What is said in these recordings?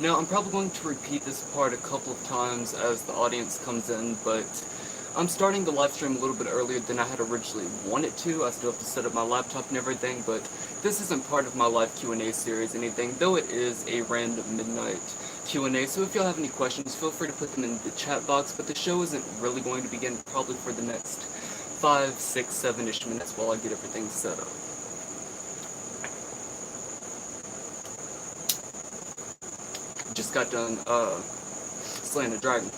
Now, I'm probably going to repeat this part a couple of times as the audience comes in, but I'm starting the live stream a little bit earlier than I had originally wanted to. I still have to set up my laptop and everything, but this isn't part of my live Q&A series or anything, though it is a random midnight Q&A, so if y'all have any questions, feel free to put them in the chat box, but the show isn't really going to begin probably for the next 5, 6, 7-ish minutes while I get everything set up. Just got done, slaying a dragon.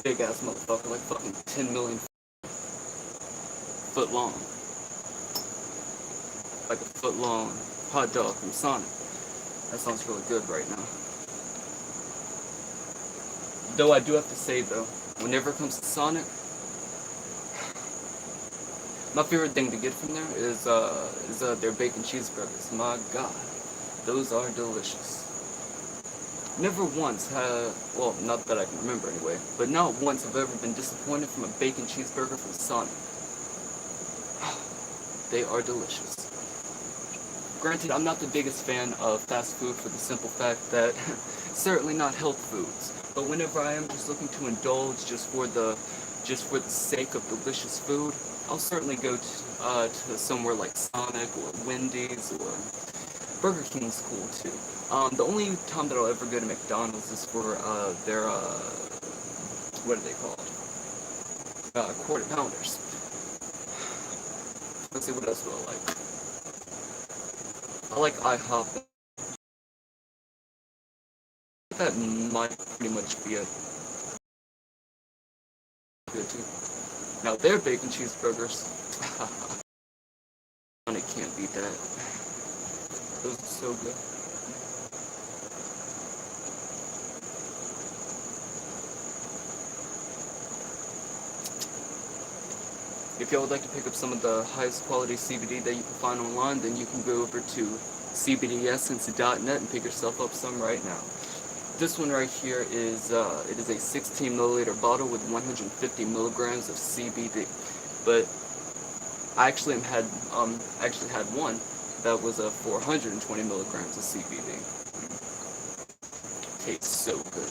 Big ass motherfucker, like fucking 10 million foot long. Like a foot long hot dog from Sonic. That sounds really good right now. Though I do have to say though, whenever it comes to Sonic, my favorite thing to get from there is their bacon cheeseburgers. My god, those are delicious. Never once have, well, not that I can remember anyway, but not once have I ever been disappointed from a bacon cheeseburger from Sonic. They are delicious. Granted, I'm not the biggest fan of fast food for the simple fact that certainly not health foods, but whenever I am just looking to indulge just for the sake of delicious food, I'll certainly go to somewhere like Sonic or Wendy's or Burger King's cool too. The only time that I'll ever go to McDonald's is for their what are they called? Quarter pounders. Let's see, what else do I like? I like IHOP. That might pretty much be it. Good too. Now their bacon cheeseburgers, it can't beat that. Those are so good. If y'all would like to pick up some of the highest quality CBD that you can find online, then you can go over to cbdessence.net and pick yourself up some right now. This one right here is it is a 16 milliliter bottle with 150 milligrams of CBD. But I actually had one that was 420 milligrams of CBD. Tastes so good.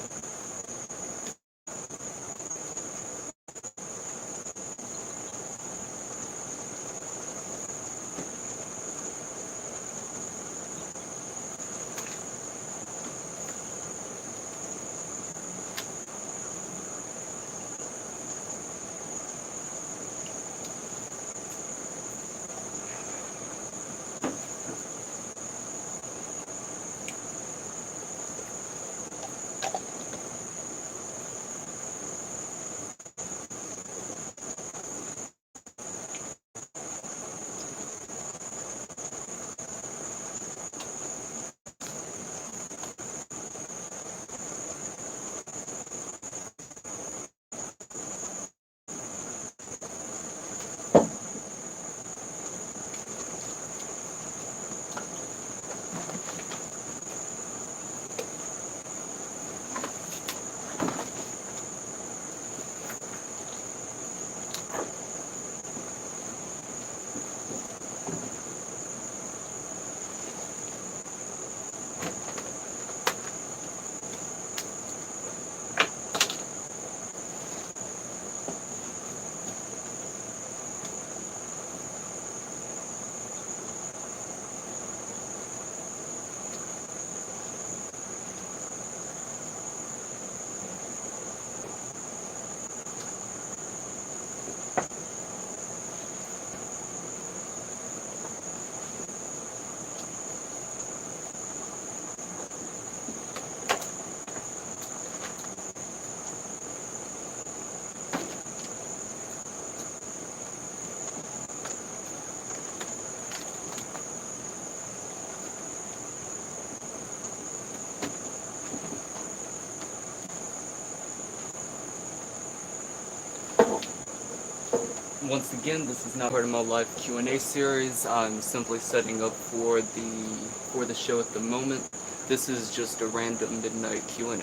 Once again, this is not part of my live Q&A series. I'm simply setting up for the show at the moment. This is just a random midnight Q&A.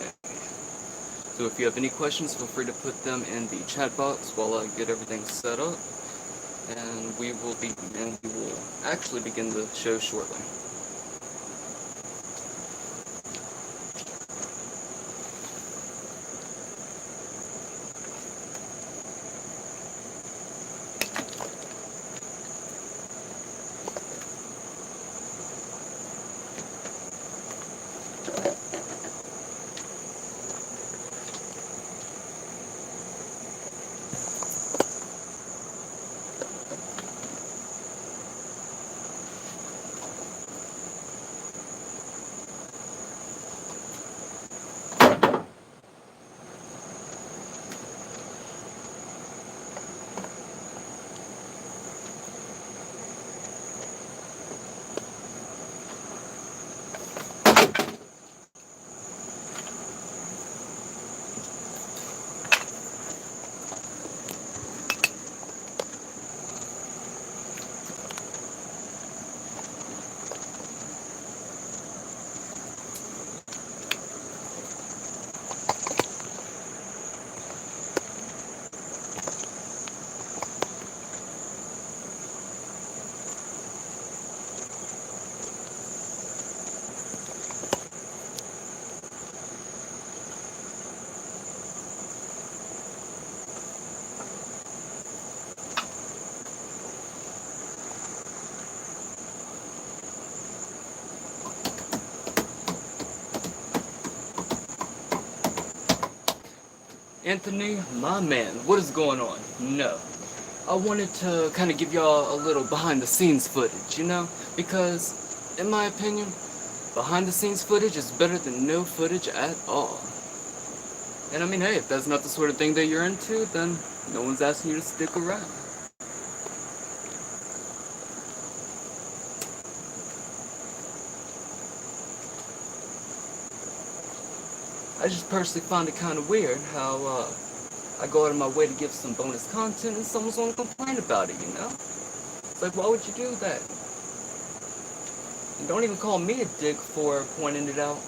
So if you have any questions, feel free to put them in the chat box while I get everything set up. And we will actually begin the show shortly. Anthony, my man, what is going on? No. I wanted to kind of give y'all a little behind the scenes footage, you know? Because, in my opinion, behind the scenes footage is better than no footage at all. And I mean, hey, if that's not the sort of thing that you're into, then no one's asking you to stick around. I just personally find it kind of weird how, I go out of my way to give some bonus content and someone's gonna complain about it, you know? It's like, why would you do that? And don't even call me a dick for pointing it out.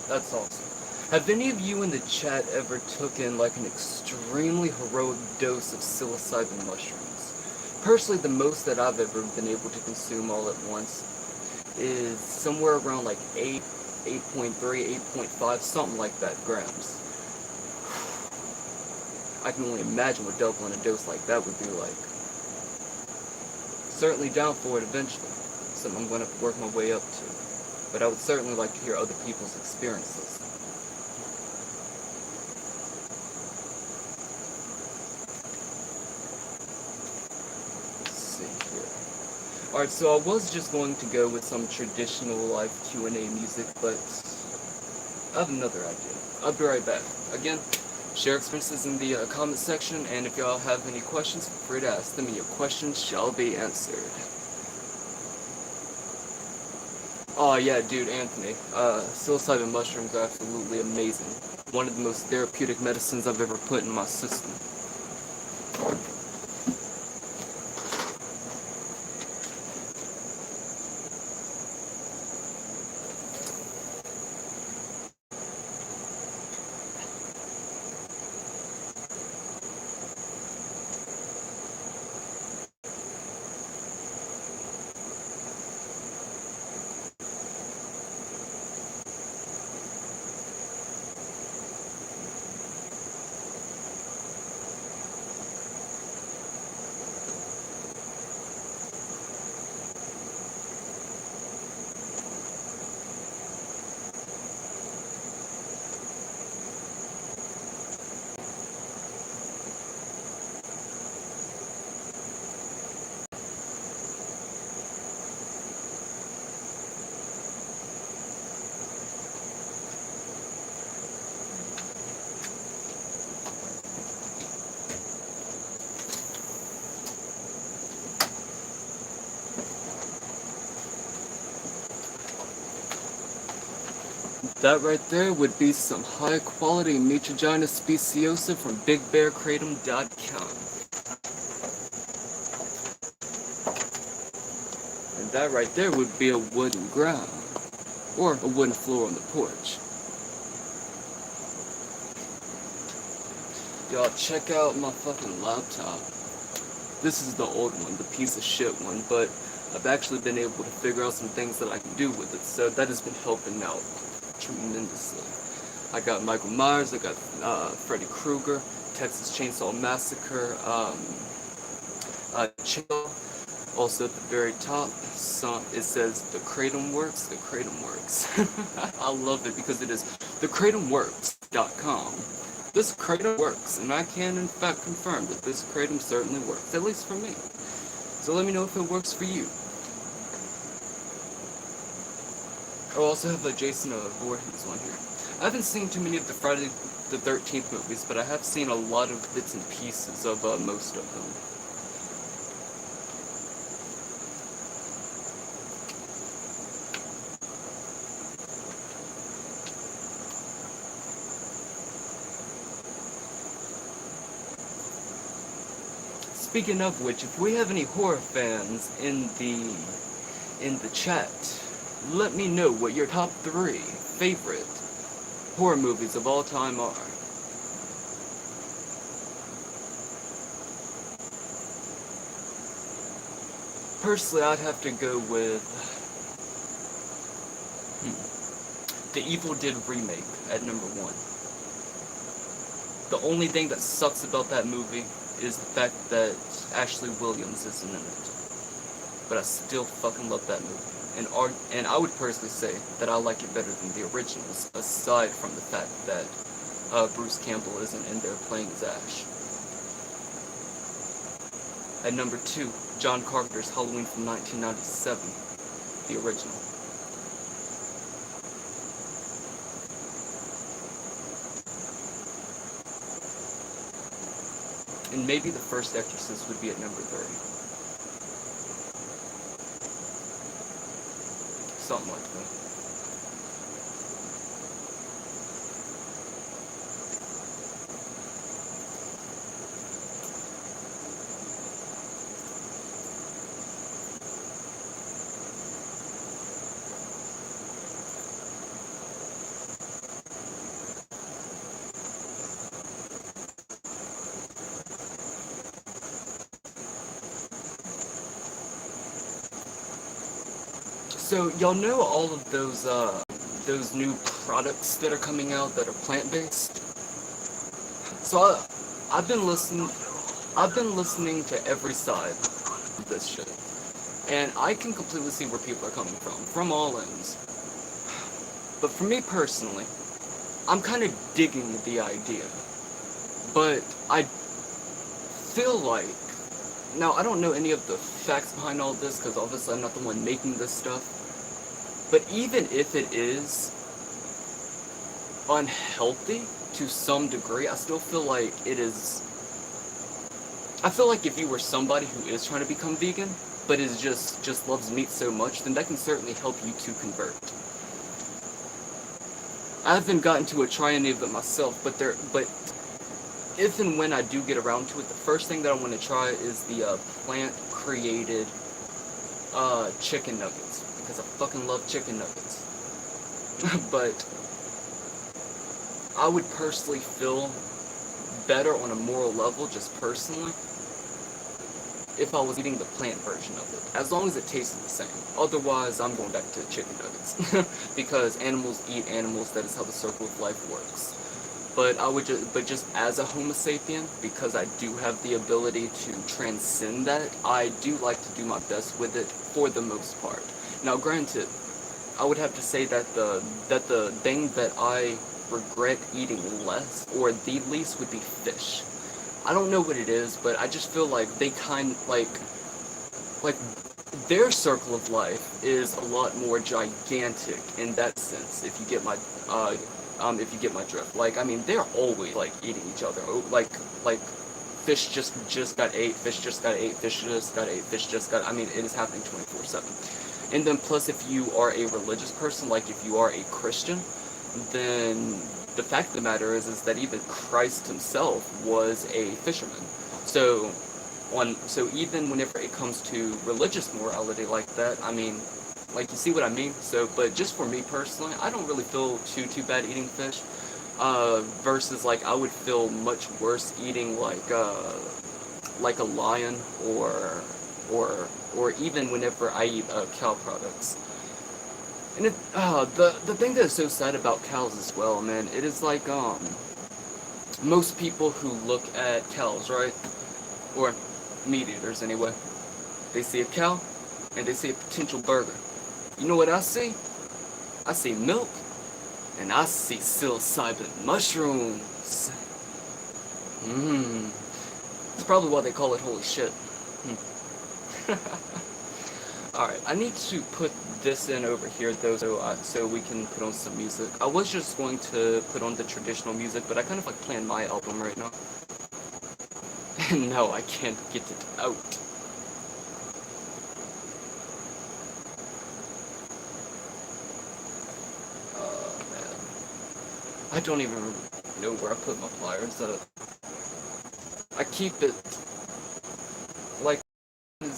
That's awesome. Have any of you in the chat ever took in like an extremely heroic dose of psilocybin mushrooms? Personally, the most that I've ever been able to consume all at once is somewhere around like 8.3, 8.5, something like that grams. I can only imagine what doubling a dose like that would be like. Certainly down for it eventually. Something I'm going to work my way up to. But I would certainly like to hear other people's experiences. Let's see here. Alright, so I was just going to go with some traditional live Q&A music, but I have another idea. I'll be right back. Again, share experiences in the comment section, and if y'all have any questions, feel free to ask them, and your questions shall be answered. Oh yeah, dude, Anthony. Psilocybin mushrooms are absolutely amazing. One of the most therapeutic medicines I've ever put in my system. That right there would be some high quality Mitragina speciosa from BigBearKratom.com. And that right there would be a wooden ground. Or a wooden floor on the porch. Y'all check out my fucking laptop. This is the old one, the piece of shit one, but I've actually been able to figure out some things that I can do with it, so that has been helping out tremendously. I got Michael Myers, I got Freddy Krueger, Texas Chainsaw Massacre, Chill. Also at the very top, it says the Kratom works, the Kratom works. I love it because it is thekratomworks.com. This Kratom works, and I can in fact confirm that this Kratom certainly works, at least for me. So let me know if it works for you. I also have a Jason Voorhees one here. I haven't seen too many of the Friday the 13th movies, but I have seen a lot of bits and pieces of most of them. Speaking of which, if we have any horror fans in the chat, let me know what your top 3 favorite horror movies of all time are. Personally, I'd have to go with the Evil Dead remake at number 1. The only thing that sucks about that movie is the fact that Ashley Williams isn't in it. But I still fucking love that movie. And I would personally say that I like it better than the originals, aside from the fact that Bruce Campbell isn't in there playing as Ash. At number 2, John Carpenter's Halloween from 1997, the original. And maybe The First Exorcist would be at number 3. Something like that. So y'all know all of those new products that are coming out that are plant-based? So I've been listening to every side of this shit. And I can completely see where people are coming from all ends. But for me personally, I'm kind of digging the idea. But I feel like, now I don't know any of the facts behind all this, because obviously I'm not the one making this stuff. But even if it is unhealthy to some degree, I still feel like it is. I feel like if you were somebody who is trying to become vegan, but is just loves meat so much, then that can certainly help you to convert. I haven't gotten to try any of it myself, but if and when I do get around to it, the first thing that I want to try is the plant-created chicken nuggets, because I fucking love chicken nuggets. But I would personally feel better on a moral level, just personally, if I was eating the plant version of it, as long as it tasted the same. Otherwise, I'm going back to chicken nuggets, because animals eat animals. That is how the circle of life works. But just as a Homo sapien, because I do have the ability to transcend that, I do like to do my best with it for the most part. Now, granted, I would have to say that the thing that I regret eating less, or the least, would be fish. I don't know what it is, but I just feel like they like their circle of life is a lot more gigantic in that sense, if you get my drift. Like, I mean, they're always like eating each other. Like fish just got ate, fish just got ate, fish just got ate, fish just got. I mean, it is happening 24/7. And then plus, if you are a religious person, like if you are a Christian, then the fact of the matter is that even Christ himself was a fisherman. So even whenever it comes to religious morality like that, I mean, like, you see what I mean? So, but just for me personally, I don't really feel too bad eating fish. Versus, like, I would feel much worse eating like a lion, or even whenever I eat cow products. And the thing that is so sad about cows as well, man, it is like most people who look at cows, right, or meat eaters anyway, they see a cow and they see a potential burger. You know what I see? I see milk, and I see psilocybin mushrooms. It's probably why they call it holy shit. Alright, I need to put this in over here though, so we can put on some music. I was just going to put on the traditional music, but I kind of like plan my album right now. And no, I can't get it out. Oh man. I don't even know where I put my pliers at. I keep it like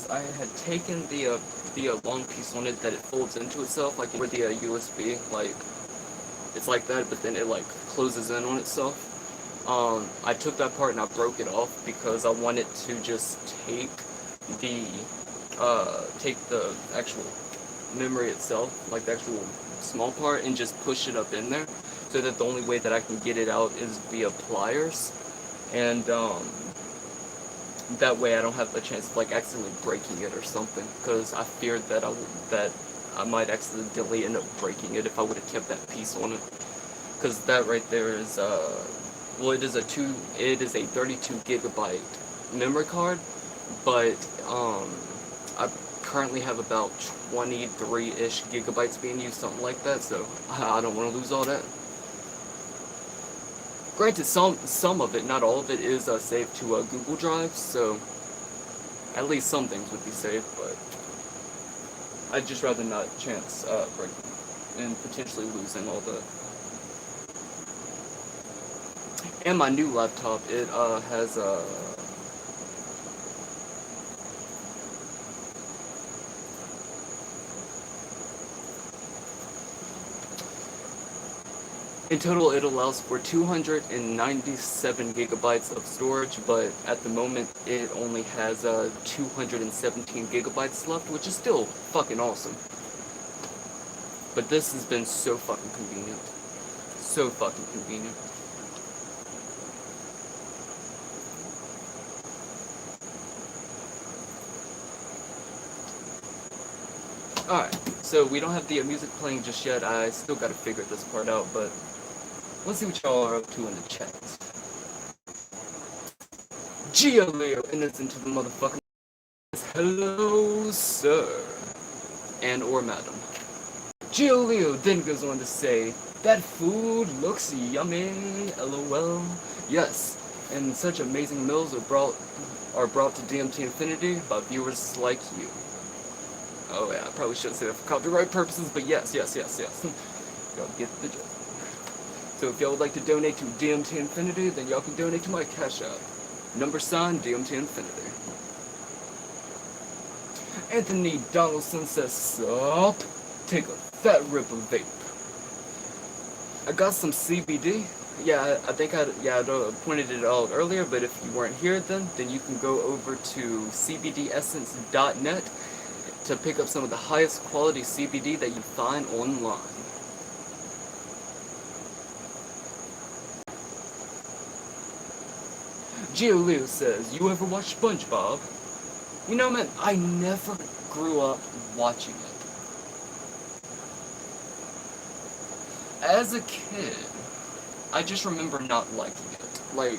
I had taken the long piece on it that it folds into itself, like where the USB, like it's like that, but then it like closes in on itself. I took that part and I broke it off because I wanted to just take the actual memory itself, like the actual small part, and just push it up in there, so that the only way that I can get it out is via pliers, and that way I don't have the chance of like accidentally breaking it or something, because I feared that I might accidentally end up breaking it if I would have kept that piece on it, because that right there is well, it is a 32 gigabyte memory card, but I currently have about 23-ish gigabytes being used, something like that, so I don't want to lose all that. Granted, some of it, not all of it, is saved to Google Drive, so at least some things would be saved, but I'd just rather not chance breaking and potentially losing all the. And my new laptop, it has in total, it allows for 297 gigabytes of storage, but at the moment, it only has 217 gigabytes left, which is still fucking awesome. But this has been so fucking convenient. So fucking convenient. Alright, so we don't have the music playing just yet. I still gotta figure this part out, but let's see what y'all are up to in the chat. Leo enters into the motherfucking. Hello, sir. And or madam. Leo then goes on to say, that food looks yummy, lol. Yes, and such amazing meals are brought to DMT Infinity by viewers like you. Oh yeah, I probably shouldn't say that for copyright purposes, but yes. Y'all get the joke. So if y'all would like to donate to DMT Infinity, then y'all can donate to my Cash App. # DMT Infinity. Anthony Donaldson says, sup? Take a fat rip of vape. I got some CBD. Yeah, I think I pointed it out earlier, but if you weren't here then you can go over to cbdessence.net to pick up some of the highest quality CBD that you find online. Leo says, you ever watch SpongeBob? You know, man, I never grew up watching it. As a kid, I just remember not liking it. Like,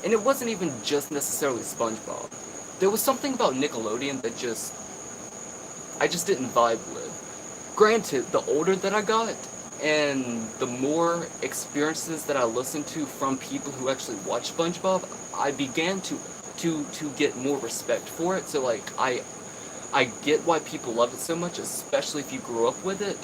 and it wasn't even just necessarily SpongeBob. There was something about Nickelodeon that I just didn't vibe with. Granted, the older that I got, and the more experiences that I listened to from people who actually watch SpongeBob, I began to get more respect for it. So like, I get why people love it so much, especially if you grew up with it,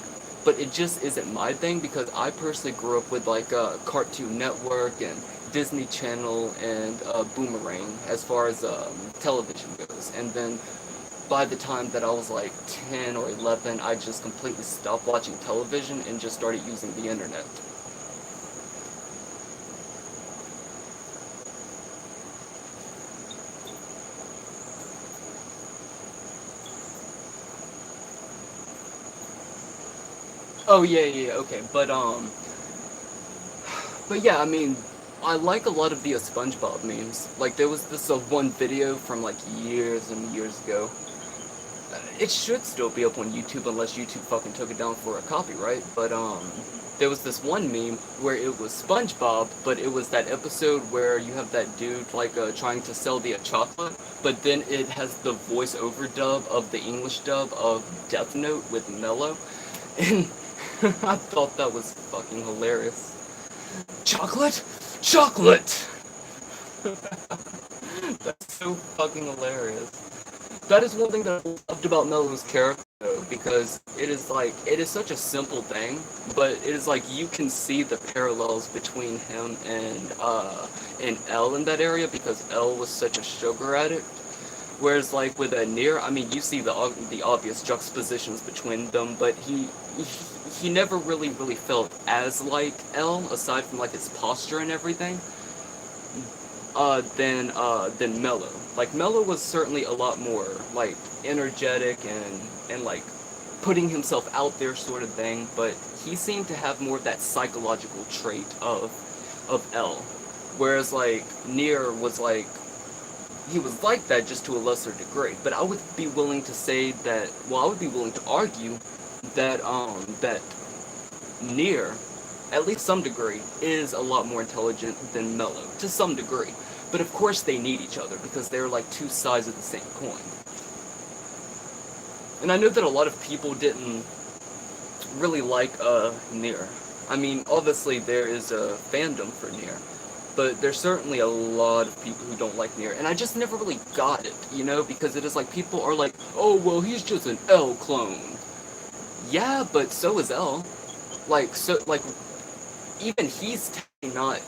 but it just isn't my thing, because I personally grew up with like Cartoon Network and Disney Channel and Boomerang as far as television goes, and then by the time that I was like 10 or 11, I just completely stopped watching television and just started using the internet. Oh yeah, okay, but yeah, I mean, I like a lot of the SpongeBob memes. Like, there was this one video from like years and years ago. It should still be up on YouTube unless YouTube fucking took it down for a copyright, but there was this one meme where it was SpongeBob, but it was that episode where you have that dude like trying to sell the chocolate, but then it has the voiceover dub of the English dub of Death Note with Mello, and I thought that was fucking hilarious. Chocolate, chocolate. That's so fucking hilarious. That is one thing that I loved about Mello's character, though, because it is such a simple thing, but it is like you can see the parallels between him and L in that area, because L was such a sugar addict. Whereas like with Nier, I mean, you see the obvious juxtapositions between them, but he never really felt as like L, aside from like his posture and everything, than Mello. Like Mello was certainly a lot more like energetic and like putting himself out there sort of thing, but he seemed to have more of that psychological trait of L. Whereas like Nier was like, he was like that just to a lesser degree. But I would be willing to say that, well, I would be willing to argue that that Nier, at least some degree, is a lot more intelligent than Mello, to some degree. But of course they need each other, because they're like two sides of the same coin. And I know that a lot of people didn't really like Nier. I mean, obviously there is a fandom for Nier, but there's certainly a lot of people who don't like Nier, and I just never really got it, you know, because it is like people are like, oh, well, he's just an L clone. Yeah, but so is L. Like, so, like, even he's technically not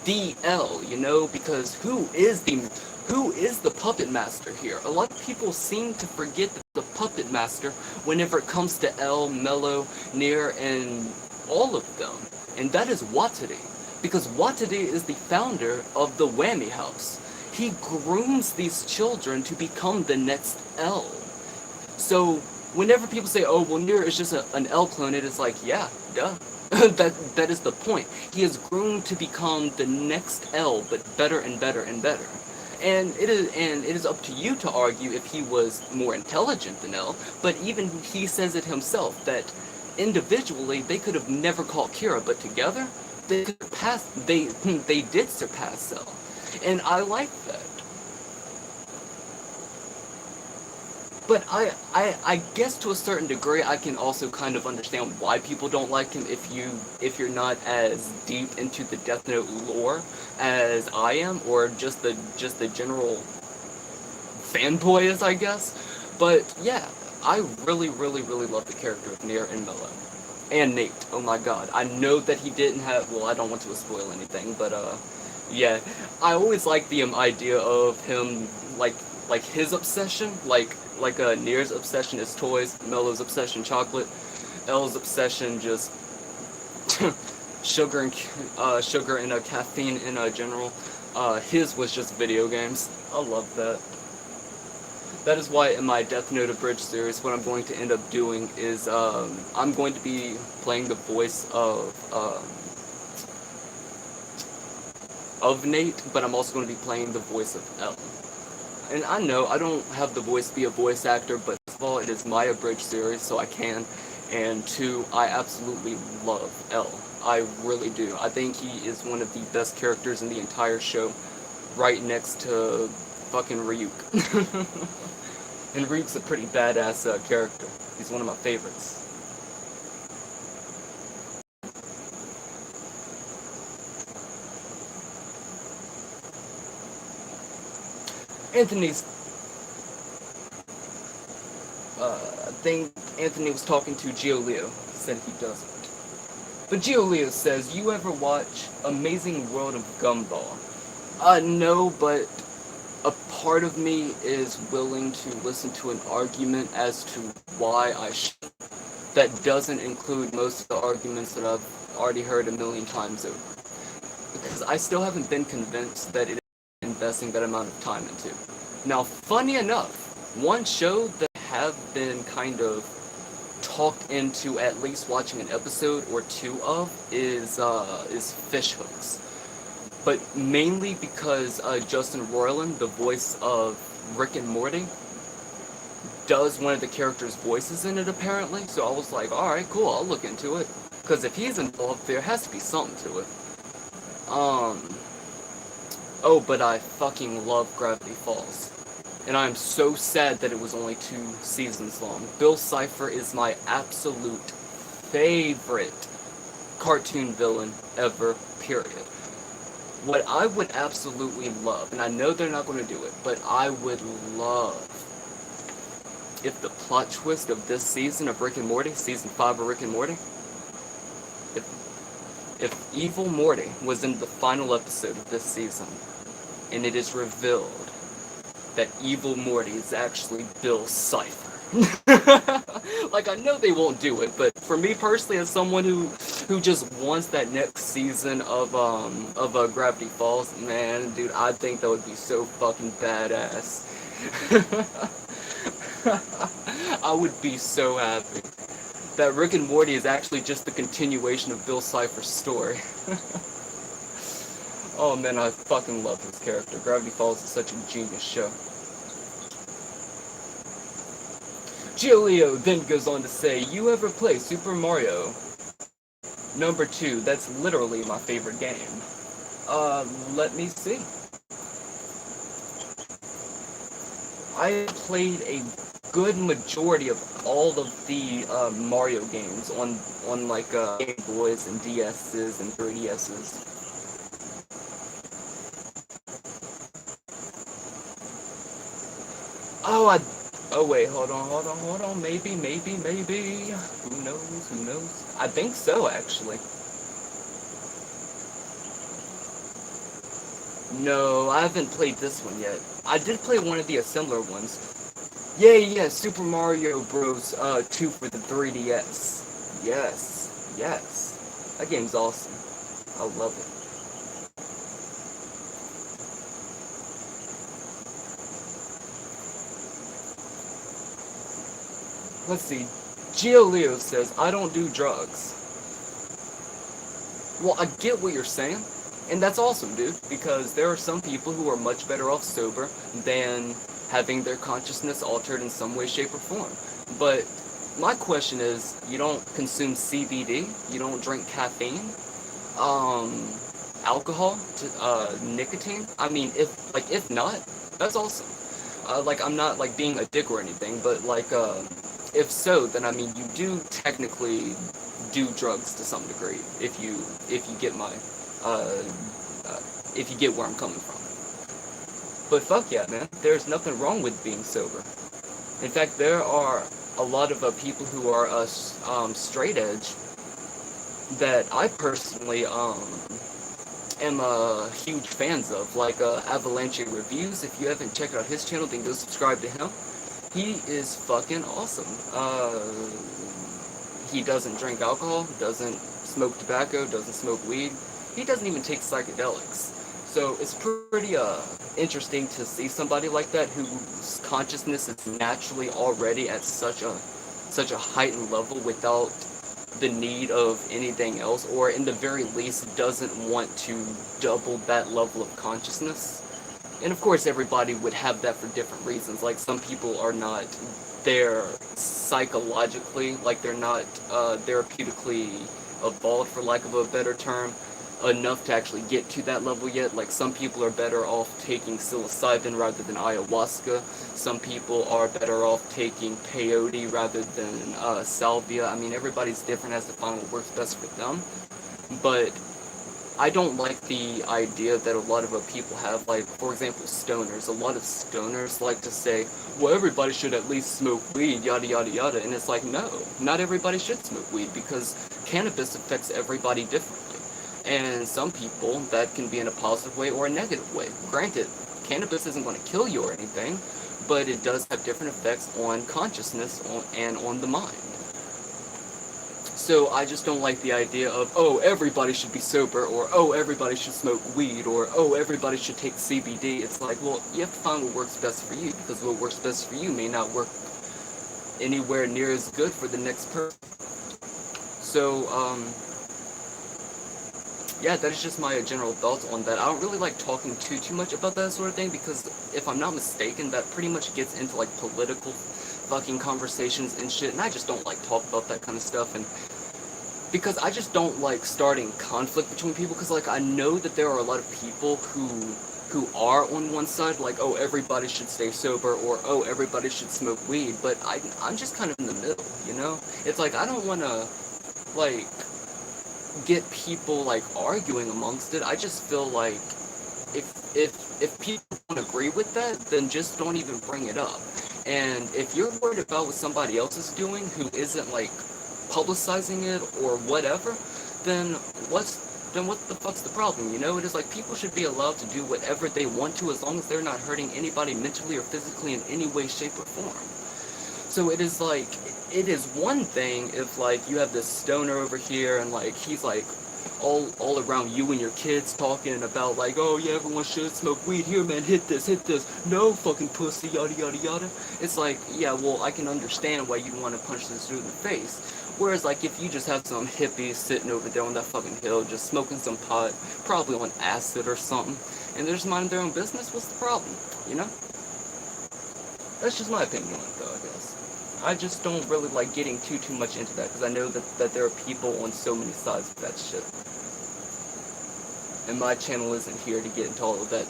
the L, you know, because who is the puppet master here? A lot of people seem to forget the puppet master whenever it comes to L, Mello, Nier, and all of them, and that is Watade. Because Watade is the founder of the Whammy House. He grooms these children to become the next L. So whenever people say, oh, well, Nier is just an L clone, it is like, yeah, duh. that is the point. He is groomed to become the next L, but better and better and better. And it is up to you to argue if he was more intelligent than L, but even he says it himself, that individually they could have never caught Kira, but together they did surpass Cell. And I like that. But I guess to a certain degree I can also kind of understand why people don't like him if you're not as deep into the Death Note lore as I am, or just the general fanboy, I guess. But yeah, I really love the character of Nier and Mello. And Nate, oh my god. I know that he didn't have, well, I don't want to spoil anything, but yeah. I always like the idea of him, like his obsession, like Nier's obsession is toys, Mello's obsession chocolate, L's obsession just sugar and caffeine in general. His was just video games. I love that. That is why in my Death Note Abridged series, what I'm going to end up doing is I'm going to be playing the voice of Nate, but I'm also going to be playing the voice of L. And I know I don't have the voice be a voice actor, but first of all, it is my Abridged series, so I can. And two, I absolutely love L. I really do. I think he is one of the best characters in the entire show, right next to fucking Ryuk. And Ryuk's a pretty badass character. He's one of my favorites. I think Anthony was talking to Giolio. He said he doesn't. But Giolio says, you ever watch Amazing World of Gumball? No, but a part of me is willing to listen to an argument as to why I should. That doesn't include most of the arguments that I've already heard a million times over. Because I still haven't been convinced that it is investing that amount of time into. Now, funny enough, one show that I have been kind of talked into at least watching an episode or two of is Fish Hooks. But mainly because Justin Roiland, the voice of Rick and Morty, does one of the characters' voices in it apparently. So I was like, alright, cool, I'll look into it. Because if he's involved, there has to be something to it. Oh, but I fucking love Gravity Falls. And I'm so sad that it was only 2 seasons long. Bill Cipher is my absolute favorite cartoon villain ever, period. What I would absolutely love, and I know they're not going to do it, but I would love if the plot twist of this season of Rick and Morty, season 5 of Rick and Morty, if Evil Morty was in the final episode of this season, and it is revealed that Evil Morty is actually Bill Cipher. Like, I know they won't do it, but for me personally, as someone who just wants that next season of Gravity Falls, man, dude, I think that would be so fucking badass. I would be so happy that Rick and Morty is actually just the continuation of Bill Cipher's story. Oh man, I fucking love his character. Gravity Falls is such a genius show. Giulio then goes on to say, you ever play Super Mario number 2? That's literally my favorite game. Let me see. I played a good majority of all of the Mario games on like Game Boys and DS's and 3DS's. Oh wait, hold on, maybe. Who knows? I think so, actually. No, I haven't played this one yet. I did play one of the assembler ones. Yeah, Super Mario Bros. 2 for the 3DS. Yes. That game's awesome. I love it. Let's see. Giolio says, I don't do drugs. Well, I get what you're saying, and that's awesome, dude, because there are some people who are much better off sober than having their consciousness altered in some way, shape, or form. But my question is, you don't consume CBD, you don't drink caffeine, alcohol, nicotine? I mean, if not, that's awesome. Like, I'm not, like, being a dick or anything, but, like, if so, then, I mean, you do technically do drugs to some degree, if you get my, if you get where I'm coming from. But fuck yeah, man, there's nothing wrong with being sober. In fact, there are a lot of people who are straight edge that I personally am huge fans of, like Avalanche Reviews. If you haven't checked out his channel, then go subscribe to him. He is fucking awesome. He doesn't drink alcohol, doesn't smoke tobacco, doesn't smoke weed. He doesn't even take psychedelics. So it's pretty interesting to see somebody like that whose consciousness is naturally already at such a heightened level without the need of anything else, or in the very least doesn't want to double that level of consciousness. And of course everybody would have that for different reasons. Like, some people are not there psychologically, like they're not therapeutically evolved, for lack of a better term, enough to actually get to that level yet. Like, some people are better off taking psilocybin rather than ayahuasca. Some people are better off taking peyote rather than salvia. I mean, everybody's different, has to find what works best for them. But I don't like the idea that a lot of people have, like, for example, stoners. A lot of stoners like to say, well, everybody should at least smoke weed, yada yada yada. And it's like, no, not everybody should smoke weed, because cannabis affects everybody differently. And some people, that can be in a positive way or a negative way. Granted, cannabis isn't going to kill you or anything, but it does have different effects on consciousness and on the mind. So I just don't like the idea of, oh, everybody should be sober, or oh, everybody should smoke weed, or oh, everybody should take CBD. It's like, well, you have to find what works best for you, because what works best for you may not work anywhere near as good for the next person. So, yeah, that is just my general thoughts on that. I don't really like talking too much about that sort of thing, because if I'm not mistaken, that pretty much gets into, like, political fucking conversations and shit, and I just don't like talk about that kind of stuff. And because I just don't like starting conflict between people, because like I know that there are a lot of people who are on one side, like, oh, everybody should stay sober, or oh, everybody should smoke weed, but I'm just kind of in the middle, you know? It's like I don't want to like get people like arguing amongst it. I just feel like if people don't agree with that, then just don't even bring it up. And if you're worried about what somebody else is doing who isn't like publicizing it or whatever, then what the fuck's the problem? You know, it is like people should be allowed to do whatever they want to as long as they're not hurting anybody mentally or physically in any way, shape, or form. So it is like, it is one thing if like you have this stoner over here and like he's like all around you and your kids talking about like, oh yeah, everyone should smoke weed, here man, hit this, no fucking pussy, yada yada yada. It's like, yeah, well, I can understand why you want to punch this dude in the face. Whereas like if you just have some hippie sitting over there on that fucking hill just smoking some pot, probably on acid or something, and they're just minding their own business, what's the problem, you know? That's just my opinion on it though, I guess. I just don't really like getting too much into that, because I know that there are people on so many sides of that shit. And my channel isn't here to get into all of that.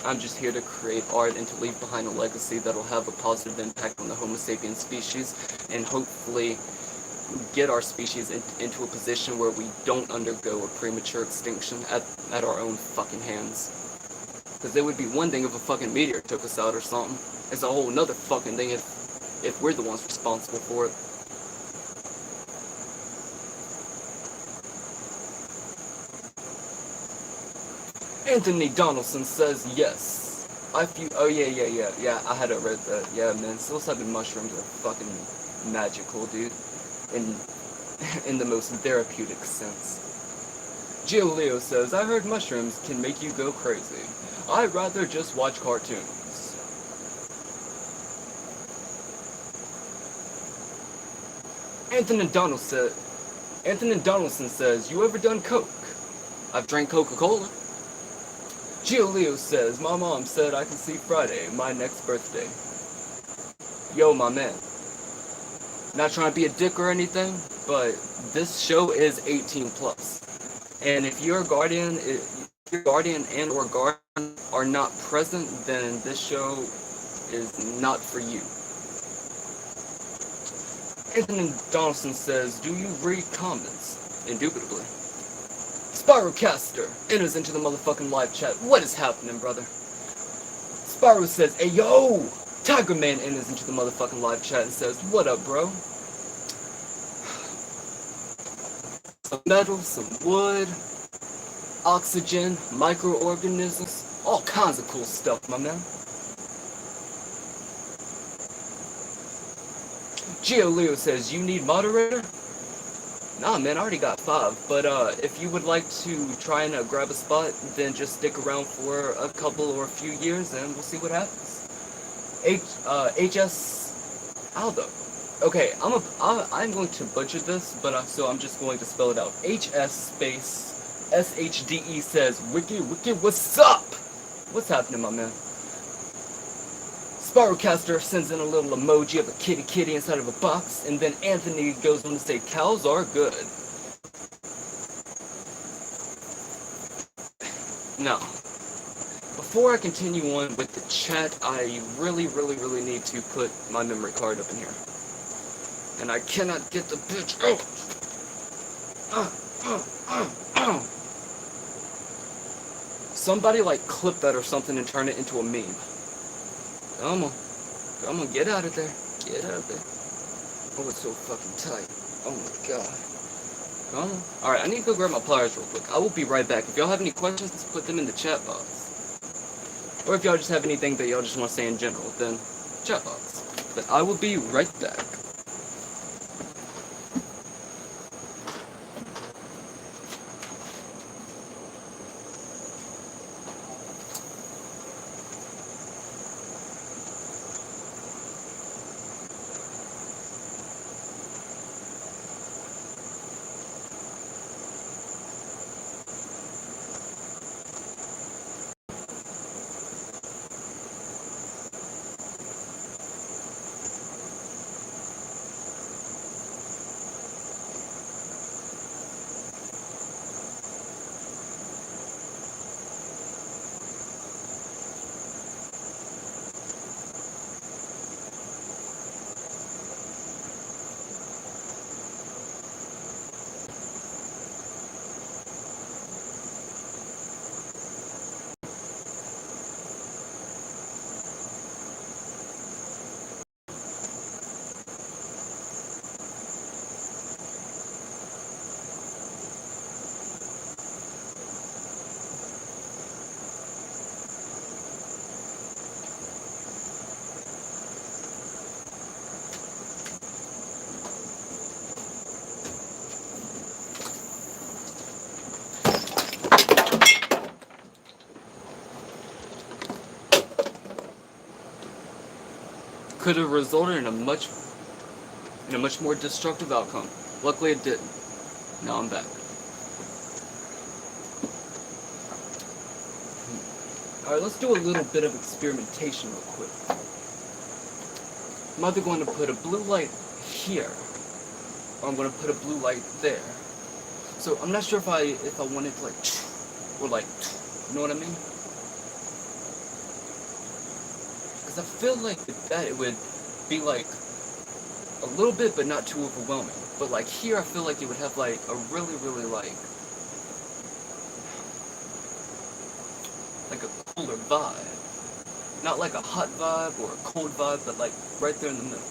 I'm just here to create art and to leave behind a legacy that'll have a positive impact on the Homo sapiens species, and hopefully get our species into a position where we don't undergo a premature extinction at our own fucking hands. Because it would be one thing if a fucking meteor took us out or something. It's a whole nother fucking thing if we're the ones responsible for it. Anthony Donaldson says yes. Oh yeah, I had read that. Yeah, man, psilocybin mushrooms are fucking magical, dude. In the most therapeutic sense. Gio Leo says, I heard mushrooms can make you go crazy. I'd rather just watch cartoons. Anthony Donaldson says, you ever done coke? I've drank Coca-Cola. Gio Leo says, my mom said I can see Friday, my next birthday. Yo, my man. Not trying to be a dick or anything, but this show is 18 plus. And if your guardian and or guardian are not present, then this show is not for you. Anthony Donaldson says, do you read comments? Indubitably. Spyrocaster enters into the motherfucking live chat. What is happening, brother? Spyro says, hey yo! Tiger Man enters into the motherfucking live chat and says, what up, bro? Some metal, some wood, oxygen, microorganisms, all kinds of cool stuff, my man. Gio Leo says, you need moderator? Nah, man, I already got 5. But if you would like to try and grab a spot, then just stick around for a couple or a few years and we'll see what happens. HS Aldo. Okay, I'm going to butcher this, but so I'm just going to spell it out. HS space SHDE says, Wiki, what's up? What's happening, my man? Spyrocaster sends in a little emoji of a kitty inside of a box, and then Anthony goes on to say, cows are good. Now, before I continue on with the chat, I really need to put my memory card up in here. And I cannot get the bitch out. Somebody like clip that or something and turn it into a meme. Come on, get out of there. Get out of there. Oh, it's so fucking tight. Oh my god. Come on. Alright, I need to go grab my pliers real quick. I will be right back. If y'all have any questions, put them in the chat box. Or if y'all just have anything that y'all just want to say in general, then chat box. But I will be right back. could have resulted in a much more destructive outcome. Luckily it didn't. Now I'm back. Alright, let's do a little bit of experimentation real quick. I'm either going to put a blue light here, or I'm going to put a blue light there. So I'm not sure if I want it to like, or like, you know what I mean? Because I feel like with that it would be like a little bit, but not too overwhelming. But like here, I feel like it would have like a really, really like a cooler vibe. Not like a hot vibe or a cold vibe, but like right there in the middle.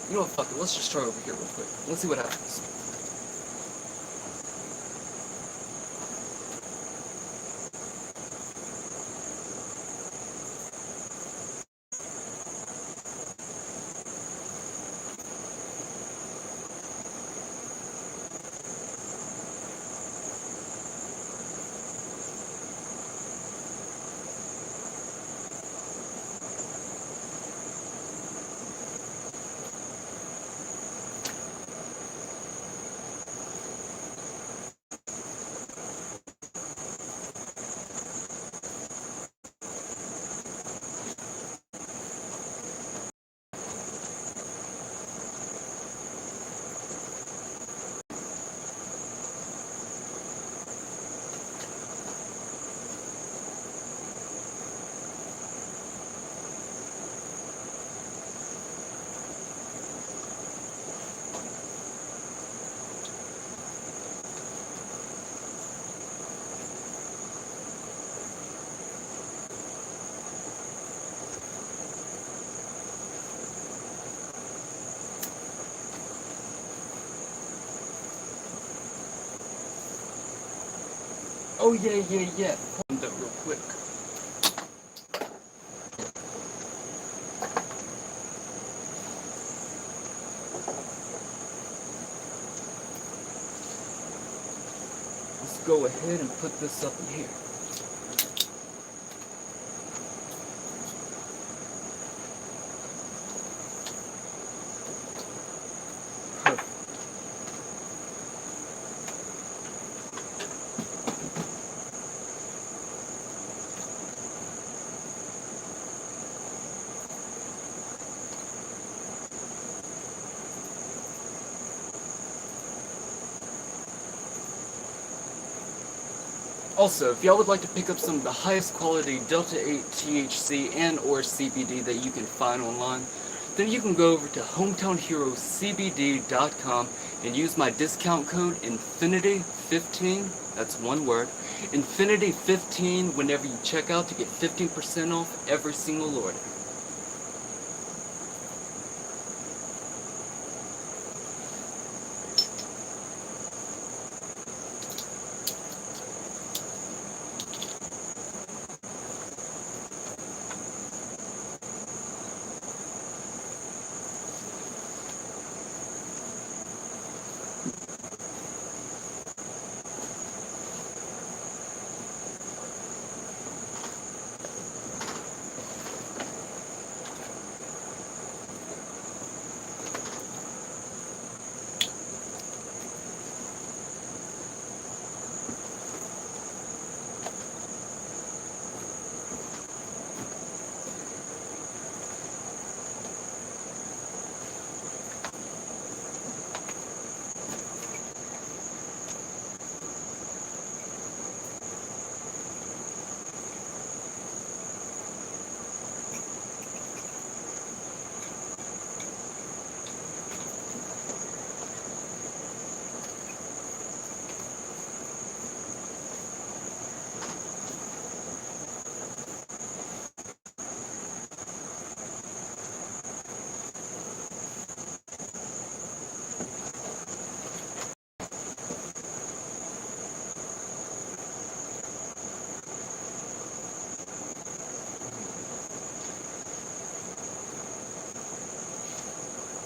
You know what, fuck it, let's just try over here real quick. Let's see what happens. Oh yeah. Hold that real quick. Let's go ahead and put this up in here. Also, if y'all would like to pick up some of the highest quality Delta 8 THC and or CBD that you can find online, then you can go over to hometownherocbd.com and use my discount code Infinity15, that's one word, Infinity15 whenever you check out to get 15% off every single order.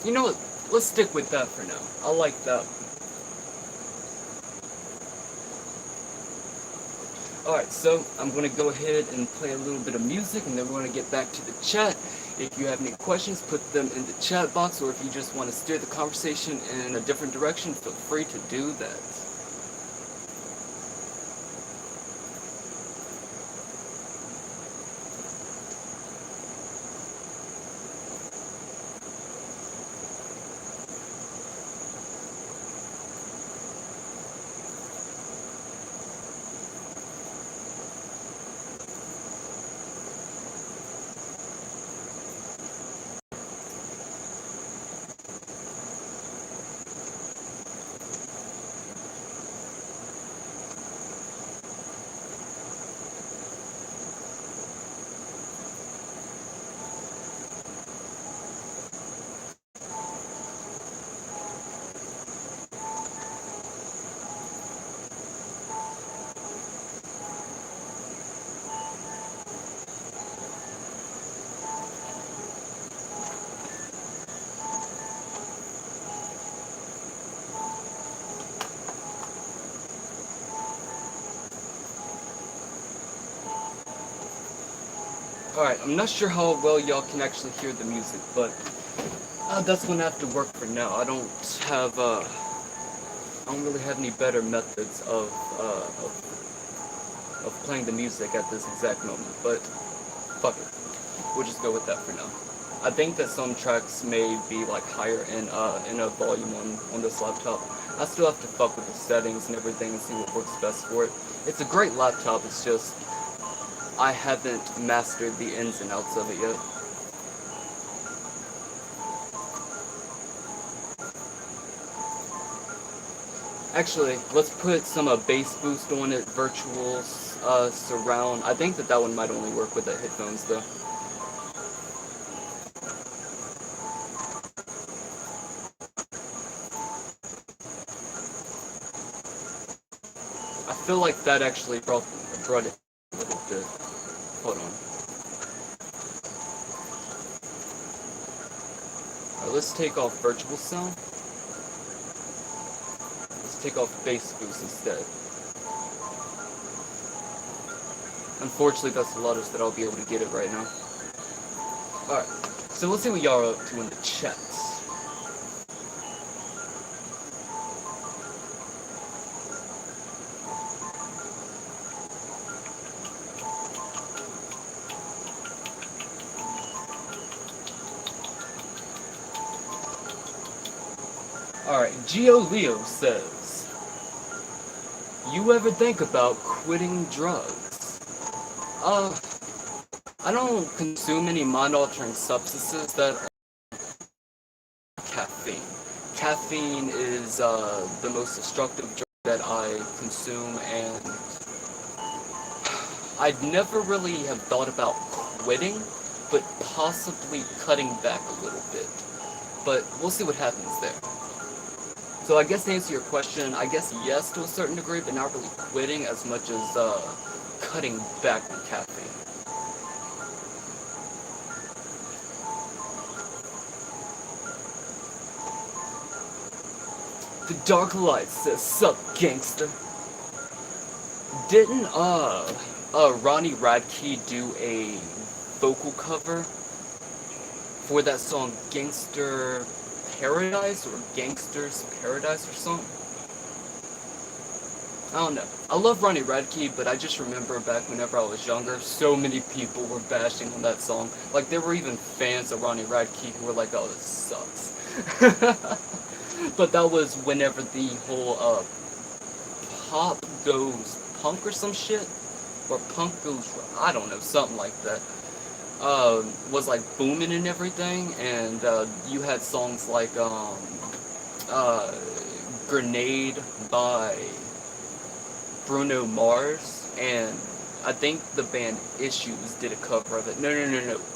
You know what? Let's stick with that for now. I like that. Alright, so I'm going to go ahead and play a little bit of music and then we're going to get back to the chat. If you have any questions, put them in the chat box, or if you just want to steer the conversation in a different direction, feel free to do that. Alright, I'm not sure how well y'all can actually hear the music, but that's gonna have to work for now. I don't really have any better methods of playing the music at this exact moment, but fuck it. We'll just go with that for now. I think that some tracks may be like higher in a volume on this laptop. I still have to fuck with the settings and everything and see what works best for it. It's a great laptop, it's just I haven't mastered the ins and outs of it yet. Actually, let's put some bass boost on it, virtual surround. I think that one might only work with the headphones though. I feel like that actually brought it a little bit. Hold on. Alright, let's take off virtual sound. Let's take off bass boost instead. Unfortunately, that's the loudest that I'll be able to get it right now. Alright, so let's see what y'all are up to in the chat. Alright, Geo Leo says, you ever think about quitting drugs? I don't consume any mind-altering substances that are caffeine. Caffeine is the most destructive drug that I consume, and I'd never really have thought about quitting, but possibly cutting back a little bit. But we'll see what happens there. So I guess to answer your question, I guess yes to a certain degree, but not really quitting as much as cutting back on caffeine. The Dark Light says, sup gangster. Didn't Ronnie Radke do a vocal cover for that song Gangster Paradise or Gangster's Paradise or something? I don't know. I love Ronnie Radke, but I just remember back whenever I was younger, so many people were bashing on that song. Like, there were even fans of Ronnie Radke who were like, oh, this sucks. But that was whenever the whole pop goes punk or some shit, or punk goes, I don't know, something like that, was like booming and everything, and you had songs like Grenade by Bruno Mars, and I think the band Issues did a cover of it. No,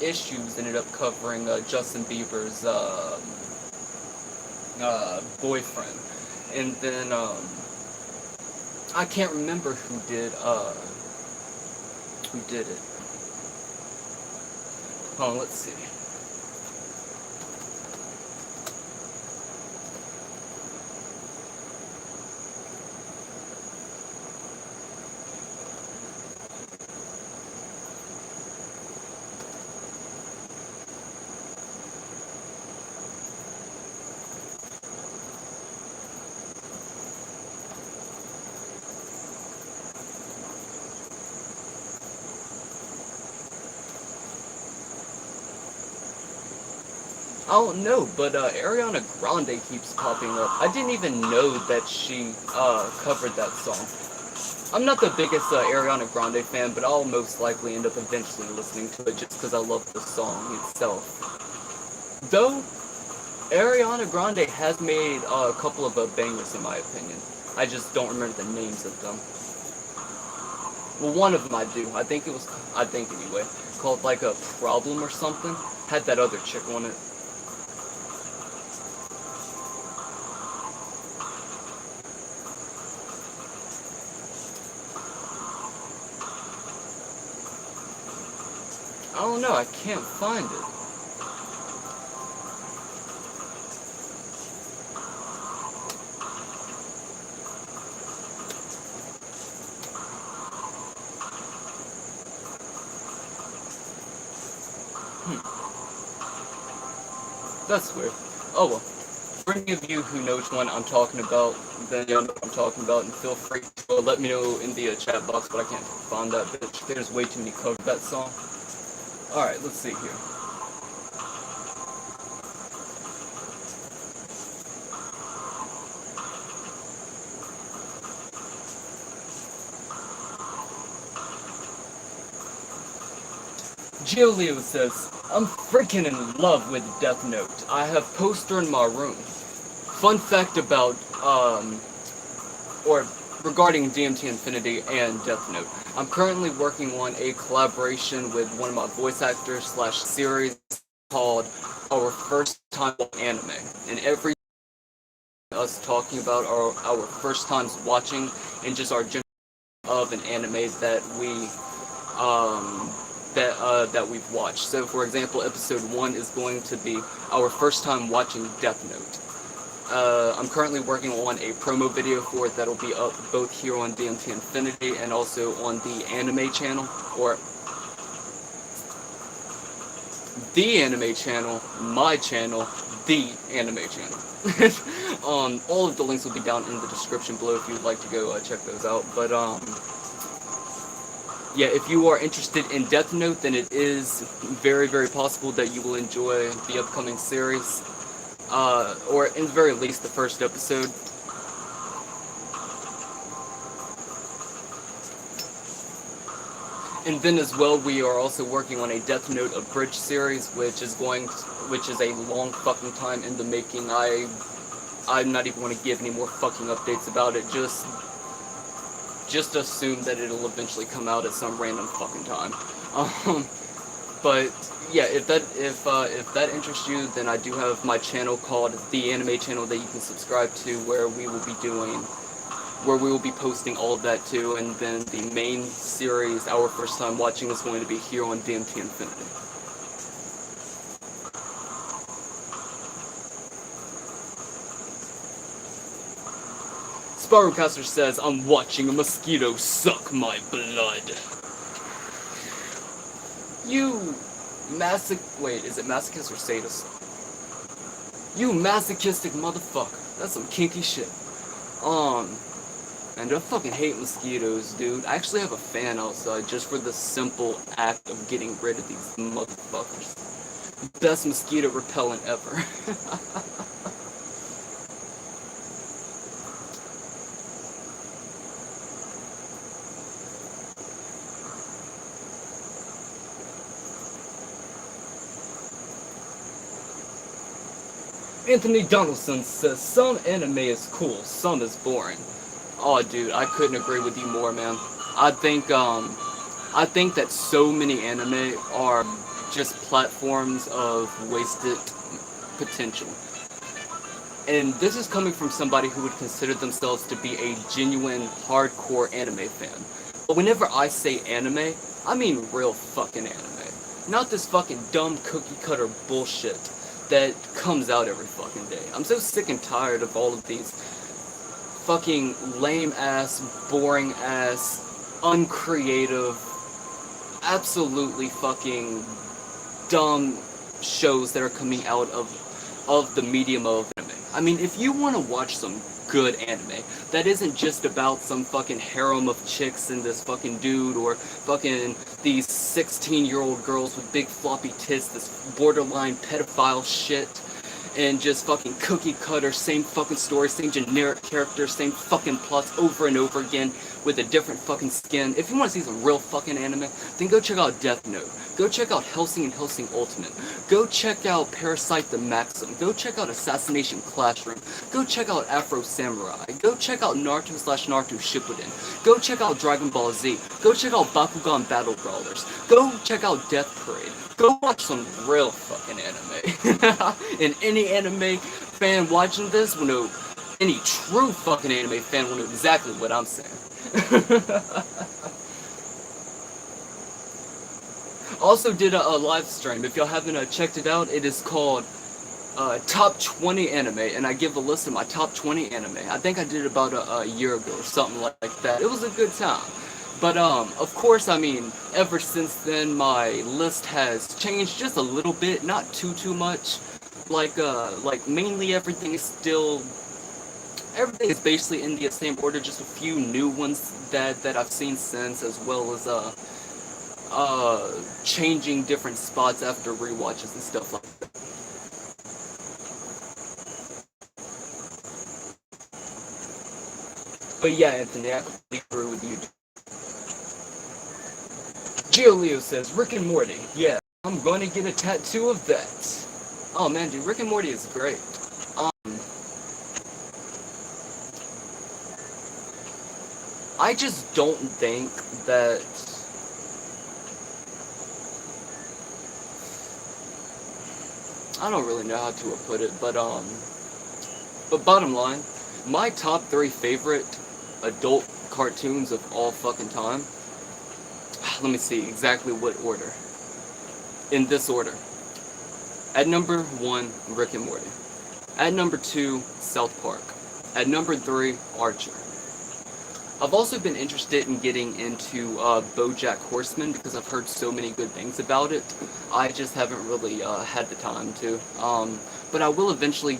Issues ended up covering Justin Bieber's Boyfriend. And then I can't remember who did it. Hold on, let's see. I don't know, but Ariana Grande keeps popping up. I didn't even know that she covered that song. I'm not the biggest Ariana Grande fan, but I'll most likely end up eventually listening to it just because I love the song itself. Though, Ariana Grande has made a couple of bangers in my opinion. I just don't remember the names of them. Well, one of them I do. I think anyway, called like a Problem or something. Had that other chick on it. I don't know, I can't find it. That's weird. Oh well. For any of you who know which one I'm talking about, then you know what I'm talking about, and feel free to let me know in the chat box, but I can't find that bitch. There's way too many covers of that song. Alright, let's see here. Giolio says, I'm freaking in love with Death Note. I have poster in my room. Fun fact about, or regarding DMT Infinity and Death Note. I'm currently working on a collaboration with one of my voice actors / series called Our First Time Anime. And every us talking about our first times watching and just our general of an anime that that we've watched. So for example, episode 1 is going to be our first time watching Death Note. I'm currently working on a promo video for it that'll be up both here on DMT Infinity and also on the anime channel, or the anime channel, my channel, the anime channel. All of the links will be down in the description below if you'd like to go check those out. But yeah, if you are interested in Death Note, then it is very, very possible that you will enjoy the upcoming series. Or in the very least, the first episode. And then as well, we are also working on a Death Note abridged series, which is a long fucking time in the making. I'm not even going to give any more fucking updates about it. Just assume that it'll eventually come out at some random fucking time. But yeah, if that interests you, then I do have my channel called The Anime Channel that you can subscribe to, where we will be posting all of that too, and then the main series, Our First Time Watching, is going to be here on DMT Infinity. Sparrowcaster says, I'm watching a mosquito suck my blood. You wait, is it masochist or sadist? You masochistic motherfucker. That's some kinky shit. And I fucking hate mosquitoes, dude. I actually have a fan outside just for the simple act of getting rid of these motherfuckers. Best mosquito repellent ever. Anthony Donaldson says, some anime is cool, some is boring. Oh, dude, I couldn't agree with you more, man. I think that so many anime are just platforms of wasted potential. And this is coming from somebody who would consider themselves to be a genuine, hardcore anime fan. But whenever I say anime, I mean real fucking anime. Not this fucking dumb cookie-cutter bullshit that comes out every fucking day. I'm so sick and tired of all of these fucking lame-ass, boring-ass, uncreative, absolutely fucking dumb shows that are coming out of the medium of anime. I mean, if you want to watch some good anime. That isn't just about some fucking harem of chicks and this fucking dude, or fucking these 16-year-old girls with big floppy tits, this borderline pedophile shit, and just fucking cookie cutter, same fucking story, same generic characters, same fucking plots over and over again with a different fucking skin. If you want to see some real fucking anime, then go check out Death Note. Go check out Hellsing and Hellsing Ultimate. Go check out Parasite the Maxim. Go check out Assassination Classroom. Go check out Afro Samurai. Go check out Naruto/Naruto Shippuden. Go check out Dragon Ball Z. Go check out Bakugan Battle Brawlers. Go check out Death Parade. Go watch some real fucking anime. And any anime fan watching this will know, any true fucking anime fan will know exactly what I'm saying. Also did a live stream. If y'all haven't checked it out, it is called Top 20 Anime, and I give a list of my top 20 anime. I think I did it about a year ago or something like that. It was a good time. But of course, I mean, ever since then, my list has changed just a little bit, not too much. Like mainly everything is basically in the same order, just a few new ones that I've seen since, as well as changing different spots after rewatches and stuff like that. But yeah, Anthony, I completely agree with you. Giolio says, Rick and Morty. Yeah, I'm going to get a tattoo of that. Oh man, dude, Rick and Morty is great. I just don't think that... I don't really know how to put it, but bottom line, my top 3 favorite adult cartoons of all fucking time, let me see exactly what order. In this order. At number 1, Rick and Morty. At number 2, South Park. At number 3, Archer. I've also been interested in getting into BoJack Horseman because I've heard so many good things about it. I just haven't really had the time to. But I will eventually,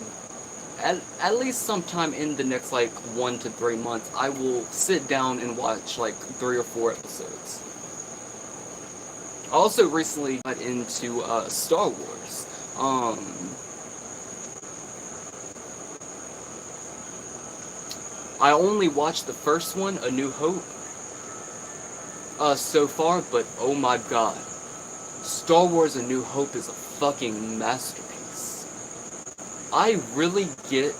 at least sometime in the next like 1 to 3 months, I will sit down and watch like 3 or 4 episodes. I also recently got into Star Wars. I only watched the first one, A New Hope, so far, but oh my god. Star Wars A New Hope is a fucking masterpiece. I really get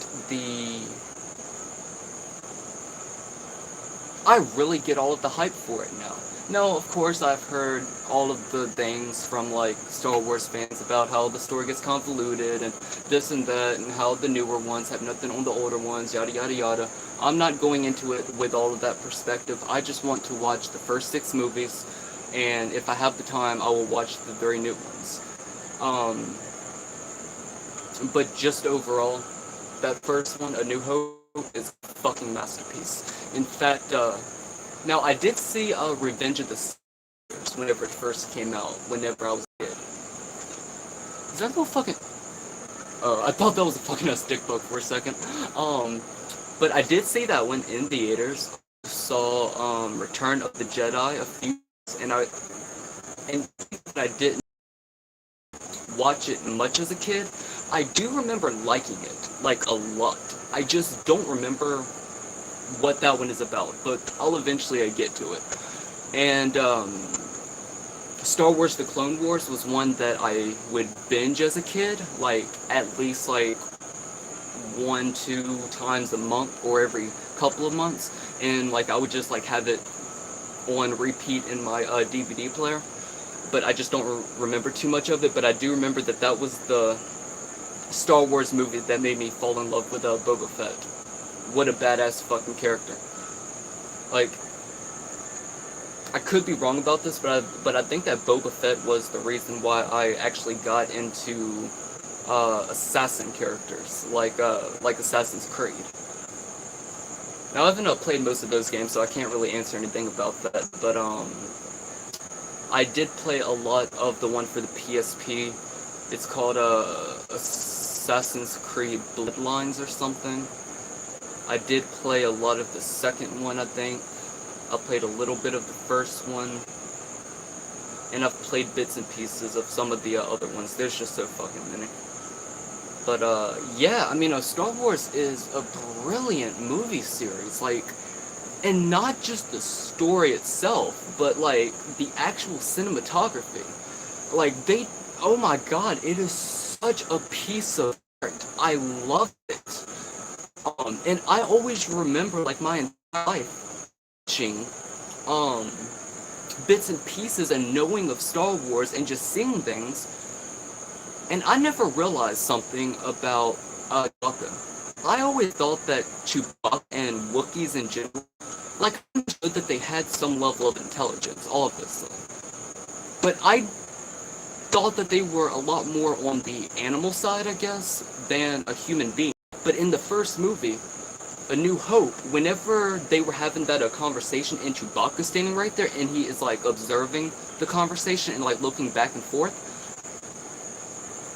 all of the hype for it now. Now, of course, I've heard all of the things from, like, Star Wars fans about how the story gets convoluted, and this and that, and how the newer ones have nothing on the older ones, yada yada yada. I'm not going into it with all of that perspective. I just want to watch the first 6 movies, and if I have the time, I will watch the very new ones. But just overall, that first one, A New Hope, is a fucking masterpiece. In fact, now, I did see Revenge of the Sith whenever it first came out, whenever I was a kid. Is that a little fucking... Oh, I thought that was a fucking ass dick bug for a second. But I did see that one in theaters. I saw Return of the Jedi a few years, and I didn't watch it much as a kid. I do remember liking it, like, a lot. I just don't remember what that one is about, but I'll eventually get to it. And Star Wars The Clone Wars was one that I would binge as a kid, like at least like 1-2 times a month or every couple of months, and like I would just like have it on repeat in my DVD player. But I just don't remember too much of it, but I do remember that that was the Star Wars movie that made me fall in love with Boba Fett. What a badass fucking character. Like, I could be wrong about this, but I think that Boba Fett was the reason why I actually got into assassin characters, like Assassin's Creed. Now, I haven't played most of those games, so I can't really answer anything about that, but I did play a lot of the one for the PSP. It's called Assassin's Creed Bloodlines or something. I did play a lot of the second one, I think. I played a little bit of the first one. And I've played bits and pieces of some of the other ones. There's just so fucking many. But, yeah, I mean, Star Wars is a brilliant movie series. Like, and not just the story itself, but, like, the actual cinematography. Like, oh my god, it is such a piece of art. I love it. And I always remember, like, my entire life watching, bits and pieces and knowing of Star Wars and just seeing things. And I never realized something about, Chewbacca. I always thought that Chewbacca and Wookiees in general, like, I understood that they had some level of intelligence, obviously. But I thought that they were a lot more on the animal side, I guess, than a human being. But in the first movie, A New Hope, whenever they were having that conversation and Chewbacca standing right there and he is like observing the conversation and like looking back and forth,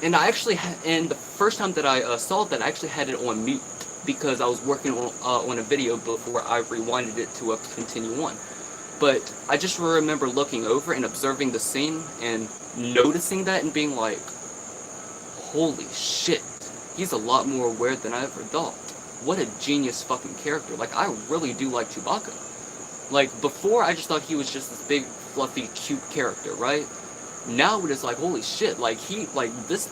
and I actually and the first time that I saw that, I actually had it on mute because I was working on a video before I rewinded it to continue on. But I just remember looking over and observing the scene and noticing that and being like, holy shit, he's a lot more aware than I ever thought. What a genius fucking character. Like, I really do like Chewbacca. Like, before I just thought he was just this big, fluffy, cute character, right? Now it is like, holy shit, like, this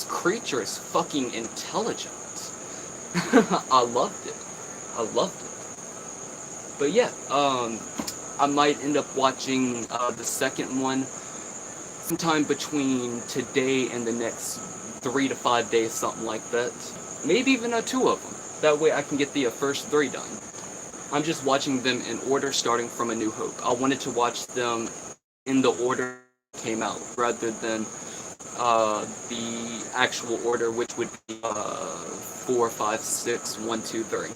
creature is fucking intelligent. I loved it. I loved it. But yeah, I might end up watching the second one sometime between today and the next 3 to 5 days, something like that. Maybe even 2 of them. That way I can get the first 3 done. I'm just watching them in order, starting from A New Hope. I wanted to watch them in the order they came out, rather than the actual order, which would be 4, 5, 6, 1, 2, 3.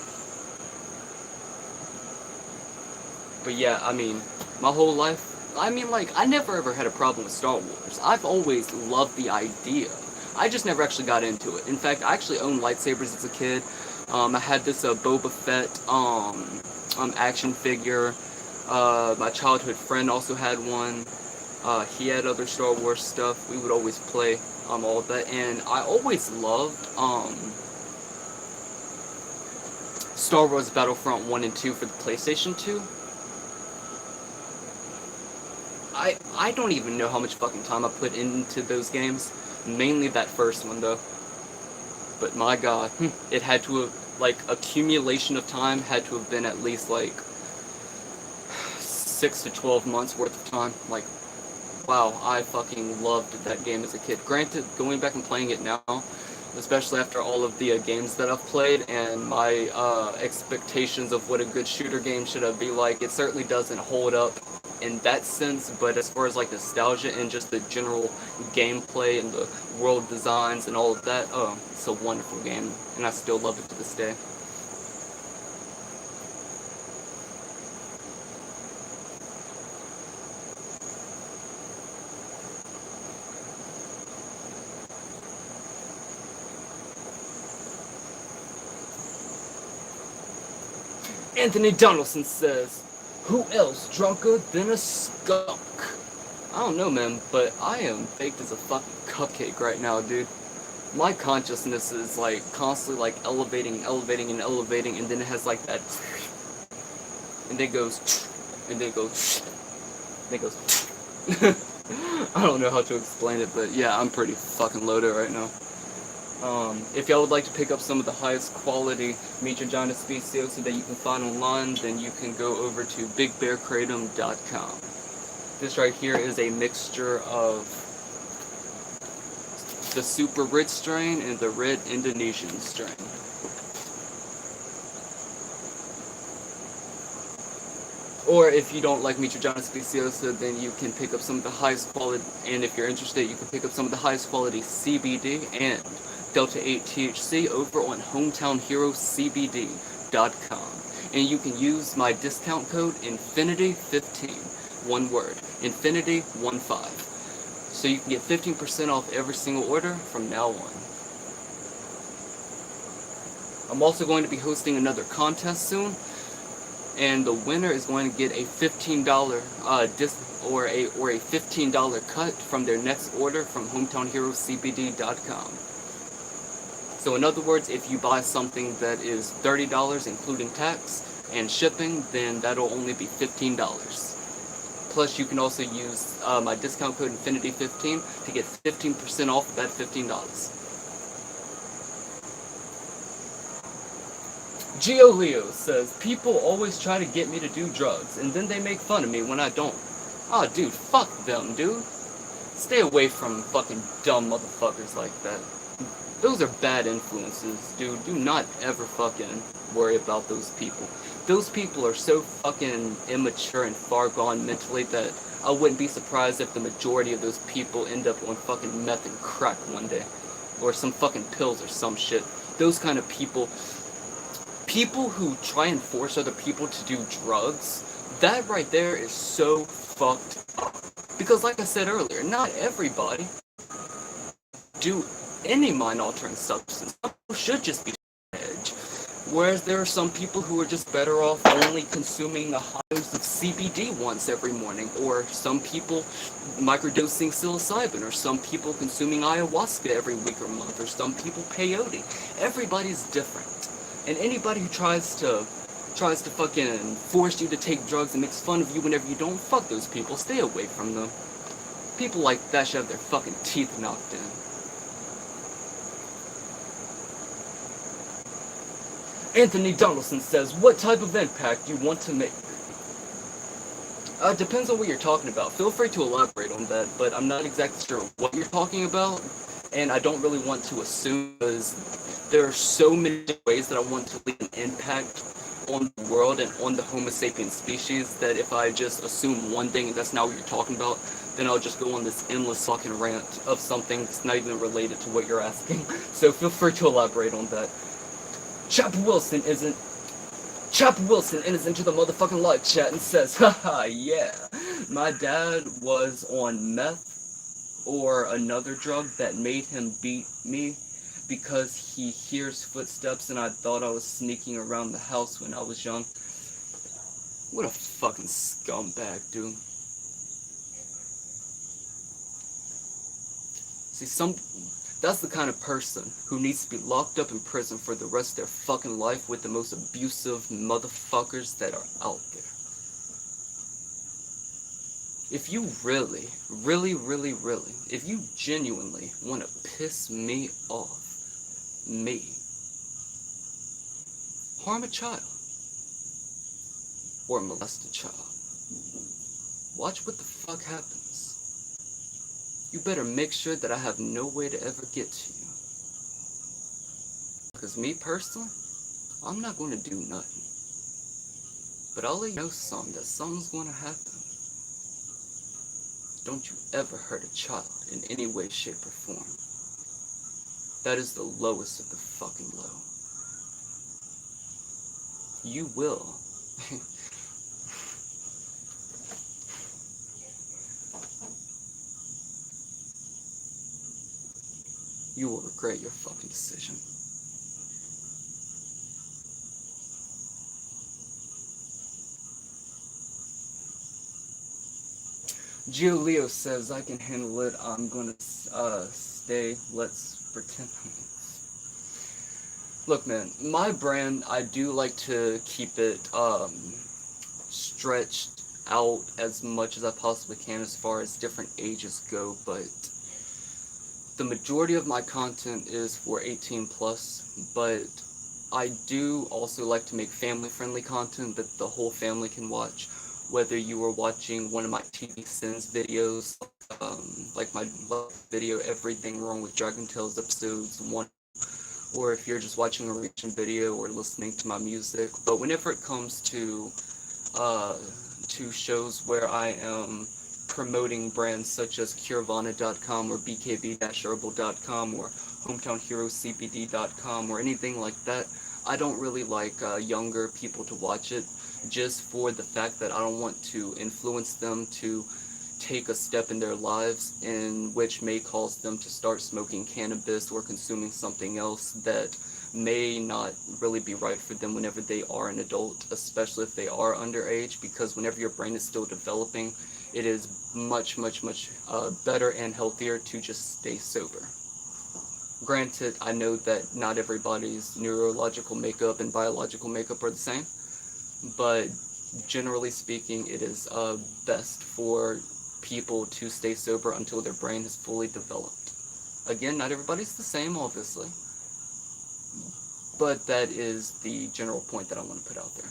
But yeah, I mean, my whole life, I mean, like, I never ever had a problem with Star Wars. I've always loved the idea. I just never actually got into it. In fact, I actually owned lightsabers as a kid. I had this Boba Fett action figure. My childhood friend also had one. He had other Star Wars stuff. We would always play all of that. And I always loved Star Wars Battlefront 1 and 2 for the PlayStation 2. I don't even know how much fucking time I put into those games. Mainly that first one, though. But my god, it had to have, like, accumulation of time had to have been at least, like, 6 to 12 months worth of time. Like, wow, I fucking loved that game as a kid. Granted, going back and playing it now, especially after all of the games that I've played and my expectations of what a good shooter game should be like, it certainly doesn't hold up in that sense. But as far as like nostalgia and just the general gameplay and the world designs and all of that, oh, it's a wonderful game, and I still love it to this day. Anthony Donaldson says, who else drunker than a skunk? I don't know, man, but I am baked as a fucking cupcake right now, dude. My consciousness is, like, constantly, like, elevating, and then it has, like, that, and then it goes, and then it goes, and then it goes, I don't know how to explain it, but yeah, I'm pretty fucking loaded right now. If y'all would like to pick up some of the highest quality Miscellaneous Speciosa that you can find online, then you can go over to bigbearkratom.com. This right here is a mixture of the super rich strain and the red Indonesian strain. Or if you don't like Miscellaneous Speciosa, then you can pick up some of the highest quality, and if you're interested, you can pick up some of the highest quality CBD and Delta 8 THC over on HometownHeroCBD.com. And you can use my discount code Infinity15, one word, Infinity15. So you can get 15% off every single order from now on. I'm also going to be hosting another contest soon, and the winner is going to get a $15 or a $15 cut from their next order from hometownheroescbd.com. So in other words, if you buy something that is $30 including tax and shipping, then that'll only be $15. Plus, you can also use my discount code Infinity15 to get 15% off of that $15. GeoLeo says, people always try to get me to do drugs, and then they make fun of me when I don't. Aw, dude, fuck them, dude. Stay away from fucking dumb motherfuckers like that. Those are bad influences, dude. Do not ever fucking worry about those people. Those people are so fucking immature and far gone mentally that I wouldn't be surprised if the majority of those people end up on fucking meth and crack one day. Or some fucking pills or some shit. Those kind of people who try and force other people to do drugs, that right there is so fucked up. Because like I said earlier, not everybody do any mind-altering substance. Some people should just be edge. Whereas there are some people who are just better off only consuming a high dose of CBD once every morning, or some people microdosing psilocybin, or some people consuming ayahuasca every week or month, or some people peyote. Everybody's different. And anybody who tries to fucking force you to take drugs and makes fun of you whenever you don't, fuck those people. Stay away from them. People like that should have their fucking teeth knocked in. Anthony Donaldson says, what type of impact you want to make? Depends on what you're talking about. Feel free to elaborate on that, but I'm not exactly sure what you're talking about, and I don't really want to assume, because there are so many ways that I want to leave an impact on the world and on the Homo sapiens species, that if I just assume one thing and that's not what you're talking about, then I'll just go on this endless fucking rant of something that's not even related to what you're asking. So feel free to elaborate on that. Chap Wilson enters into the motherfucking live chat and says, haha, yeah, my dad was on meth or another drug that made him beat me because he hears footsteps and I thought I was sneaking around the house when I was young. What a fucking scumbag, dude. See, that's the kind of person who needs to be locked up in prison for the rest of their fucking life with the most abusive motherfuckers that are out there. If you really, if you genuinely want to piss me off, harm a child, or molest a child, watch what the fuck happens. You better make sure that I have no way to ever get to you. Because me personally, I'm not going to do nothing. But I'll let you know that something's going to happen. Don't you ever hurt a child in any way, shape, or form. That is the lowest of the fucking low. You will. You will regret your fucking decision. Gio Leo says, I can handle it. I'm gonna stay. Let's pretend. Look, man, my brand, I do like to keep it stretched out as much as I possibly can as far as different ages go, but the majority of my content is for 18 plus, but I do also like to make family-friendly content that the whole family can watch. Whether you are watching one of my TV Sins videos, like my video, Everything Wrong with Dragon Tales episodes 1, or if you're just watching a reaction video or listening to my music. But whenever it comes to shows where I am promoting brands such as Curevana.com or BKB-herbal.com or HometownHeroesCBD.com or anything like that, I don't really like younger people to watch it, just for the fact that I don't want to influence them to take a step in their lives in which may cause them to start smoking cannabis or consuming something else that may not really be right for them whenever they are an adult, especially if they are underage, because whenever your brain is still developing, it is much, much, much better and healthier to just stay sober. Granted, I know that not everybody's neurological makeup and biological makeup are the same, but generally speaking, it is best for people to stay sober until their brain is fully developed. Again, not everybody's the same, obviously, but that is the general point that I want to put out there.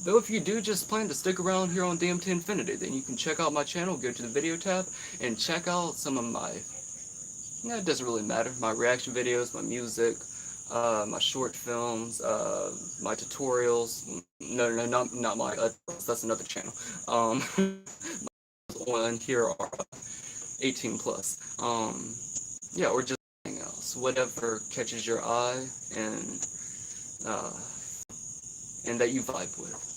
Though if you do just plan to stick around here on DMT Infinity, then you can check out my channel, go to the video tab, and check out some of my, it doesn't really matter, my reaction videos, my music, my short films, my tutorials. No, not my, that's another channel. On here are 18 plus. Yeah, or just anything else, whatever catches your eye uh, and that you vibe with.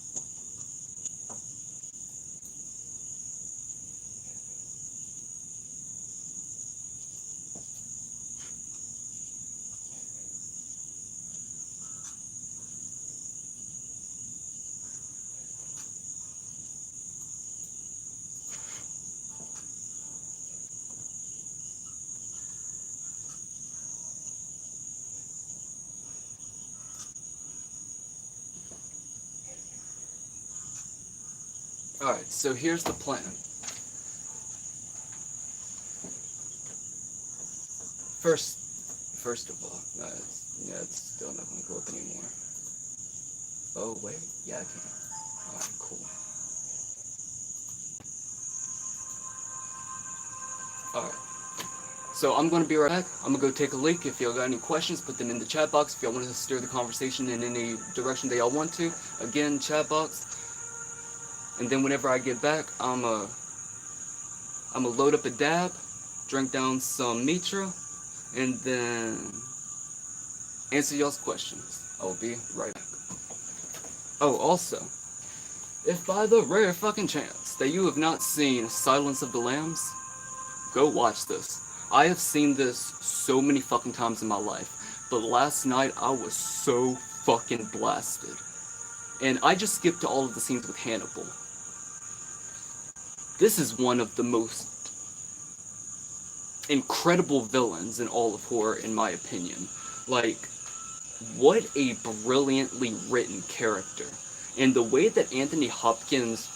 Alright, so here's the plan. First of all, it's still not going to go up anymore. Oh, wait, yeah, I can. Alright, cool. Alright, so I'm going to be right back. I'm going to go take a leak. If y'all got any questions, put them in the chat box. If y'all want to steer the conversation in any direction that y'all want to, again, chat box. And then whenever I get back, I'm going to load up a dab, drink down some Mitra, and then answer y'all's questions. I'll be right back. Oh, also, if by the rare fucking chance that you have not seen Silence of the Lambs, go watch this. I have seen this so many fucking times in my life, but last night I was so fucking blasted. And I just skipped to all of the scenes with Hannibal. This is one of the most incredible villains in all of horror, in my opinion. Like, what a brilliantly written character. And the way that Anthony Hopkins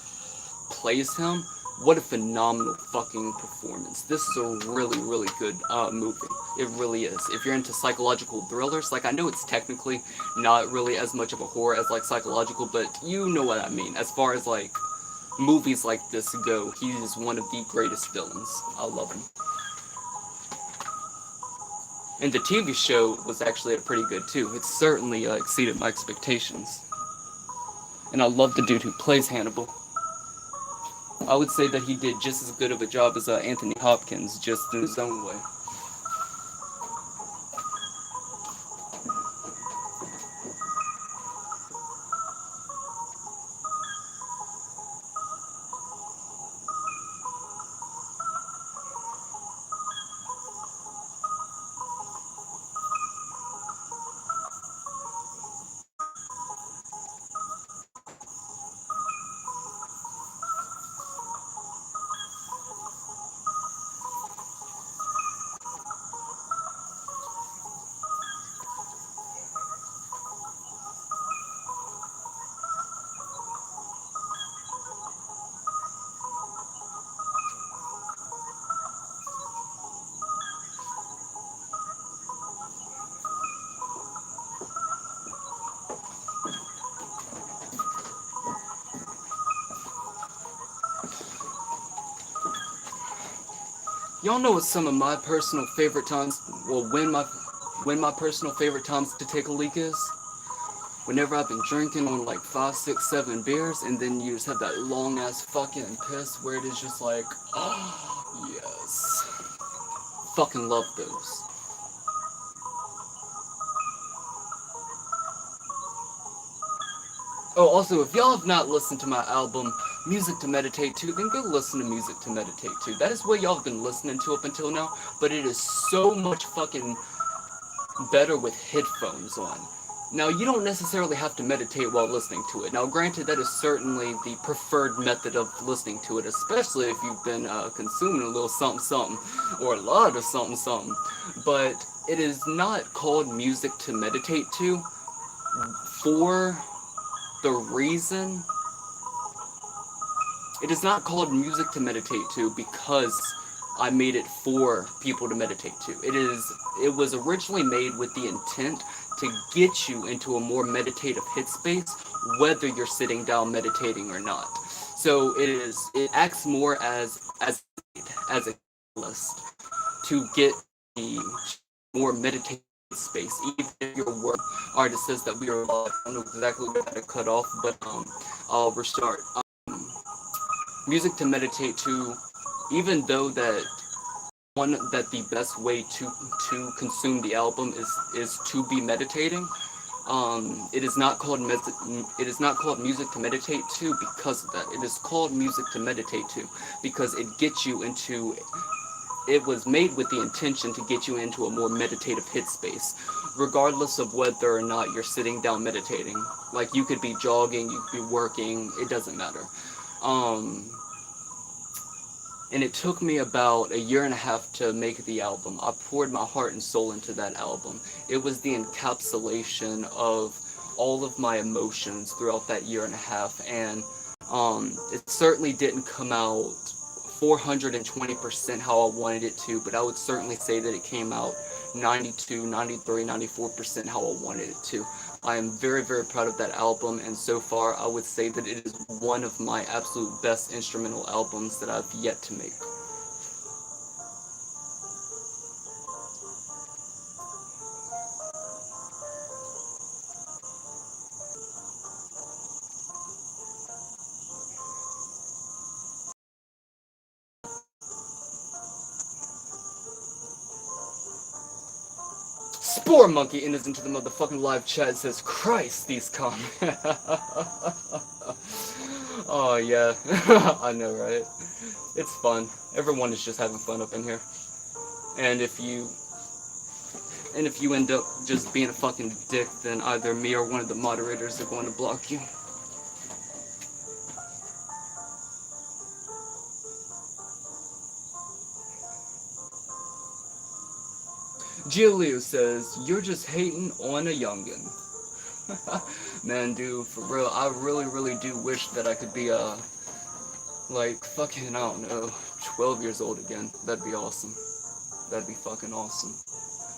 plays him, what a phenomenal fucking performance. This is a really, really good movie. It really is. If you're into psychological thrillers, like, I know it's technically not really as much of a horror as, like, psychological, but you know what I mean. As far as, like, movies like this go, he is one of the greatest villains. I love him. And the TV show was actually pretty good too. It certainly exceeded my expectations. And I love the dude who plays Hannibal. I would say that he did just as good of a job as Anthony Hopkins, just in his own way. Y'all know what some of my personal favorite times, well, when my personal favorite times to take a leak is? Whenever I've been drinking on like 5, 6, 7 beers, and then you just have that long ass fucking piss where it is just like, oh, yes. Fucking love those. Oh, also, if y'all have not listened to my album, music to meditate to, then go listen to music to meditate to. That is what y'all have been listening to up until now, but it is so much fucking better with headphones on. Now, you don't necessarily have to meditate while listening to it. Now, granted, that is certainly the preferred method of listening to it, especially if you've been consuming a little something something, or a lot of something something. But it is not called music to meditate to for the reason. It is not called music to meditate to because I made it for people to meditate to. It was originally made with the intent to get you into a more meditative headspace, whether you're sitting down meditating or not. So it acts more as a catalyst to get the more meditative space. Even if your work artist says that we are live, I don't know exactly what to cut off, but I'll restart. Music to meditate to, even though that the best way to consume the album is to be meditating. It is not called music to meditate to because of that. It is called music to meditate to because it gets you into. It was made with the intention to get you into a more meditative headspace, regardless of whether or not you're sitting down meditating. Like, you could be jogging, you could be working. It doesn't matter. And it took me about a year and a half to make the album. I poured my heart and soul into that album. It was the encapsulation of all of my emotions throughout that year and a half, and it certainly didn't come out 420% how I wanted it to, but I would certainly say that it came out 92, 93, 94% how I wanted it to. I am very, very proud of that album, and so far I would say that it is one of my absolute best instrumental albums that I've yet to make. Spore Monkey enters into the motherfucking live chat and says, Christ, these comments. Oh, yeah. I know, right? It's fun. Everyone is just having fun up in here. And if you end up just being a fucking dick, then either me or one of the moderators are going to block you. Giulio says, you're just hating on a youngin'. Man, dude, for real, I really, really do wish that I could be, like, fucking, I don't know, 12 years old again. That'd be awesome. That'd be fucking awesome.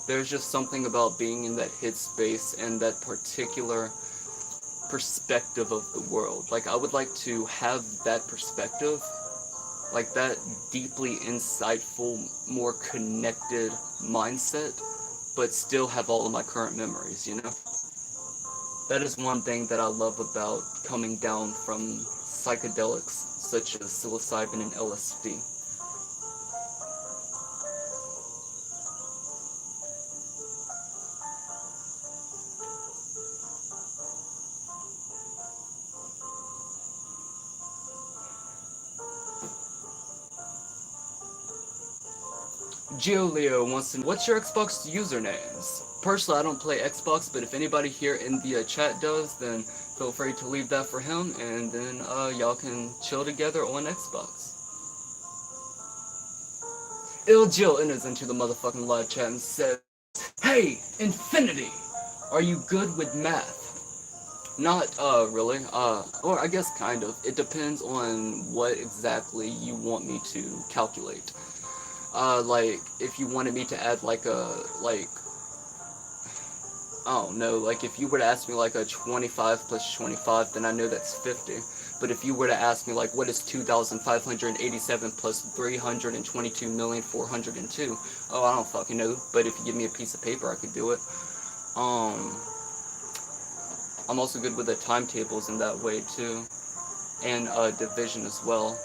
There's just something about being in that headspace and that particular perspective of the world. Like, I would like to have that perspective, like that deeply insightful, more connected mindset, but still have all of my current memories, you know? That is one thing that I love about coming down from psychedelics such as psilocybin and LSD. Giolio wants to know, what's your Xbox usernames? Personally, I don't play Xbox, but if anybody here in the chat does, then feel free to leave that for him, and then y'all can chill together on Xbox. Ill Jill enters into the motherfucking live chat and says, Hey, Infinity, are you good with math? Not, really, or I guess kind of. It depends on what exactly you want me to calculate. Like, if you wanted me to add, like, I don't know, like, if you were to ask me, like, a 25 plus 25, then I know that's 50. But if you were to ask me, like, what is 2,587 plus 322,402? Oh, I don't fucking know. But if you give me a piece of paper, I could do it. I'm also good with the timetables in that way, too. And, division as well.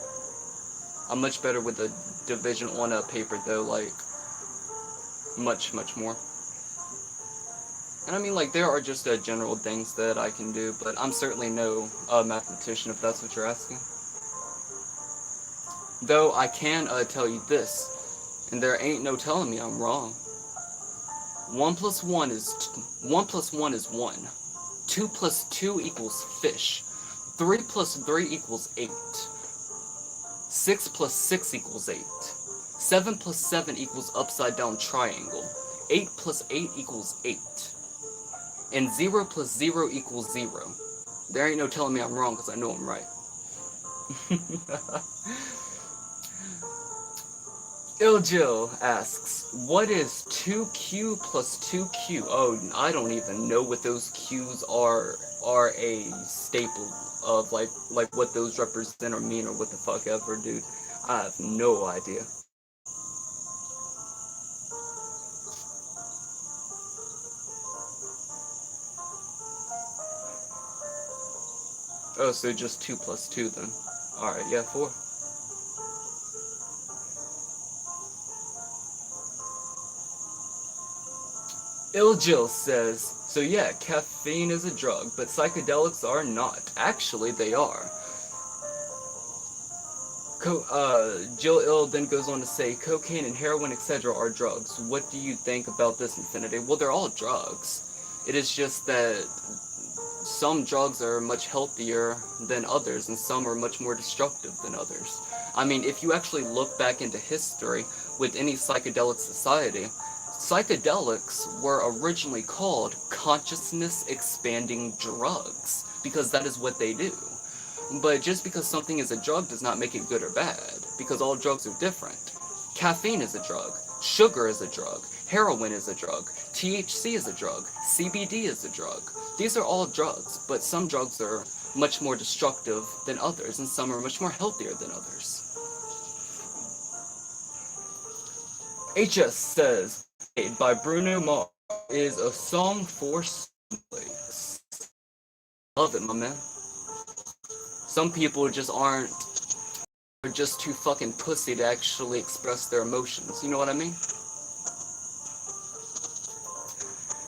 I'm much better with the division on a paper, though, like, much, much more. And I mean, like, there are just general things that I can do, but I'm certainly no mathematician, if that's what you're asking. Though I can tell you this, and there ain't no telling me I'm wrong. 1 plus 1 is 1. 2 plus 2 equals fish. 3 plus 3 equals 8. 6 plus 6 equals 8. 7 plus 7 equals upside down triangle. 8 plus 8 equals 8. And 0 plus 0 equals 0. There ain't no telling me I'm wrong because I know I'm right. Iljill asks, what is 2Q plus 2Q? Oh, I don't even know what those Q's are a staple of, like what those represent or mean or what the fuck ever, dude. I have no idea. Oh, so just 2 plus 2 then. Alright, yeah, 4. Iljill says, so yeah, caffeine is a drug, but psychedelics are not. Actually, they are. Jill Ill then goes on to say, cocaine and heroin, etc. are drugs. What do you think about this, Infinity? Well, they're all drugs. It is just that some drugs are much healthier than others, and some are much more destructive than others. I mean, if you actually look back into history with any psychedelic society, psychedelics were originally called consciousness expanding drugs, because that is what they do. But just because something is a drug does not make it good or bad, because all drugs are different. Caffeine is a drug, sugar is a drug, heroin is a drug, THC is a drug, CBD is a drug. These are all drugs, but some drugs are much more destructive than others, and some are much more healthier than others. HS says, by Bruno Mars is a song for snowflakes. Love it, my man. Some people just aren't, are just too fucking pussy to actually express their emotions. You know what I mean?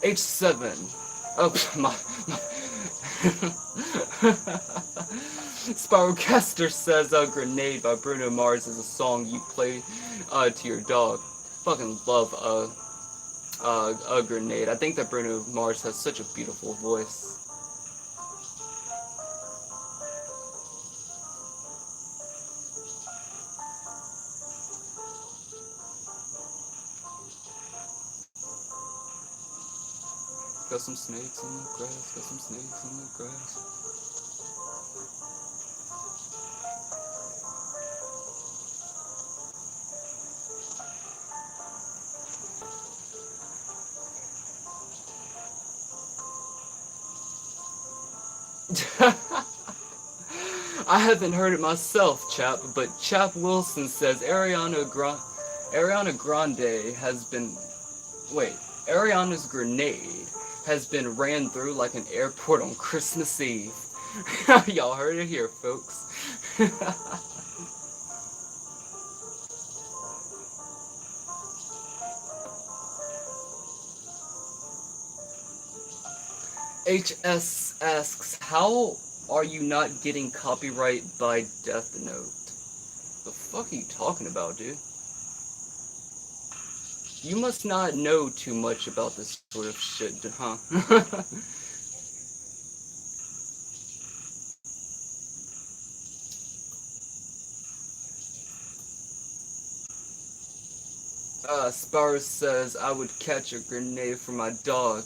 H7. Oh, my. Spyrocaster says, Grenade by Bruno Mars is a song you play to your dog. Fucking love a Grenade. I think that Bruno Mars has such a beautiful voice. Got some snakes in the grass, got some snakes in the grass. I haven't heard it myself, Chap, but Chap Wilson says Ariana Grande has been... Wait, Ariana's grenade has been ran through like an airport on Christmas Eve. Y'all heard it here, folks. HS asks, how are you not getting copyright by Death Note? The fuck are you talking about, dude? You must not know too much about this sort of shit, huh? Sparrow says, I would catch a grenade for my dog.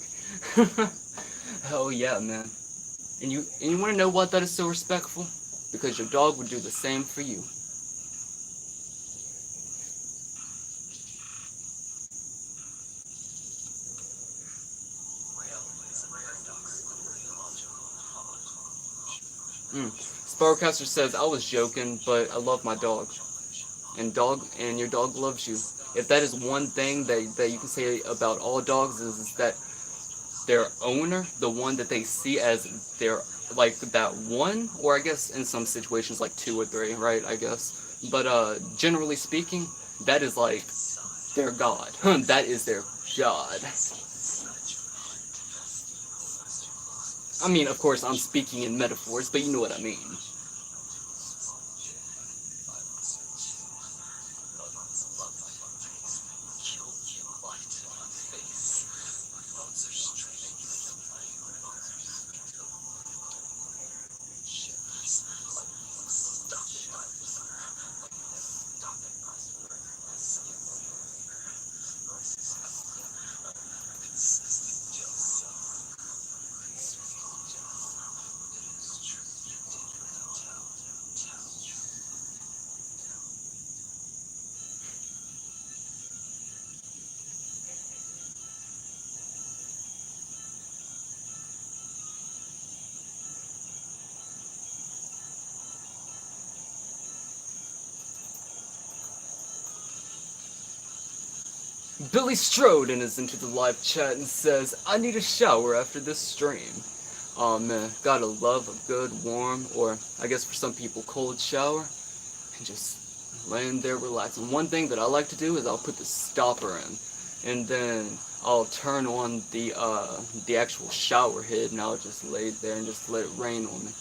Hell yeah, man. And you wanna know what that is so respectful? Because your dog would do the same for you. Sparrowcaster says, I was joking, but I love my dog. And your dog loves you. If that is one thing that you can say about all dogs is that their owner, the one that they see as their, like, that one, or I guess in some situations like 2 or 3, right, I guess. But generally speaking, that is like their god. That is their god. I mean, of course, I'm speaking in metaphors, but you know what I mean. Billy Stroden is into the live chat and says, I need a shower after this stream. Oh man, gotta love a good warm, or I guess for some people cold shower, and just laying there relaxing. One thing that I like to do is I'll put the stopper in, and then I'll turn on the actual shower head, and I'll just lay there and just let it rain on me.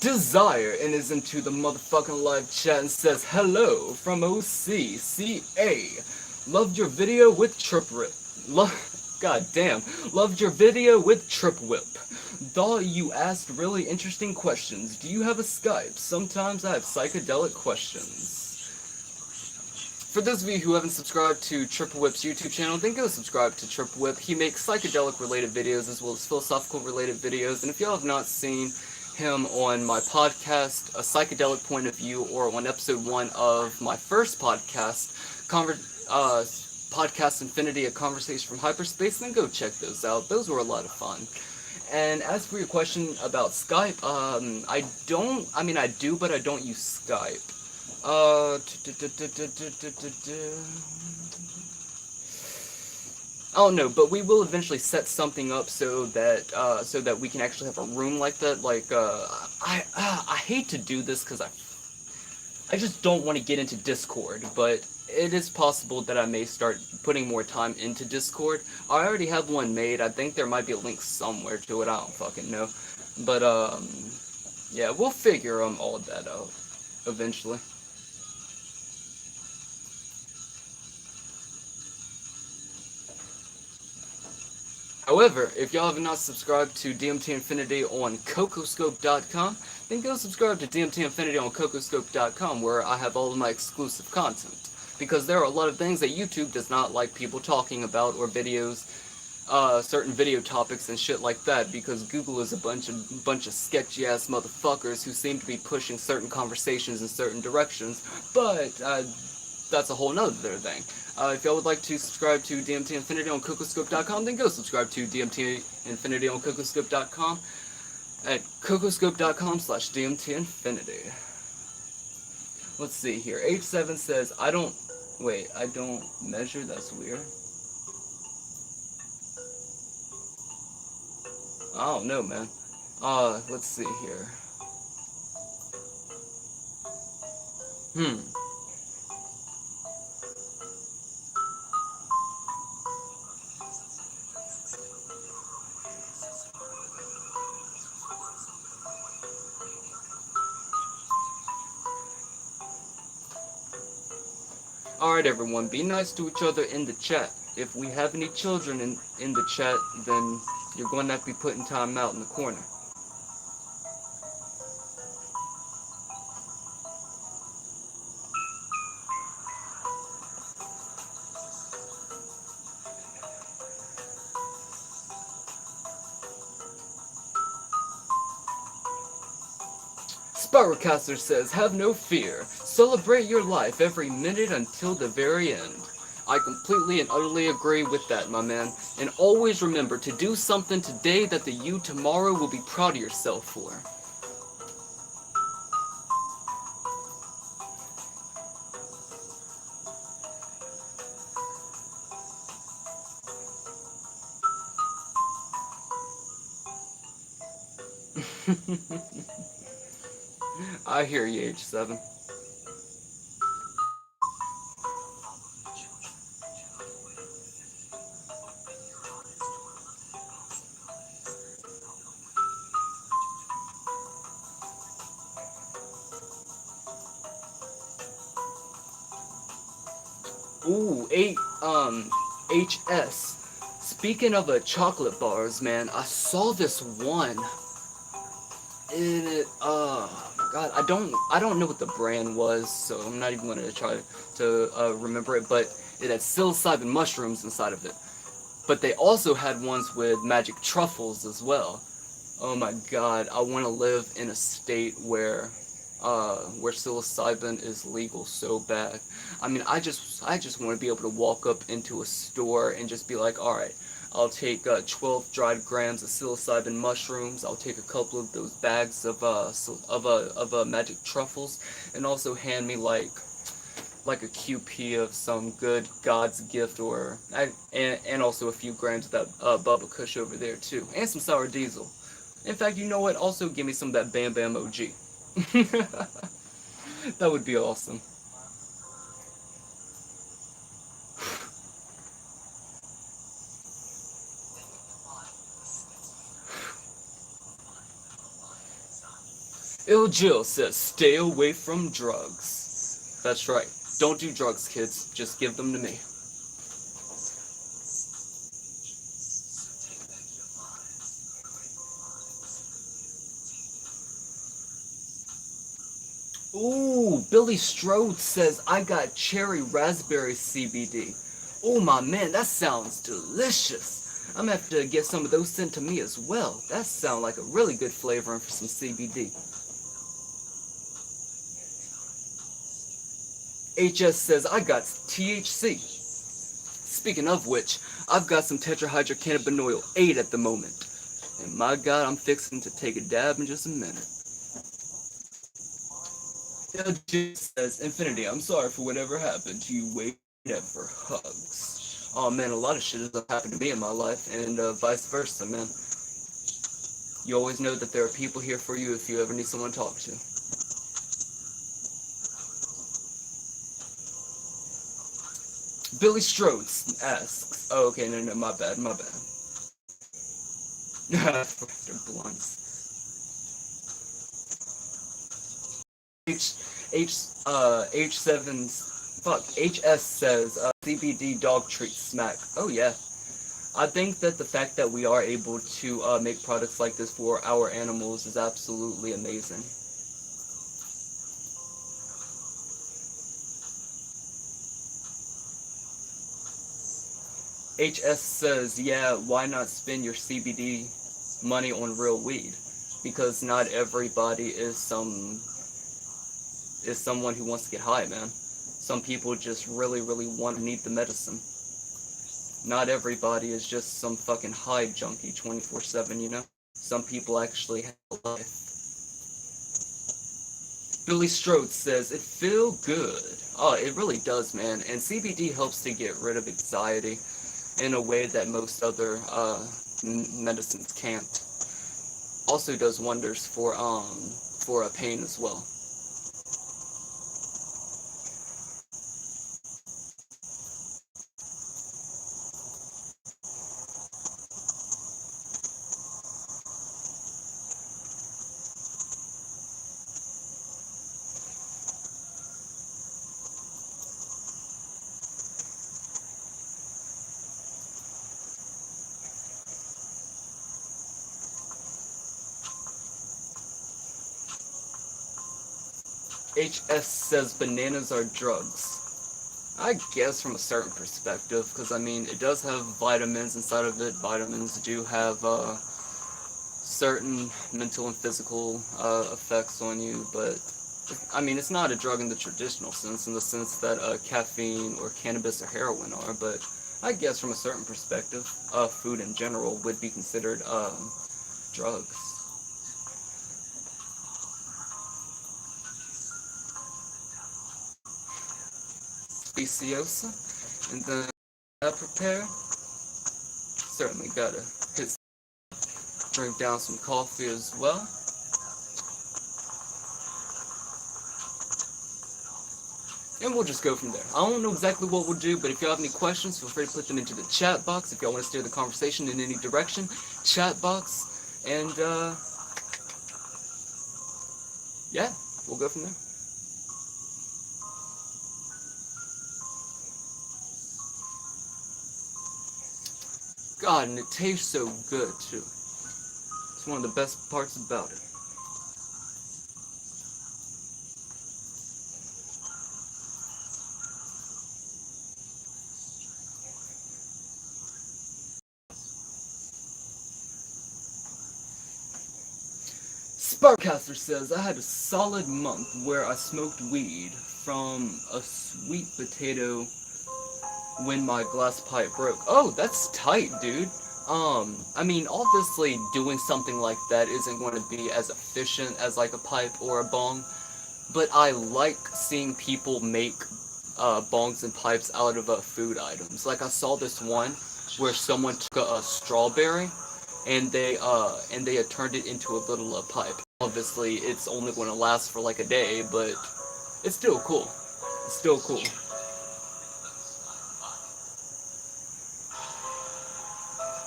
Desire and is into the motherfucking live chat and says hello from OCCA. Loved your video with Trip Rip. God damn. Loved your video with Trip Whip. Thought you asked really interesting questions. Do you have a Skype? Sometimes I have psychedelic questions. For those of you who haven't subscribed to Trip Whip's YouTube channel, then go subscribe to Trip Whip. He makes psychedelic related videos as well as philosophical related videos. And if y'all have not seen him on my podcast, A Psychedelic Point of View, or on episode 1 of my first podcast, Podcast Infinity, A Conversation from Hyperspace, then go check those out. Those were a lot of fun. And as for your question about Skype, I do, but I don't use Skype. I don't know, but we will eventually set something up so that we can actually have a room like that. Like, I hate to do this because I just don't want to get into Discord, but it is possible that I may start putting more time into Discord. I already have one made. I think there might be a link somewhere to it. I don't fucking know. But, yeah, we'll figure all of that out eventually. However, if y'all have not subscribed to DMT Infinity on cocoscope.com, then go subscribe to DMT Infinity on cocoscope.com, where I have all of my exclusive content. Because there are a lot of things that YouTube does not like people talking about, or videos, certain video topics and shit like that, because Google is a bunch of sketchy ass motherfuckers who seem to be pushing certain conversations in certain directions, but that's a whole nother thing. If y'all would like to subscribe to DMT Infinity on cocoscope.com, then go subscribe to DMT Infinity on cocoscope.com at cocoscope.com/DMT Infinity. Let's see here. H7 says, I don't measure, that's weird. I don't know, man. Let's see here. Alright everyone, be nice to each other in the chat. If we have any children in the chat, then you're going to have to be putting time out in the corner. Spyrocaster says, have no fear. Celebrate your life every minute until the very end. I completely and utterly agree with that, my man. And always remember to do something today that the you tomorrow will be proud of yourself for. I hear you, H7. Ooh, HS. Speaking of chocolate bars, man, I saw this one. And it, God, I don't know what the brand was, so I'm not even going to try to remember it, but it had psilocybin mushrooms inside of it. But they also had ones with magic truffles as well. Oh my God, I want to live in a state where psilocybin is legal so bad. I mean, I just want to be able to walk up into a store and just be like, all right, I'll take 12 dried grams of psilocybin mushrooms. I'll take a couple of those bags of magic truffles, and also hand me like a QP of some good God's gift, and also a few grams of that Bubba Kush over there too, and some sour diesel. In fact, you know what? Also give me some of that Bam Bam OG. That would be awesome. Ill Jill says, stay away from drugs. That's right. Don't do drugs, kids. Just give them to me. Ooh, Billy Strode says, I got cherry raspberry CBD. Oh my man, that sounds delicious. I'm gonna have to get some of those sent to me as well. That sounds like a really good flavoring for some CBD. HS says, I got THC. Speaking of which, I've got some tetrahydrocannabinol 8 at the moment. And my god, I'm fixing to take a dab in just a minute. LG says, Infinity, I'm sorry for whatever happened. You wait for hugs. Oh man, a lot of shit has happened to me in my life, and vice versa, man. You always know that there are people here for you if you ever need someone to talk to. Billy Strode asks, oh, okay, no, my bad. They're blunts. HS says, CBD dog treat smack. Oh yeah. I think that the fact that we are able to make products like this for our animals is absolutely amazing. HS says, yeah, why not spend your CBD money on real weed? Because not everybody is someone who wants to get high, man. Some people just really need the medicine. Not everybody is just some fucking high junkie 24/7, you know? Some people actually have a life. Billy Strode says, it feel good. Oh, it really does, man. And CBD helps to get rid of anxiety in a way that most other medicines can't. Also does wonders for a pain as well. HS says bananas are drugs. I guess from a certain perspective, because I mean, it does have vitamins inside of it. Vitamins do have certain mental and physical effects on you, but I mean, it's not a drug in the traditional sense, in the sense that caffeine or cannabis or heroin are, but I guess from a certain perspective, food in general would be considered drugs. Speciosa, and then prepare. Certainly gotta drink down some coffee as well. And we'll just go from there. I don't know exactly what we'll do, but if you have any questions, feel free to put them into the chat box. If y'all want to steer the conversation in any direction, chat box. And, yeah, we'll go from there. God, and it tastes so good, too. It's one of the best parts about it. Sparkcaster says, I had a solid month where I smoked weed from a sweet potato when my glass pipe broke. Oh, that's tight, dude. I mean, obviously doing something like that isn't going to be as efficient as like a pipe or a bong, but I like seeing people make bongs and pipes out of food items. Like I saw this one where someone took a strawberry and they had turned it into a little pipe. Obviously, it's only going to last for like a day, but it's still cool. It's still cool.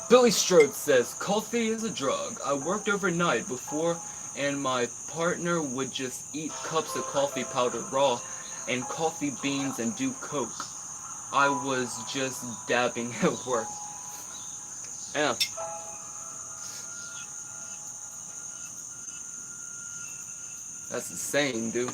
Billy Strode says, coffee is a drug. I worked overnight before, and my partner would just eat cups of coffee powder raw and coffee beans and do coke. I was just dabbing at work. Yeah, that's insane, dude.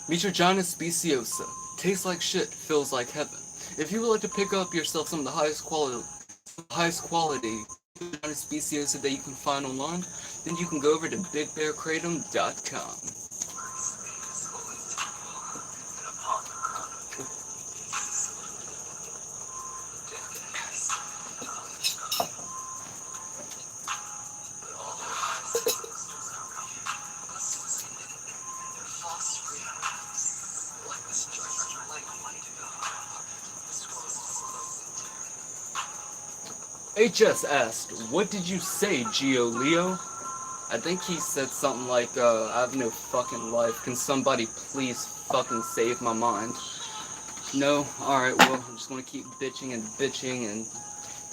Mitragina speciosa. Tastes like shit, feels like heaven. If you would like to pick up yourself some of the highest quality Mitragina speciosa that you can find online, then you can go over to bigbearkratom.com. HS asked, what did you say, Geo Leo? I think he said something like, I have no fucking life. Can somebody please fucking save my mind? No? Alright, well, I'm just gonna keep bitching and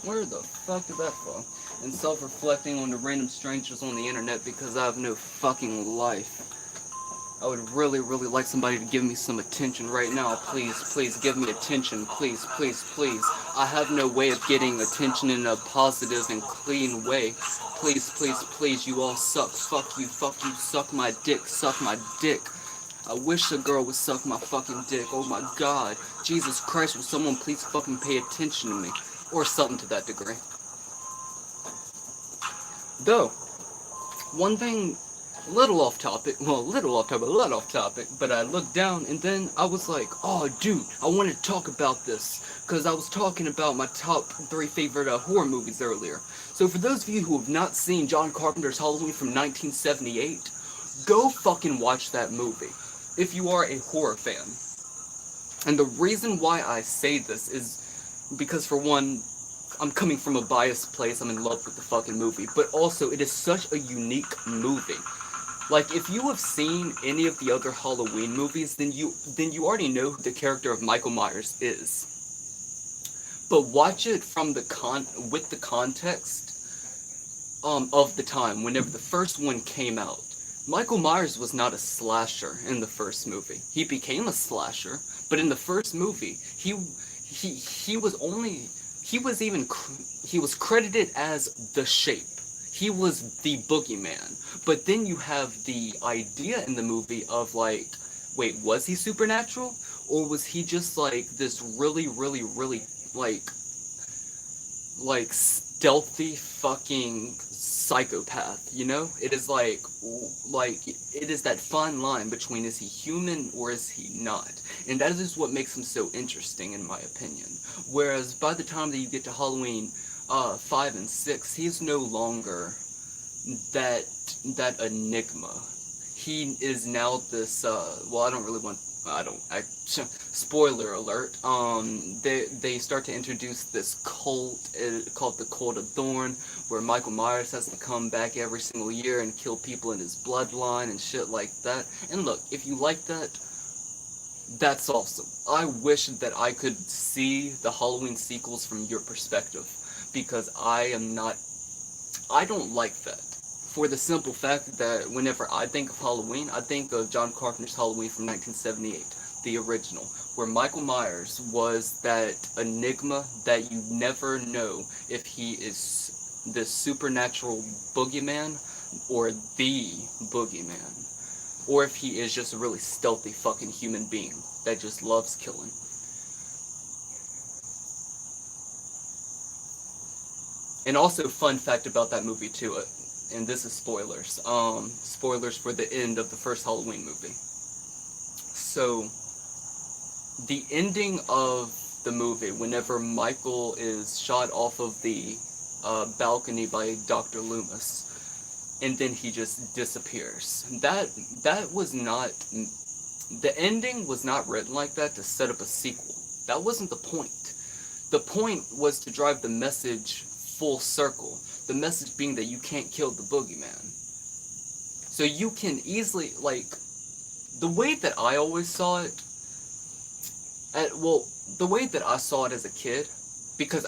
where the fuck did that fall? And self-reflecting on the random strangers on the internet because I have no fucking life. I would really, really like somebody to give me some attention right now. Please, please give me attention. Please, please, please. I have no way of getting attention in a positive and clean way. Please, please, please, you all suck. Fuck you, suck my dick, suck my dick. I wish a girl would suck my fucking dick. Oh my god. Jesus Christ, will someone please fucking pay attention to me? Or something to that degree. Though, one thing, a little off topic, a lot off topic, but I looked down and then I was like, oh dude, I wanted to talk about this, because I was talking about my top 3 favorite horror movies earlier. So for those of you who have not seen John Carpenter's Halloween from 1978, go fucking watch that movie, if you are a horror fan. And the reason why I say this is because, for one, I'm coming from a biased place, I'm in love with the fucking movie, but also it is such a unique movie. Like, if you have seen any of the other Halloween movies, then you already know who the character of Michael Myers is. But watch it from with the context of the time, whenever the first one came out. Michael Myers was not a slasher in the first movie. He became a slasher, but in the first movie, he was only he was credited as the Shape. He was the boogeyman. But then you have the idea in the movie of like, wait, was he supernatural? Or was he just like this really, really, really like stealthy fucking psychopath, you know? It is like it is that fine line between, is he human or is he not? And that is what makes him so interesting, in my opinion. Whereas by the time that you get to Halloween 5 and 6, he's no longer that enigma. he is now this, well, I don't really want, I don't, I, spoiler alert, they start to introduce this cult, called the Cult of Thorn, where Michael Myers has to come back every single year and kill people in his bloodline and shit like that. And look, if you like that, that's awesome. I wish that I could see the Halloween sequels from your perspective, because I don't like that. For the simple fact that whenever I think of Halloween, I think of John Carpenter's Halloween from 1978, the original, where Michael Myers was that enigma that you never know if he is the supernatural boogeyman or the boogeyman, or if he is just a really stealthy fucking human being that just loves killing. And also, fun fact about that movie too, and this is spoilers. Spoilers for the end of the first Halloween movie. So, the ending of the movie, whenever Michael is shot off of the balcony by Dr. Loomis, and then he just disappears. That was not, the ending was not written like that to set up a sequel. That wasn't the point. The point was to drive the message full circle. The message being that you can't kill the boogeyman. So you can easily, like, the way that I always saw it, well, the way that I saw it as a kid, because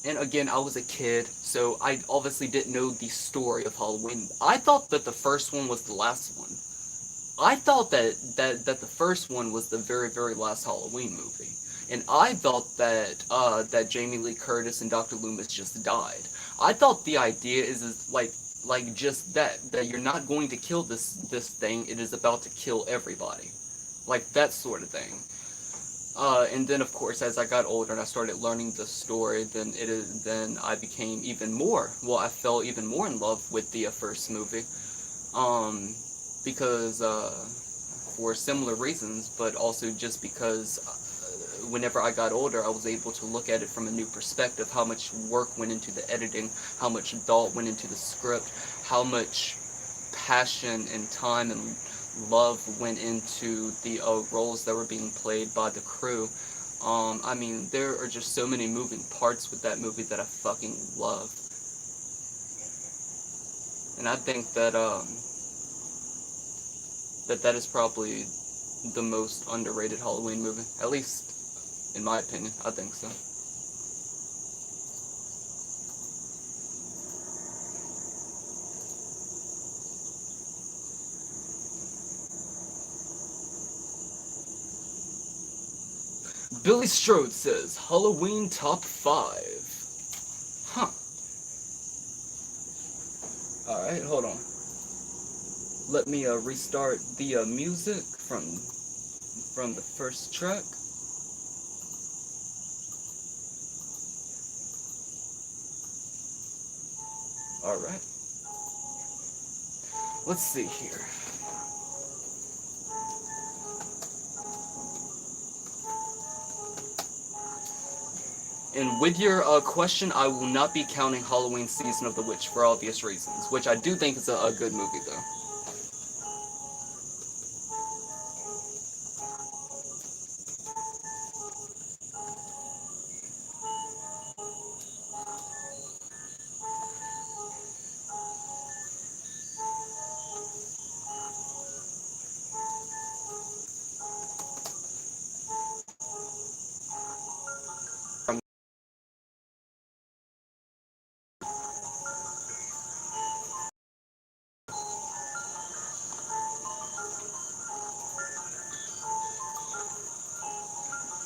and again, I was a kid, so I obviously didn't know the story of Halloween. I thought that the first one was the last one. I thought that the first one was the very, very last Halloween movie. And I thought that Jamie Lee Curtis and Dr. Loomis just died. I thought the idea is like just that you're not going to kill this thing, it is about to kill everybody. Like that sort of thing. And then, of course, as I got older and I started learning the story, then I became even more. Well, I fell even more in love with the first movie, because for similar reasons, but also just because whenever I got older, I was able to look at it from a new perspective. How much work went into the editing, how much thought went into the script, how much passion and time and love went into the roles that were being played by the crew. I mean, there are just so many moving parts with that movie that I fucking love. And I think that that is probably the most underrated Halloween movie. At least, in my opinion, I think so. Billy Strode says, Halloween top 5. Huh. Alright, hold on. Let me restart the music from the first track. Alright. Let's see here. And with your question, I will not be counting Halloween Season of the Witch for obvious reasons, which I do think is a good movie, though.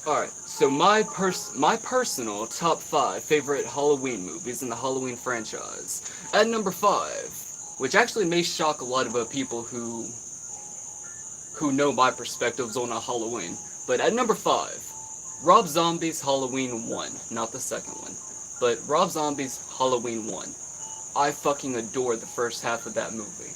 Alright, so my personal top 5 favorite Halloween movies in the Halloween franchise. At number 5, which actually may shock a lot of people who know my perspectives on a Halloween, but at number 5, Rob Zombie's Halloween 1, not the second one, but Rob Zombie's Halloween 1. I fucking adore the first half of that movie.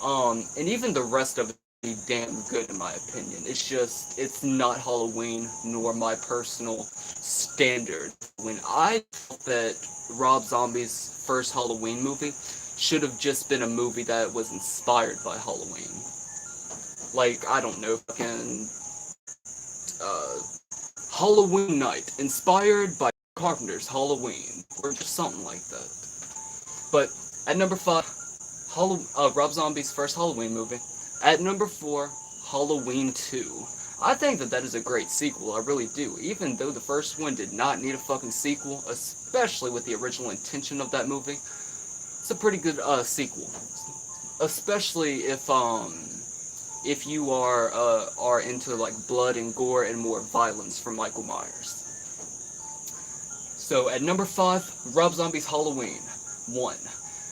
And even the rest of it is damn good in my opinion. It's just, it's not Halloween nor my personal standard. When I thought that Rob Zombie's first Halloween movie, should have just been a movie that was inspired by Halloween. Like, I don't know, fucking uh, Halloween Night, inspired by Carpenter's Halloween, or just something like that. But at number 5, Rob Zombie's first Halloween movie. At number 4, Halloween 2. I think that is a great sequel, I really do. Even though the first one did not need a fucking sequel, especially with the original intention of that movie, it's a pretty good sequel. Especially if you are into like blood and gore and more violence from Michael Myers. So at number 5, Rob Zombie's Halloween 1.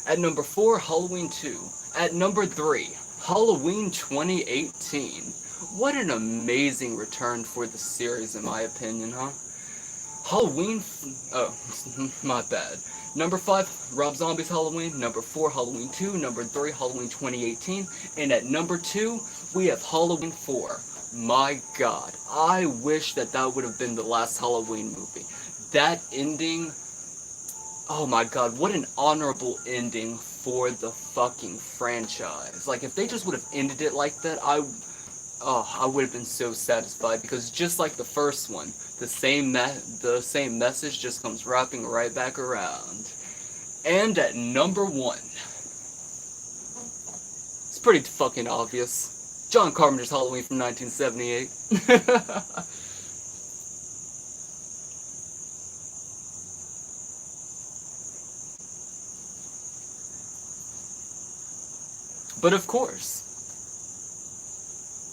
At number 4, Halloween 2. At number 3, Halloween 2018. What an amazing return for the series, in my opinion, huh? Oh, my bad. Number 5, Rob Zombie's Halloween. Number 4, Halloween 2. Number 3, Halloween 2018. And at number 2, we have Halloween 4. My god, I wish that would have been the last Halloween movie. That ending, oh my god, what an honorable ending for the fucking franchise. Like, if they just would have ended it like that, I would have been so satisfied, because just like the first one, the same message just comes wrapping right back around. And at number 1, it's pretty fucking obvious. John Carpenter's Halloween from 1978. But of course,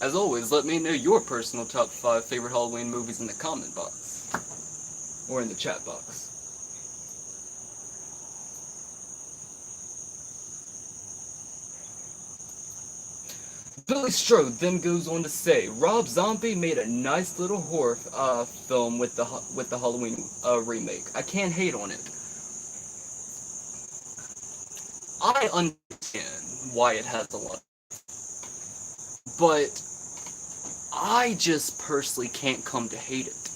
as always, let me know your personal top 5 favorite Halloween movies in the comment box. Or in the chat box. Billy Strode then goes on to say, Rob Zombie made a nice little horror film with the Halloween remake. I can't hate on it. I understand why it has a lot, but I just personally can't come to hate it.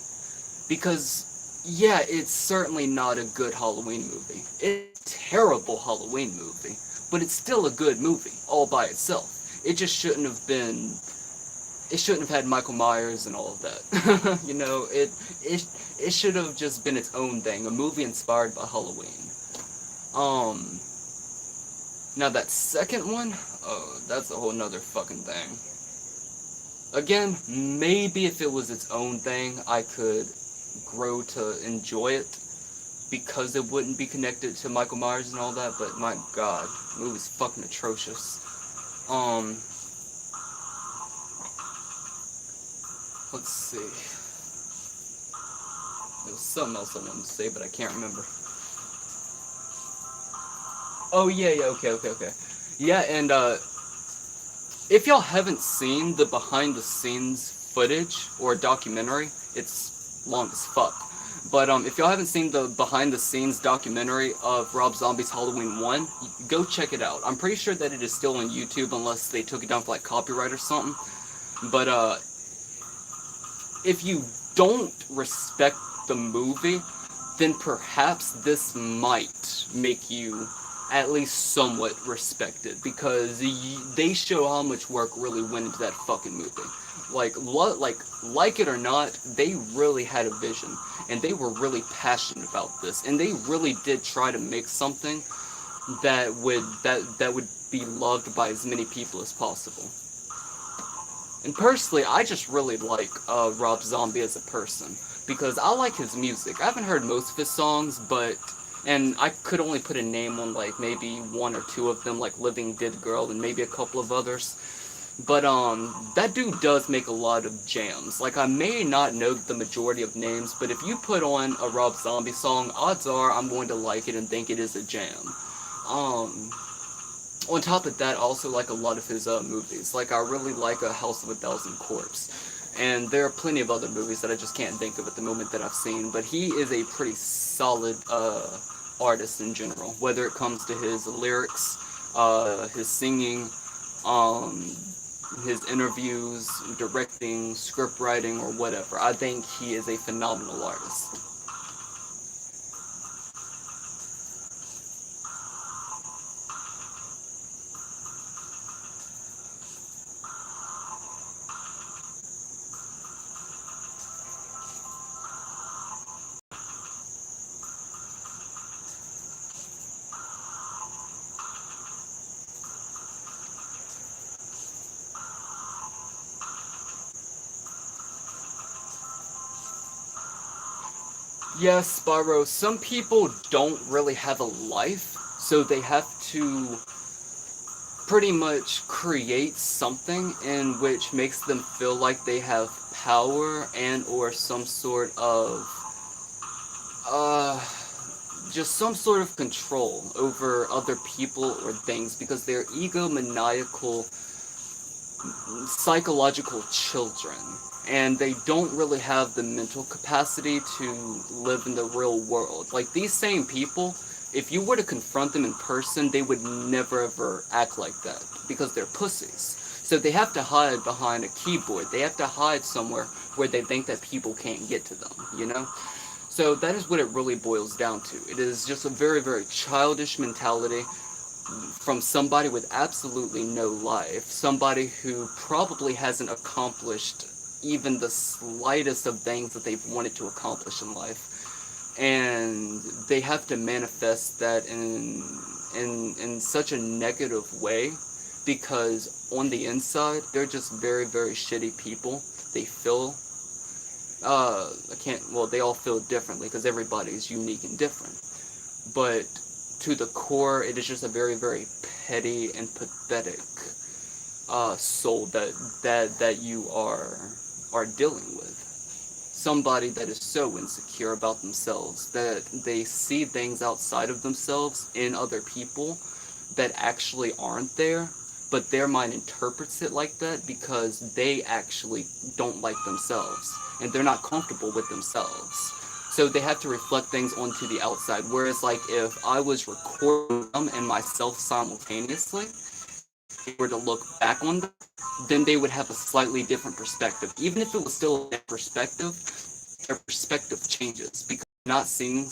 Because, yeah, it's certainly not a good Halloween movie. It's a terrible Halloween movie, but it's still a good movie, all by itself. It just shouldn't have been... It shouldn't have had Michael Myers and all of that. You know, it should have just been its own thing, a movie inspired by Halloween. Now that second one, oh, that's a whole nother fucking thing. Again, maybe if it was its own thing, I could grow to enjoy it, because it wouldn't be connected to Michael Myers and all that, but my god, the movie's fucking atrocious. Let's see. There was something else I wanted to say, but I can't remember. Oh, yeah, okay. Yeah, and, if y'all haven't seen the behind-the-scenes footage or documentary, it's long as fuck. But, if y'all haven't seen the behind-the-scenes documentary of Rob Zombie's Halloween 1, go check it out. I'm pretty sure that it is still on YouTube, unless they took it down for, like, copyright or something. But, if you don't respect the movie, then perhaps this might make you at least somewhat respected, because they show how much work really went into that fucking movie. Like it or not, they really had a vision, and they were really passionate about this, and they really did try to make something that would be loved by as many people as possible. And personally, I just really like Rob Zombie as a person, because I like his music. I haven't heard most of his songs, and I could only put a name on like maybe 1 or 2 of them, like Living Dead Girl and maybe a couple of others. But that dude does make a lot of jams. Like, I may not know the majority of names, but if you put on a Rob Zombie song, odds are I'm going to like it and think it is a jam. On top of that, I also like a lot of his movies. Like, I really like A House of a Thousand Corpses. And there are plenty of other movies that I just can't think of at the moment that I've seen, but he is a pretty solid artist in general, whether it comes to his lyrics, his singing, his interviews, directing, script writing, or whatever. I think he is a phenomenal artist. Yes, Spyro, some people don't really have a life, so they have to pretty much create something in which makes them feel like they have power and or some sort of uh just some sort of control over other people or things because they're egomaniacal psychological children and they don't really have the mental capacity to live in the real world. Like these same people, if you were to confront them in person, they would never ever act like that because they're pussies. So they have to hide behind a keyboard. They have to hide somewhere where they think that people can't get to them, you know? So that is what it really boils down to. It is just a very, very childish mentality from somebody with absolutely no life, somebody who probably hasn't accomplished even the slightest of things that they've wanted to accomplish in life. And they have to manifest that in such a negative way because on the inside they're just very, very shitty people. They feel I can't well they all feel differently because everybody's unique and different. But to the core, it is just a very, very petty and pathetic soul that you are dealing with. Somebody that is so insecure about themselves that they see things outside of themselves in other people that actually aren't there, but their mind interprets it like that because they actually don't like themselves and they're not comfortable with themselves. So they have to reflect things onto the outside. Whereas, like, if I was recording them and myself simultaneously, were to look back on them, then they would have a slightly different perspective. Even if it was still their perspective changes because you're not seeing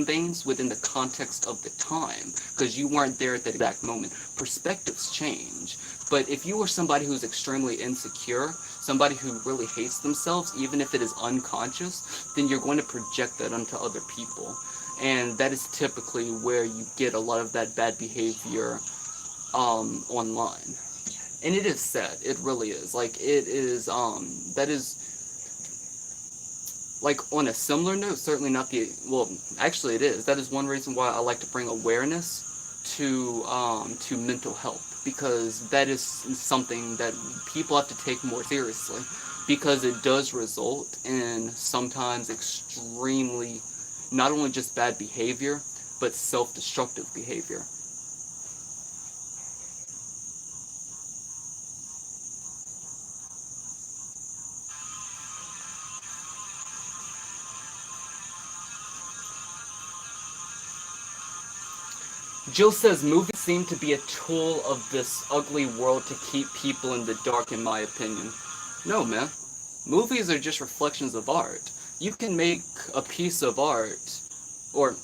things within the context of the time because you weren't there at that exact moment. Perspectives change. But if you are somebody who's extremely insecure, somebody who really hates themselves, even if it is unconscious, then you're going to project that onto other people. And that is typically where you get a lot of that bad behavior online. And it is sad. It really is. Like it is that is like on a similar note, certainly not the well, actually it is. That is one reason why I like to bring awareness to mental health because that is something that people have to take more seriously because it does result in sometimes extremely not only just bad behavior but self-destructive behavior. Jill says movies seem to be a tool of this ugly world to keep people in the dark, in my opinion. No, man. Movies are just reflections of art. You can make a piece of art, or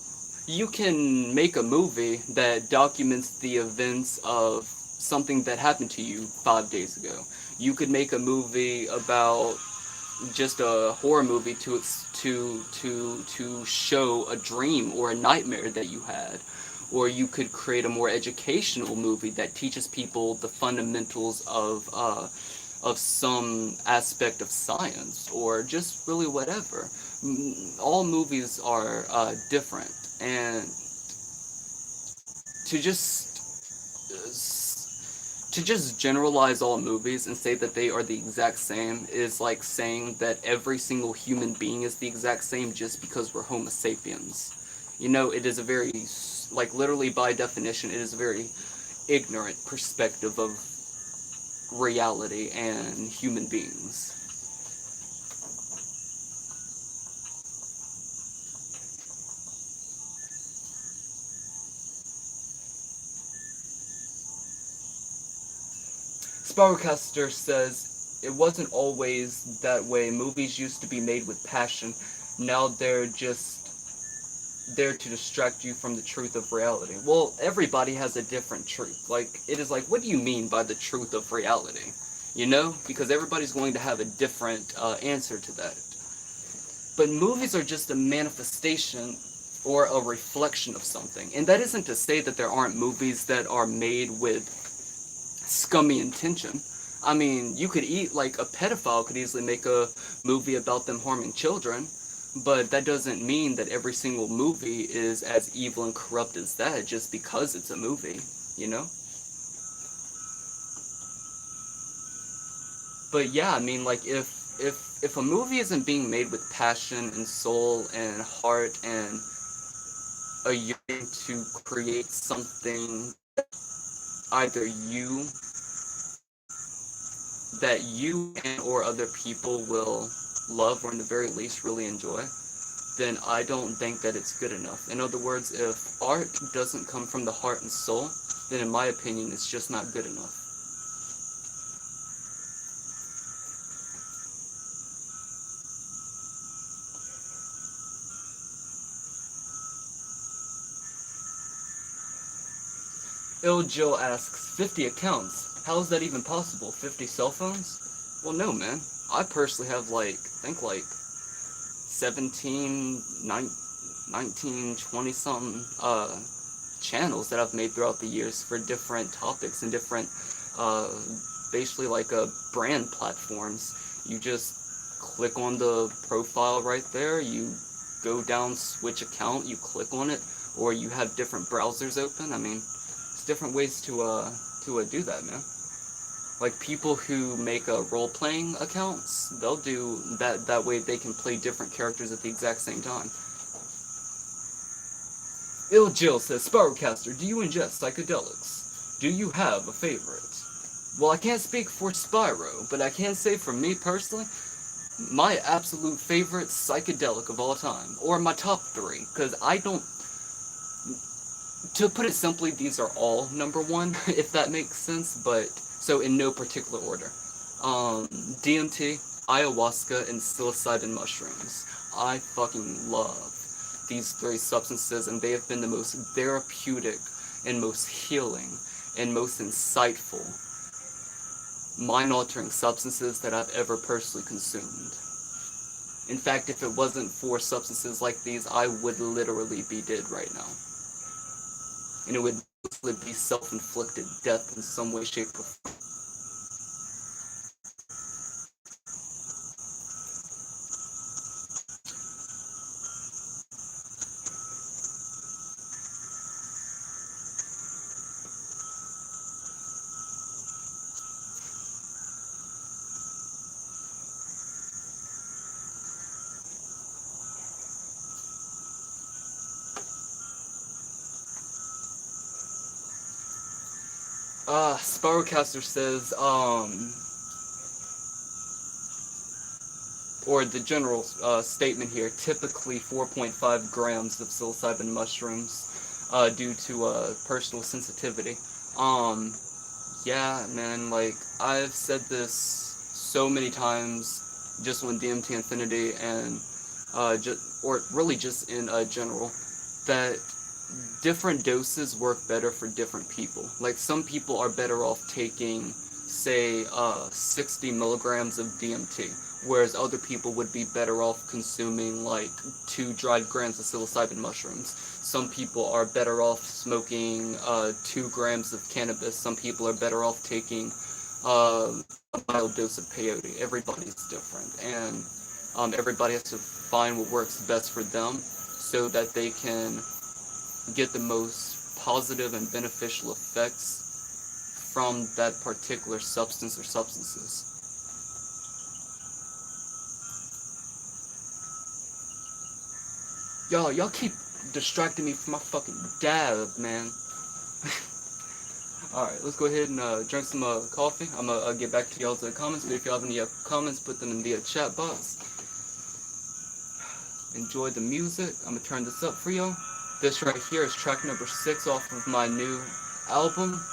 you can make a movie that documents the events of something that happened to you 5 days ago. You could make a movie about just a horror movie to show a dream or a nightmare that you had, or you could create a more educational movie that teaches people the fundamentals of some aspect of science or just really whatever. All movies are different, and to just generalize all movies and say that they are the exact same is like saying that every single human being is the exact same just because we're Homo sapiens. You know, it is a very, like literally by definition, it is a very ignorant perspective of reality and human beings. Sparrowcaster says, it wasn't always that way. Movies used to be made with passion. Now they're just there to distract you from the truth of reality. Well, everybody has a different truth. Like, it is like, what do you mean by the truth of reality? You know? Because everybody's going to have a different answer to that. But movies are just a manifestation or a reflection of something. And that isn't to say that there aren't movies that are made with scummy intention. I mean, you could eat like a pedophile could easily make a movie about them harming children, But that doesn't mean that every single movie is as evil and corrupt as that just because it's a movie, you know? But yeah, I mean, like if a movie isn't being made with passion and soul and heart and a yearning to create something either you and or other people will love or in the very least really enjoy, then I don't think that it's good enough. In other words, if art doesn't come from the heart and soul, then in my opinion it's just not good enough. Il Jill asks, 50 accounts? How is that even possible? 50 cell phones? Well, no, man. I personally have, like, I think, like, 17, 19, 20 something channels that I've made throughout the years for different topics and different, uh, basically, like, brand platforms. You just click on the profile right there, you go down, switch account, you click on it, or you have different browsers open. I mean, it's different ways to do that, man. Like people who make role-playing accounts, they'll do that. That way they can play different characters at the exact same time. Il Jill says, Sparrowcaster, do you ingest psychedelics? Do you have a favorite? Well, I can't speak for Spyro, but I can say for me personally, my absolute favorite psychedelic of all time, or my top three, because I don't. To put it simply, these are all number one, if that makes sense, but so in no particular order. DMT, ayahuasca, and psilocybin mushrooms. I fucking love these three substances, and they have been the most therapeutic and most healing and most insightful mind-altering substances that I've ever personally consumed. In fact, if it wasn't for substances like these, I would literally be dead right now. And it would mostly be self-inflicted death in some way, shape, or form. Sparrowcaster says, or the general statement here, typically 4.5 grams of psilocybin mushrooms due to personal sensitivity. Um, yeah, man, like, I've said this so many times just on DMT Infinity and or really just in general, that different doses work better for different people. Like some people are better off taking, say, 60 milligrams of DMT, whereas other people would be better off consuming like 2 dried grams of psilocybin mushrooms. Some people are better off smoking 2 grams of cannabis. Some people are better off taking a mild dose of peyote. Everybody's different, and everybody has to find what works best for them so that they can get the most positive and beneficial effects from that particular substance or substances. Y'all keep distracting me from my fucking dab, man. Alright, let's go ahead and drink some coffee. I'm gonna get back to y'all's comments, but if y'all have any comments, put them in the chat box. Enjoy the music. I'm gonna turn this up for y'all. This right here is track number 6 off of my new album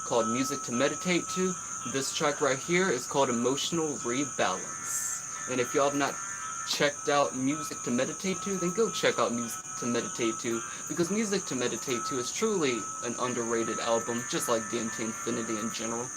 called Music to Meditate To. This track right here is called Emotional Rebalance. And if y'all have not checked out Music to Meditate To, then go check out Music to Meditate To, because Music to Meditate To is truly an underrated album, just like DMT Infinity in general.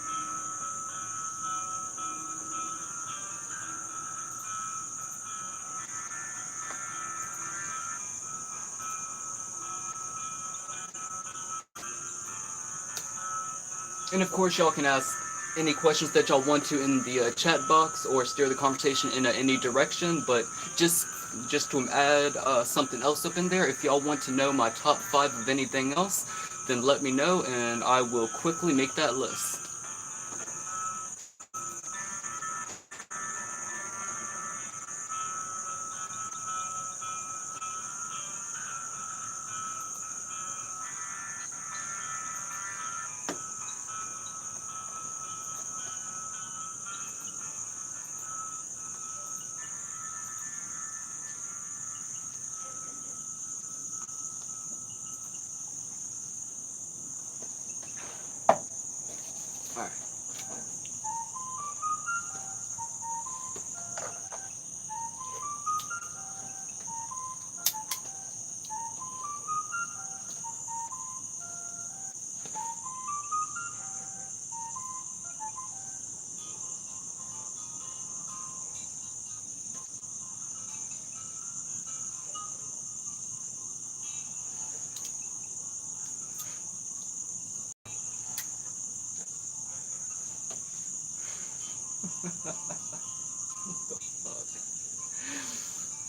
And of course y'all can ask, any questions that y'all want to in the chat box or steer the conversation in any direction, but just to add something else up in there, if y'all want to know my top 5 of anything else, then let me know and I will quickly make that list. Alright.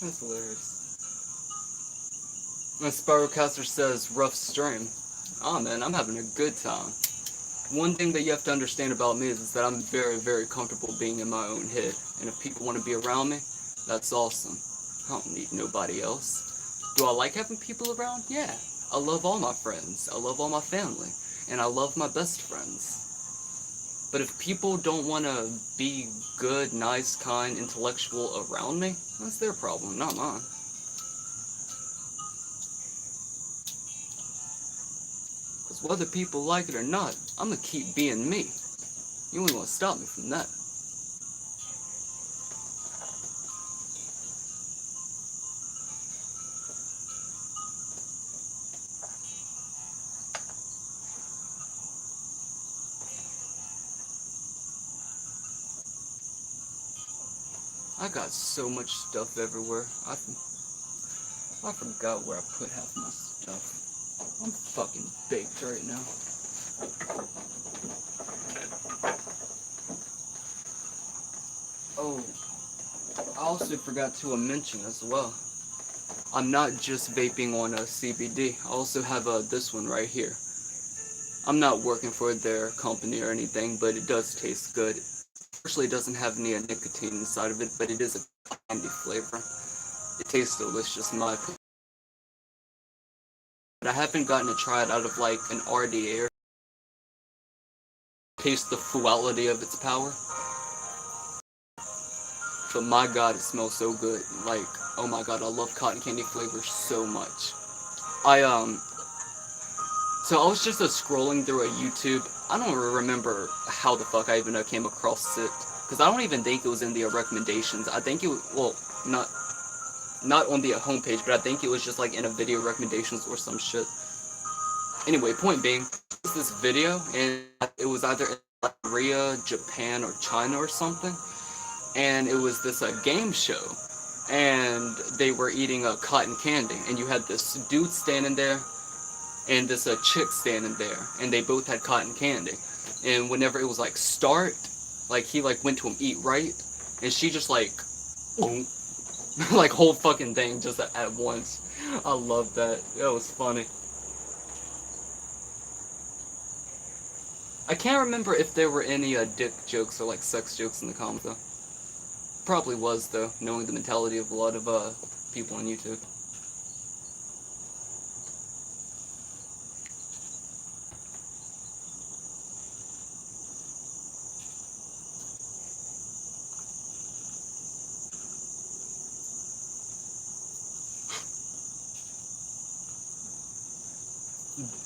That's hilarious. My Spyrocaster says, rough stream. Oh man, I'm having a good time. One thing that you have to understand about me is that I'm very, very comfortable being in my own head. And if people want to be around me, that's awesome. I don't need nobody else. Do I like having people around? Yeah. I love all my friends. I love all my family. And I love my best friends. But if people don't want to be good, nice, kind, intellectual around me, that's their problem, not mine. Because whether people like it or not, I'm going to keep being me. You ain't going to stop me from that. I got so much stuff everywhere. I forgot where I put half my stuff. I'm fucking baked right now. Oh, I also forgot to mention as well. I'm not just vaping on a CBD. I also have this one right here. I'm not working for their company or anything, but it does taste good. Unfortunately, it doesn't have any nicotine inside of it, but it is a candy flavor. It tastes delicious in my opinion. But I haven't gotten to try it out of like an RDA or taste the fuality of its power. But my god, it smells so good. Like, oh my god, I love cotton candy flavors so much. I So I was just scrolling through a YouTube. I don't remember how the fuck I even came across it, because I don't even think it was in the recommendations. I think it was, well, not on the homepage, but I think it was just like in a video recommendations or some shit. Anyway, point being, it was this video, and it was either in Korea, Japan, or China or something, and it was this game show, and they were eating cotton candy, and you had this dude standing there and this chick standing there, and they both had cotton candy. And whenever it was like start, like he like went to him eat right, and she just like, boom, like whole fucking thing just at once. I love that. That was funny. I can't remember if there were any dick jokes or like sex jokes in the comments though. Probably was though, knowing the mentality of a lot of people on YouTube.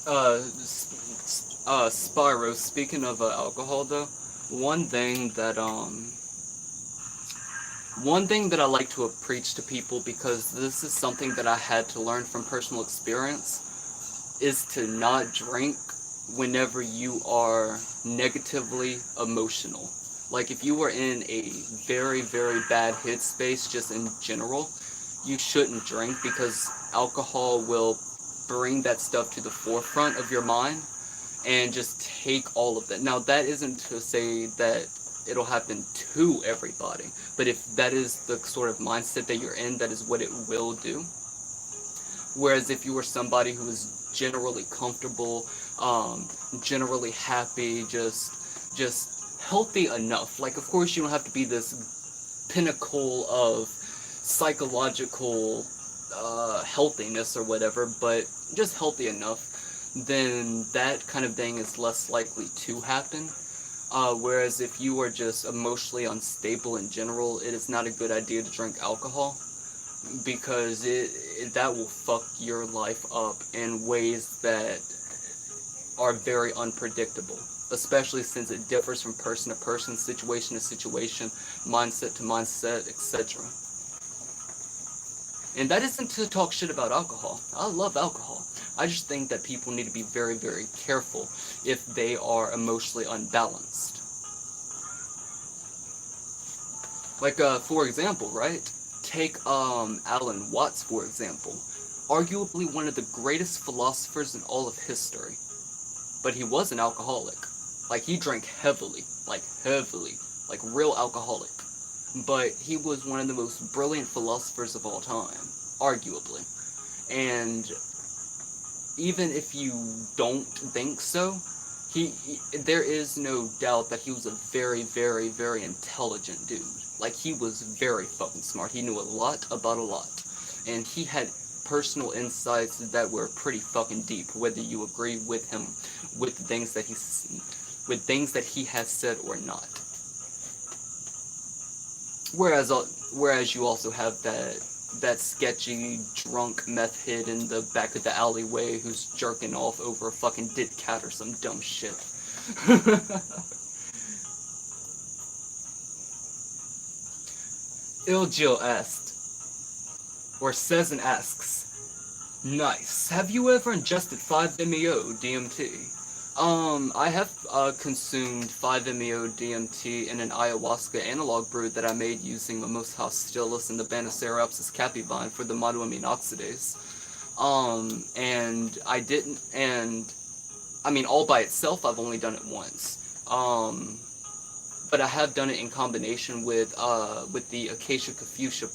Uh, Spyro, speaking of alcohol though, one thing that one thing that I like to preach to people, because this is something that I had to learn from personal experience, is to not drink whenever you are negatively emotional. Like if you are in a very, very bad headspace just in general, you shouldn't drink, because alcohol will bring that stuff to the forefront of your mind, and just take all of that. Now, that isn't to say that it'll happen to everybody, but if that is the sort of mindset that you're in, that is what it will do. Whereas if you were somebody who is generally comfortable, generally happy, just healthy enough, like, of course you don't have to be this pinnacle of psychological healthiness or whatever, but just healthy enough, then that kind of thing is less likely to happen. Whereas if you are just emotionally unstable in general, it is not a good idea to drink alcohol, because that will fuck your life up in ways that are very unpredictable, especially since it differs from person to person, situation to situation, mindset to mindset, etc. And that isn't to talk shit about alcohol. I love alcohol. I just think that people need to be very, very careful if they are emotionally unbalanced. Like, for example, right? Take Alan Watts, for example. Arguably one of the greatest philosophers in all of history. But he was an alcoholic. Like, he drank heavily. Like real alcoholic. But he was one of the most brilliant philosophers of all time, arguably. And even if you don't think so, there is no doubt that he was a very, very, very intelligent dude. Like, he was very fucking smart. He knew a lot about a lot. And he had personal insights that were pretty fucking deep, whether you agree with him with things that he has said or not. Whereas you also have that sketchy drunk meth head in the back of the alleyway who's jerking off over a fucking dead cat or some dumb shit. Ilgil asked, or says and asks, nice. Have you ever ingested 5-MeO DMT? I have consumed 5-MeO DMT in an ayahuasca analog brew that I made using Mimosa hostilis and the Banisteriopsis capivine for the monoamine oxidase. And I didn't, and I mean, all by itself, I've only done it once. But I have done it in combination with the Acacia Confucia,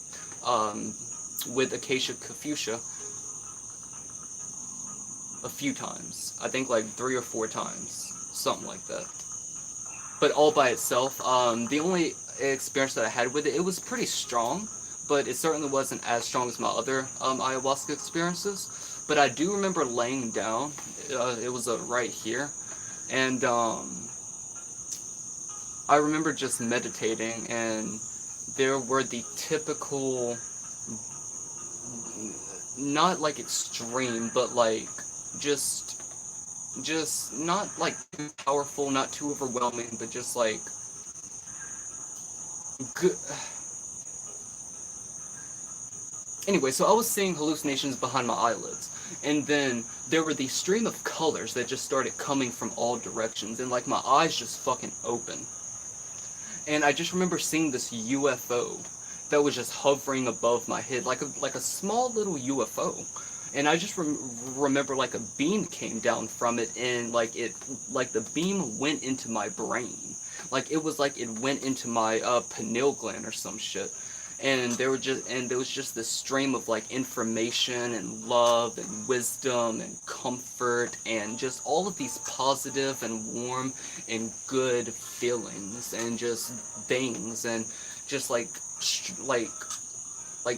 a few times. I think like 3 or 4 times, something like that. But all by itself, the only experience that I had with it, it was pretty strong, but it certainly wasn't as strong as my other ayahuasca experiences. But I do remember laying down, it was right here, and I remember just meditating, and there were the typical, not like extreme, but like just not like too powerful, not too overwhelming, but just like good. Anyway, so I was seeing hallucinations behind my eyelids, and then there were these stream of colors that just started coming from all directions, and like my eyes just fucking open. And I just remember seeing this UFO that was just hovering above my head, like a small little UFO. And I just remember like a beam came down from it, and like the beam went into my brain. Like it was like it went into my pineal gland or some shit. And there was just this stream of like information and love and wisdom and comfort and just all of these positive and warm and good feelings and just things, and just like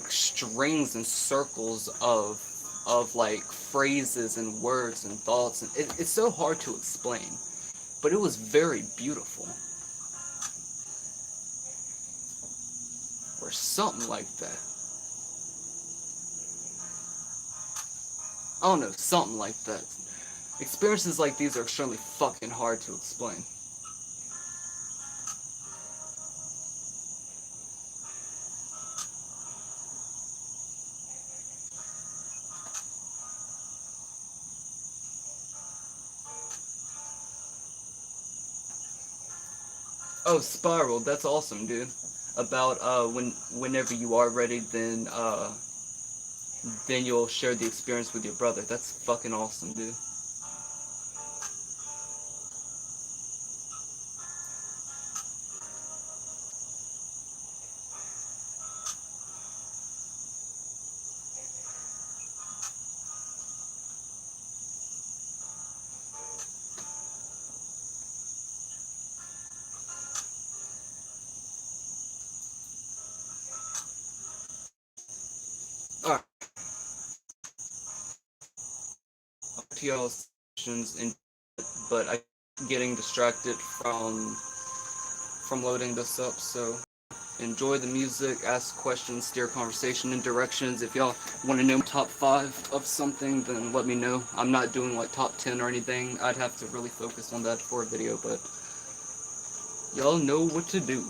strings and circles of like phrases and words and thoughts, and it's so hard to explain, but it was very beautiful. Or something like that. I don't know, something like that. Experiences like these are extremely fucking hard to explain. Oh, Spiral, that's awesome, dude. About whenever you are ready, then you'll share the experience with your brother. That's fucking awesome, dude. to y'all's questions, but I'm getting distracted from loading this up, so enjoy the music, ask questions, steer conversation in directions. If y'all want to know top 5 of something, then let me know. I'm not doing like top 10 or anything. I'd have to really focus on that for a video, but y'all know what to do.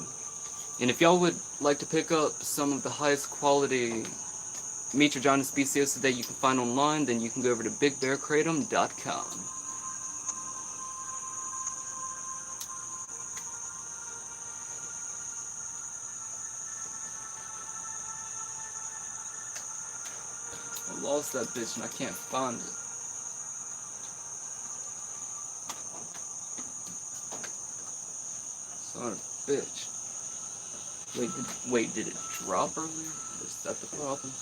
And if y'all would like to pick up some of the highest quality Metrogenous speciosa that you can find online, then you can go over to bigbearkratom.com. I lost that bitch and I can't find it. Son of a bitch. Wait, did it drop earlier? Is that the problem?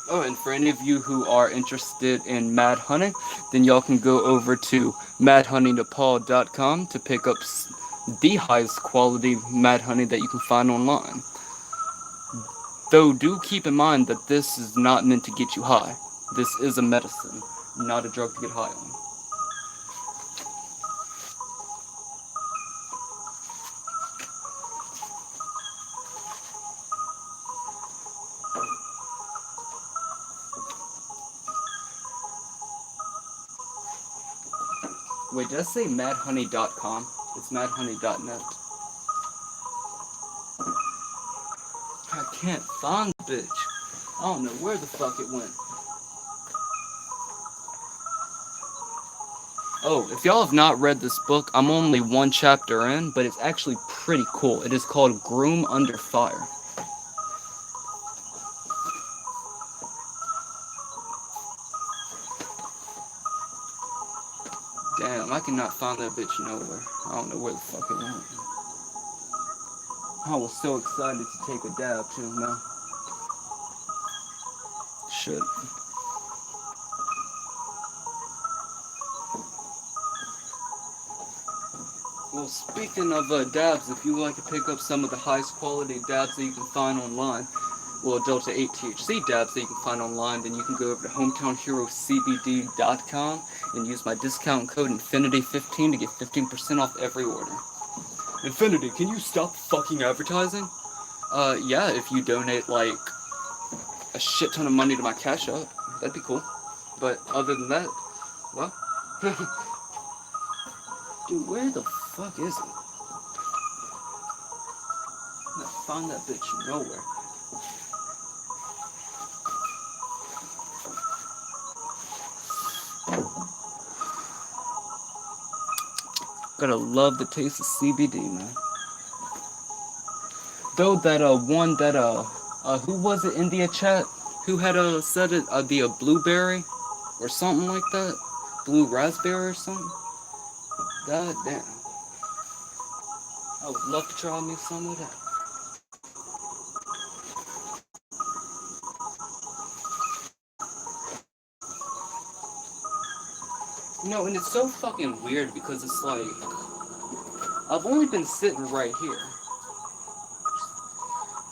Oh, and for any of you who are interested in mad honey, then y'all can go over to madhoneynepal.com to pick up the highest quality mad honey that you can find online. Though do keep in mind that this is not meant to get you high. This is a medicine, not a drug to get high on. Wait, did I say madhoney.com? It's madhoney.net. I can't find the bitch. I don't know where the fuck it went. Oh, if y'all have not read this book, I'm only one chapter in, but it's actually pretty cool. It is called Groom Under Fire. Damn, I cannot find that bitch nowhere. I don't know where the fuck it went. I was so excited to take a dab too, man. Shit. Well, speaking of dabs, if you would like to pick up some of the highest quality dabs that you can find online, well, Delta 8 THC dabs that you can find online, then you can go over to hometownherocbd.com and use my discount code Infinity15 to get 15% off every order. Infinity, can you stop fucking advertising? Yeah, if you donate, like, a shit ton of money to my Cash App, that'd be cool. But other than that, well, dude, where the fuck is it? I can't find that bitch nowhere. Gotta love the taste of CBD, man. Though that one that who was it in the chat who had said it the blueberry or something like that, blue raspberry or something. God damn, I would love to try me some of that. You know, and it's so fucking weird because it's like I've only been sitting right here.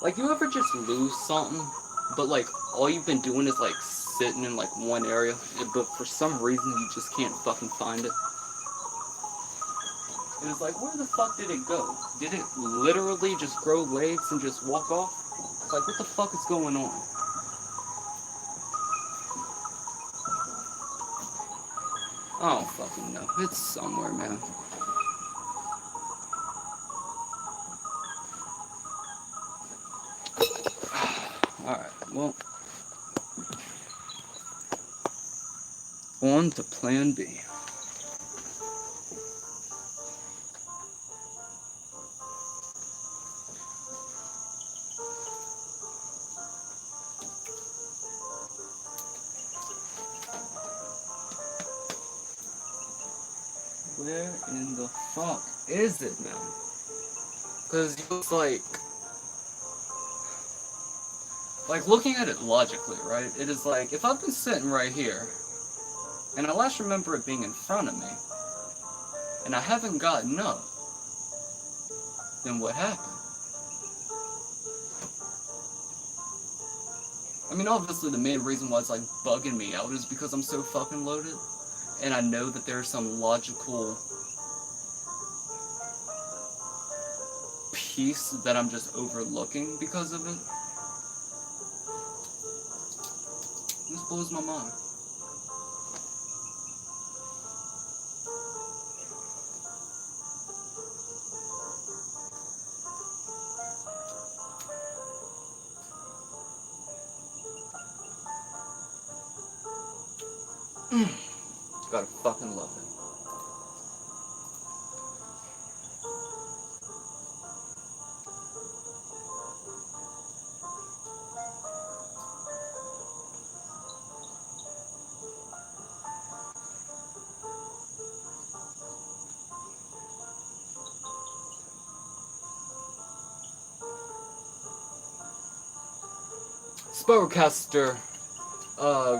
Like, you ever just lose something, but like all you've been doing is like sitting in like one area, but for some reason you just can't fucking find it. And it's like, where the fuck did it go? Did it literally just grow legs and just walk off? It's like, what the fuck is going on? I don't fucking know. It's somewhere, man. Alright, well, on to plan B. Where in the fuck is it, man? Because it's like looking at it logically, right? It is like, if I've been sitting right here, and I last remember it being in front of me, and I haven't gotten up, then what happened? I mean, obviously the main reason why it's like bugging me out is because I'm so fucking loaded, and I know that there's some logical piece that I'm just overlooking because of it. This blows my mind. Gotta fucking love it. Spellcaster,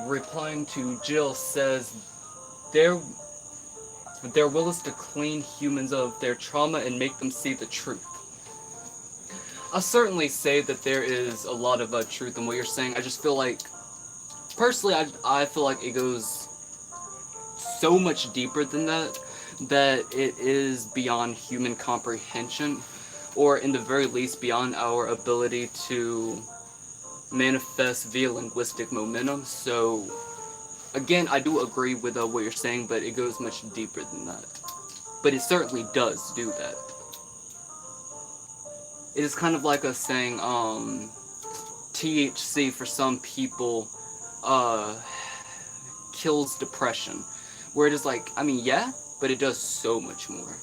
replying to Jill, says their will is to clean humans of their trauma and make them see the truth. I certainly say that there is a lot of truth in what you're saying. I just feel like, personally, I feel like it goes so much deeper than that, that it is beyond human comprehension, or in the very least beyond our ability to manifest via linguistic momentum. So again, I do agree with what you're saying, but it goes much deeper than that. But it certainly does do that. It is kind of like us saying, THC for some people, kills depression. Where it is like, I mean, yeah, but it does so much more.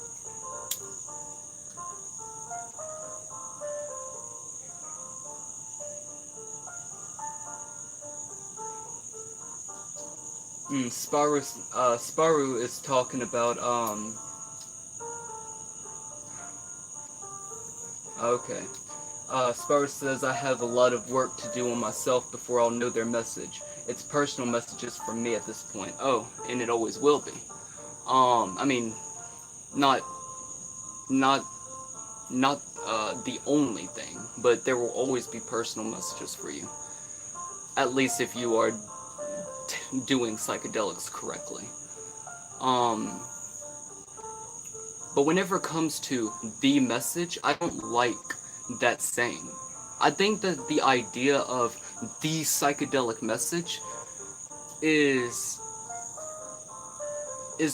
Sparu is talking about, okay. Sparu says, I have a lot of work to do on myself before I'll know their message. It's personal messages for me at this point. Oh, and it always will be. I mean, not, not, not, the only thing, but there will always be personal messages for you. At least if you are doing psychedelics correctly. But whenever it comes to the message, I don't like that saying. I think that the idea of the psychedelic message is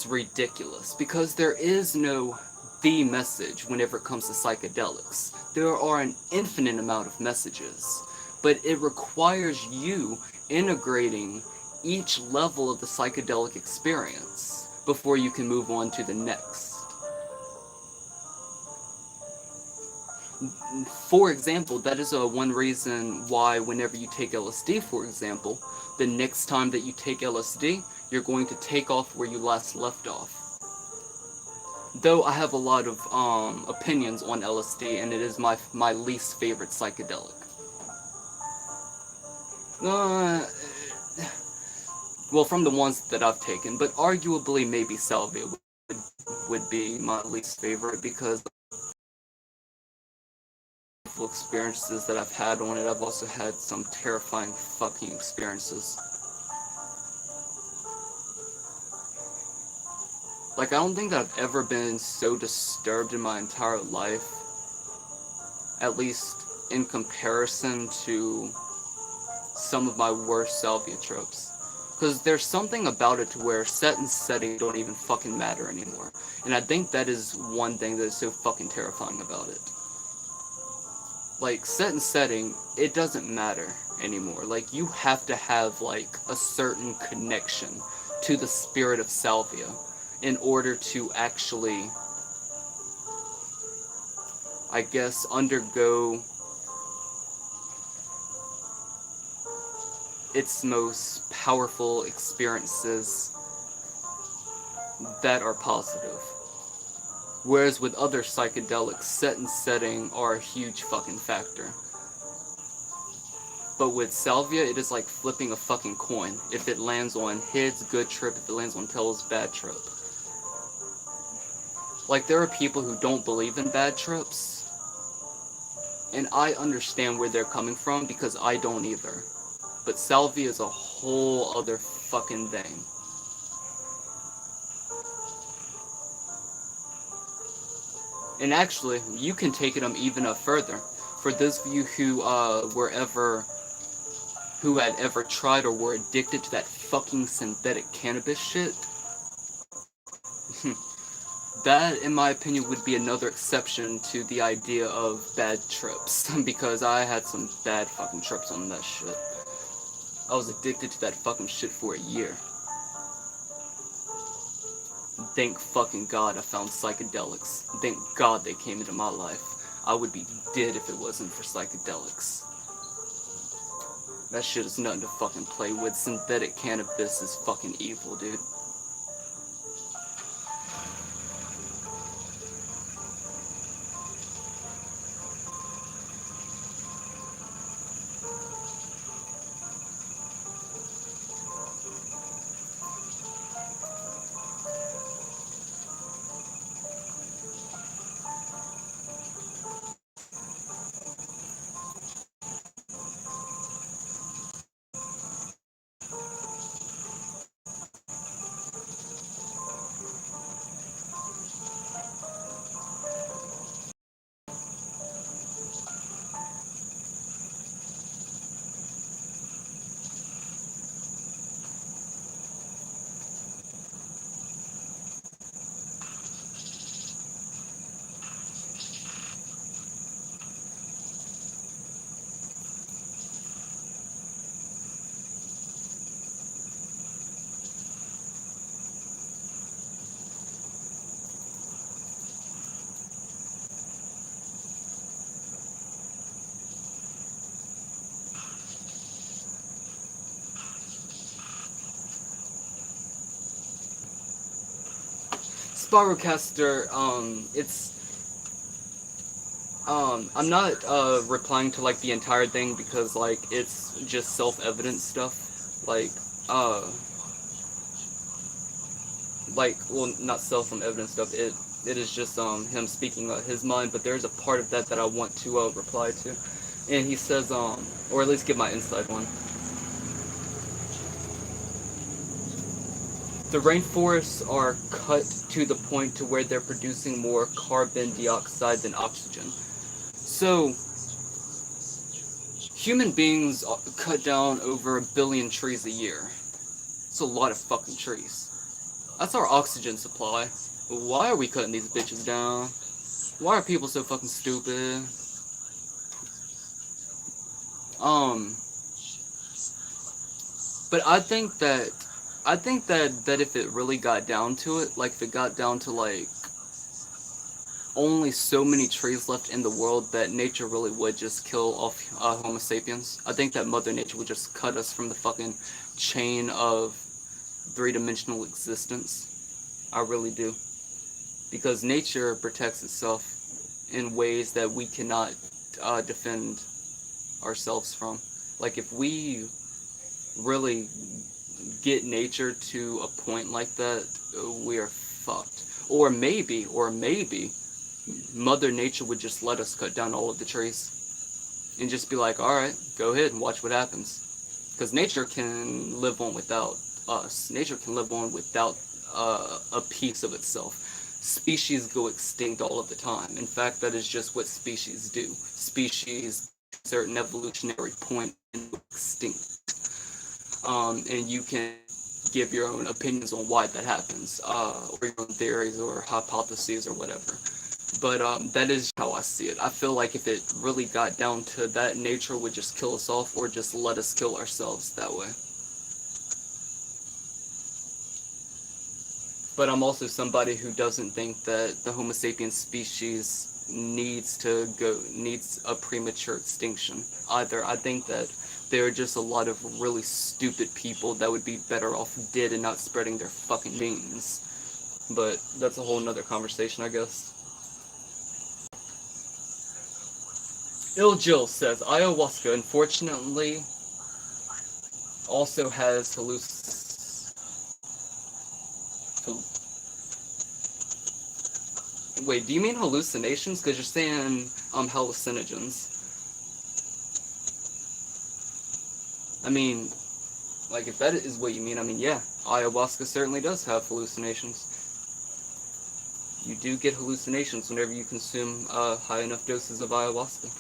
ridiculous, because there is no the message whenever it comes to psychedelics. There are an infinite amount of messages, but it requires you integrating each level of the psychedelic experience before you can move on to the next. For example, that is one reason why whenever you take LSD, for example, the next time that you take LSD, you're going to take off where you last left off. Though I have a lot of opinions on LSD, and it is my least favorite psychedelic. Well, from the ones that I've taken, but arguably maybe salvia would be my least favorite, because experiences that I've had on it, I've also had some terrifying fucking experiences. Like, I don't think that I've ever been so disturbed in my entire life, at least in comparison to some of my worst salvia trips. Because there's something about it to where set and setting don't even fucking matter anymore. And I think that is one thing that is so fucking terrifying about it. Like, set and setting, it doesn't matter anymore. Like, you have to have, like, a certain connection to the spirit of salvia in order to actually, I guess, undergo its most powerful experiences that are positive. Whereas with other psychedelics, set and setting are a huge fucking factor. But with salvia, it is like flipping a fucking coin. If it lands on heads, good trip. If it lands on tails, bad trip. Like, there are people who don't believe in bad trips, and I understand where they're coming from because I don't either. But salvia is a whole other fucking thing. And actually, you can take it even up further. For those of you who who had ever tried or were addicted to that fucking synthetic cannabis shit, that, in my opinion, would be another exception to the idea of bad trips. Because I had some bad fucking trips on that shit. I was addicted to that fucking shit for a year. Thank fucking God I found psychedelics. Thank God they came into my life. I would be dead if it wasn't for psychedelics. That shit is nothing to fucking play with. Synthetic cannabis is fucking evil, dude. Spyrocaster, I'm not, replying to, like, the entire thing because, like, it's just self-evident stuff. Uh, well, not self-evident stuff, it is just, him speaking his mind, but there's a part of that that I want to, reply to. And he says, or at least give my inside one. The rainforests are cut to the point to where they're producing more carbon dioxide than oxygen. So, human beings cut down over 1 billion trees a year. It's a lot of fucking trees. That's our oxygen supply. Why are we cutting these bitches down? Why are people so fucking stupid? Um, but I think that if it really got down to it, like if it got down to like only so many trees left in the world, that nature really would just kill off Homo sapiens. I think that Mother Nature would just cut us from the fucking chain of three-dimensional existence. I really do. Because nature protects itself in ways that we cannot defend ourselves from. Like, if we really get nature to a point like that, we are fucked. Or maybe, Mother Nature would just let us cut down all of the trees. And just be like, alright, go ahead and watch what happens. Because nature can live on without us. Nature can live on without a piece of itself. Species go extinct all of the time. In fact, that is just what species do. Species, certain evolutionary point, extinct. And you can give your own opinions on why that happens, or your own theories or hypotheses or whatever. But that is how I see it. I feel like if it really got down to that, nature would just kill us off or just let us kill ourselves that way. But I'm also somebody who doesn't think that the Homo sapiens species needs a premature extinction either. I think that there are just a lot of really stupid people that would be better off dead and not spreading their fucking genes. But that's a whole nother conversation, I guess. Ill Jill says ayahuasca, unfortunately, also has Wait, do you mean hallucinations? Because you're saying hallucinogens. I mean, like, if that is what you mean, I mean, yeah, ayahuasca certainly does have hallucinations. You do get hallucinations whenever you consume high enough doses of ayahuasca.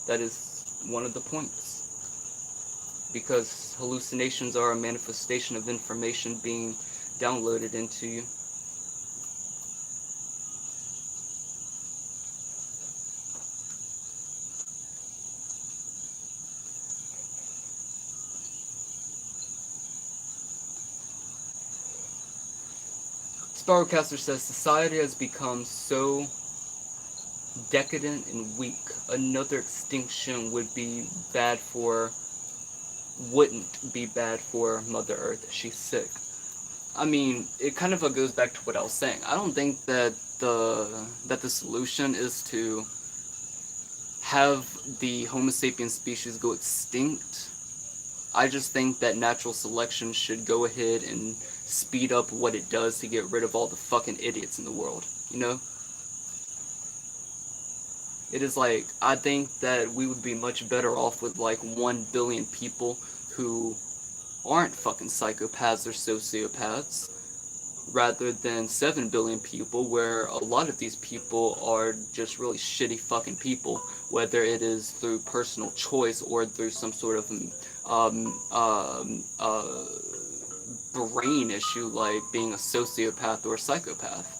That is one of the points. Because hallucinations are a manifestation of information being downloaded into you. Sparrowcaster says society has become so decadent and weak. Another extinction wouldn't be bad for Mother Earth. She's sick. I mean, it kind of goes back to what I was saying. I don't think that the solution is to have the Homo sapiens species go extinct. I just think that natural selection should go ahead and speed up what it does to get rid of all the fucking idiots in the world. You know? It is like, I think that we would be much better off with like 1 billion people who aren't fucking psychopaths or sociopaths, rather than 7 billion people where a lot of these people are just really shitty fucking people, whether it is through personal choice or through some sort of um, um, uh, brain issue like being a sociopath or a psychopath.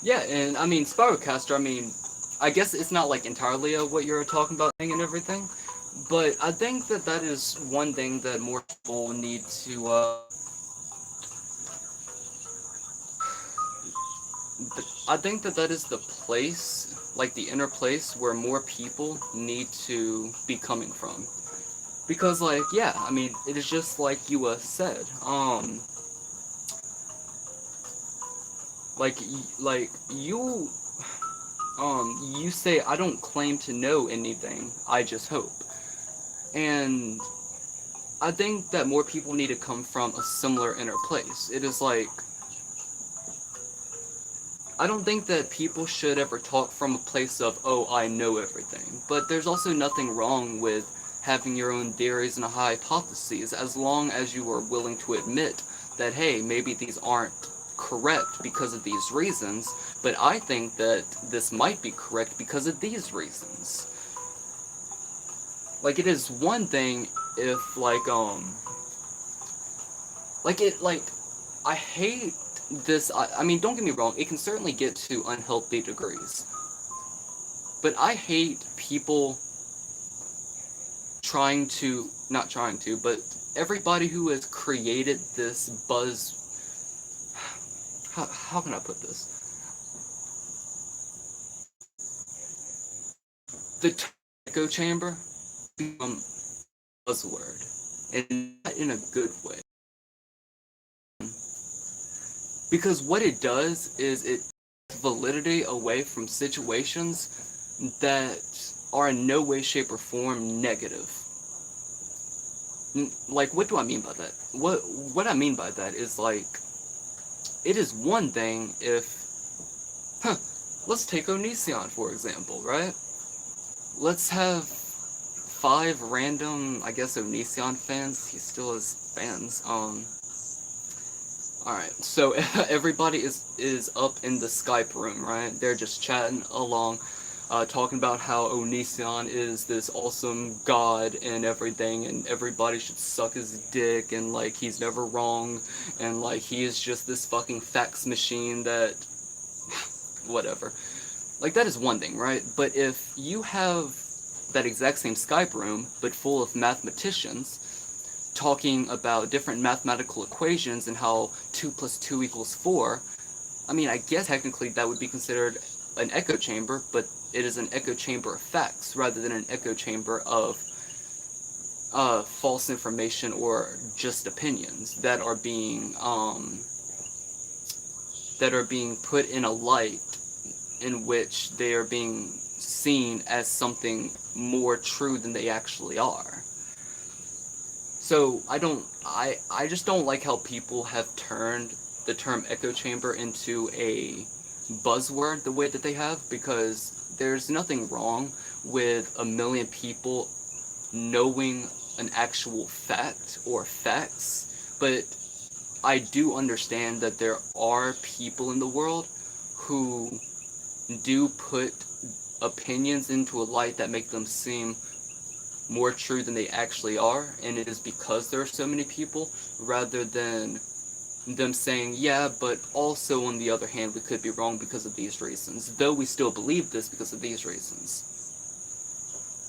Yeah, and I mean, Spyrocaster, I mean, I guess it's not like entirely what you're talking about and everything, but I think that that is one thing that more people need to, I think that that is the place, like the inner place where more people need to be coming from. Because, like, yeah, I mean, it is just like you said. Like you say, I don't claim to know anything. I just hope. And I think that more people need to come from a similar inner place. It is like, I don't think that people should ever talk from a place of, oh, I know everything. But there's also nothing wrong with having your own theories and hypotheses as long as you are willing to admit that, hey, maybe these aren't correct because of these reasons, but I think that this might be correct because of these reasons. Like, it is one thing if, like, I hate this. I mean, don't get me wrong, it can certainly get to unhealthy degrees. But I hate people not trying to, but everybody who has created this buzz. How can I put this? The echo chamber become a buzzword, and not in a good way. Because what it does is it takes validity away from situations that are in no way, shape, or form negative. Like, what do I mean by that? What I mean by that is, like, it is one thing if, huh, let's take Onision for example, right? Let's have 5 random, I guess, Onision fans. He still has fans. Alright, so everybody is up in the Skype room, right? They're just chatting along, talking about how Onision is this awesome god and everything, and everybody should suck his dick, and like he's never wrong, and like he is just this fucking fax machine that, whatever. Like, that is one thing, right? But if you have that exact same Skype room, but full of mathematicians, talking about different mathematical equations and how 2 plus 2 equals 4. I mean, I guess technically that would be considered an echo chamber, but it is an echo chamber of facts rather than an echo chamber of false information or just opinions that are being put in a light in which they are being seen as something more true than they actually are. So I just don't like how people have turned the term echo chamber into a buzzword the way that they have, because there's nothing wrong with a million people knowing an actual fact or facts, but I do understand that there are people in the world who do put opinions into a light that make them seem more true than they actually are, and it is because there are so many people, rather than them saying, yeah, but also on the other hand, we could be wrong because of these reasons, though we still believe this because of these reasons.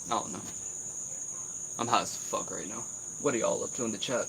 I don't know. I'm high as fuck right now. What are y'all up to in the chat?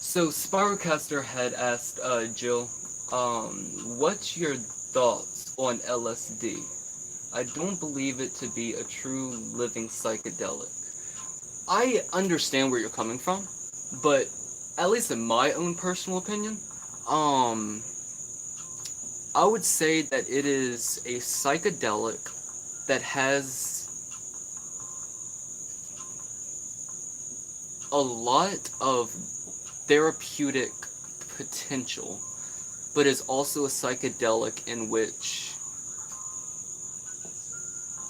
So Spyrocaster had asked Jill, what's your thoughts on LSD? I don't believe it to be a true living psychedelic. I understand where you're coming from, but at least in my own personal opinion, um, I would say that it is a psychedelic that has a lot of therapeutic potential, but is also a psychedelic in which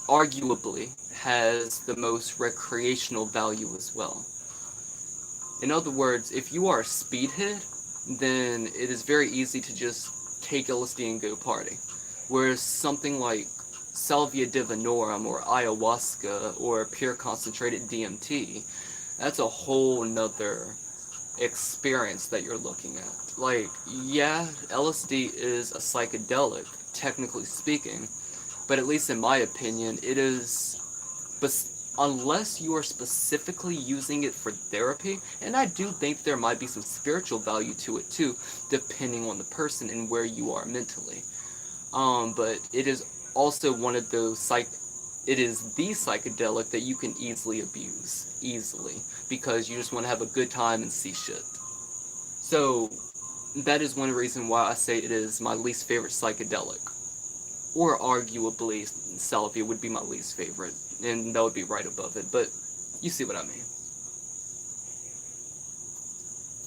arguably has the most recreational value as well. In other words, if you are a speedhead, then it is very easy to just take LSD and go party. Whereas something like Salvia divinorum or ayahuasca or pure concentrated DMT, that's a whole nother experience that you're looking at. Like, yeah, LSD is a psychedelic, technically speaking, but at least in my opinion, it is, unless you are specifically using it for therapy, and I do think there might be some spiritual value to it too, depending on the person and where you are mentally. But it is also one of those it is the psychedelic that you can easily abuse, easily, because you just want to have a good time and see shit. So, that is one reason why I say it is my least favorite psychedelic. Or arguably, salvia would be my least favorite, and that would be right above it, but you see what I mean.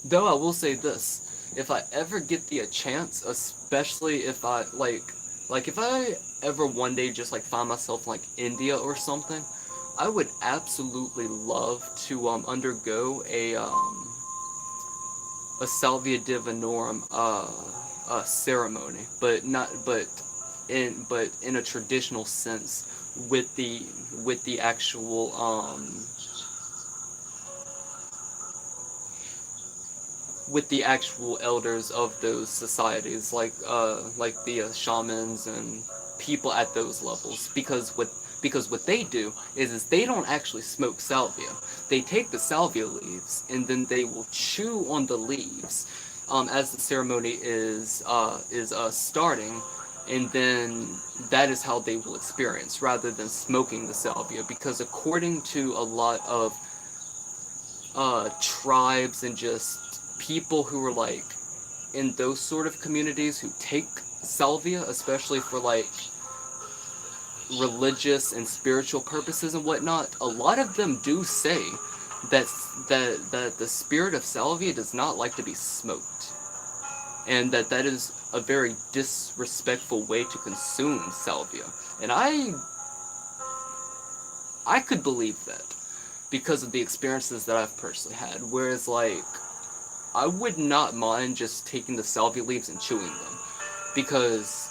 Though I will say this, if I ever get the chance, especially if if I ever one day just like find myself in, like, India or something, I would absolutely love to undergo a Salvia Divinorum ceremony, but in a traditional sense, with the actual with the actual elders of those societies, like the shamans and people at those levels, because what they do is they don't actually smoke salvia. They take the salvia leaves and then they will chew on the leaves as the ceremony is starting, and then that is how they will experience, rather than smoking the salvia. Because according to a lot of tribes and just people who are like in those sort of communities who take salvia, especially for like religious and spiritual purposes and whatnot, a lot of them do say that the spirit of salvia does not like to be smoked, and that is a very disrespectful way to consume salvia. And I could believe that because of the experiences that I've personally had. Whereas, like, I would not mind just taking the salvia leaves and chewing them, because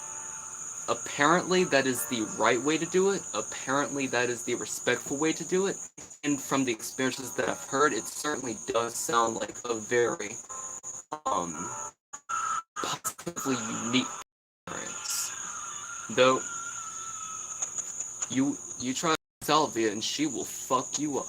apparently that is the right way to do it. Apparently that is the respectful way to do it. And from the experiences that I've heard, it certainly does sound like a very um positively unique experience. Though you try salvia and she will fuck you up.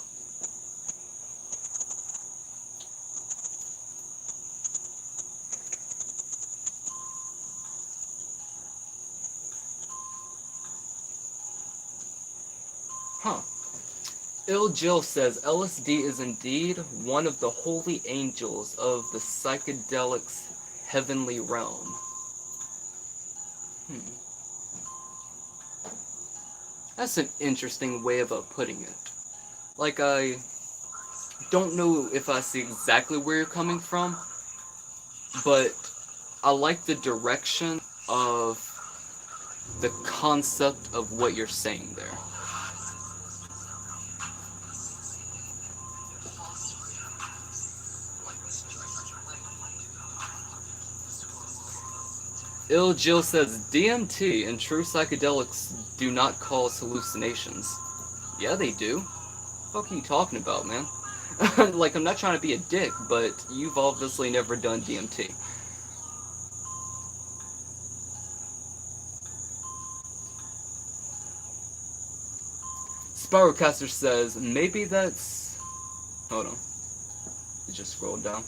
Huh. Ill Jill says LSD is indeed one of the holy angels of the psychedelics heavenly realm. Hmm. That's an interesting way of putting it. Like, I don't know if I see exactly where you're coming from, but I like the direction of the concept of what you're saying there. Ill Jill says DMT and true psychedelics do not cause hallucinations. Yeah, they do. What the fuck are you talking about, man? Like, I'm not trying to be a dick, but you've obviously never done DMT. Spyrocaster says maybe that's. Hold on. It just scrolled down.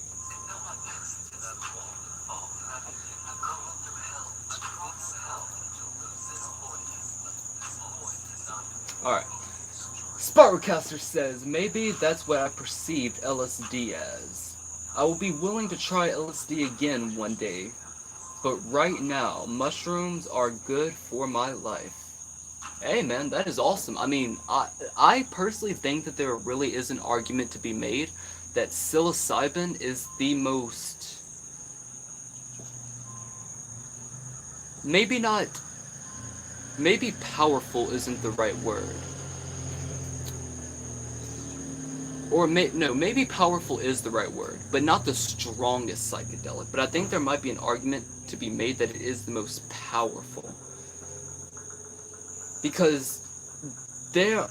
Alright. Spyrocaster says maybe that's what I perceived LSD as. I will be willing to try LSD again one day, but right now, mushrooms are good for my life. Hey man, that is awesome. I mean, I personally think that there really is an argument to be made that psilocybin is the most, maybe not, maybe powerful isn't the right word. Or no, maybe powerful is the right word, but not the strongest psychedelic. But I think there might be an argument to be made that it is the most powerful. Because there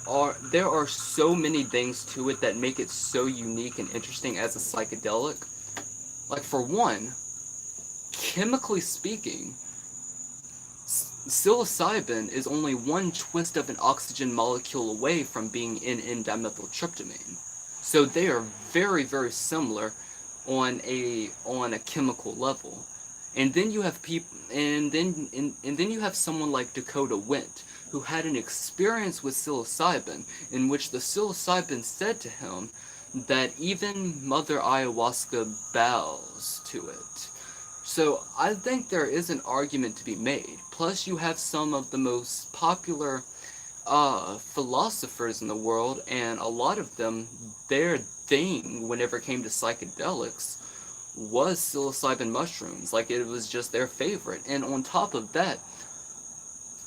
are so many things to it that make it so unique and interesting as a psychedelic. Like, for one, chemically speaking, psilocybin is only one twist of an oxygen molecule away from being in N-Dimethyltryptamine. So they are very, very similar on a chemical level. And then you have and then you have someone like Dakota Wint, who had an experience with psilocybin in which the psilocybin said to him that even Mother Ayahuasca bows to it. So I think there is an argument to be made. Plus, you have some of the most popular philosophers in the world, and a lot of them, their thing whenever it came to psychedelics was psilocybin mushrooms. Like, it was just their favorite. And on top of that,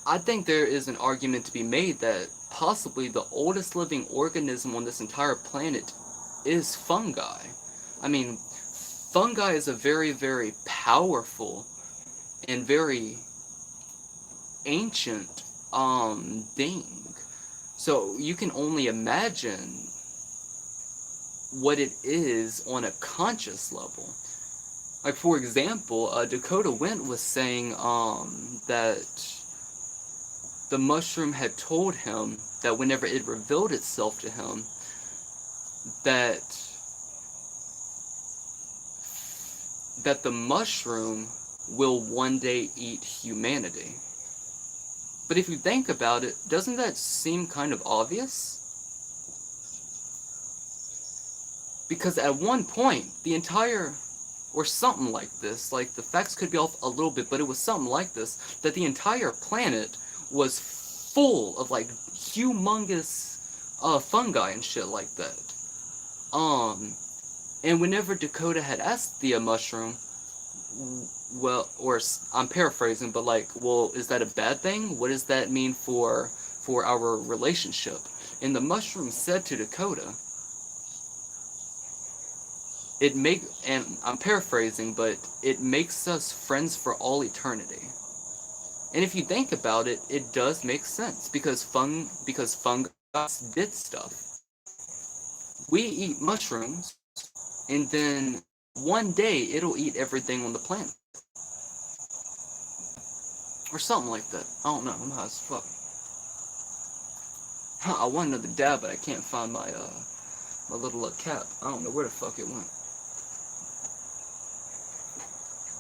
I think there is an argument to be made that possibly the oldest living organism on this entire planet is fungi. I mean, fungi is a very, very powerful and very ancient thing. So you can only imagine what it is on a conscious level. Like, for example, Dakota Wint was saying that the mushroom had told him that whenever it revealed itself to him, that the mushroom will one day eat humanity. But if you think about it, doesn't that seem kind of obvious? Because at one point, the entire or something like this. Like, the facts could be off a little bit, but it was something like this, that the entire planet was full of, like, humongous fungi and shit like that. Um, and whenever Dakota had asked the mushroom, well, or I'm paraphrasing, but like, well, is that a bad thing? What does that mean for our relationship? And the mushroom said to Dakota, and I'm paraphrasing, but it makes us friends for all eternity. And if you think about it, it does make sense because fungi did stuff. We eat mushrooms, and then one day it'll eat everything on the planet. Or something like that. I don't know, I'm high as fuck. I want another dab, but I can't find my little cap. I don't know where the fuck it went.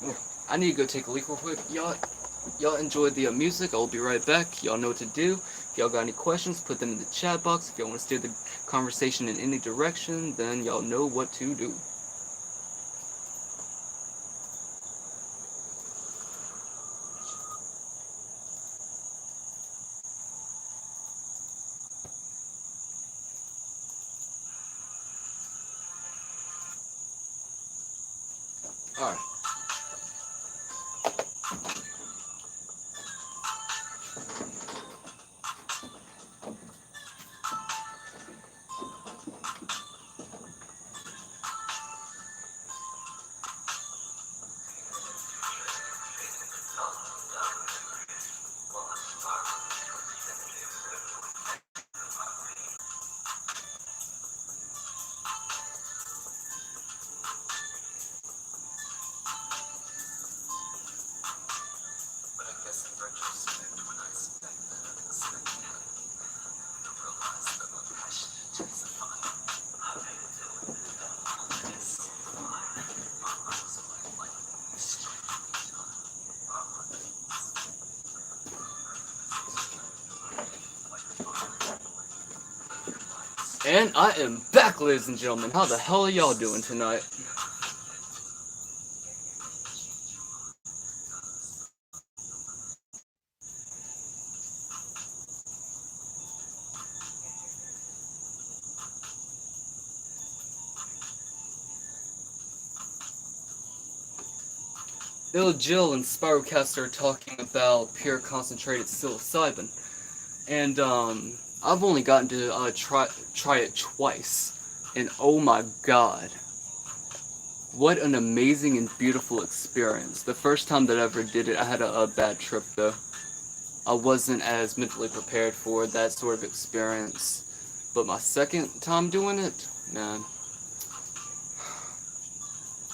Oh, I need to go take a leak real quick. Y'all enjoyed the music. I'll be right back. Y'all know what to do. If y'all got any questions, put them in the chat box. If y'all want to steer the conversation in any direction, then y'all know what to do. Alright. And I am back, ladies and gentlemen. How the hell are y'all doing tonight? Bill, Jill, and Spirocast are talking about pure concentrated psilocybin. And I've only gotten to try it twice, and oh my god, what an amazing and beautiful experience. The first time that I ever did it, I had a bad trip though. I wasn't as mentally prepared for that sort of experience. But my second time doing it, man,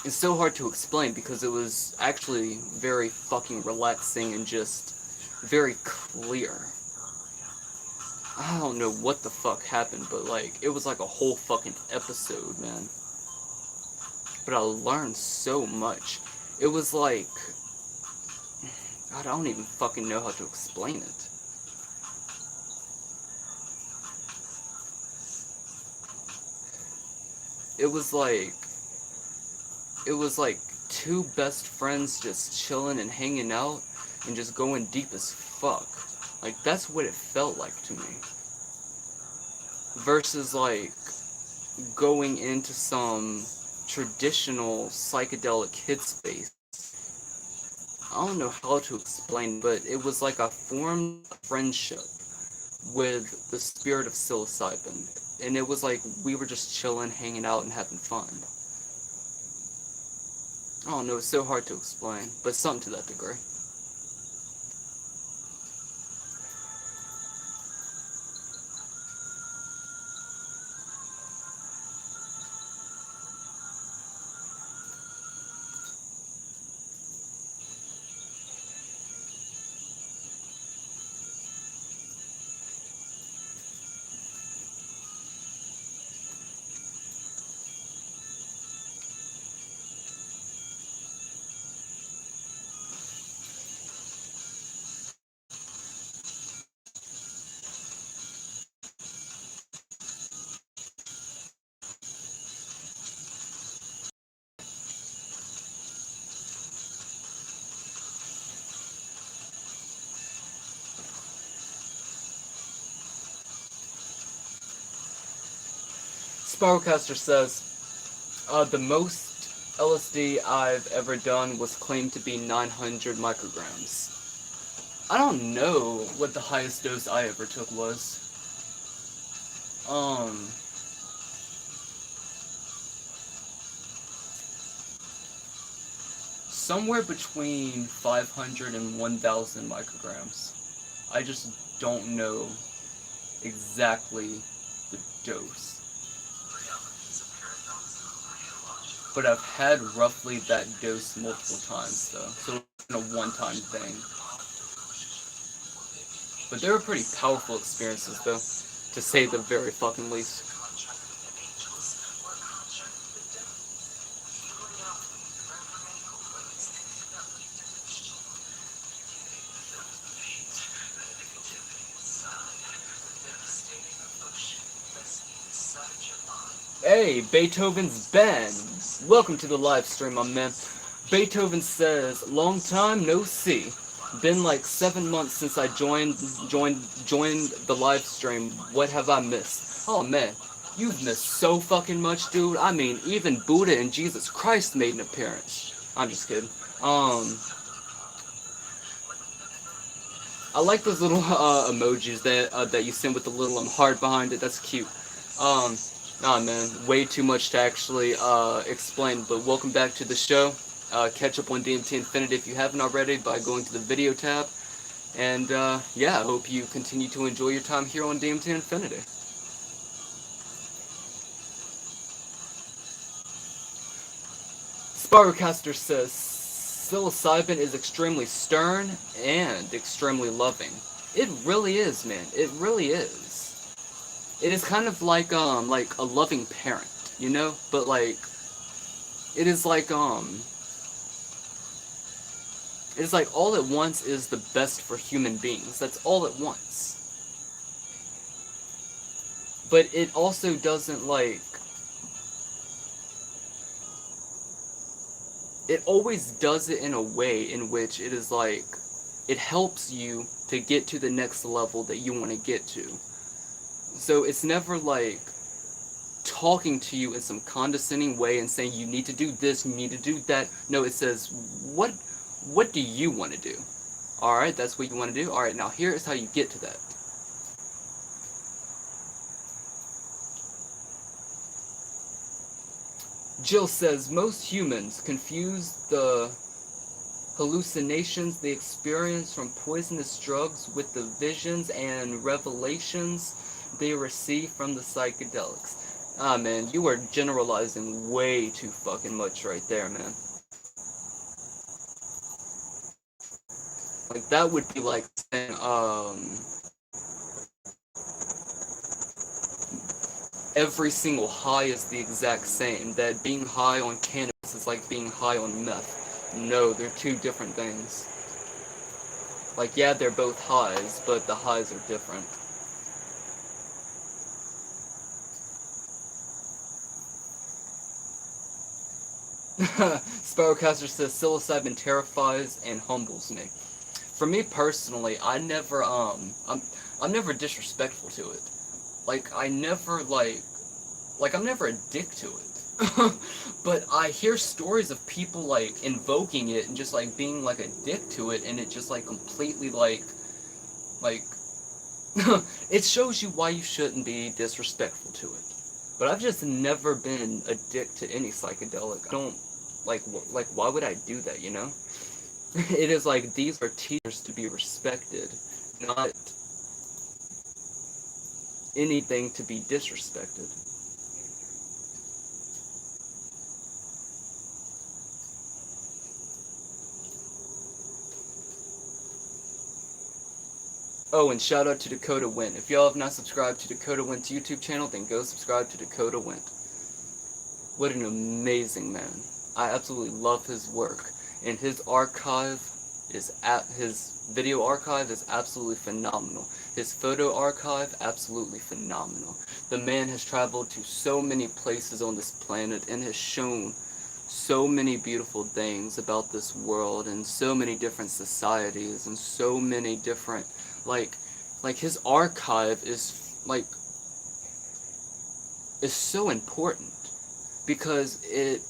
it's so hard to explain because it was actually very fucking relaxing and just very clear. I don't know what the fuck happened, but like, it was like a whole fucking episode, man. But I learned so much. It was like, God, I don't even fucking know how to explain it. It was like, it was like two best friends just chilling and hanging out and just going deep as fuck. Like, that's what it felt like to me. Versus like going into some traditional psychedelic hit space. I don't know how to explain, but it was like I formed a friendship with the spirit of psilocybin. And it was like we were just chilling, hanging out, and having fun. I don't know, it's so hard to explain, but something to that degree. Sparrowcaster says, the most LSD I've ever done was claimed to be 900 micrograms. I don't know what the highest dose I ever took was. Somewhere between 500 and 1,000 micrograms. I just don't know exactly the dose. But I've had roughly that dose multiple times though, so it's been a one-time thing. But they were pretty powerful experiences though, to say the very fucking least. Hey, Beethoven's Ben! Welcome to the live stream, my man. Beethoven says, long time no see. Been like 7 months since I joined the live stream. What have I missed? Oh man, you've missed so fucking much, dude. I mean, even Buddha and Jesus Christ made an appearance. I'm just kidding. I like those little emojis that you send with the little heart behind it. That's cute. Nah, man, way too much to actually explain. But welcome back to the show. Catch up on DMT Infinity if you haven't already by going to the video tab. And yeah, I hope you continue to enjoy your time here on DMT Infinity. Sparrowcaster says, psilocybin is extremely stern and extremely loving. It really is, man. It really is. It is kind of like a loving parent, you know? But like, it is like all it wants is the best for human beings. That's all it wants. But it also doesn't like, it always does it in a way in which it is like, it helps you to get to the next level that you want to get to. So it's never like talking to you in some condescending way and saying you need to do this, you need to do that. No, it says, what do you want to do? Alright, that's what you want to do? Alright, now here is how you get to that. Jill says, most humans confuse the hallucinations they experience from poisonous drugs with the visions and revelations they receive from the psychedelics. Ah, man, you are generalizing way too fucking much right there, man. Like, that would be like saying, every single high is the exact same. That being high on cannabis is like being high on meth. No, they're two different things. Like, yeah, they're both highs, but the highs are different. Sparrowcaster says, psilocybin terrifies and humbles me. For me personally, I'm never disrespectful to it. Like, I'm never a dick to it. But I hear stories of people, like, invoking it and just, like, being, like, a dick to it, and it just, like, completely, like, it shows you why you shouldn't be disrespectful to it. But I've just never been a dick to any psychedelic. I don't, like, why would I do that, you know? It is like, these are teachers to be respected, not anything to be disrespected. Oh, and shout out to Dakota Wint. If y'all have not subscribed to Dakota Wint's YouTube channel, then go subscribe to Dakota Wint. What an amazing man. I absolutely love his work. And his video archive is absolutely phenomenal. His photo archive, absolutely phenomenal. The man has traveled to so many places on this planet and has shown so many beautiful things about this world and so many different societies and so many different, like his archive is, like, is so important because it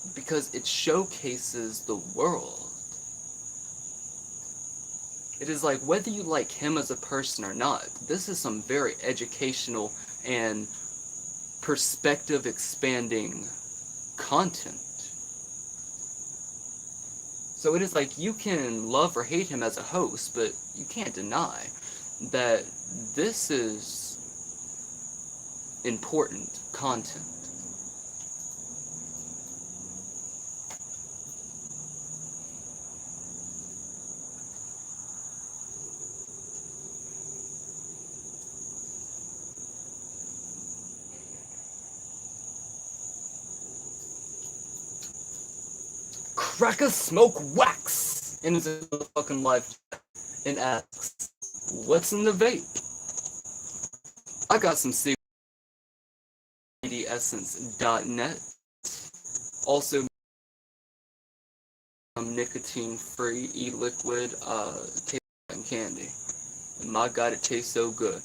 showcases the world. It is like whether you like him as a person or not, this is some very educational and perspective expanding content. So it is like you can love or hate him as a host, but you can't deny that this is important content. Cracker Smoke Wax in his fucking live chat and asks, "What's in the vape?" I got some CBDessence.net. Also, nicotine-free e-liquid taste candy. And my god, it tastes so good.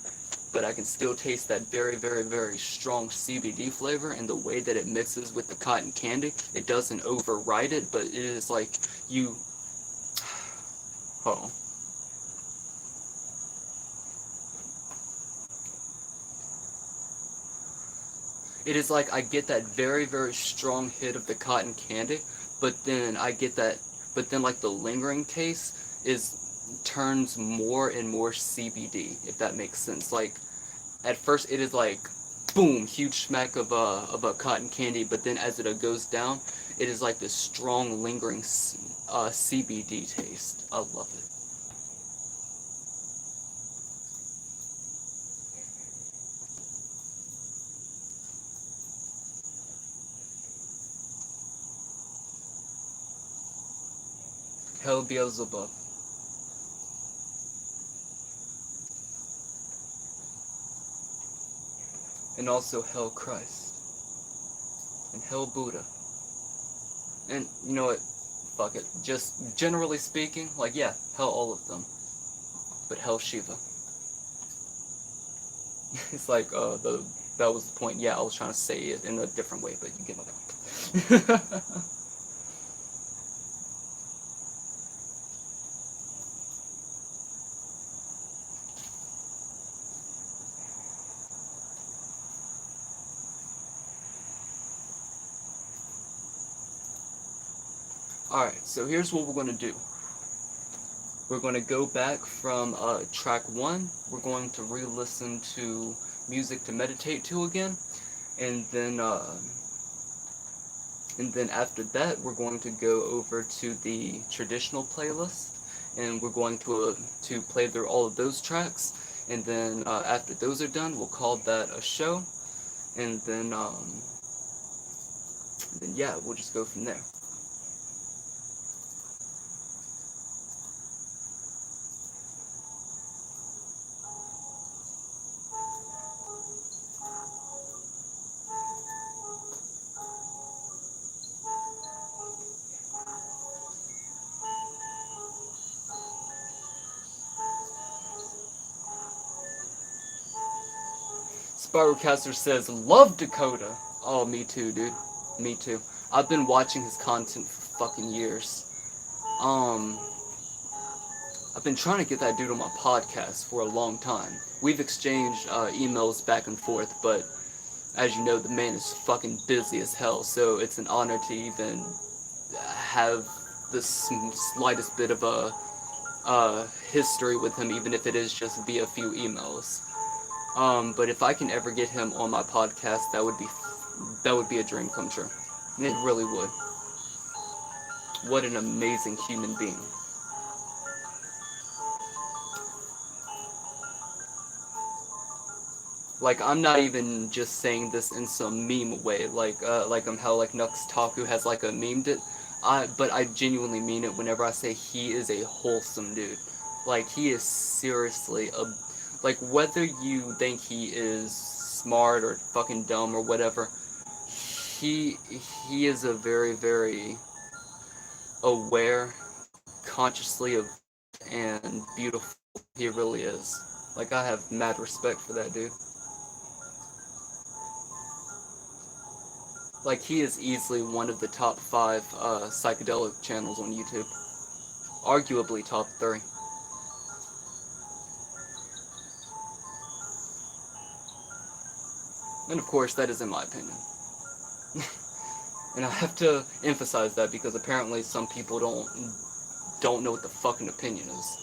But I can still taste that very, very, very strong CBD flavor, and the way that it mixes with the cotton candy, it doesn't override it, but it is like you... Oh. It is like I get that very, very strong hit of the cotton candy, but then I get that, but then like the lingering taste is turns more and more CBD, if that makes sense. Like at first it is like boom, huge smack of a cotton candy, but then as it goes down, it is like this strong lingering CBD taste. I love it. Hell Beelzebub. And also Hell Christ. And Hell Buddha. And you know what? Fuck it. Just generally speaking, like yeah, hell all of them. But hell Shiva. It's like the that was the point. Yeah, I was trying to say it in a different way, but you get my point. Alright, so here's what we're going to do. We're going to go back from track 1. We're going to re-listen to music to meditate to again. And then after that, we're going to go over to the traditional playlist. And we're going to play through all of those tracks. And then after those are done, we'll call that a show. And then yeah, we'll just go from there. Spiralcaster says, love Dakota. Oh, me too, dude. Me too. I've been watching his content for fucking years. Um, I've been trying to get that dude on my podcast for a long time. We've exchanged emails back and forth, but as you know, the man is fucking busy as hell, so it's an honor to even have the slightest bit of a history with him, even if it is just via a few emails. But if I can ever get him on my podcast, that would be a dream come true. It really would. What an amazing human being. Like I'm not even just saying this in some meme way, like how like Nux Taku has like a memed it. But I genuinely mean it whenever I say he is a wholesome dude. Like he is seriously a like whether you think he is smart or fucking dumb or whatever, he he is a very very aware, consciously of and beautiful. He really is. Like I have mad respect for that dude. Like, he is easily one of the top 5 psychedelic channels on YouTube. Arguably top 3. And of course, that is in my opinion. And I have to emphasize that because apparently some people don't know what the fucking opinion is.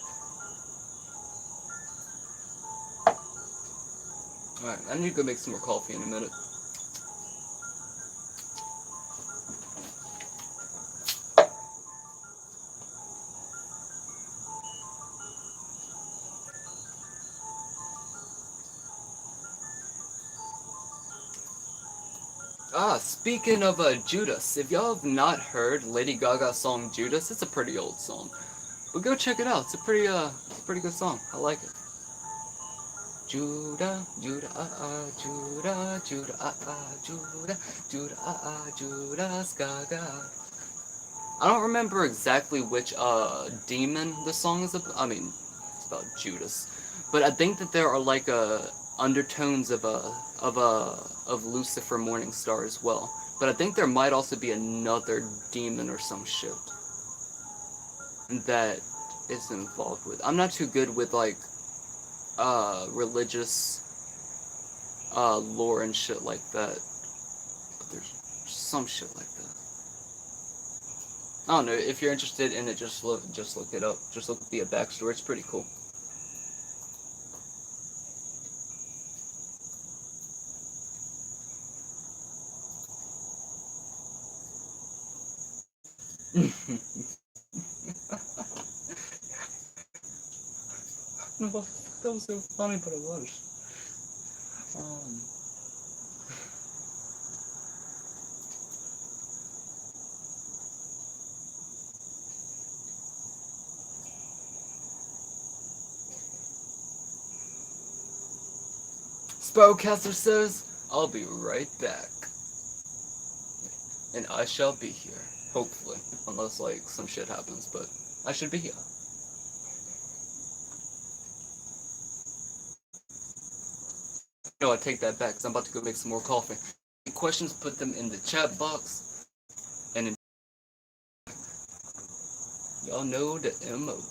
Alright, I need to go make some more coffee in a minute. Speaking of Judas, if y'all have not heard Lady Gaga's song Judas, it's a pretty old song. But go check it out. It's a pretty good song. I like it. Judah, Judah, Judah, Judah, Judah, Judah, Judas Gaga. I don't remember exactly which demon the song is about. I mean, it's about Judas, but I think that there are like undertones of Lucifer Morningstar as well. But I think there might also be another demon or some shit that is involved with. I'm not too good with like religious lore and shit like that. But there's some shit like that. I don't know. If you're interested in it, just look it up. Just look at the backstory. It's pretty cool. No, that was so funny, but it was. Um, Spellcaster says, "I'll be right back," and I shall be here, hopefully, unless like some shit happens. But I should be here. No, I take that back because I'm about to go make some more coffee. Any questions, put them in the chat box, and y'all know the MO.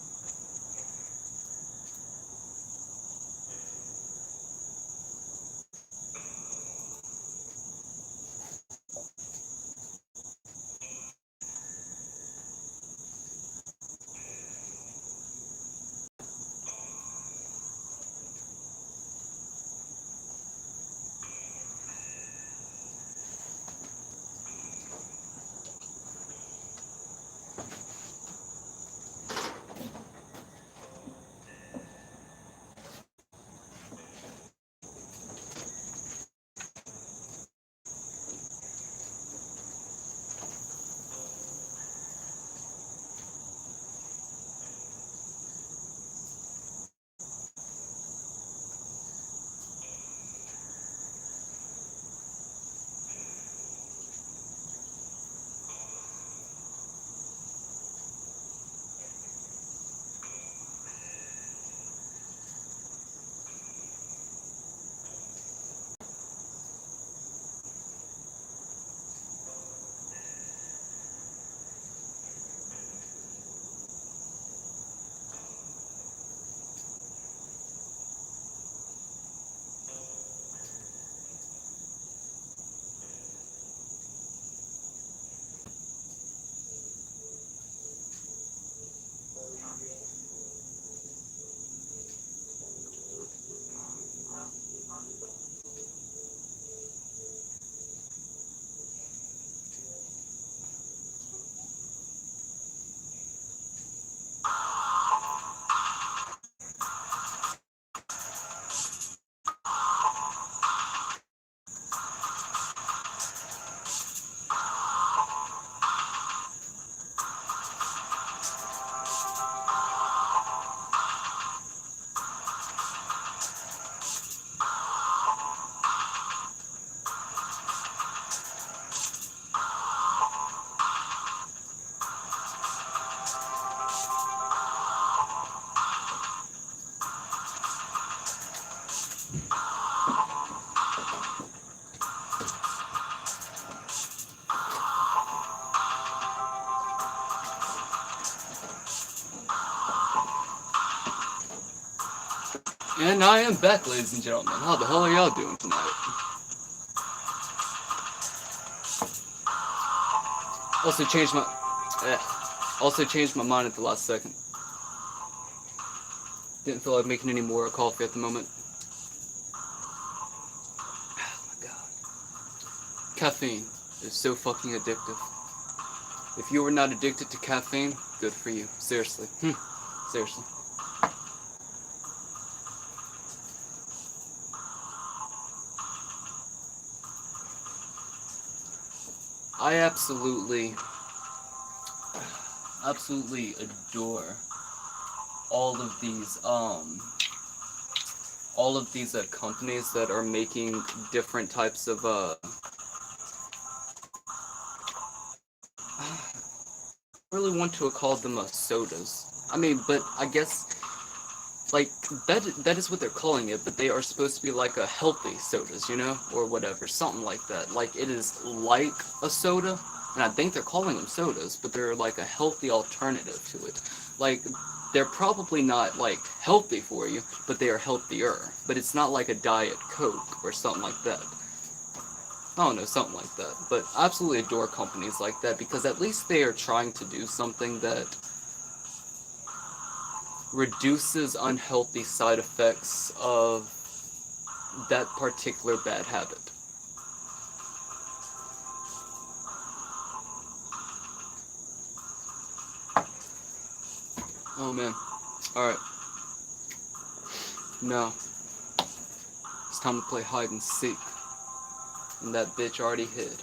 And I am back, ladies and gentlemen. How the hell are y'all doing tonight? Also changed my mind at the last second. Didn't feel like making any more coffee at the moment. Oh my god. Caffeine is so fucking addictive. If you were not addicted to caffeine, good for you. Seriously. Seriously. I absolutely adore all of these companies that are making different types of I really want to call them sodas. I mean, but I guess like that is what they're calling it, but they are supposed to be like a healthy sodas, you know, or whatever, something like that. Like it is like a soda, and I think they're calling them sodas, but they're like a healthy alternative to it. Like they're probably not like healthy for you, but they are healthier. But it's not like a Diet Coke or something like that. I don't know, something like that. But I absolutely adore companies like that because at least they are trying to do something that reduces unhealthy side effects of that particular bad habit. Oh man. Alright. Now, it's time to play hide and seek. And that bitch already hid.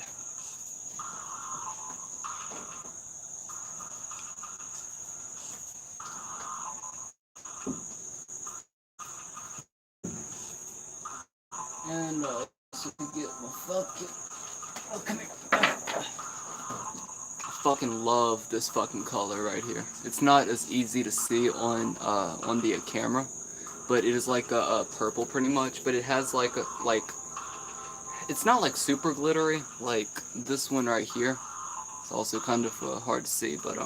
And so get my fucking. Oh, come here. I fucking love this fucking color right here. It's not as easy to see on the camera, but it is like a purple pretty much. But it has like it's not like super glittery like this one right here. It's also kind of hard to see, but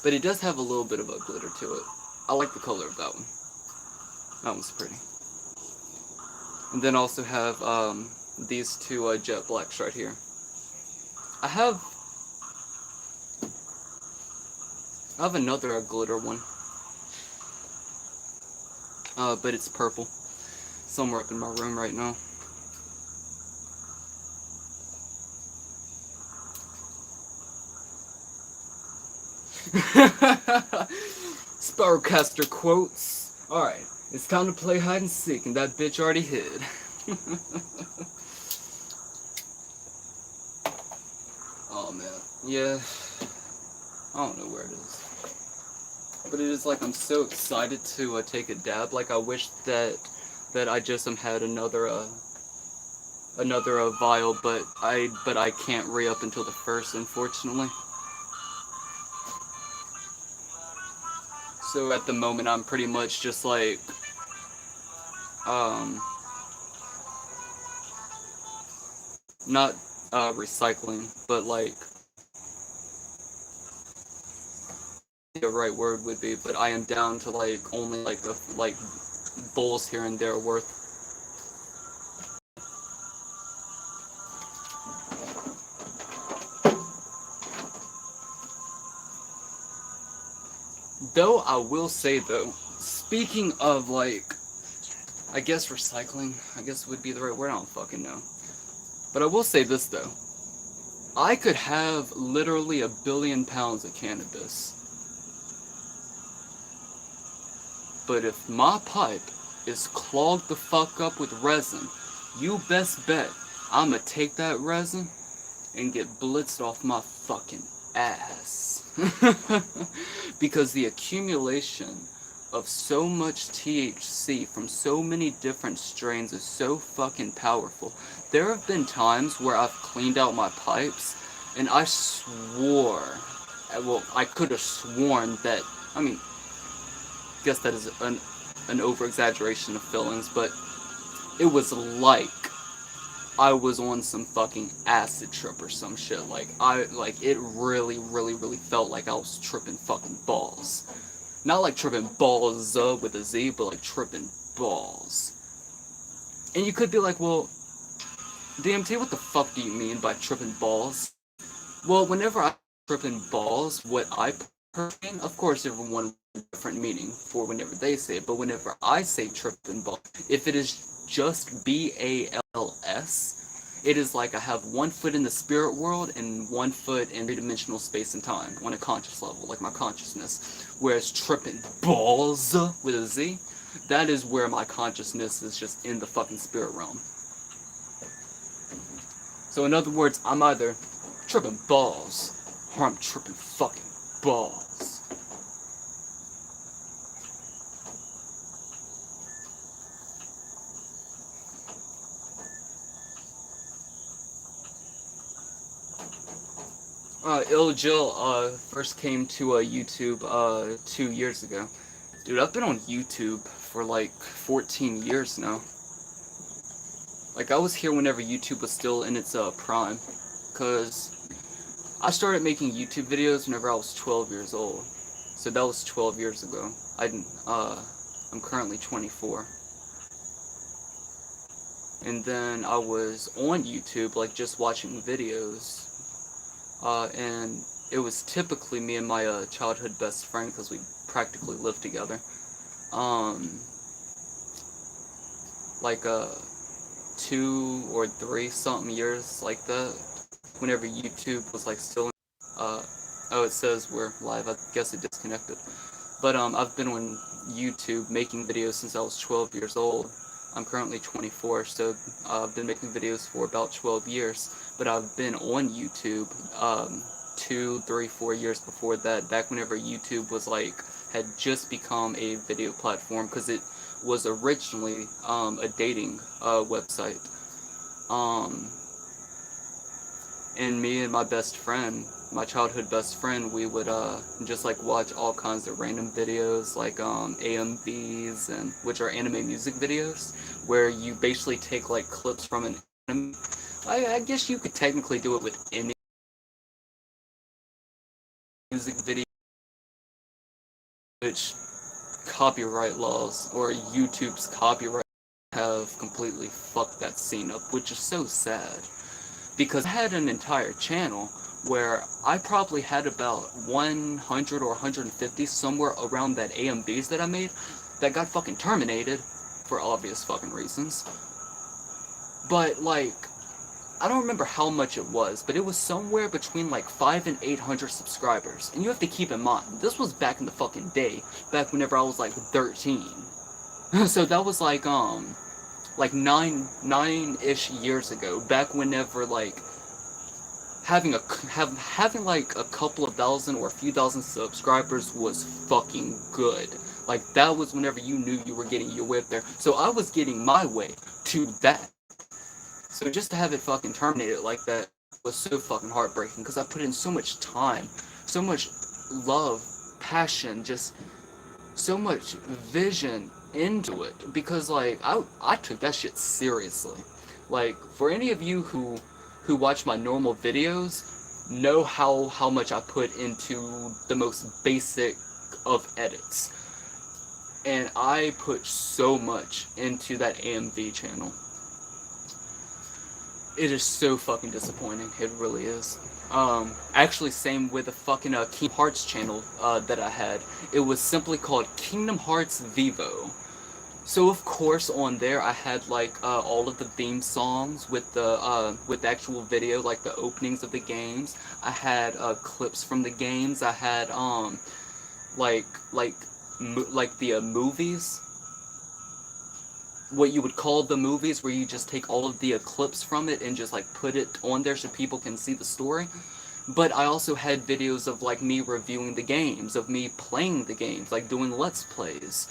it does have a little bit of a glitter to it. I like the color of that one. That one's pretty. And then also have these two jet blacks right here. I have another glitter one, but it's purple. Somewhere up in my room right now. Sparrowcaster quotes. Alright, it's time to play hide and seek, and that bitch already hid. Oh man, yeah. I don't know where it is. But it is like I'm so excited to take a dab. Like I wish that I just had another vial, but I can't re-up until the 1st, unfortunately. So at the moment, I'm pretty much just like, not recycling, but like the right word would be. But I am down to like only like bowls here and there worth. Though I will say though, speaking of like, I guess recycling, I guess would be the right word, I don't fucking know. But I will say this though, I could have literally 1 billion pounds of cannabis. But if my pipe is clogged the fuck up with resin, you best bet I'ma take that resin and get blitzed off my fucking ass. Because the accumulation of so much THC from so many different strains is so fucking powerful. There have been times where I've cleaned out my pipes and I swore, well, I could have sworn that, I mean, I guess that is an over-exaggeration of feelings, but it was like I was on some fucking acid trip or some shit. Like, it really, really, really felt like I was tripping fucking balls. Not like tripping balls with a Z, but like tripping balls. And you could be like, well, DMT, what the fuck do you mean by tripping balls? Well, whenever I tripping balls, what I mean, of course, everyone has a different meaning for whenever they say it, but whenever I say tripping balls, if it is just BALS, it is like I have one foot in the spirit world and one foot in three-dimensional space and time on a conscious level, like my consciousness. Whereas tripping balls with a Z, that is where my consciousness is just in the fucking spirit realm. So in other words, I'm either tripping balls or I'm tripping fucking balls. Ill Jill first came to YouTube 2 years ago. Dude, I've been on YouTube for like 14 years now. Like, I was here whenever YouTube was still in its prime, because I started making YouTube videos whenever I was 12 years old. So that was 12 years ago. I'm currently 24. And then I was on YouTube, like, just watching videos. And it was typically me and my childhood best friend, because we practically lived together. Like 2 or 3 something years like that, whenever YouTube was like still oh, it says we're live. I guess it disconnected. But I've been on YouTube making videos since I was 12 years old. I'm currently 24, so I've been making videos for about 12 years. But I've been on YouTube 2, 3, 4 years before that, back whenever YouTube was like, had just become a video platform, because it was originally a dating website. And me and my best friend, my childhood best friend, we would just like watch all kinds of random videos, like AMVs, and which are anime music videos, where you basically take like clips from an anime. I guess you could technically do it with any music video, which copyright laws or YouTube's copyright have completely fucked that scene up, which is so sad. Because I had an entire channel where I probably had about 100 or 150, somewhere around that AMVs that I made, that got fucking terminated for obvious fucking reasons. But like, I don't remember how much it was, but it was somewhere between like 500 and 800 subscribers. And you have to keep in mind, this was back in the fucking day, back whenever I was like 13. So that was like nine-ish years ago, back whenever like having like a couple of thousand or a few thousand subscribers was fucking good. Like, that was whenever you knew you were getting your way up there. So I was getting my way to that. So just to have it fucking terminated like that was so fucking heartbreaking, because I put in so much time, so much love, passion, just so much vision into it, because like I took that shit seriously. Like, for any of you who watch my normal videos, know how much I put into the most basic of edits. And I put so much into that AMV channel. It is so fucking disappointing. It really is. Actually, same with the fucking Kingdom Hearts channel that I had. It was simply called Kingdom Hearts Vivo. So of course on there I had like all of the theme songs with the actual video, like the openings of the games. I had clips from the games. I had like the movies, what you would call the movies, where you just take all of the clips from it and just like put it on there so people can see the story. But I also had videos of like me reviewing the games, of me playing the games, like doing let's plays.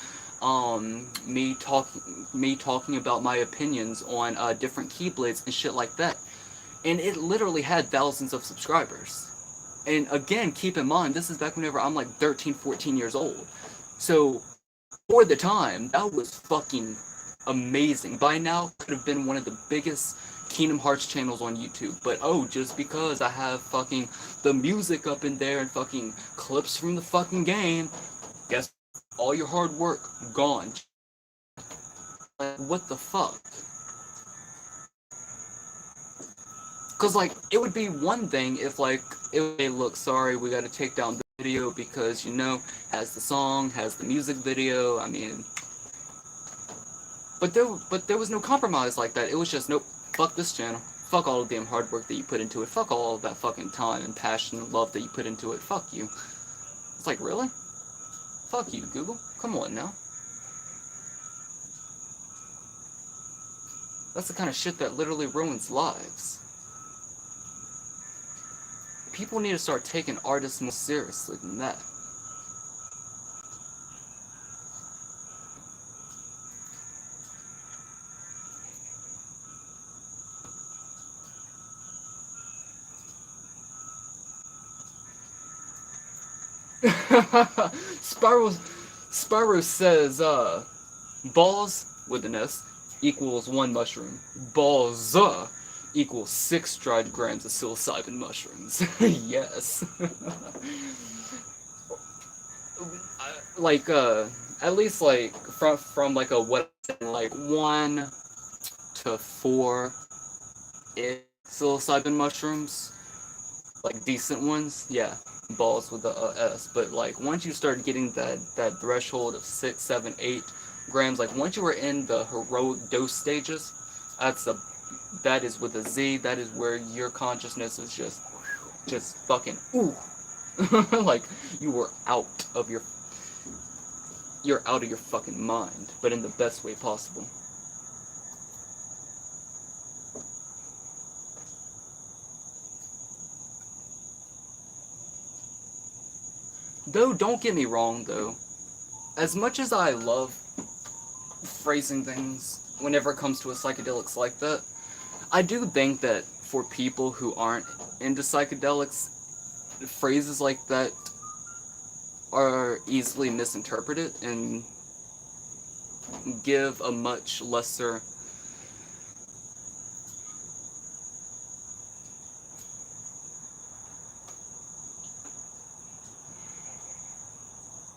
Me talking about my opinions on different Keyblades and shit like that. And it literally had thousands of subscribers. And again, keep in mind, this is back whenever I'm like 13, 14 years old. So, for the time, that was fucking amazing. By now, could have been one of the biggest Kingdom Hearts channels on YouTube. But oh, just because I have fucking the music up in there and fucking clips from the fucking game, guess all your hard work gone. Like, what the fuck? Because, like, it would be one thing if, like, it would say, look, sorry, we gotta take down the video because, you know, has the song, has the music video, I mean... But there was no compromise like that. It was just, nope, fuck this channel. Fuck all the damn hard work that you put into it. Fuck all of that fucking time and passion and love that you put into it. Fuck you. It's like, really? Fuck you, Google. Come on now. That's the kind of shit that literally ruins lives. People need to start taking artists more seriously than that. Spyro says, balls with an S equals 1 mushroom. Balls equals 6 dried grams of psilocybin mushrooms. Yes. Like, at least, like, from like a, what, like, 1 to 4 psilocybin mushrooms, like, decent ones, yeah, balls with the S, but, like, once you start getting that threshold of 6, 7, 8 grams, like, once you are in the heroic dose stages, that is with a Z, that is where your consciousness is just fucking, ooh, like, you're out of your fucking mind, but in the best way possible. Though, don't get me wrong, though. As much as I love phrasing things whenever it comes to a psychedelics like that, I do think that for people who aren't into psychedelics, phrases like that are easily misinterpreted and give a much lesser...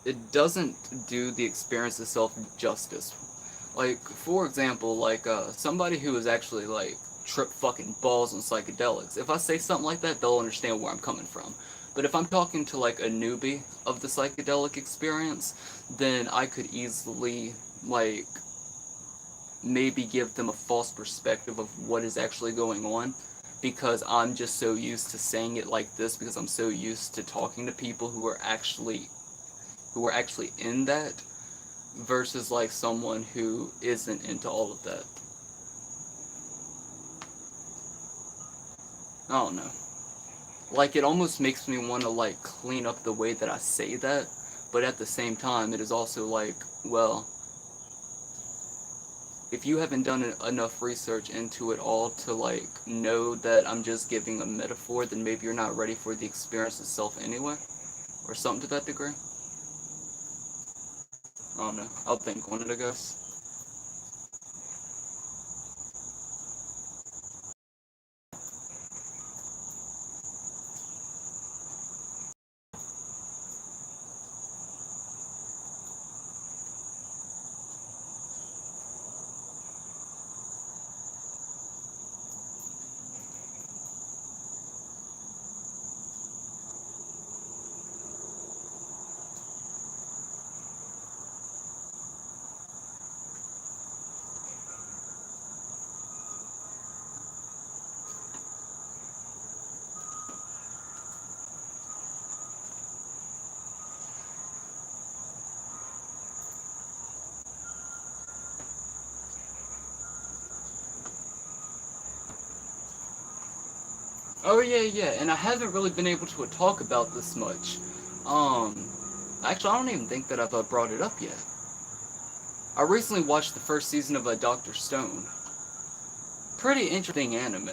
It doesn't do the experience itself justice. Like, for example, like, somebody who is actually, like, trip fucking balls on psychedelics, if I say something like that, they'll understand where I'm coming from. But if I'm talking to, like, a newbie of the psychedelic experience, then I could easily, like, maybe give them a false perspective of what is actually going on, because I'm just so used to saying it like this, because I'm so used to talking to people who are actually in that, versus like someone who isn't into all of that. I don't know. Like, it almost makes me want to like clean up the way that I say that, but at the same time it is also like, well, if you haven't done enough research into it all to like know that I'm just giving a metaphor, then maybe you're not ready for the experience itself anyway, or something to that degree. I don't know. I'll think on it, I guess. Oh yeah, yeah, and I haven't really been able to talk about this much. Um, actually, I don't even think that I've brought it up yet. I recently watched the first season of Dr. Stone. Pretty interesting anime.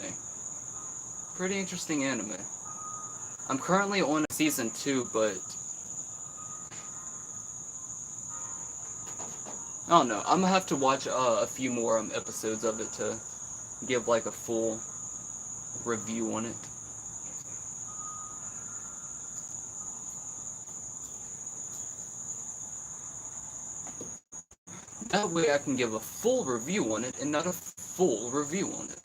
Pretty interesting anime. I'm currently on season 2, but I don't know. I'm gonna have to watch a few more episodes of it to give like a full review on it. That way I can give a full review on it and not a full review on it.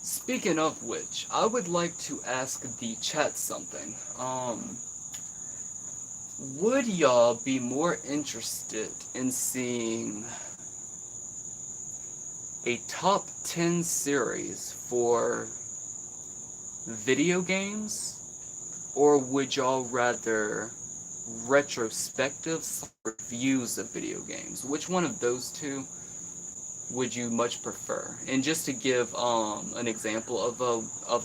Speaking of which, I would like to ask the chat something. Would y'all be more interested in seeing a top 10 series for video games, or would y'all rather retrospective reviews of video games? Which one of those two would you much prefer? And just to give an example of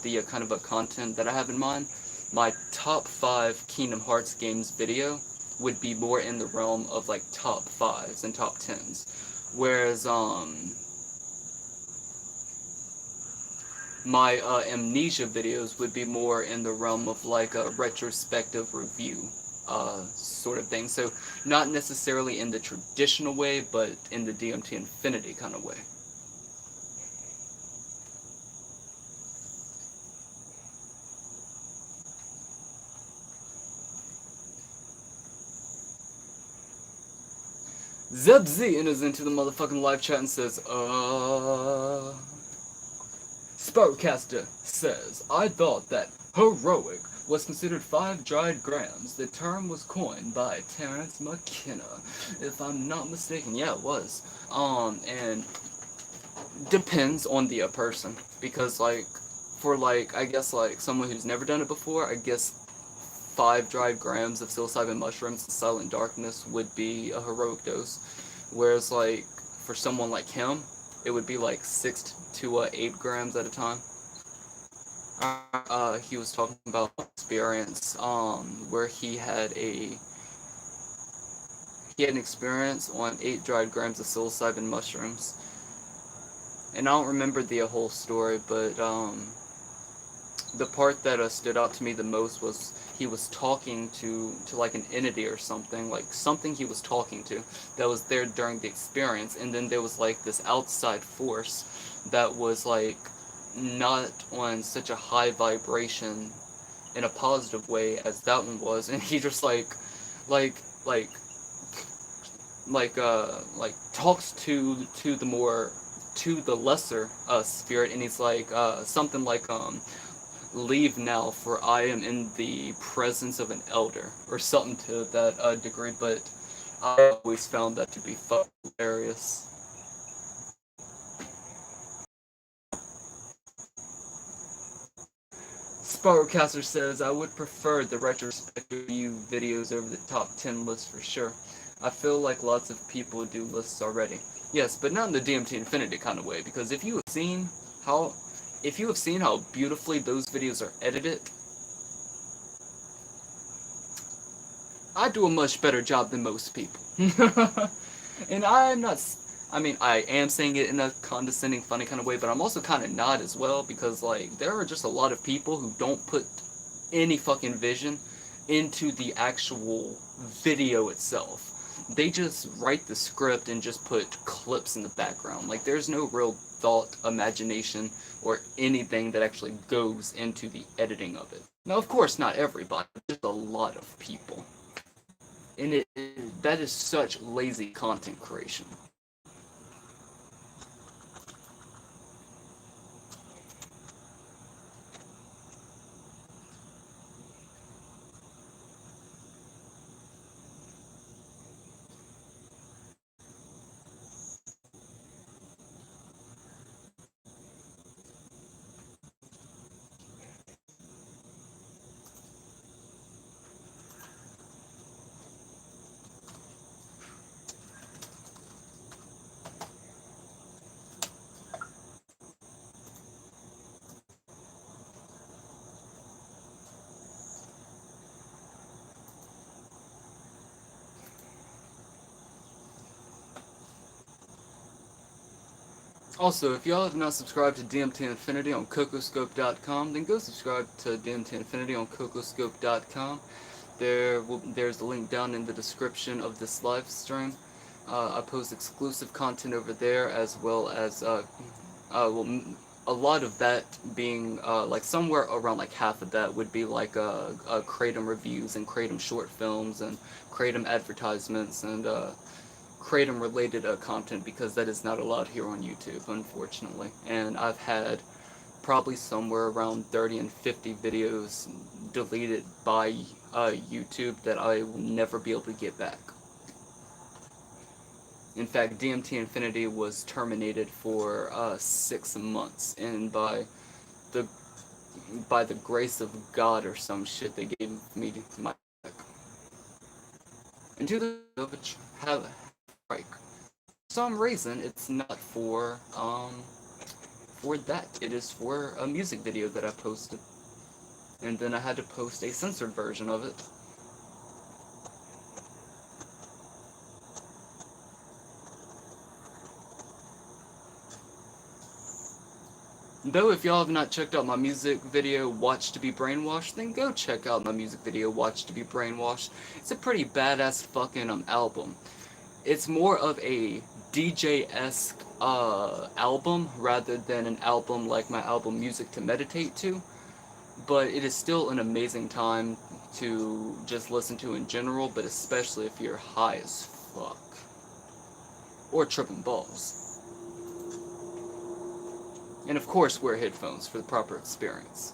the kind of a content that I have in mind, my top 5 Kingdom Hearts games video would be more in the realm of like top 5s and top 10s, whereas my Amnesia videos would be more in the realm of like a retrospective review sort of thing. So not necessarily in the traditional way, but in the DMT Infinity kind of way. Zeb Z enters into the motherfucking live chat and says, Sparkcaster says, I thought that heroic was considered 5 dried grams. The term was coined by Terrence McKenna, if I'm not mistaken. Yeah, it was. And depends on the person, because like, for like, I guess like someone who's never done it before, I guess 5 dried grams of psilocybin mushrooms in silent darkness would be a heroic dose. Whereas, like, for someone like him, it would be like 6 to 8 grams at a time. He was talking about experience, where he had an experience on 8 dried grams of psilocybin mushrooms. And I don't remember the whole story, but the part that stood out to me the most was he was talking to like an entity or something, like something he was talking to that was there during the experience, and then there was like this outside force that was like not on such a high vibration in a positive way as that one was, and he just like like like talks to the more to the lesser spirit, and he's like something like leave now, for I am in the presence of an elder, or something to that degree, but I always found that to be fucking hilarious. Sparrowcaster says, I would prefer the retrospective view videos over the top 10 list for sure. I feel like lots of people do lists already. Yes, but not in the DMT Infinity kind of way, because how if you have seen how beautifully those videos are edited, I do a much better job than most people. And I'm not. I mean, I am saying it in a condescending, funny kind of way, but I'm also kind of not as well, because, like, there are just a lot of people who don't put any fucking vision into the actual video itself. They just write the script and just put clips in the background. Like, there's no real thought, imagination, or anything that actually goes into the editing of it. Now, of course, not everybody, just a lot of people. And that is such lazy content creation. Also, if y'all have not subscribed to DMT Infinity on cocoscope.com, then go subscribe to DMT Infinity on cocoscope.com. There's the link down in the description of this live stream. I post exclusive content over there, as well as well, a lot of that being like somewhere around like half of that would be like kratom reviews and kratom short films and kratom advertisements and kratom related content, because that is not allowed here on YouTube, unfortunately. And I've had probably somewhere around 30 and 50 videos deleted by YouTube that I will never be able to get back. In fact, DMT Infinity was terminated for 6 months, and the by the grace of God or some shit, they gave me my back. And to the which have like for some reason it's not for that. It is for a music video that I posted, and then I had to post a censored version of it. Though, if y'all have not checked out my music video, Watch to Be Brainwashed, then go check out my music video, Watch to Be Brainwashed. It's a pretty badass fucking album. It's more of a DJ-esque album rather than an album like my album Music to Meditate to, but it is still an amazing time to just listen to in general, but especially if you're high as fuck. Or tripping balls. And of course, wear headphones for the proper experience.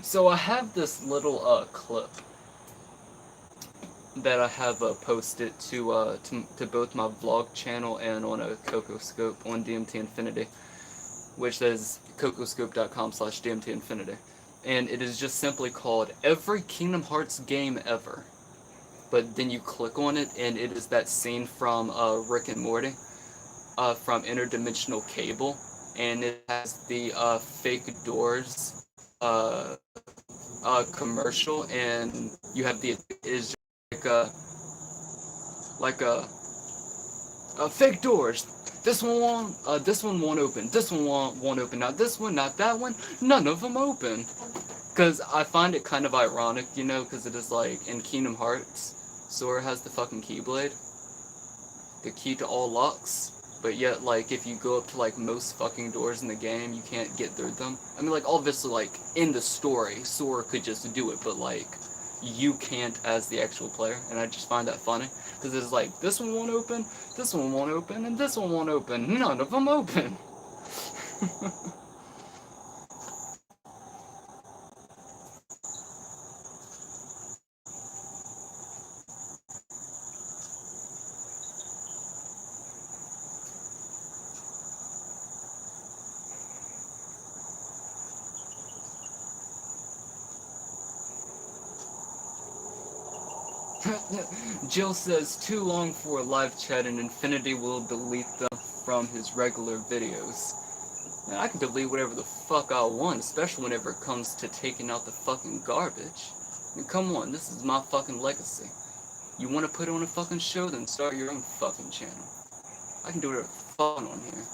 So I have this little clip that I have posted to both my vlog channel and on a CocoScope on DMT Infinity, which is cocoscope.com/DMT Infinity. And it is just simply called Every Kingdom Hearts Game Ever. But then you click on it, and it is that scene from Rick and Morty, from Interdimensional Cable, and it has the fake doors commercial, and you have the is like fake doors. This one won't open. This one won't open. Now this one, not that one. None of them open. Because I find it kind of ironic, you know, because it is like in Kingdom Hearts, Sora has the fucking Keyblade, the key to all locks. But yet, like, if you go up to, like, most fucking doors in the game, you can't get through them. I mean, like, obviously, like, in the story, Sora could just do it, but, like, you can't as the actual player, and I just find that funny. Because it's like, this one won't open, this one won't open, and this one won't open. None of them open. Jill says, too long for a live chat and Infinity will delete them from his regular videos. Man, I can delete whatever the fuck I want, especially whenever it comes to taking out the fucking garbage. I mean, come on, this is my fucking legacy. You want to put on a fucking show, then start your own fucking channel. I can do whatever the fuck on here.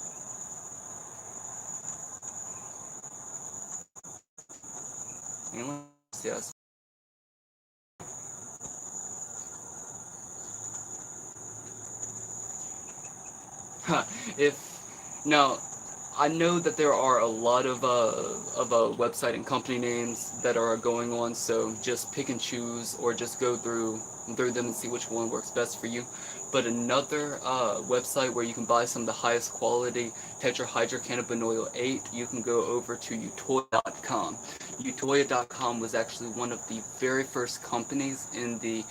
And let's see, if now I know that there are a lot of website and company names that are going on, so just pick and choose or just go through them and see which one works best for you. But another website where you can buy some of the highest quality tetrahydrocannabinol 8, you can go over to utoya.com. Utoya.com was actually one of the very first companies in the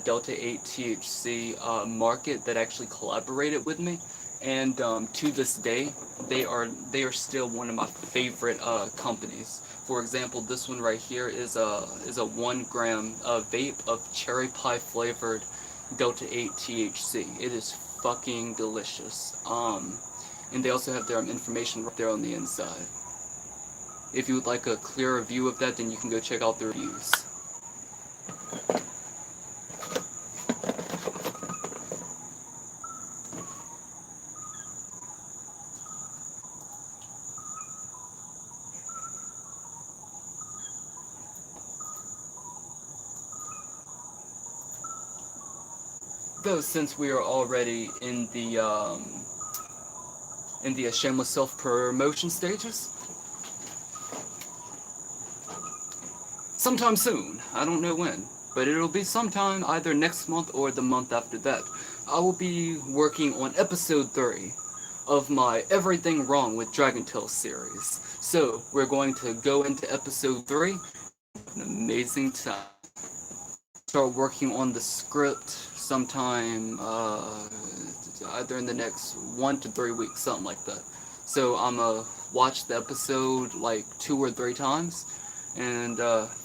Delta 8 THC market that actually collaborated with me, and to this day they are still one of my favorite companies. For example, this one right here is a 1 gram vape of cherry pie flavored Delta 8 THC. It is fucking delicious. And they also have their information right there on the inside. If you would like a clearer view of that, then you can go check out the reviews. though, since we are already in the shameless self-promotion stages, sometime soon, I don't know when, but it'll be sometime either next month or the month after that, I will be working on episode 3 of my Everything Wrong with Dragon Tales series. So, we're going to go into episode 3, an amazing time. Start working on the script sometime either in the next 1 to 3 weeks, something like that. So I'm gonna watch the episode like 2 or 3 times and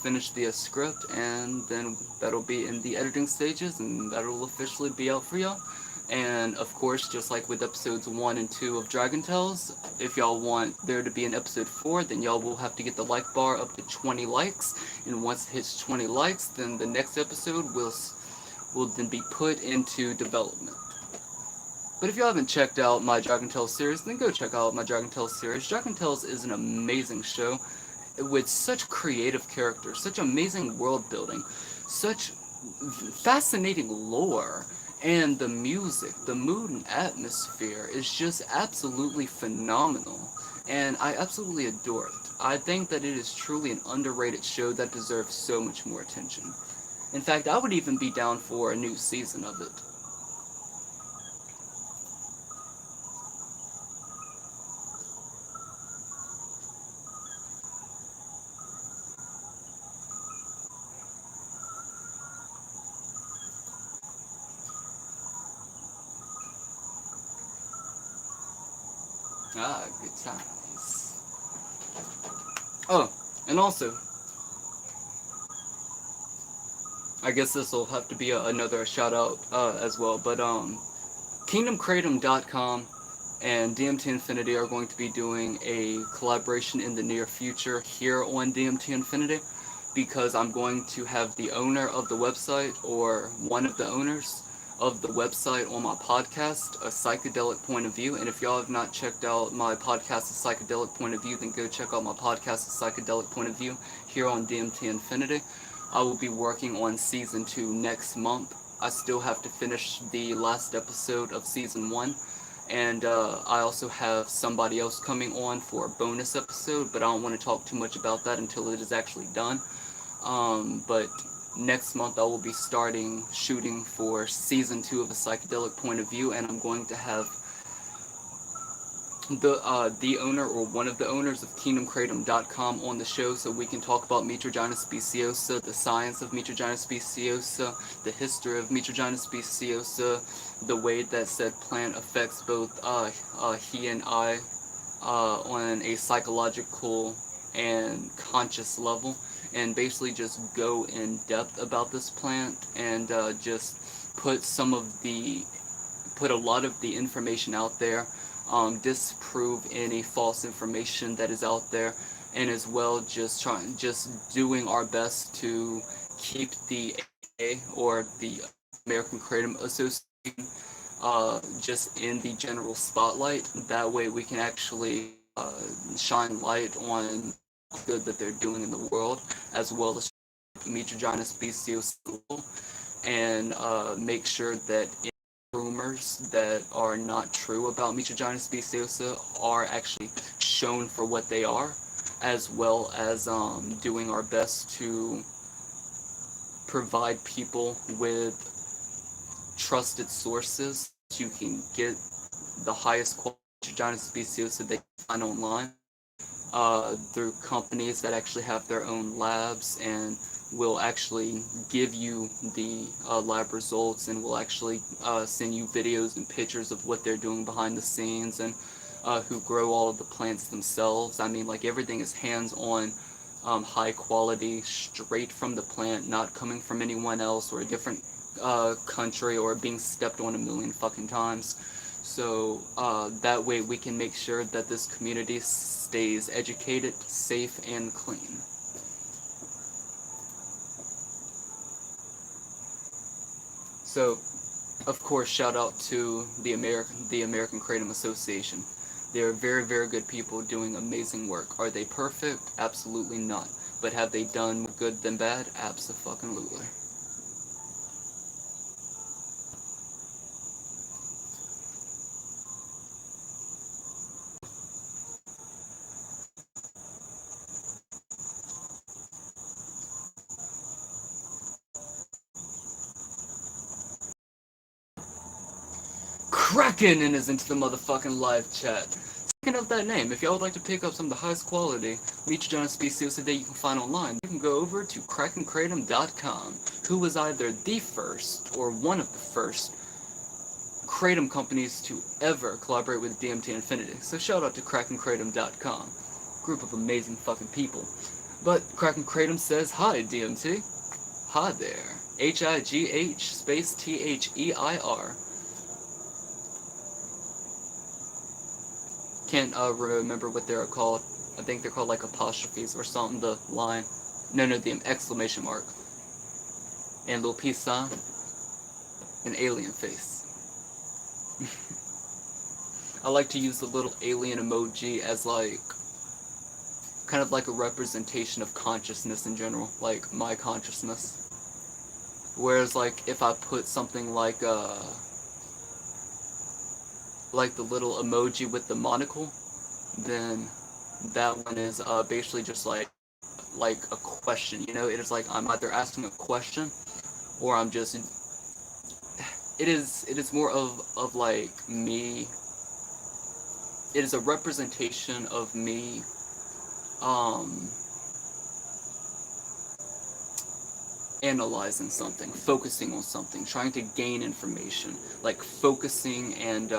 finish the script, and then that'll be in the editing stages, and that'll officially be out for y'all. And of course, just like with episodes 1 and 2 of Dragon Tales, if y'all want there to be an episode 4, then y'all will have to get the like bar up to 20 likes. And once it hits 20 likes, then the next episode will then be put into development. But if you haven't checked out my Dragon Tales series, then go check out my Dragon Tales series. Dragon Tales is an amazing show with such creative characters, such amazing world building, such fascinating lore, and the music, the mood and atmosphere is just absolutely phenomenal. And I absolutely adore it. I think that it is truly an underrated show that deserves so much more attention. In fact, I would even be down for a new season of it. Ah, good times. Oh, and also, I guess this will have to be another shout out as well, but KingdomKratom.com and DMT Infinity are going to be doing a collaboration in the near future here on DMT Infinity, because I'm going to have the owner of the website, or one of the owners of the website, on my podcast, A Psychedelic Point of View. And if y'all have not checked out my podcast, A Psychedelic Point of View, then go check out my podcast, A Psychedelic Point of View, here on DMT Infinity. I will be working on season 2 next month. I still have to finish the last episode of season 1. And I also have somebody else coming on for a bonus episode, but I don't want to talk too much about that until it is actually done. But next month I will be starting shooting for season 2 of A Psychedelic Point of View, and I'm going to have the owner, or one of the owners of KingdomKratom.com, on the show, so we can talk about Mitragyna speciosa, the science of Mitragyna speciosa, the history of Mitragyna speciosa, the way that said plant affects both he and I on a psychological and conscious level, and basically just go in depth about this plant, and just put put a lot of the information out there, disprove any false information that is out there, and as well just doing our best to keep the AA, or the American Kratom Association, just in the general spotlight. That way we can actually shine light on the good that they're doing in the world, as well as Mitragyna speciosa, and make sure that rumors that are not true about Mitragyna speciosa are actually shown for what they are, as well as doing our best to provide people with trusted sources so you can get the highest quality Mitragyna speciosa they can find online, through companies that actually have their own labs and will actually give you the lab results, and will actually send you videos and pictures of what they're doing behind the scenes, and who grow all of the plants themselves. I mean, like, everything is hands-on, high quality, straight from the plant, not coming from anyone else or a different country, or being stepped on a million fucking times. So that way we can make sure that this community stays educated, safe, and clean. So, of course, shout out to the American Kratom Association. They're very, very good people doing amazing work. Are they perfect? Absolutely not. But have they done more good than bad? Absolutely. Kraken and is into the motherfucking live chat. Speaking of that name, if y'all would like to pick up some of the highest quality leech giant species that you can find online, you can go over to krakenkratom.com, who was either the first or one of the first kratom companies to ever collaborate with DMT Infinity. So shout out to krakenkratom.com. Group of amazing fucking people. But Kraken Kratom says, hi DMT. Hi there. H-I-G-H space T-H-E-I-R. Can't remember what they're called. I think they're called like apostrophes or something, the line. No, the exclamation mark. And little peace sign. An alien face. I like to use the little alien emoji as like, kind of like a representation of consciousness in general, like my consciousness. Whereas like if I put something like the little emoji with the monocle, then that one is basically just like a question, you know? It is like I'm either asking a question or I'm just, it is more of like me. It is a representation of me analyzing something, focusing on something, trying to gain information, like focusing and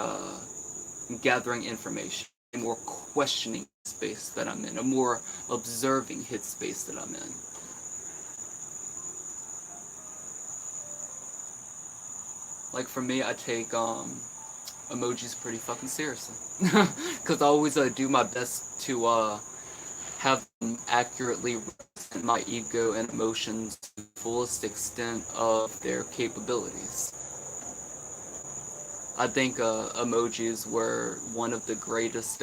gathering information, a more questioning space that I'm in, a more observing hit space that I'm in. Like for me, I take emojis pretty fucking seriously, because I always do my best to have them accurately represent my ego and emotions to the fullest extent of their capabilities. I think emojis were one of the greatest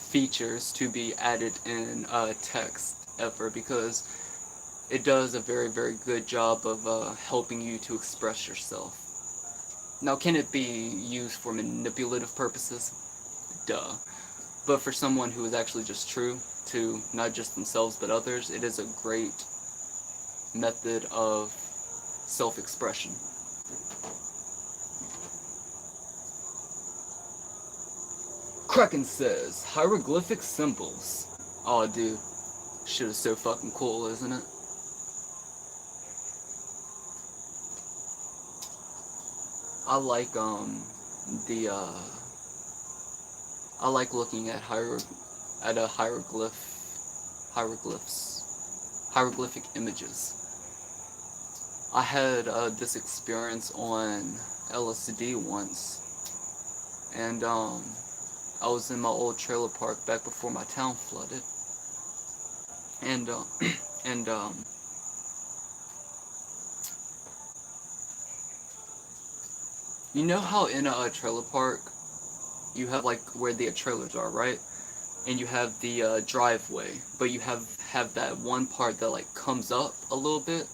features to be added in text ever, because it does a very, very good job of helping you to express yourself. Now, can it be used for manipulative purposes? Duh. But for someone who is actually just true to not just themselves but others, it is a great method of self-expression. Kraken says, hieroglyphic symbols. Aw, dude. Shit is so fucking cool, isn't it? I like, I like looking at hieroglyphic images. I had this experience on LSD once, and I was in my old trailer park back before my town flooded, and and you know how in a trailer park you have like where the trailers are, right? And you have the driveway, but you have that one part that like comes up a little bit,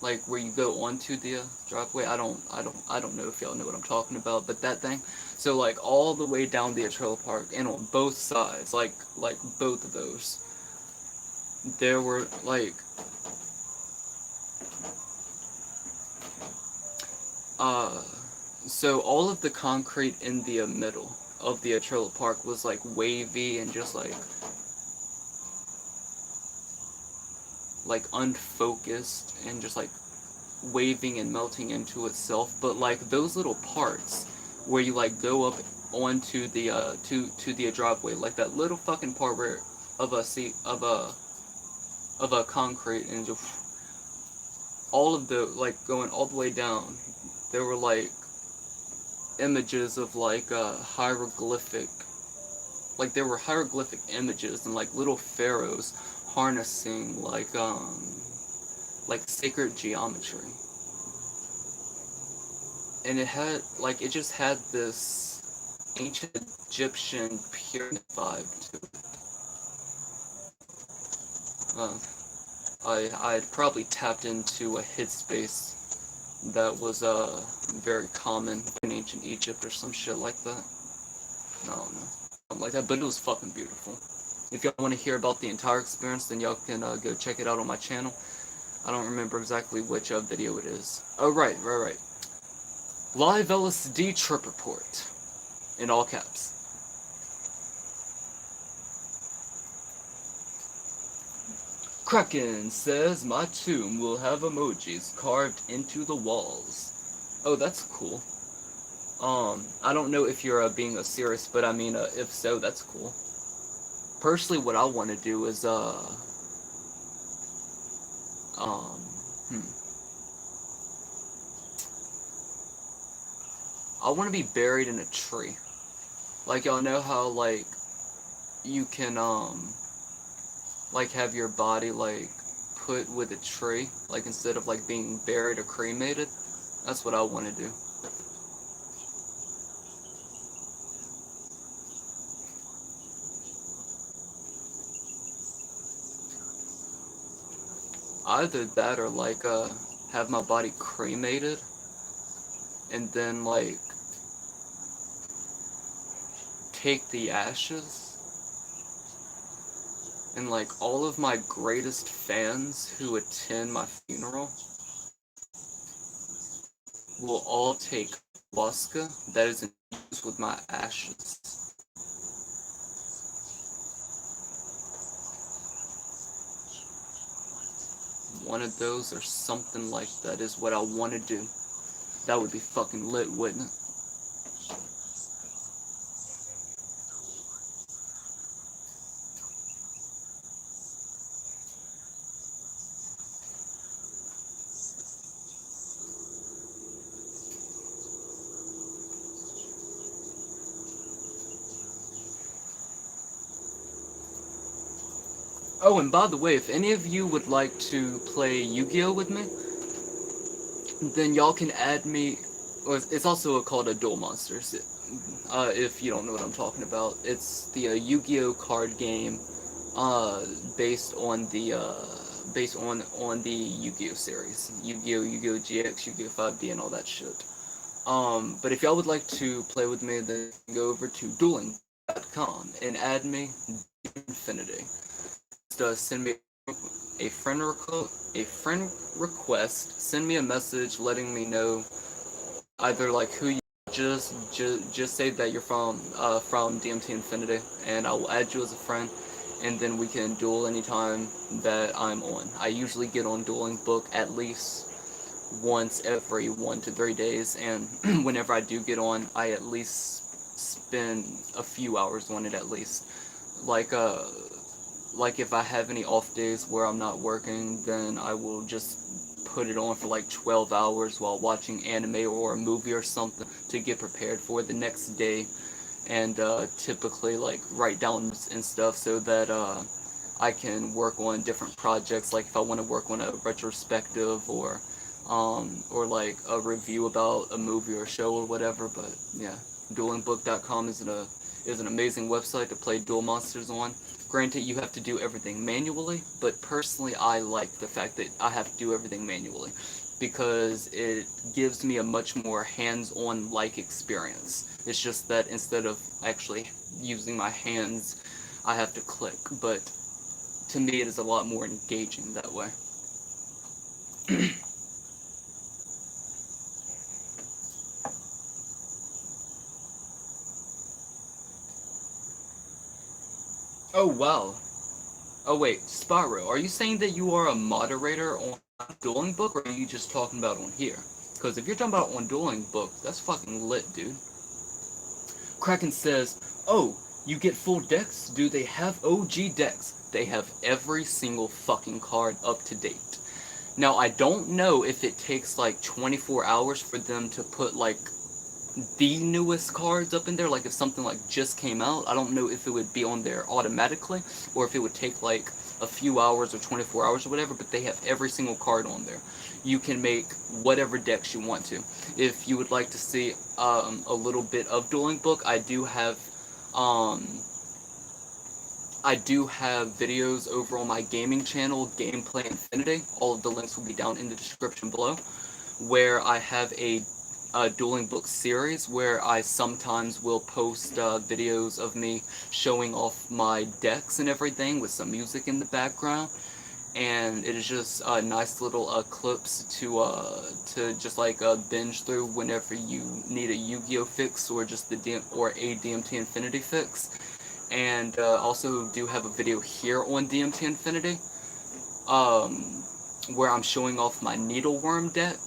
like where you go onto the driveway. I don't know if y'all know what I'm talking about, but that thing. So like all the way down the trailer park and on both sides, like both of those, there were like so all of the concrete in the middle of the trailer park was like wavy and just like unfocused and just like waving and melting into itself. But like those little parts where you like go up onto the to the driveway, like that little fucking part where of a concrete, and just all of the like going all the way down, there were like images of like hieroglyphic, like there were hieroglyphic images and like little pharaohs harnessing like sacred geometry, and it just had this ancient Egyptian pyramid vibe to it. I'd probably tapped into a hid space that was very common in ancient Egypt or some shit like that. I don't know, something like that, but it was fucking beautiful. If y'all want to hear about the entire experience, then y'all can go check it out on my channel. I don't remember exactly which video it is. Oh, right. Live LSD Trip Report. In all caps. Kraken says my tomb will have emojis carved into the walls. Oh, that's cool. I don't know if you're being a serious, but I mean, if so, that's cool. Personally, what I want to do is, um, hmm. I want to be buried in a tree. Like, y'all know how, like, you can, like, have your body, like, put with a tree, like, instead of, like, being buried or cremated? That's what I want to do. Either that or, like, have my body cremated, and then, like, take the ashes, and, like, all of my greatest fans who attend my funeral will all take ayahuasca that is infused with my ashes. One of those or something like that is what I want to do. That would be fucking lit, wouldn't it? Oh, and by the way, if any of you would like to play Yu-Gi-Oh with me, then y'all can add me. Or it's also called a Duel Monsters. If you don't know what I'm talking about, it's the Yu-Gi-Oh card game, uh, based on the Yu-Gi-Oh series, Yu-Gi-Oh, Yu-Gi-Oh GX, Yu-Gi-Oh 5D, and all that shit. But if y'all would like to play with me, then go over to dueling.com and add me Infinity. Just send me a friend request. Send me a message letting me know either like who you just say that you're from DMT Infinity, and I will add you as a friend, and then we can duel anytime that I'm on. I usually get on Dueling Book at least once every 1 to 3 days, and whenever I do get on, I at least spend a few hours on it at least. Like like if I have any off days where I'm not working, then I will just put it on for like 12 hours while watching anime or a movie or something to get prepared for the next day, and typically like write down and stuff so that I can work on different projects, like if I want to work on a retrospective or like a review about a movie or show or whatever. But yeah, duelingbook.com is an amazing website to play Duel Monsters on. Granted, you have to do everything manually, but personally, I like the fact that I have to do everything manually because it gives me a much more hands-on like experience. It's just that instead of actually using my hands, I have to click, but to me, it is a lot more engaging that way. Oh, wow. Oh, wait, Spyro, are you saying that you are a moderator on Dueling Book, or are you just talking about on here? Because if you're talking about on Dueling Book, that's fucking lit, dude. Kraken says, oh, you get full decks? Do they have OG decks? They have every single fucking card up to date. Now, I don't know if it takes like 24 hours for them to put like the newest cards up in there, like if something like just came out. I don't know if it would be on there automatically or if it would take like a few hours or 24 hours or whatever, but they have every single card on there. You can make whatever decks you want to. If you would like to see a little bit of Dueling Book, um, I do have videos over on my gaming channel, Gameplay Infinity. All of the links will be down in the description below, where I have a Dueling Book series where I sometimes will post videos of me showing off my decks and everything with some music in the background. and it is just nice little clips to just like binge through whenever you need a Yu-Gi-Oh fix or just or a DMT Infinity fix. And also do have a video here on DMT Infinity, um, where I'm showing off my Needleworm deck,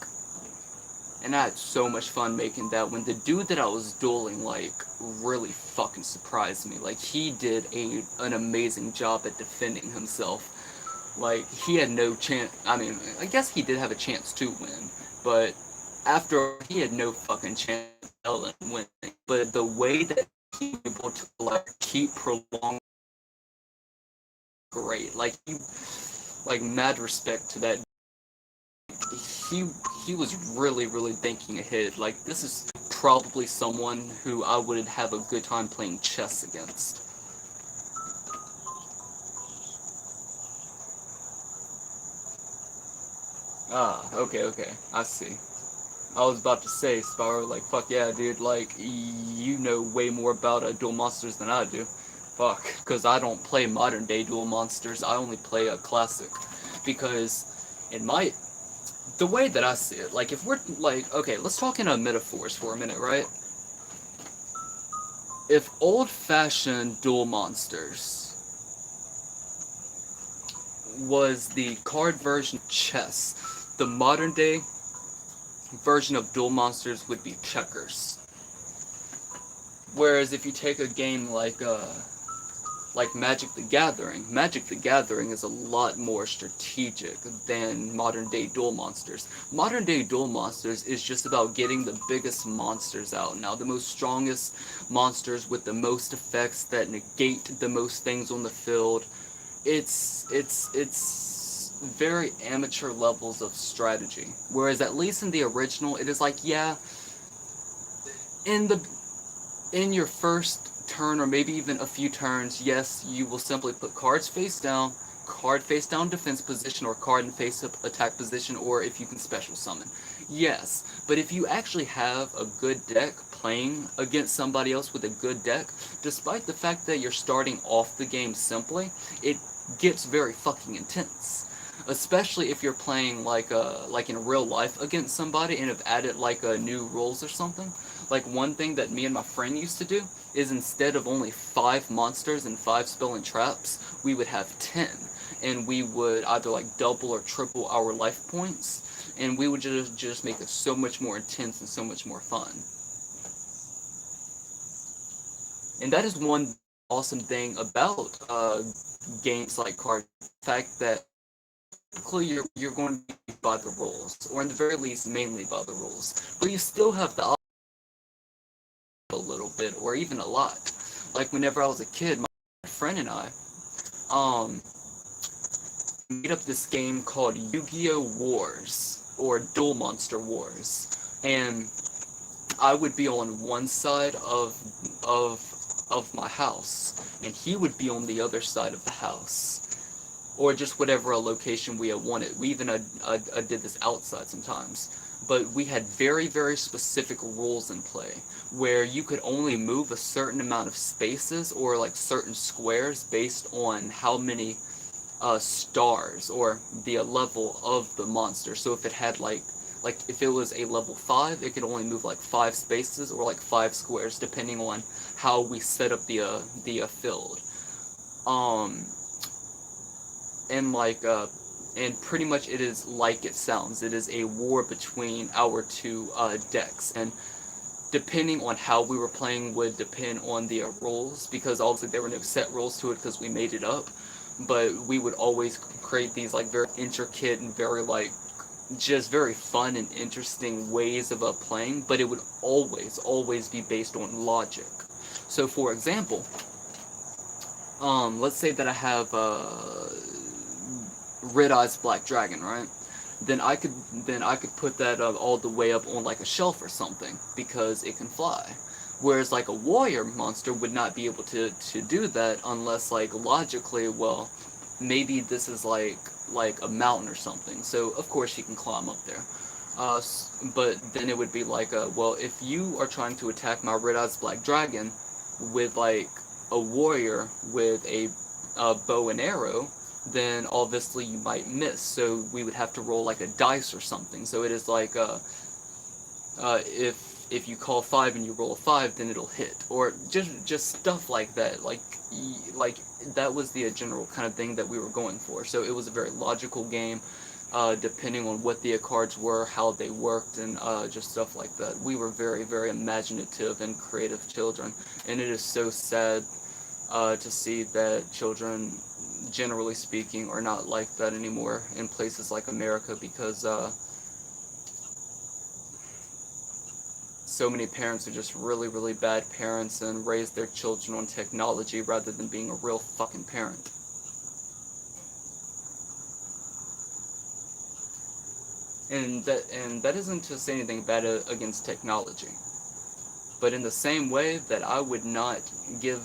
and I had so much fun making that when the dude that I was dueling, like, really fucking surprised me. Like, he did an amazing job at defending himself. Like, he had no chance. I mean, I guess he did have a chance to win, but after he had no fucking chance of winning. But the way that he was able to, like, keep prolonging, great. Like, mad respect to that. he he was really thinking ahead. Like, this is probably someone who I would have a good time playing chess against. Ah, okay, I see. I was about to say, Spyro, like, fuck yeah, dude, like, you know way more about Duel Monsters than I do. Fuck, because I don't play modern day Duel Monsters, I only play a classic. Because in my the way that I see it, like, if we're like, okay, let's talk in metaphors for a minute, right? If old-fashioned Duel Monsters was the card version of chess, the modern day version of Duel Monsters would be checkers. Whereas if you take a game like Magic the Gathering is a lot more strategic than modern day Duel Monsters. Modern day Duel Monsters is just about getting the biggest monsters out. Now, the most strongest monsters with the most effects that negate the most things on the field. It's very amateur levels of strategy. Whereas at least in the original, it is like, yeah, in the in your first turn or maybe even a few turns, yes, you will simply put card face down defense position, or card and face up attack position, or if you can special summon. Yes, but if you actually have a good deck playing against somebody else with a good deck, despite the fact that you're starting off the game simply, it gets very fucking intense. Especially if you're playing like in real life against somebody and have added like new rules or something. Like, one thing that me and my friend used to do is, instead of only 5 monsters and 5 spell and traps, we would have 10. And we would either like double or triple our life points, and we would just make it so much more intense and so much more fun. And that is one awesome thing about games like card, the fact that typically you're going to be by the rules, or in the very least mainly by the rules, but you still have the a little bit, or even a lot. Like, whenever I was a kid, my friend and I um made up this game called Yu-Gi-Oh Wars, or Duel Monster Wars, and I would be on one side of of my house, and he would be on the other side of the house, or just whatever location we had wanted. We even did this outside sometimes. But we had very specific rules in play, where you could only move a certain amount of spaces or like certain squares based on how many stars or the level of the monster. So if it had like if it was a level 5, it could only move like 5 spaces or like 5 squares depending on how we set up the field. Um and and pretty much it is like it sounds. It is a war between our two decks, and depending on how we were playing would depend on the rules, because obviously there were no set rules to it because we made it up. But we would always create these like very intricate and very like just very fun and interesting ways of playing, but it would always be based on logic. So, for example, let's say that I have Red Eyes Black Dragon, right? Then I could put that all the way up on like a shelf or something because it can fly. Whereas like a warrior monster would not be able to do that unless, like, logically, well, maybe this is like a mountain or something. So of course she can climb up there. But then it would be like, well, if you are trying to attack my Red Eyes Black Dragon with like a warrior with a bow and arrow, then obviously you might miss. So we would have to roll like a dice or something. So it is like if you call 5 and you roll a 5, then it'll hit, or just stuff like that. Like that was the general kind of thing that we were going for. So it was a very logical game, depending on what the cards were, how they worked, and just stuff like that. We were very, very imaginative and creative children, and it is so sad to see that children, generally speaking, are not like that anymore in places like America, because so many parents are just really, really bad parents and raise their children on technology rather than being a real fucking parent. And that isn't to say anything bad against technology, but in the same way that I would not give,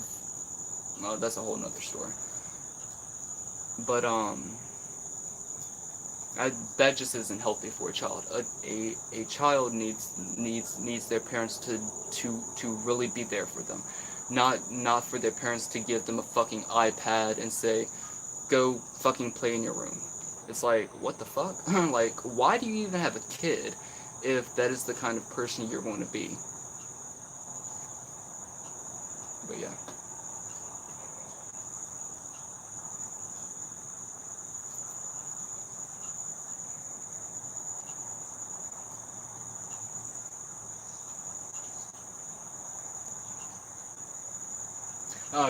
well, that's a whole nother story. But that just isn't healthy for a child. A child needs their parents to really be there for them, not for their parents to give them a fucking iPad and say, go fucking play in your room. It's like, what the fuck? Like, why do you even have a kid if that is the kind of person you're going to be? But yeah.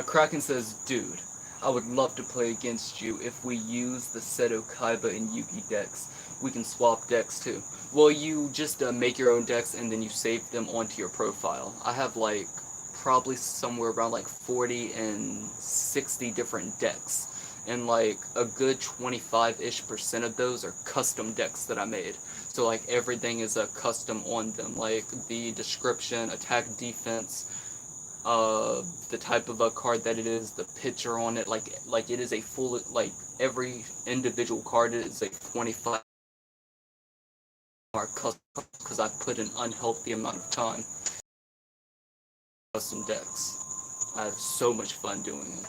Kraken says, dude, I would love to play against you if we use the Seto Kaiba and Yugi decks. We can swap decks too. Well, you just make your own decks and then you save them onto your profile. I have like probably somewhere around like 40 and 60 different decks. And like a good 25-ish% of those are custom decks that I made. So like everything is a custom on them. Like the description, attack, defense, the type of a card that it is, the picture on it, like it is a full, like every individual card is a 25 mark custom, because I put an unhealthy amount of time custom decks. I have so much fun doing it.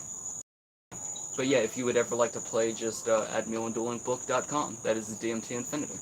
But yeah, if you would ever like to play, just add me on duelingbook.com. That is the DMT Infinity.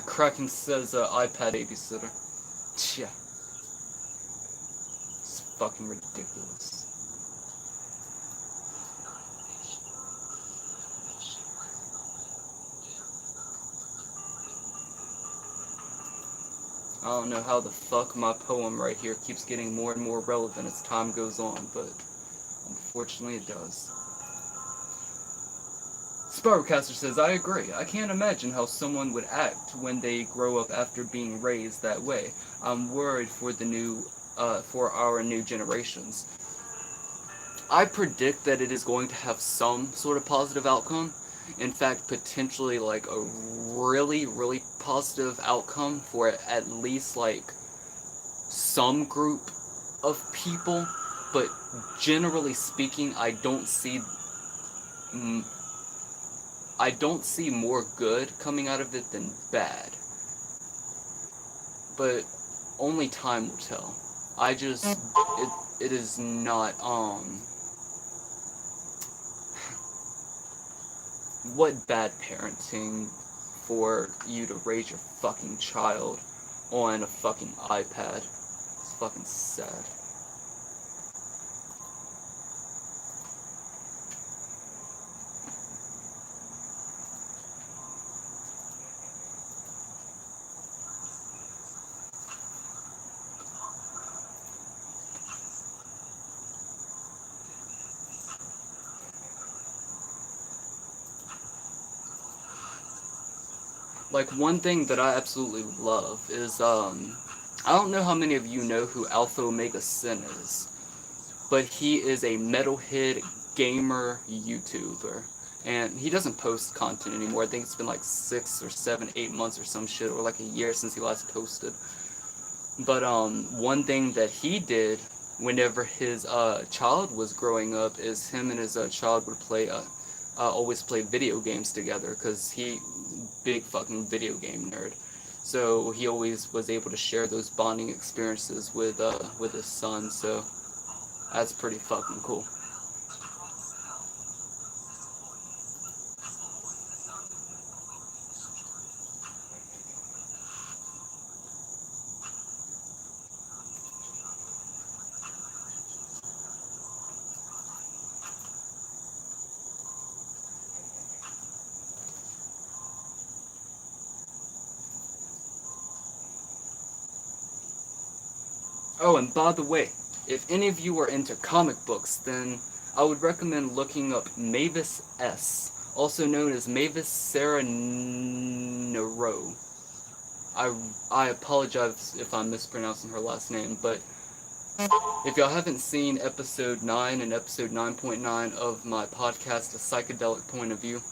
Kraken says iPad babysitter. Yeah, it's fucking ridiculous. I don't know how the fuck my poem right here keeps getting more and more relevant as time goes on, but unfortunately it does. Sparrowcaster says, I agree. I can't imagine how someone would act when they grow up after being raised that way. I'm worried for our new generations. I predict that it is going to have some sort of positive outcome. In fact, potentially like a really, really positive outcome for at least like some group of people. But generally speaking, I don't see more good coming out of it than bad. But only time will tell. It is not, what bad parenting for you to raise your fucking child on a fucking iPad. It's fucking sad. Like, one thing that I absolutely love is, I don't know how many of you know who Alpha Omega Sin is, but he is a metalhead gamer YouTuber. And he doesn't post content anymore. I think it's been like 6 or 7, 8 months or some shit, or like a year since he last posted. But one thing that he did whenever his child was growing up is him and his child would play always play video games together, because he big fucking video game nerd. So he always was able to share those bonding experiences with his son. So that's pretty fucking cool. Oh, and by the way, if any of you are into comic books, then I would recommend looking up Mavis S., also known as Mavis Sarah Nero. I apologize if I'm mispronouncing her last name, but if y'all haven't seen episode 9 and episode 9.9 of my podcast, A Psychedelic Point of View,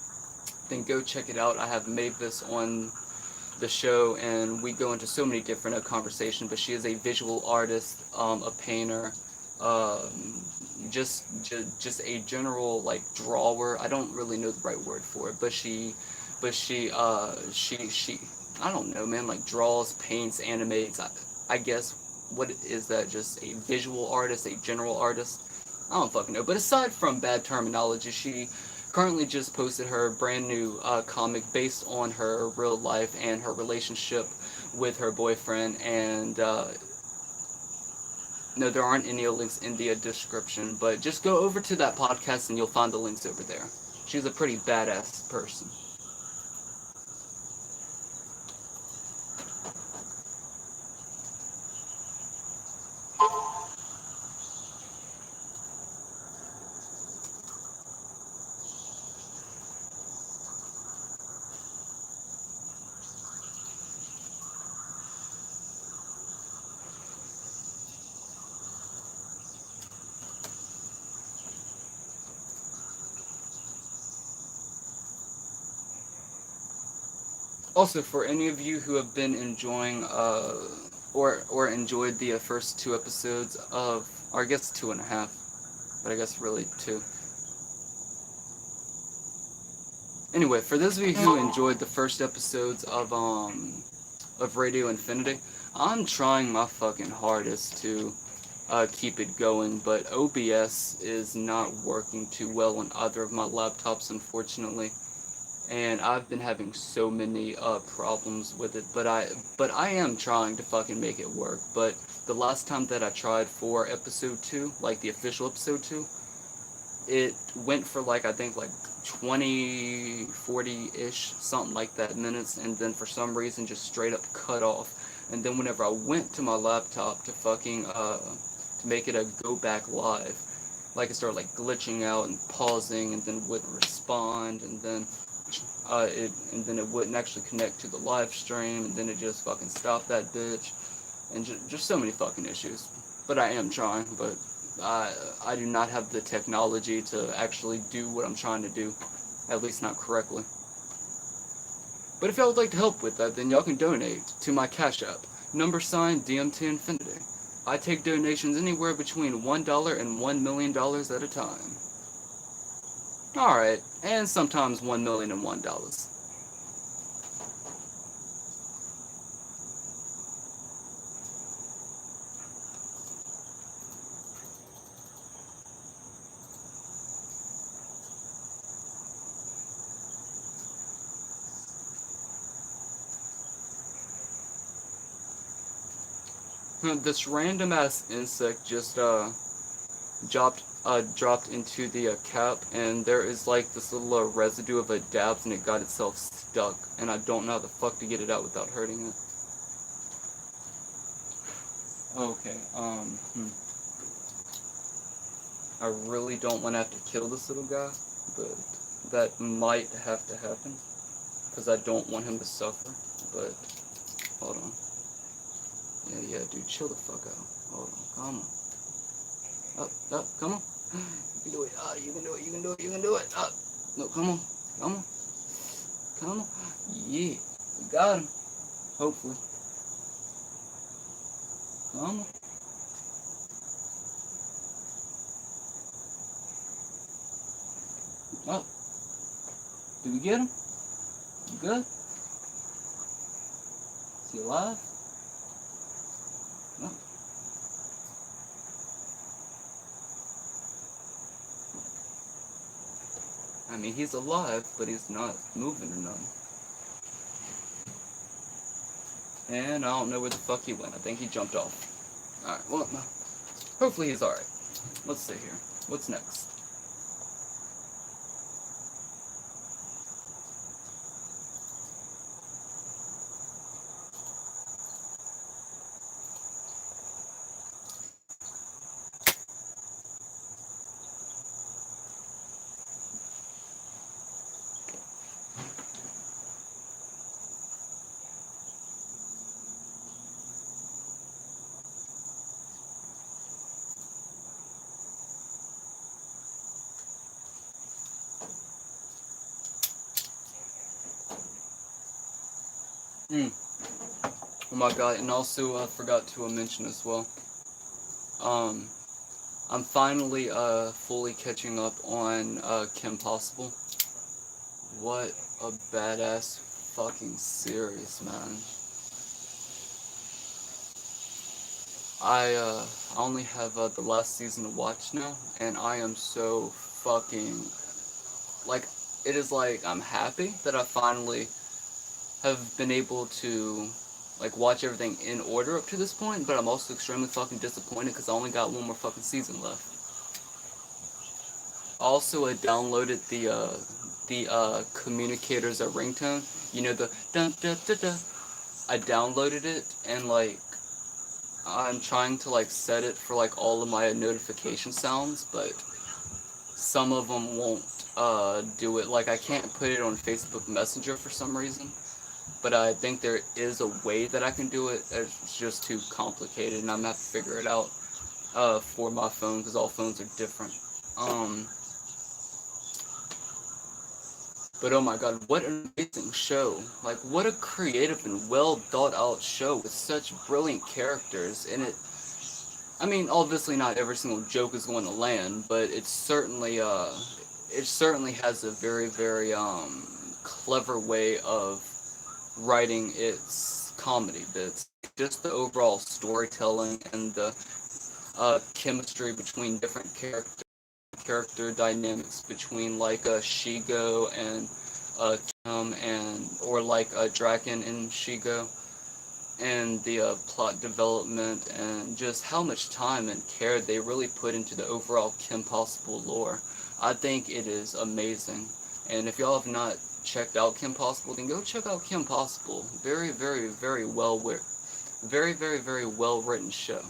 then go check it out. I have Mavis on the show, and we go into so many different conversations. But she is a visual artist, a painter, just a general like drawer. I don't really know the right word for it, but she I don't know, man. Like draws, paints, animates. I guess what is that? Just a visual artist, a general artist. I don't fucking know. But aside from bad terminology, she currently just posted her brand new comic based on her real life and her relationship with her boyfriend. And no, there aren't any links in the description, but just go over to that podcast and you'll find the links over there. She's a pretty badass person. Also, for any of you who have been enjoying or enjoyed the first 2 episodes of, or I guess 2.5, but I guess really 2. Anyway, for those of you who enjoyed the first episodes of Radio Infinity, I'm trying my fucking hardest to keep it going, but OBS is not working too well on either of my laptops, unfortunately. And I've been having so many problems with it, but I am trying to fucking make it work. But the last time that I tried for episode 2, like the official episode 2, it went for like, I think like 20, 40-ish, something like that minutes, and then for some reason just straight up cut off. And then whenever I went to my laptop to fucking to make it a go back live, like it started like glitching out and pausing, and then wouldn't respond, and then it wouldn't actually connect to the live stream, and then it just fucking stopped that bitch, and just so many fucking issues. But I am trying, but I do not have the technology to actually do what I'm trying to do, at least not correctly. But if y'all would like to help with that, then y'all can donate to my Cash App, # DMT Infinity. I take donations anywhere between $1 and $1 million at a time. Alright, and sometimes $1,001,001. This random ass insect just dropped into the cap, and there is like this little residue of a dabs, and it got itself stuck, and I don't know how the fuck to get it out without hurting it. Okay, I really don't want to have to kill this little guy, but that might have to happen, because I don't want him to suffer. But hold on. Yeah, dude, chill the fuck out. Hold on, come on. Up, come on. You can do it. You can do it. You can do it. You can do it. No, come on. Come on. Come on. Yeah. We got him. Hopefully. Come on. Oh. Did we get him? You good? Is he alive? No. I mean, he's alive, but he's not moving or nothing. And I don't know where the fuck he went. I think he jumped off. Alright, well, hopefully he's alright. Let's see here. What's next? Oh my god, and also I forgot to mention as well. I'm finally fully catching up on Kim Possible. What a badass fucking series, man. I only have the last season to watch now, and I am so fucking like it is like I'm happy that I finally have been able to like watch everything in order up to this point, but I'm also extremely fucking disappointed because I only got one more fucking season left. Also, I downloaded the communicators at ringtone. You know the dun dun dun dun. I downloaded it and like I'm trying to like set it for like all of my notification sounds, but some of them won't do it. Like I can't put it on Facebook Messenger for some reason. But I think there is a way that I can do it. It's just too complicated, and I'm gonna have to figure it out for my phone because all phones are different. But oh my god, what an amazing show! Like, what a creative and well thought out show with such brilliant characters. And it, I mean, obviously not every single joke is going to land, but it certainly has a very, very clever way of writing its comedy bits. Just the overall storytelling and the chemistry between different character dynamics between like Shigo and Kim and or like Draken and Shigo, and the plot development and just how much time and care they really put into the overall Kim Possible lore. I think it is amazing. And if y'all have not checked out Kim Possible, then go check out Kim Possible. Very, very, very very, very, very well written show.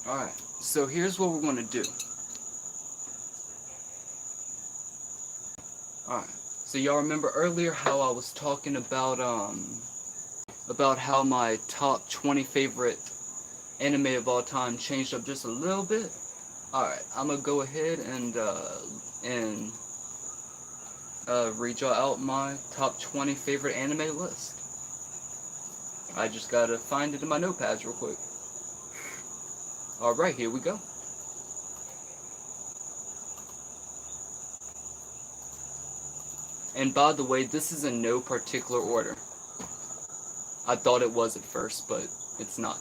Alright, so here's what we're going to do. Alright, so y'all remember earlier how I was talking about how my top 20 favorite anime of all time changed up just a little bit? Alright, I'm gonna go ahead and read y'all out my top 20 favorite anime list. I just gotta find it in my notepads real quick. Alright, here we go. And by the way, this is in no particular order. I thought it was at first, but it's not.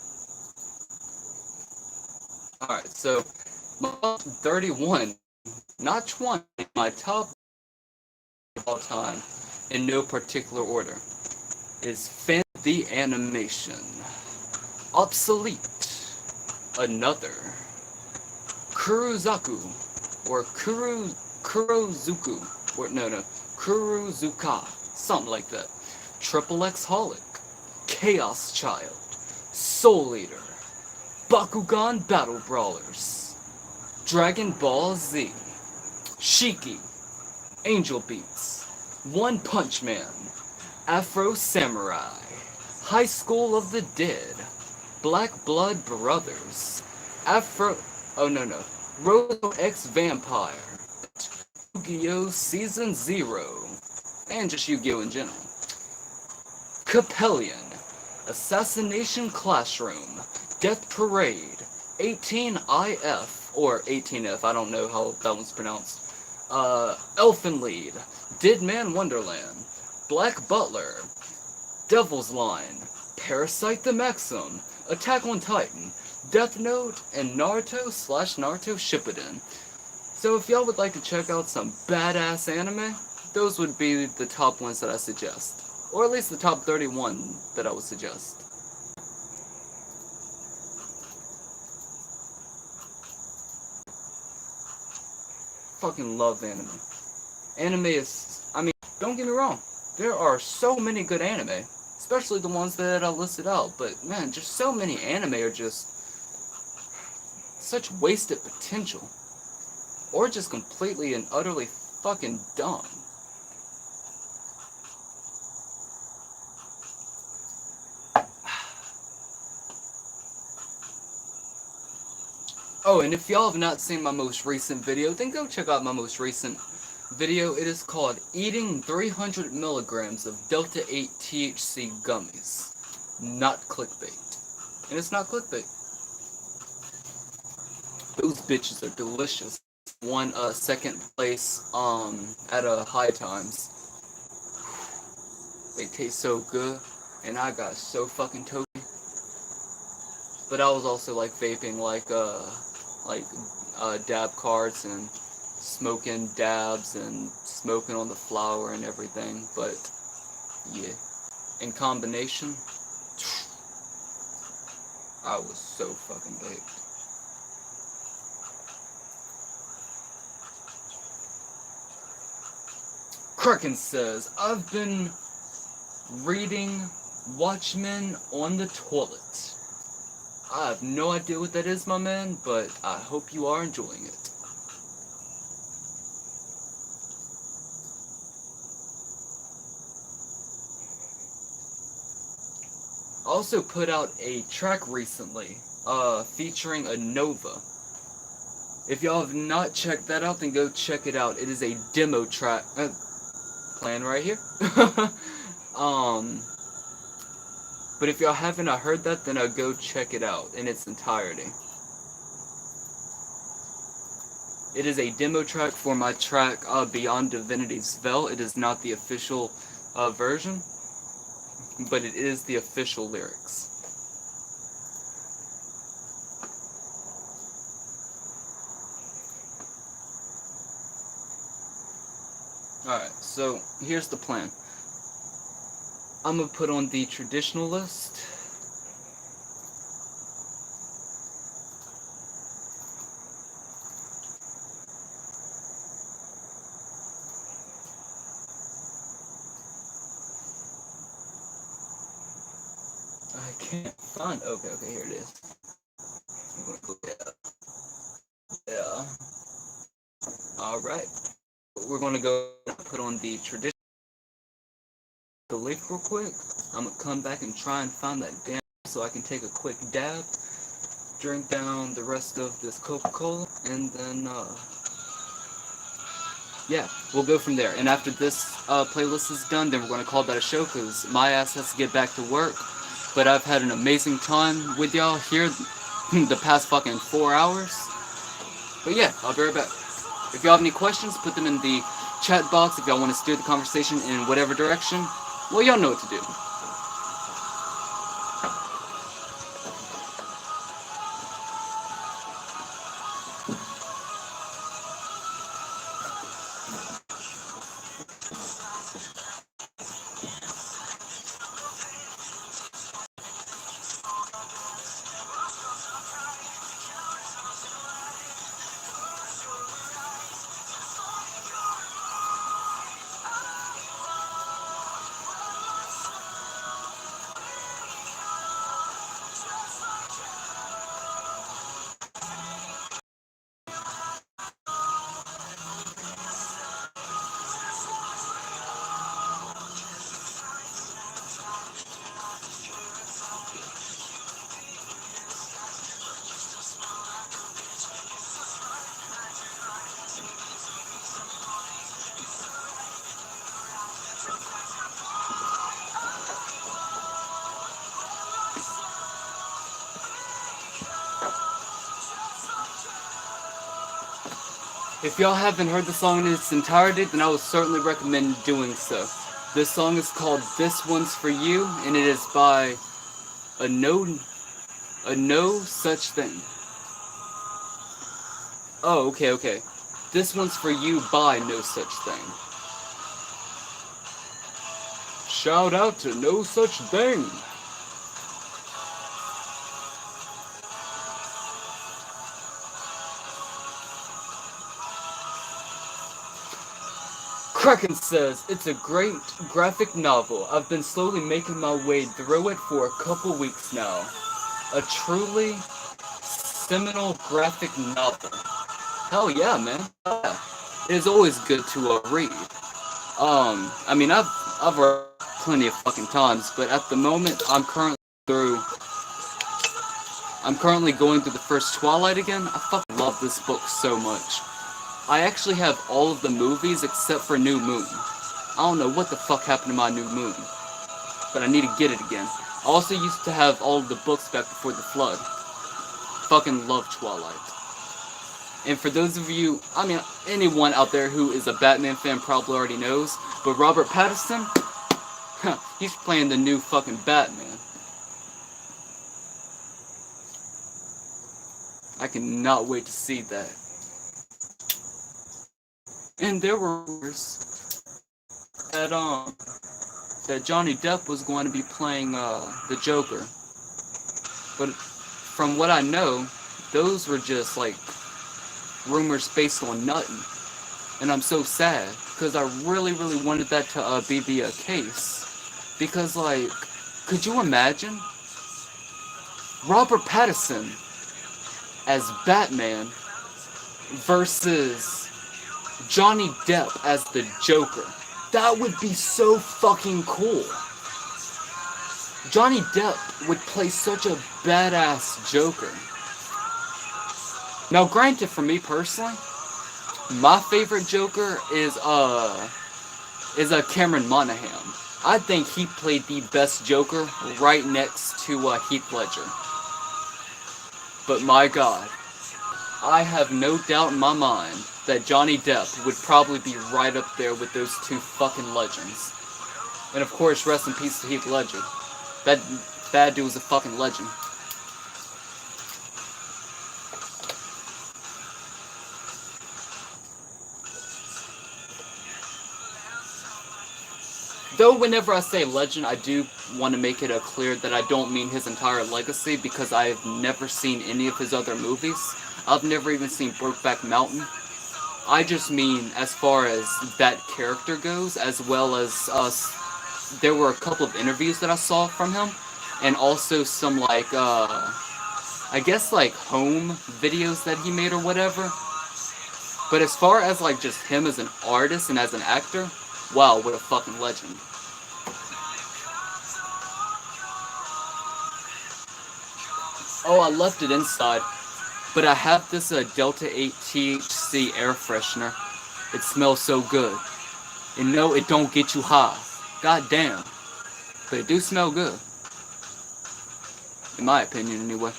Alright, so my top 31, not 20, my top of all time, in no particular order, is Fan the Animation, Obsolete, Another, Kurozaku, or Kurozuku, or no, Kurozuka, something like that, Triple X Holic, Chaos Child, Soul Eater, Bakugan Battle Brawlers, Dragon Ball Z, Shiki, Angel Beats, One Punch Man, Afro Samurai, High School of the Dead, Black Blood Brothers, Afro... Oh, no. Roto X Vampire, Yu-Gi-Oh! Season 0, and just Yu-Gi-Oh! In general. Capellion, Assassination Classroom, Death Parade, 18IF, or 18F, I don't know how that one's pronounced. Elfen Lead, Dead Man Wonderland, Black Butler, Devil's Line, Parasite the Maxim, Attack on Titan, Death Note, and Naruto/Naruto Shippuden. So if y'all would like to check out some badass anime, those would be the top ones that I suggest. Or at least the top 31 that I would suggest. Fucking love anime. Anime is, I mean, don't get me wrong, there are so many good anime, especially the ones that I listed out, but man, just so many anime are just such wasted potential. Or just completely and utterly fucking dumb. Oh, and if y'all have not seen my most recent video, then go check out my most recent video. It is called Eating 300 Milligrams of Delta 8 THC Gummies. Not clickbait. And it's not clickbait. Those bitches are delicious. Won second place at High Times. They taste so good, and I got so fucking toasty. But I was also like vaping dab carts and smoking dabs and smoking on the flower and everything. But yeah, in combination, I was so fucking baked. Kraken says, I've been reading Watchmen on the toilet. I have no idea what that is, my man, but I hope you are enjoying it. I also put out a track recently, featuring a Nova. If y'all have not checked that out, then go check it out. It is a demo track, playing right here. But if y'all haven't heard that, then go check it out in its entirety. It is a demo track for my track Beyond Divinity's Veil. It is not the official version, but it is the official lyrics. Alright, so here's the plan. I'm gonna put on the traditional list. I can't find. Okay, here it is. Yeah. Alright. We're gonna go put on the traditional. The link real quick. I'm gonna come back and try and find that damn so I can take a quick dab, drink down the rest of this Coca-Cola, and then yeah, we'll go from there. And after this playlist is done, then we're gonna call that a show because my ass has to get back to work. But I've had an amazing time with y'all here the past fucking 4 hours. But yeah, I'll be right back. If y'all have any questions, put them in the chat box. If y'all want to steer the conversation in whatever direction, well, y'all know what to do. If y'all haven't heard the song in its entirety, then I would certainly recommend doing so. This song is called This One's For You, and it is by a no such thing. Oh, okay. This one's for you by No Such Thing. Shout out to No Such Thing. Kraken says, it's a great graphic novel. I've been slowly making my way through it for a couple weeks now. A truly seminal graphic novel. Hell yeah, man. Yeah. It is always good to read. I mean, I've read plenty of fucking times, but at the moment, through, I'm currently going through the first Twilight again. I fucking love this book so much. I actually have all of the movies except for New Moon. I don't know what the fuck happened to my New Moon, but I need to get it again. I also used to have all of the books back before the flood. Fucking love Twilight. And for those of you, I mean, anyone out there who is a Batman fan probably already knows, but Robert Pattinson, he's playing the new fucking Batman. I cannot wait to see that. And there were rumors that Johnny Depp was going to be playing the Joker. But from what I know, those were just like rumors based on nothing. And I'm so sad, because I really wanted that to be the case. Because, like, could you imagine Robert Pattinson as Batman versus Johnny Depp as the Joker? That would be so fucking cool. Johnny Depp would play such a badass Joker. Now, granted, for me personally, my favorite Joker is Cameron Monaghan. I think he played the best Joker right next to Heath Ledger. But my god, I have no doubt in my mind that Johnny Depp would probably be right up there with those two fucking legends. And of course, rest in peace to Heath Ledger. That dude was a fucking legend. Though whenever I say legend, I do want to make it clear that I don't mean his entire legacy, because I have never seen any of his other movies. I've never even seen Brokeback Mountain. I just mean as far as that character goes, as well as there were a couple of interviews that I saw from him, and also some like I guess like home videos that he made or whatever. But as far as like just him as an artist and as an actor, wow, what a fucking legend. Oh, I left it inside, but I have this Delta 8 THC air freshener. It smells so good. And no, it don't get you high. God damn. But it do smell good. In my opinion, anyway.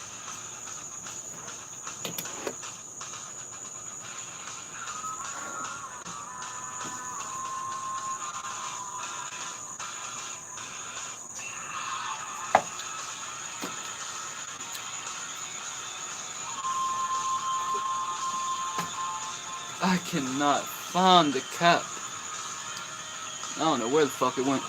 I cannot find the cap. I don't know where the fuck it went.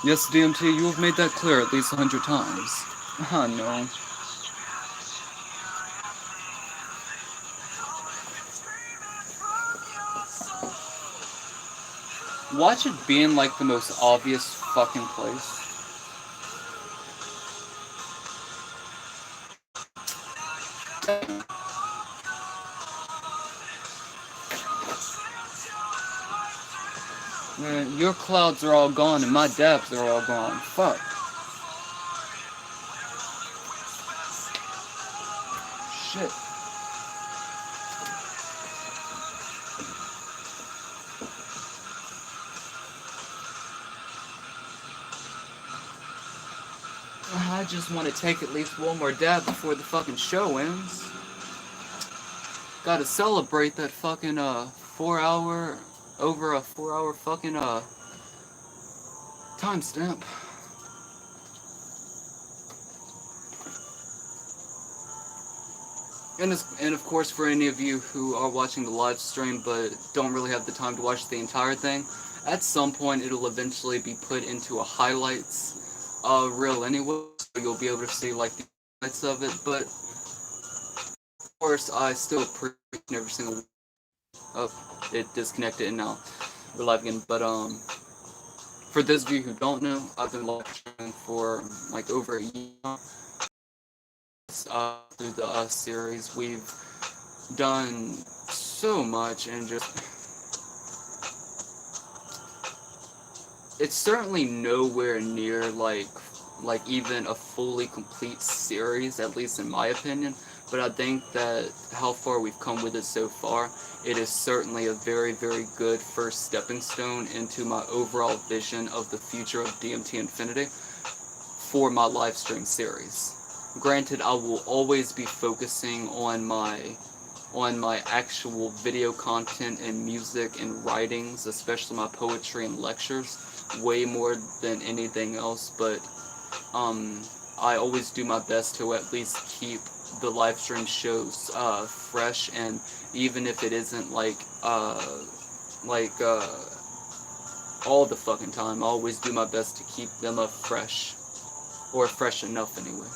Yes, DMT, you have made that clear at least 100 times. Oh no. Watch it be in like the most obvious fucking place. Man, your clouds are all gone and my dabs are all gone. Fuck. Shit. I just want to take at least one more dab before the fucking show ends. gotta celebrate that fucking 4 hour, over a 4 hour fucking timestamp. And of course, for any of you who are watching the live stream but don't really have the time to watch the entire thing, at some point it'll eventually be put into a highlights reel anyway, so you'll be able to see like the highlights of it. But of course, I still appreciate every single. Oh, it disconnected and now we're live again. But for those of you who don't know, I've been live streaming for like over a year through the series. We've done so much, and just it's certainly nowhere near like even a fully complete series, at least in my opinion. But I think that how far we've come with it so far, it is certainly a very, very good first stepping stone into my overall vision of the future of DMT Infinity for my live stream series. Granted, I will always be focusing on my actual video content and music and writings, especially my poetry and lectures, way more than anything else, but I always do my best to at least keep the live stream shows fresh, and even if it isn't like all the fucking time, I always do my best to keep them fresh, or fresh enough anyway.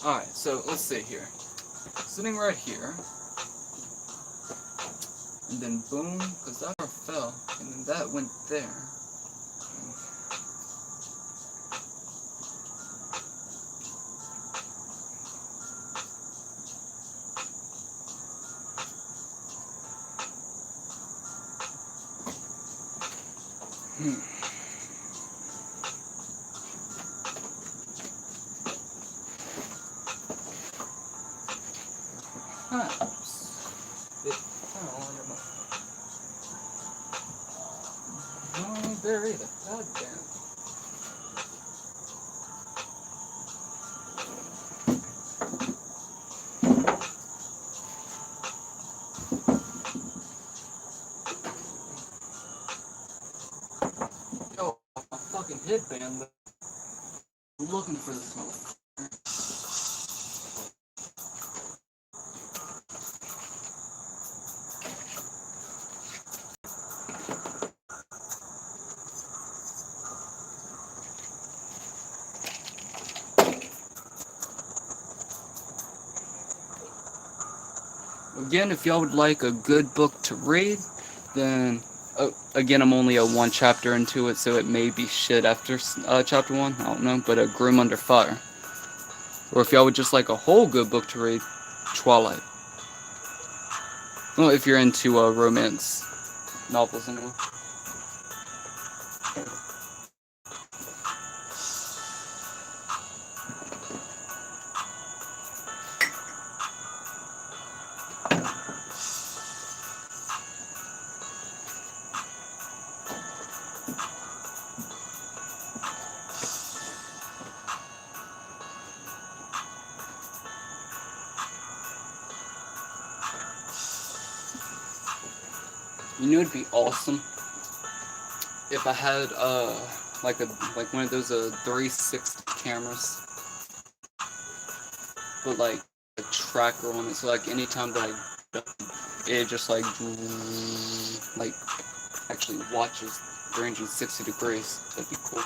Alright, so let's see here. Sitting right here, and then boom, because that fell, and then that went there. It fell under my... No, there either. God damn. Yo, my fucking headband. I'm looking for this motherfucker. Again, if y'all would like a good book to read, then again, I'm only one chapter into it, so it may be shit after chapter 1. I don't know, but a Grim Under Fire. Or if y'all would just like a whole good book to read, Twilight. Well, if you're into romance novels anyway. You know, it'd be awesome if I had like one of those 360 cameras, but like a tracker on it, so like anytime that it just like actually watches 360 degrees. That'd be cool.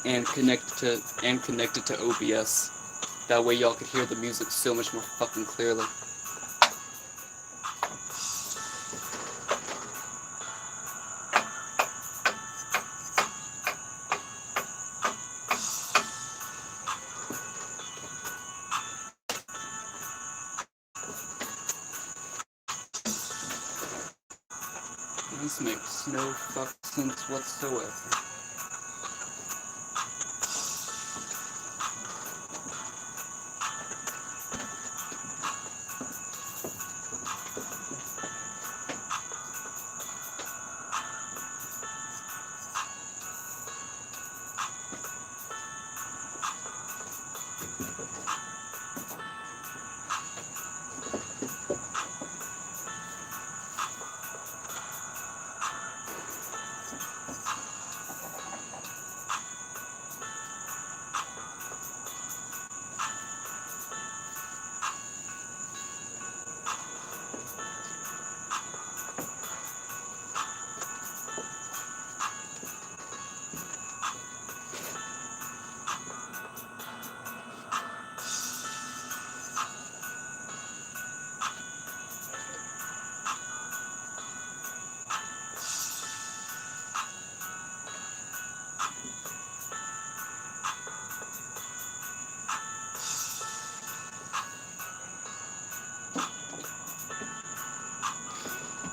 And connected to OBS. That way y'all could hear the music so much more fucking clearly. This makes no fucking sense whatsoever.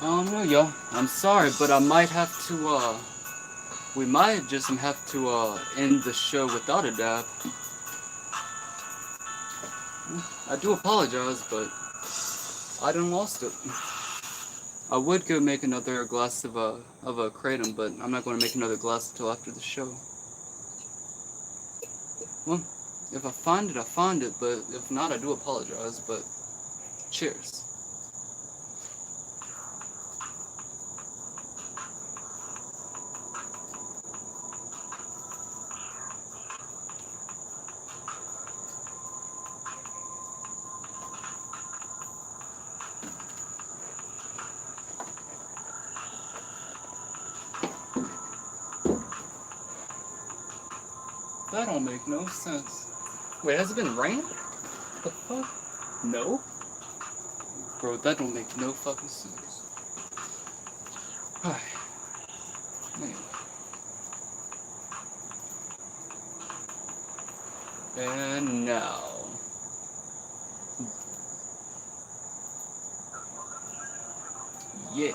don't know, y'all. I'm sorry, but I might have to, we might just have to, end the show without a dab. I do apologize, but I done lost it. I would go make another glass of a kratom, but I'm not going to make another glass until after the show. Well, if I find it, I find it, but if not, I do apologize, but cheers. That don't make no sense. Wait, has it been raining? The fuck? No? Bro, that don't make no fucking sense. Alright. Anyway. And now. Yeah.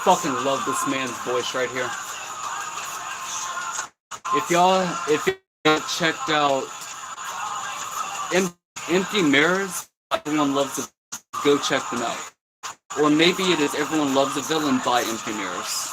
Fucking love this man's voice right here. If y'all checked out Empty Mirrors, Everyone Loves a, go check them out. Or maybe it is Everyone Loves a Villain by Empty Mirrors.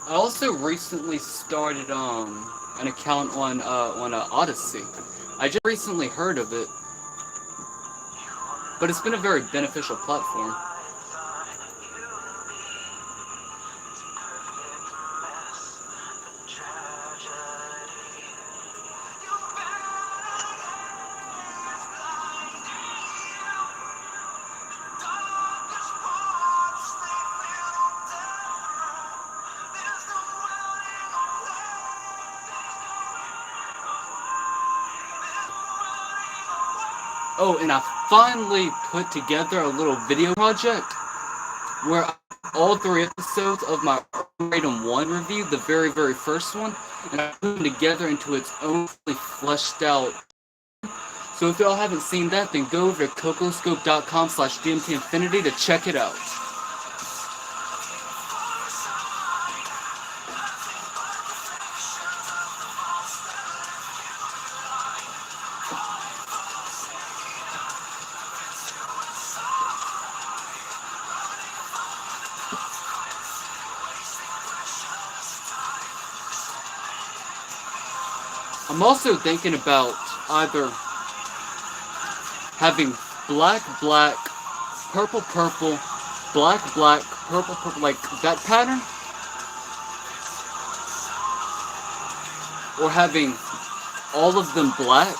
I also recently started an account on Odyssey. I just recently heard of it, but it's been a very beneficial platform. Oh, and I finally put together a little video project where all 3 episodes of my Kratom 1 review, the very, very first one, and I put them together into its own fleshed out. So if y'all haven't seen that, then go over to cocoscope.com/DMT Infinity to check it out. I'm also thinking about either having black, purple, black, purple, like that pattern, or having all of them black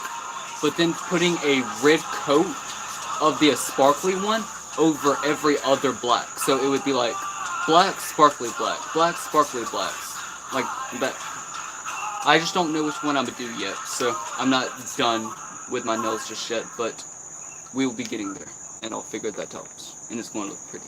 but then putting a red coat of the sparkly one over every other black. So it would be like black, sparkly black, black, sparkly blacks. Like that. I just don't know which one I'm gonna do yet, so I'm not done with my nails just yet, but we will be getting there, and I'll figure that out, and it's gonna look pretty.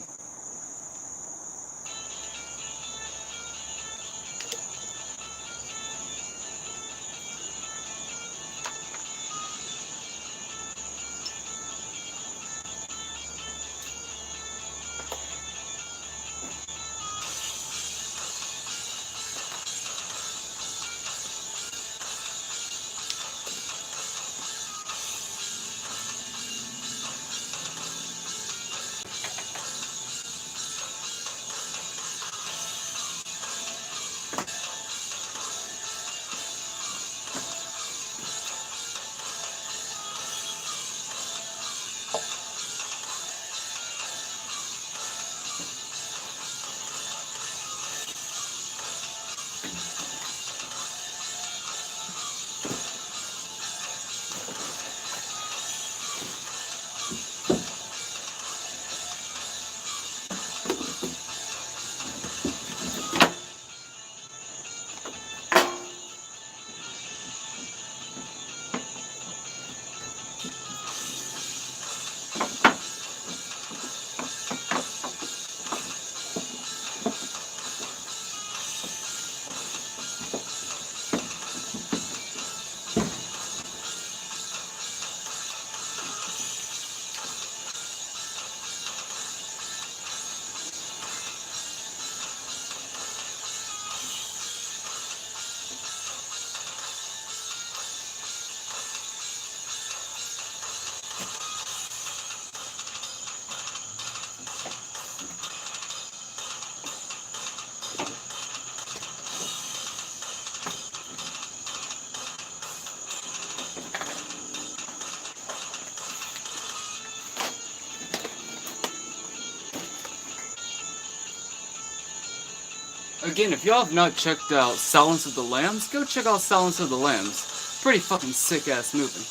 Again, if y'all have not checked out Silence of the Lambs, go check out Silence of the Lambs. Pretty fucking sick-ass movie.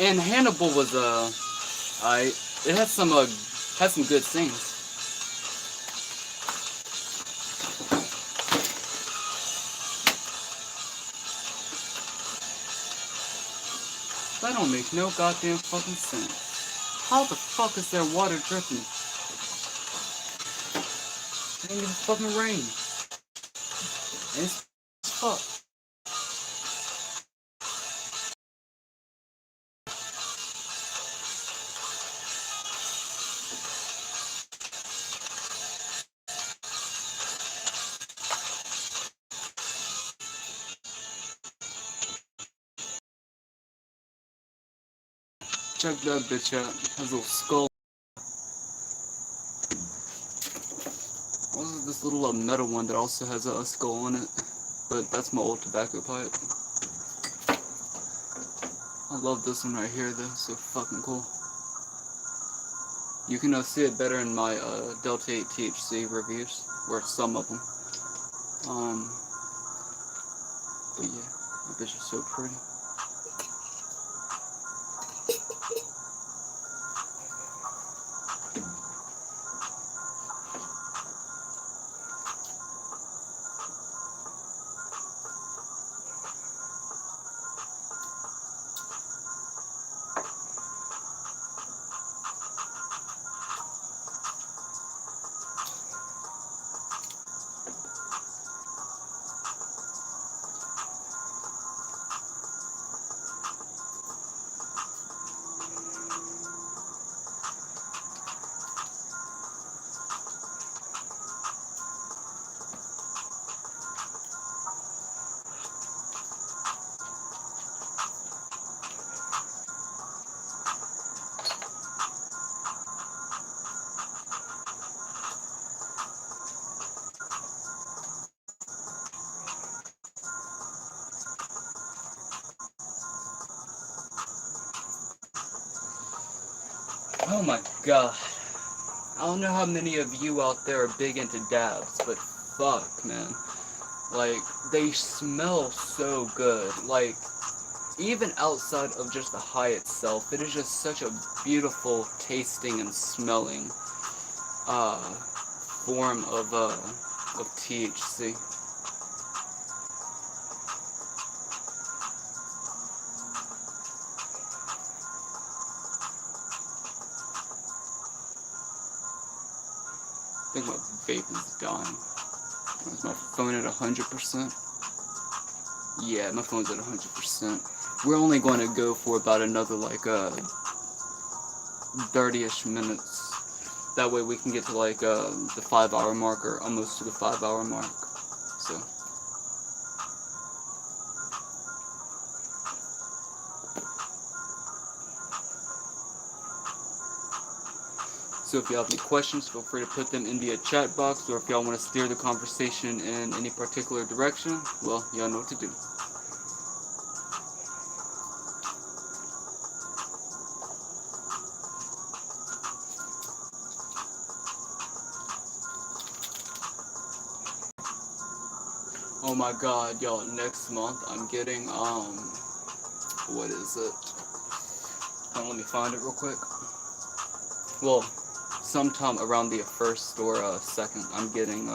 And Hannibal was, it had some good scenes. That don't make no goddamn fucking sense. How the fuck is there water dripping? It ain't even fucking rain. And it's fuck. Check that bitch out. Has a little skull. Also, this little metal one that also has a skull on it. But that's my old tobacco pipe. I love this one right here though. So fucking cool. You can see it better in my Delta 8 THC reviews, or some of them. But yeah, that bitch is so pretty. Oh my god. I don't know how many of you out there are big into dabs, but fuck, man. Like, they smell so good. Like, even outside of just the high itself, it is just such a beautiful tasting and smelling uh, form of THC. I think my vape is dying. Is my phone at 100%? Yeah, my phone's at 100%. We're only going to go for about another like 30-ish minutes. That way we can get to like the 5-hour mark, or almost to the 5-hour mark. So. So if you have any questions, feel free to put them in the chat box, or if y'all want to steer the conversation in any particular direction, well, y'all know what to do. Oh my god, y'all, next month I'm getting, what is it? Let me find it real quick. Well, sometime around the 1st or 2nd, I'm getting,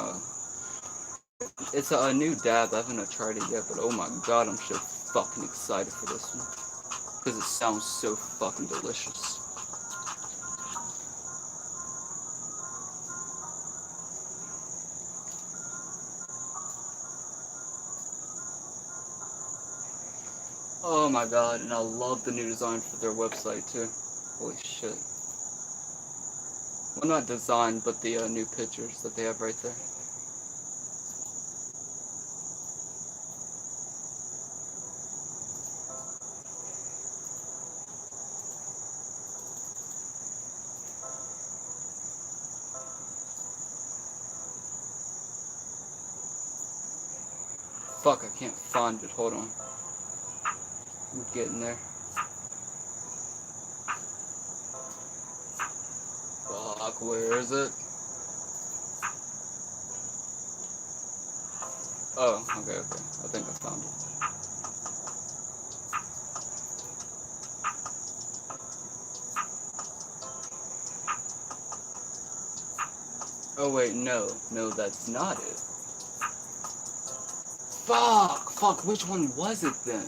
it's a new dab. I haven't tried it yet, but oh my god, I'm so fucking excited for this one. Because it sounds so fucking delicious. Oh my god, and I love the new design for their website too. Holy shit. Well, not design, but the new pictures that they have right there. Fuck, I can't find it. Hold on. I'm getting there. Fuck, where is it? Oh, okay. I think I found it. Oh wait, no, that's not it. Fuck, which one was it then?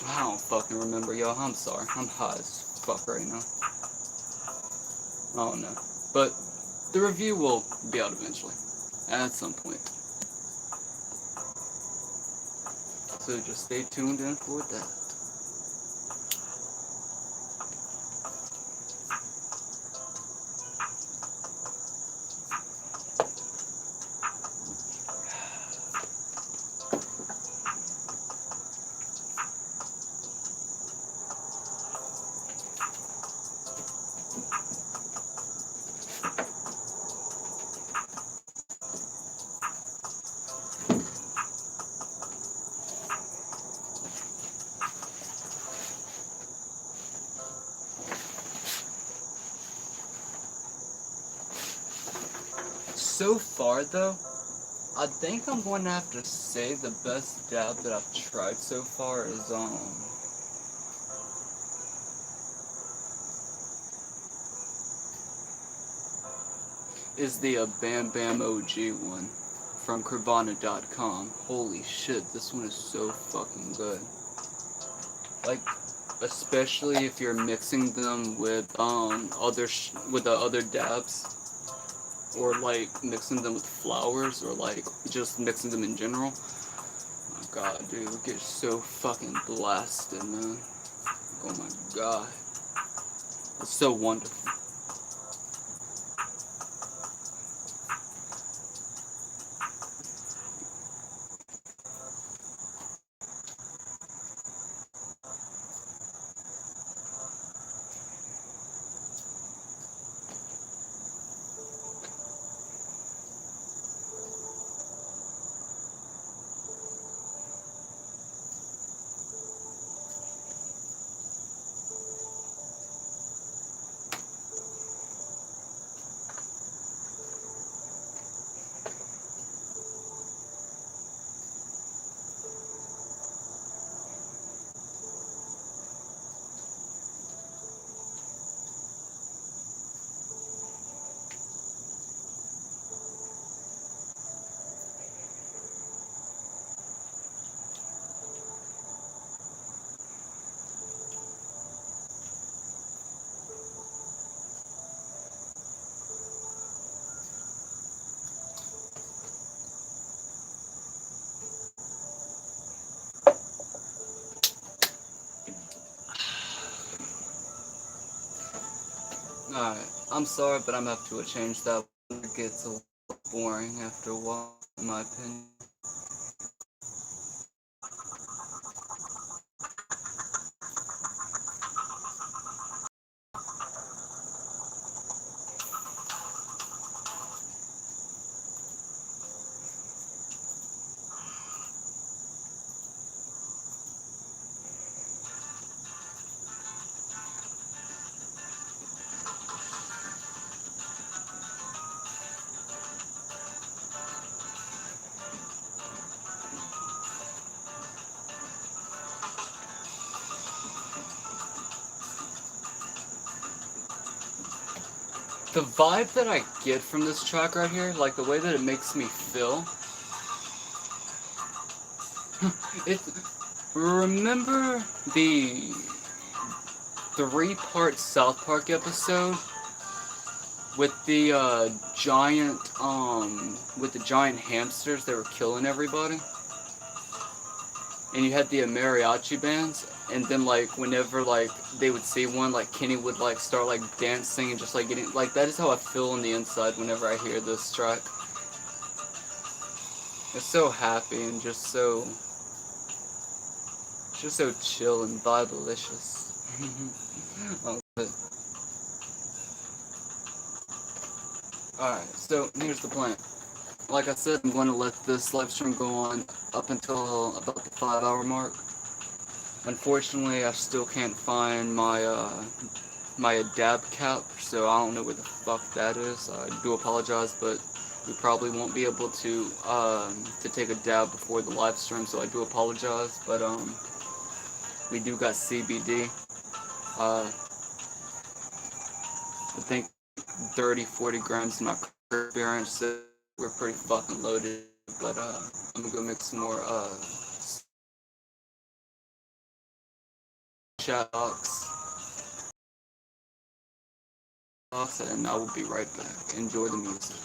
I don't fucking remember, yo. I'm sorry. I'm high as fuck right now. I don't know. But the review will be out eventually. At some point. So just stay tuned in for that. So far though, I think I'm going to have to say the best dab that I've tried so far is the Bam Bam OG one from Carvana.com. Holy shit, this one is so fucking good. Like, especially if you're mixing them with with the other dabs, or like mixing them with flowers, or like just mixing them in general. Oh my god, dude, it gets so fucking blasted, man. Oh my god, it's so wonderful. Alright, I'm sorry, but I'm gonna have to change that. It gets a little boring after a while, in my opinion. The vibe that I get from this track right here, like the way that it makes me feel, it remember the three-part South Park episode with the giant hamsters that were killing everybody, and you had the mariachi bands, and then like whenever like they would see one, like Kenny would like start like dancing and just like getting like that is how I feel on the inside whenever I hear this track. It's so happy and just so chill and vibe-alicious. Alright, so here's the plan. Like I said, I'm going to let this live stream go on up until about the 5-hour mark. Unfortunately, I still can't find my adapt cap, so I don't know where the fuck that is. I do apologize, but we probably won't be able to take a dab before the live stream, so I do apologize. But we do got CBD. I think 30, 40 grams in my experience, so we're pretty fucking loaded. But I'm gonna go make some more shocks, and I will be right back. Enjoy the music.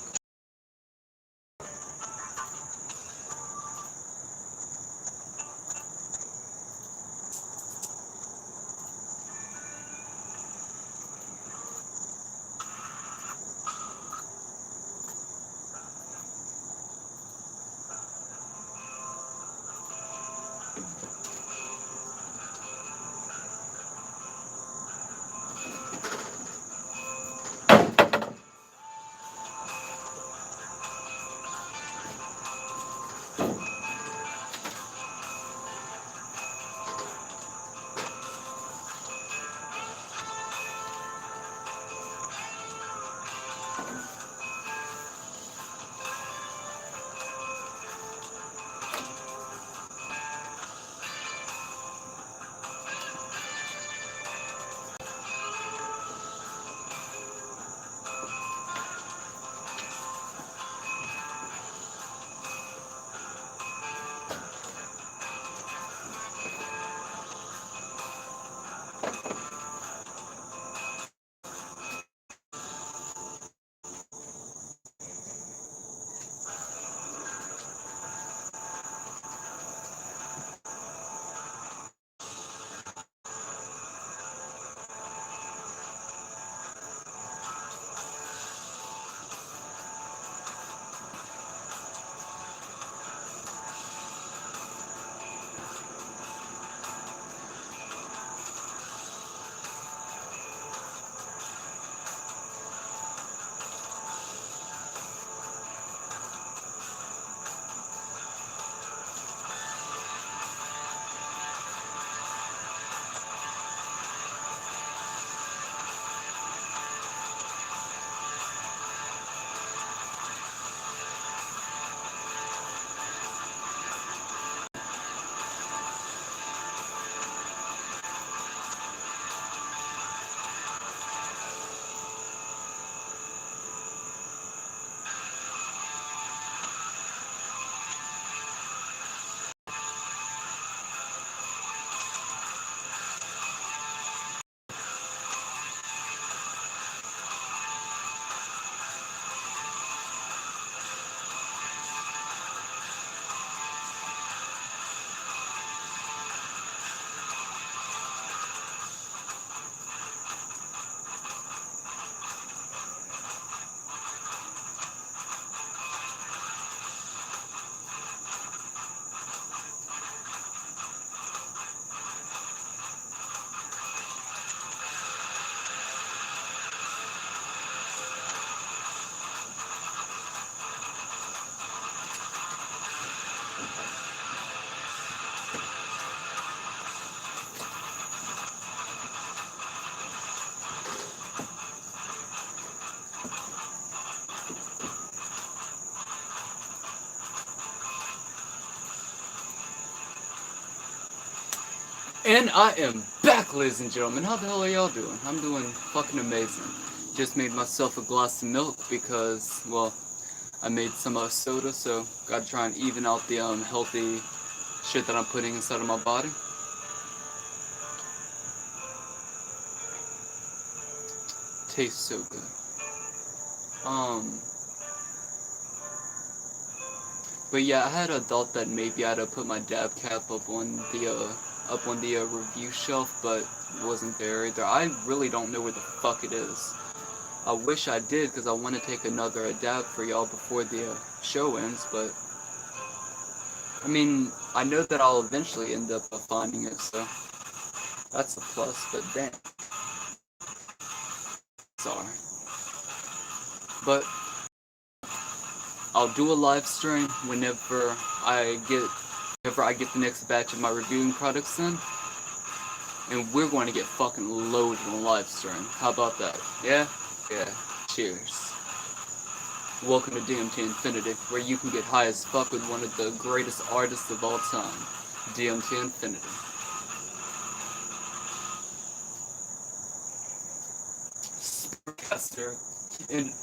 And I am back, ladies and gentlemen. How the hell are y'all doing? I'm doing fucking amazing. Just made myself a glass of milk because, well, I made some soda, so gotta try and even out the healthy shit that I'm putting inside of my body. Tastes so good. Um, but yeah, I had a thought that maybe I'd put my dab cap up on the review shelf, but it wasn't there either. I really don't know where the fuck it is. I wish I did, because I want to take another dab for y'all before the show ends, but I mean, I know that I'll eventually end up finding it, so that's a plus, but damn. Sorry. But I'll do a live stream whenever I get the next batch of my reviewing products in, and we're going to get fucking loaded on live stream. How about that? Yeah? Yeah. Cheers. Welcome to DMT Infinity, where you can get high as fuck with one of the greatest artists of all time, DMT Infinity. Sparrocaster. And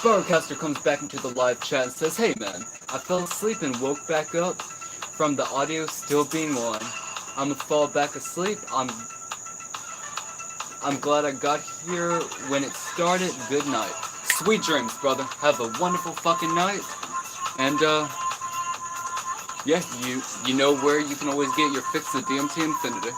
Sparrocaster comes back into the live chat and says, "Hey man, I fell asleep and woke back up from the audio still being on. I'ma fall back asleep. I'm glad I got here when it started. Good night. Sweet dreams, brother. Have a wonderful fucking night. And yeah, you know where you can always get your fix of DMT Infinity."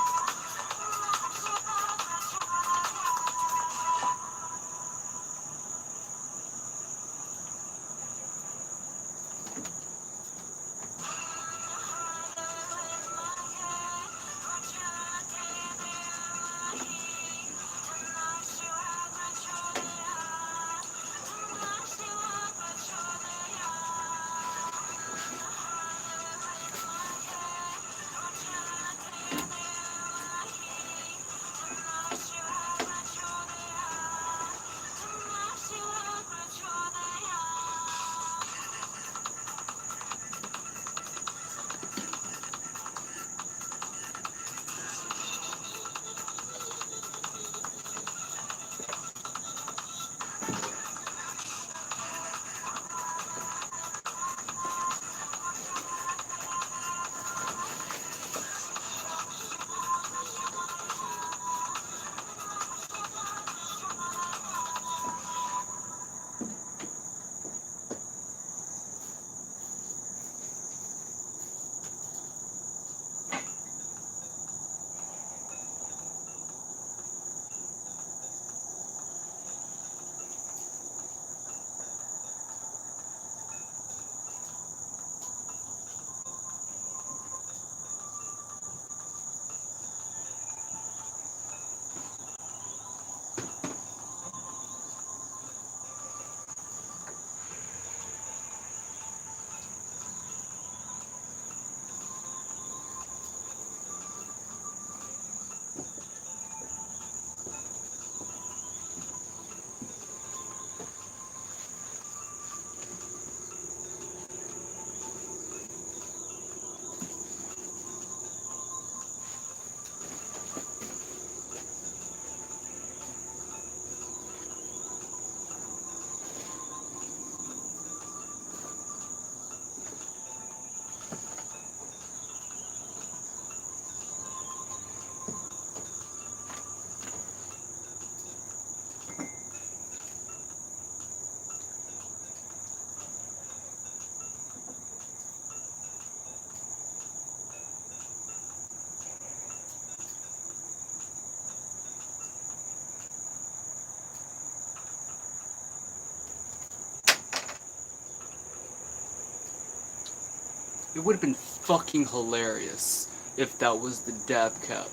It would have been fucking hilarious if that was the dab cap.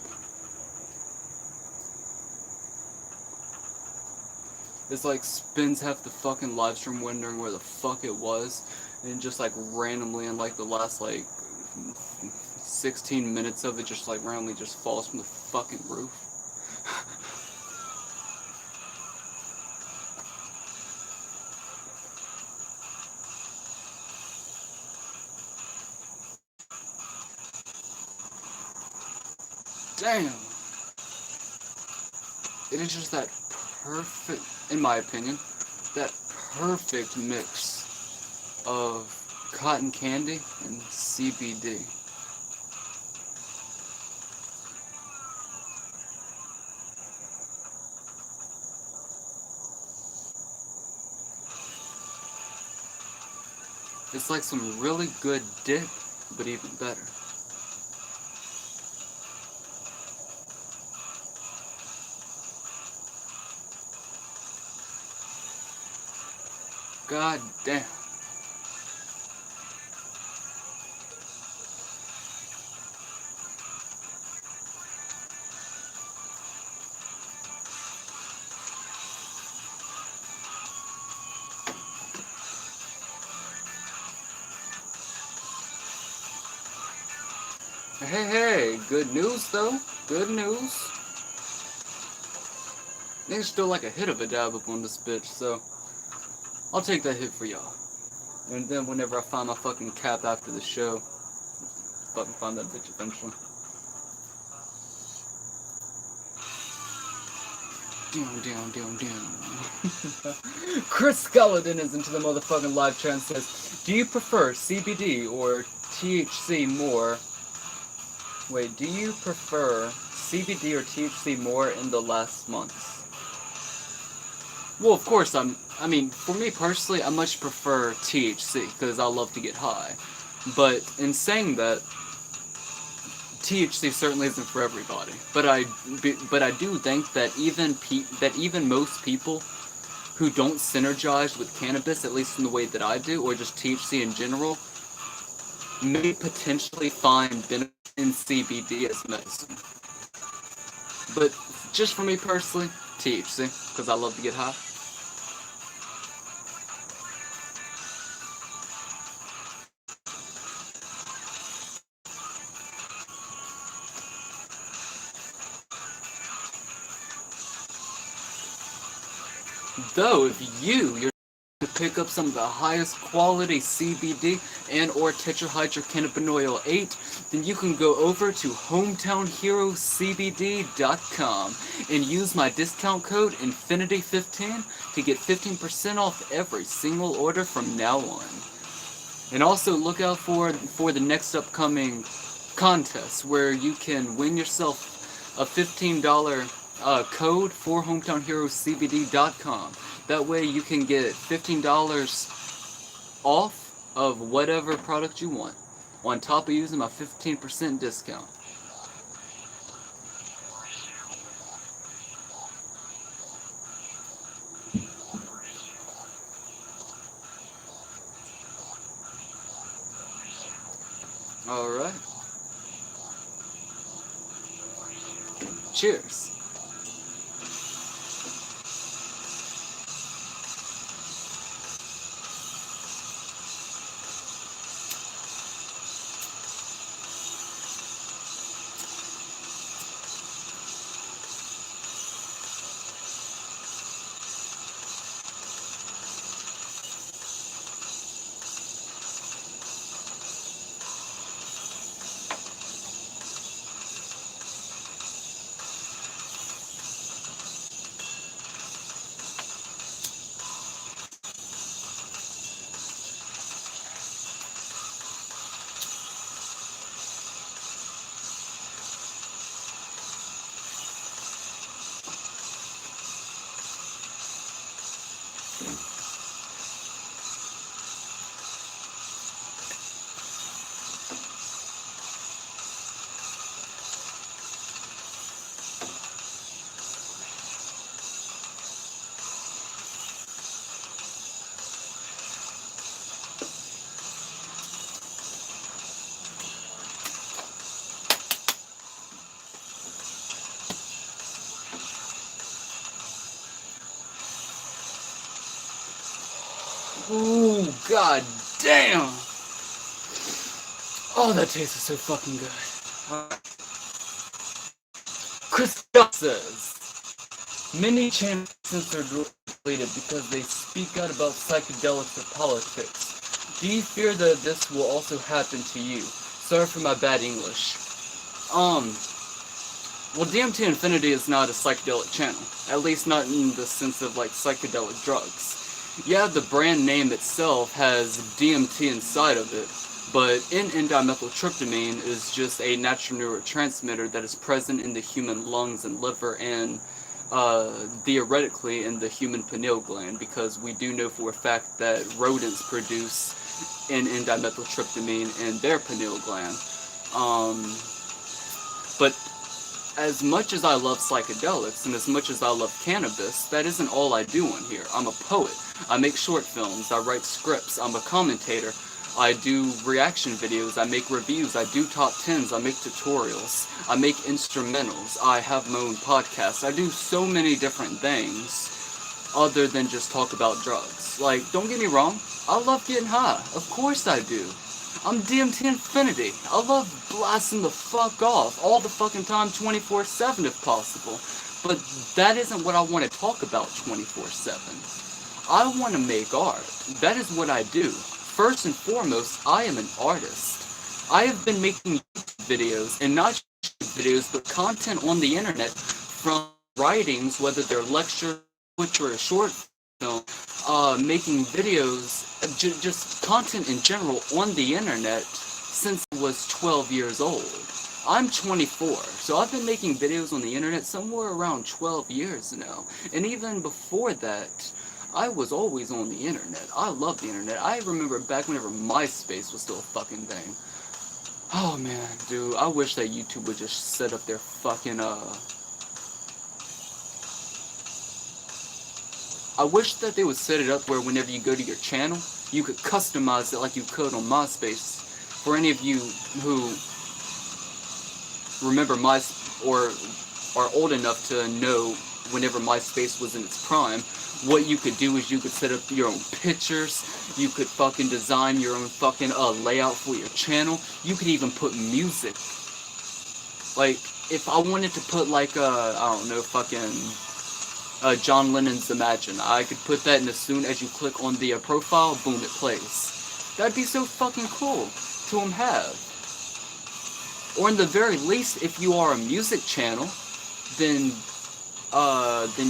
It's like spins half the fucking live stream wondering where the fuck it was, and just like randomly in like the last like 16 minutes of it just like randomly just falls from the fucking roof. damn. It is just that perfect, in my opinion, that perfect mix of cotton candy and CBD. It's like some really good dip, but even better. God damn. Hey, good news though. Good news. Niggas still like a hit of a dab up on this bitch, so I'll take that hit for y'all. And then whenever I find my fucking cap after the show, fucking find that bitch eventually. Chris Skeleton is into the motherfucking live chat and says, do you prefer CBD or THC more? Wait, do you prefer CBD or THC more in the last months? Well, of course, I mean, for me personally, I much prefer THC because I love to get high. But in saying that, THC certainly isn't for everybody. But I do think that even most people who don't synergize with cannabis, at least in the way that I do, or just THC in general, may potentially find benefit in CBD as medicine. But just for me personally, THC, because I love to get high. Though, if you're to pick up some of the highest quality CBD and or tetrahydrocannabinol 8, then you can go over to hometownherocbd.com and use my discount code Infinity15 to get 15% off every single order from now on. And also look out for the next upcoming contest where you can win yourself a $15 code for hometownherocbd.com. That way you can get $15 off of whatever product you want, on top of using my 15% discount. Alright. Cheers. Ooh, god damn! Oh, that tastes so fucking good. Chris says, many channels are deleted because they speak out about psychedelics or politics. Do you fear that this will also happen to you? Sorry for my bad English. Well, DMT Infinity is not a psychedelic channel, at least not in the sense of like psychedelic drugs. Yeah, the brand name itself has DMT inside of it, but N-Dimethyltryptamine is just a natural neurotransmitter that is present in the human lungs and liver and theoretically in the human pineal gland, because we do know for a fact that rodents produce N-Dimethyltryptamine in their pineal gland. Um, but as much as I love psychedelics and as much as I love cannabis, that isn't all I do on here. I'm a poet. I make short films. I write scripts. I'm a commentator. I do reaction videos. I make reviews. I do top 10s. I make tutorials. I make instrumentals. I have my own podcast. I do so many different things other than just talk about drugs. Like, don't get me wrong, I love getting high. Of course I do. I'm DMT Infinity. I love blasting the fuck off all the fucking time 24/7 if possible. But that isn't what I want to talk about 24/7. I want to make art. That is what I do. First and foremost, I am an artist. I have been making videos, and not just videos, but content on the internet from writings, whether they're lectures, which are a short film, making videos, just content in general on the internet since I was 12 years old. I'm 24, so I've been making videos on the internet somewhere around 12 years now. And even before that, I was always on the internet. I love the internet. I remember back whenever MySpace was still a fucking thing. Oh man, dude, I wish that YouTube would just set up their fucking, I wish that they would set it up where whenever you go to your channel, you could customize it like you could on MySpace. For any of you who remember or are old enough to know whenever MySpace was in its prime, what you could do is you could set up your own pictures, you could fucking design your own fucking layout for your channel, you could even put music. Like, if I wanted to put like I don't know, fucking John Lennon's Imagine, I could put that, and as soon as you click on the profile, boom, it plays. That'd be so fucking cool to have. Or in the very least, if you are a music channel, then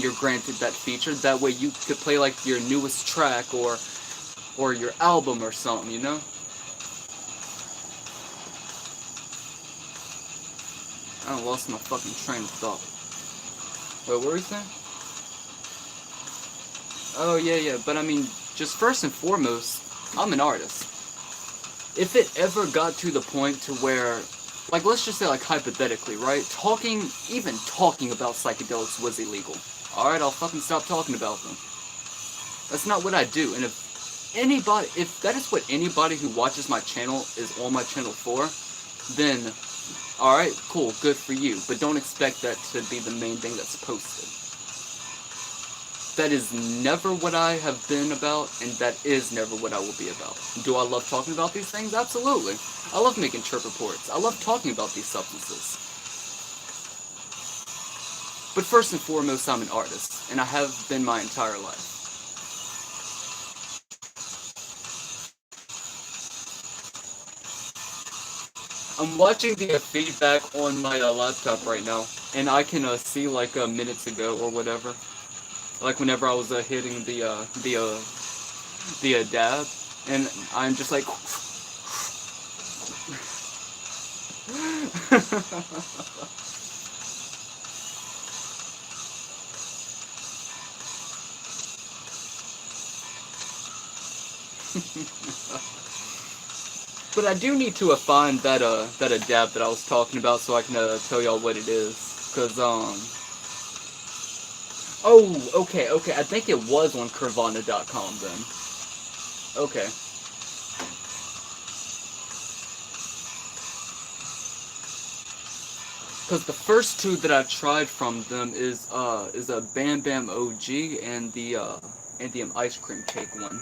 you're granted that feature. That way you could play like your newest track or your album or something, you know? I lost my fucking train of thought. Wait, what were you saying? Oh, yeah, but I mean, just first and foremost, I'm an artist. If it ever got to the point to where, like, let's just say, like, hypothetically, right? Even talking about psychedelics was illegal. Alright, I'll fucking stop talking about them. That's not what I do, and if that is what anybody who watches my channel is on my channel for, then, alright, cool, good for you, but don't expect that to be the main thing that's posted. That is never what I have been about, and that is never what I will be about. Do I love talking about these things? Absolutely. I love making trip reports. I love talking about these substances. But first and foremost, I'm an artist, and I have been my entire life. I'm watching the feedback on my laptop right now, and I can see like minutes ago or whatever. Like whenever I was hitting the dab, and I'm just like. But I do need to find that dab that I was talking about so I can tell y'all what it is, cause Oh, okay, I think it was on Curvana.com then. Okay. Because the first two that I've tried from them is a Bam Bam OG and the ice cream cake one.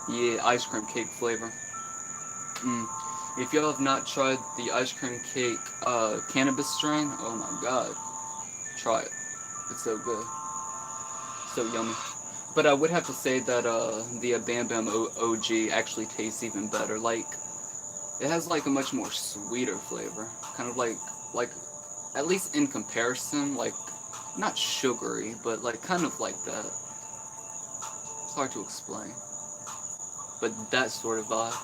Yeah, ice cream cake flavor. If y'all have not tried the ice cream cake cannabis strain, oh my god, try it. It's so good. So yummy. But I would have to say that the Bam Bam OG actually tastes even better. Like, it has like a much more sweeter flavor. Kind of like at least in comparison, like, not sugary, but like kind of like that. It's hard to explain, but that sort of vibe.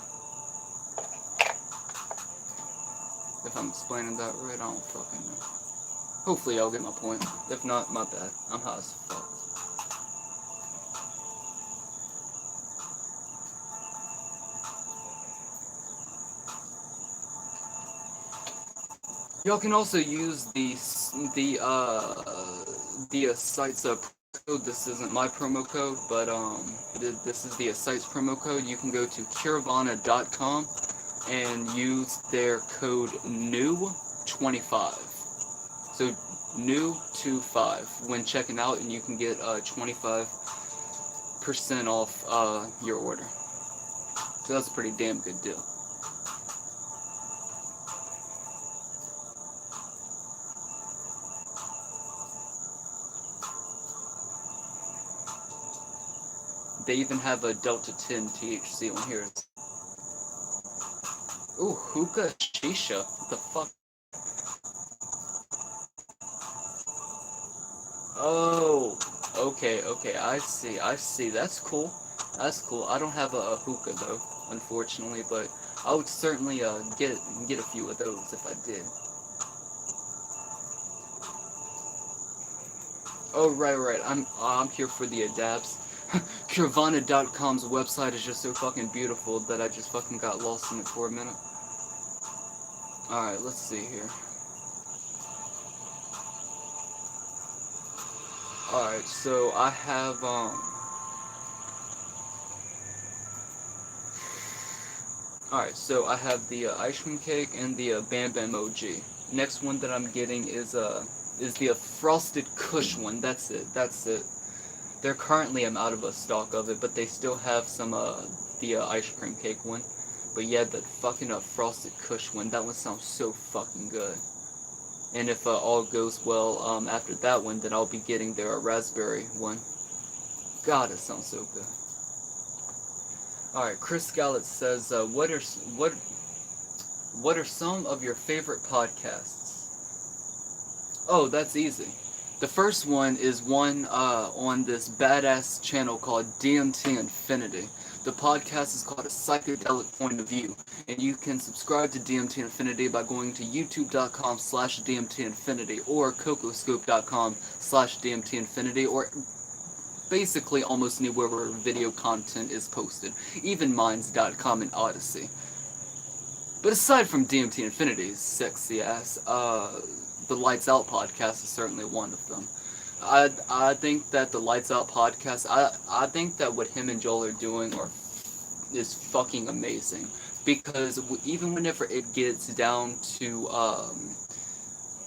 If I'm explaining that right, I don't fucking know. Hopefully I'll get my point. If not, my bad. I'm high as fuck. Y'all can also use the site's code. This isn't my promo code, but this is the site's promo code. You can go to Caravana.com and use their code NEW25. So NEW25 when checking out, and you can get 25% off your order. So that's a pretty damn good deal. They even have a Delta 10 THC on here. Ooh, hookah shisha. What the fuck? Oh, okay, I see. That's cool. That's cool. I don't have a hookah though, unfortunately, but I would certainly get a few of those if I did. Oh, right. I'm here for the adabs. Caravana.com's website is just so fucking beautiful that I just fucking got lost in it for a minute. Alright, let's see here. Alright, so I have, Alright, so I have the ice cream cake and the Bam Bam OG. Next one that I'm getting is the Frosted Kush one. That's it. They're currently, I'm out of a stock of it, but they still have some, the ice cream cake one. But yeah, the fucking Frosted Kush one, that one sounds so fucking good. And if all goes well after that one, then I'll be getting their raspberry one. God, it sounds so good. All right, Chris Gallett says, what are some of your favorite podcasts? Oh, that's easy. The first one is one on this badass channel called DMT Infinity. The podcast is called A Psychedelic Point of View, and you can subscribe to DMT Infinity by going to youtube.com/DMT Infinity or cocoscope.com/DMT Infinity, or basically almost anywhere where video content is posted, even minds.com and Odyssey. But aside from DMT Infinity's sexy ass, the Lights Out podcast is certainly one of them. I think that the Lights Out podcast, I think that what him and Joel are doing is fucking amazing, because even whenever it gets down to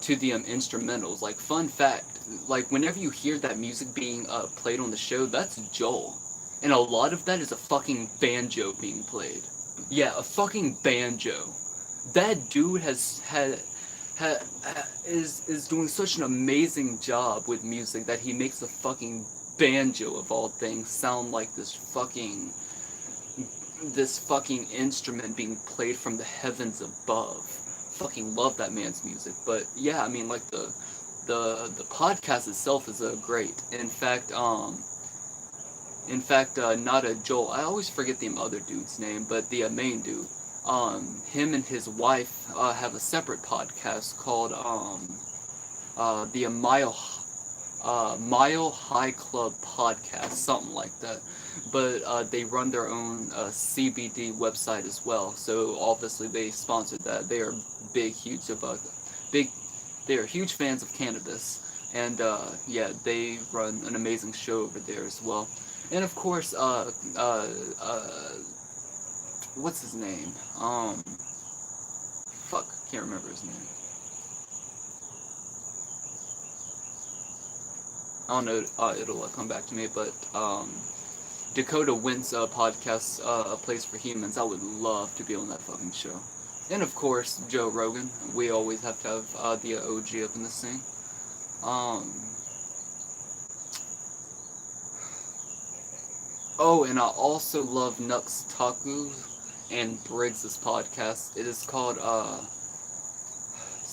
the instrumentals, like, fun fact, like, whenever you hear that music being played on the show, that's Joel, and a lot of that is a fucking banjo being played. Yeah, a fucking banjo. That dude is doing such an amazing job with music that he makes a fucking banjo of all things sound like this fucking instrument being played from the heavens above. Fucking love that man's music. But yeah, I mean, like, the podcast itself is great. In fact, not a Joel. I always forget the other dude's name, but the main dude. Him and his wife have a separate podcast called the Mile High Club podcast, something like that. But they run their own CBD website as well. So obviously they sponsored that. They are big. They are huge fans of cannabis, and yeah, they run an amazing show over there as well. And of course, what's his name? Fuck, can't remember his name. I don't know. It'll come back to me, but Dakota Wentz podcast, A Place for Humans. I would love to be on that fucking show. And of course, Joe Rogan. We always have to have the OG up in the scene. Oh, and I also love Nux Taku and Briggs's podcast. It is called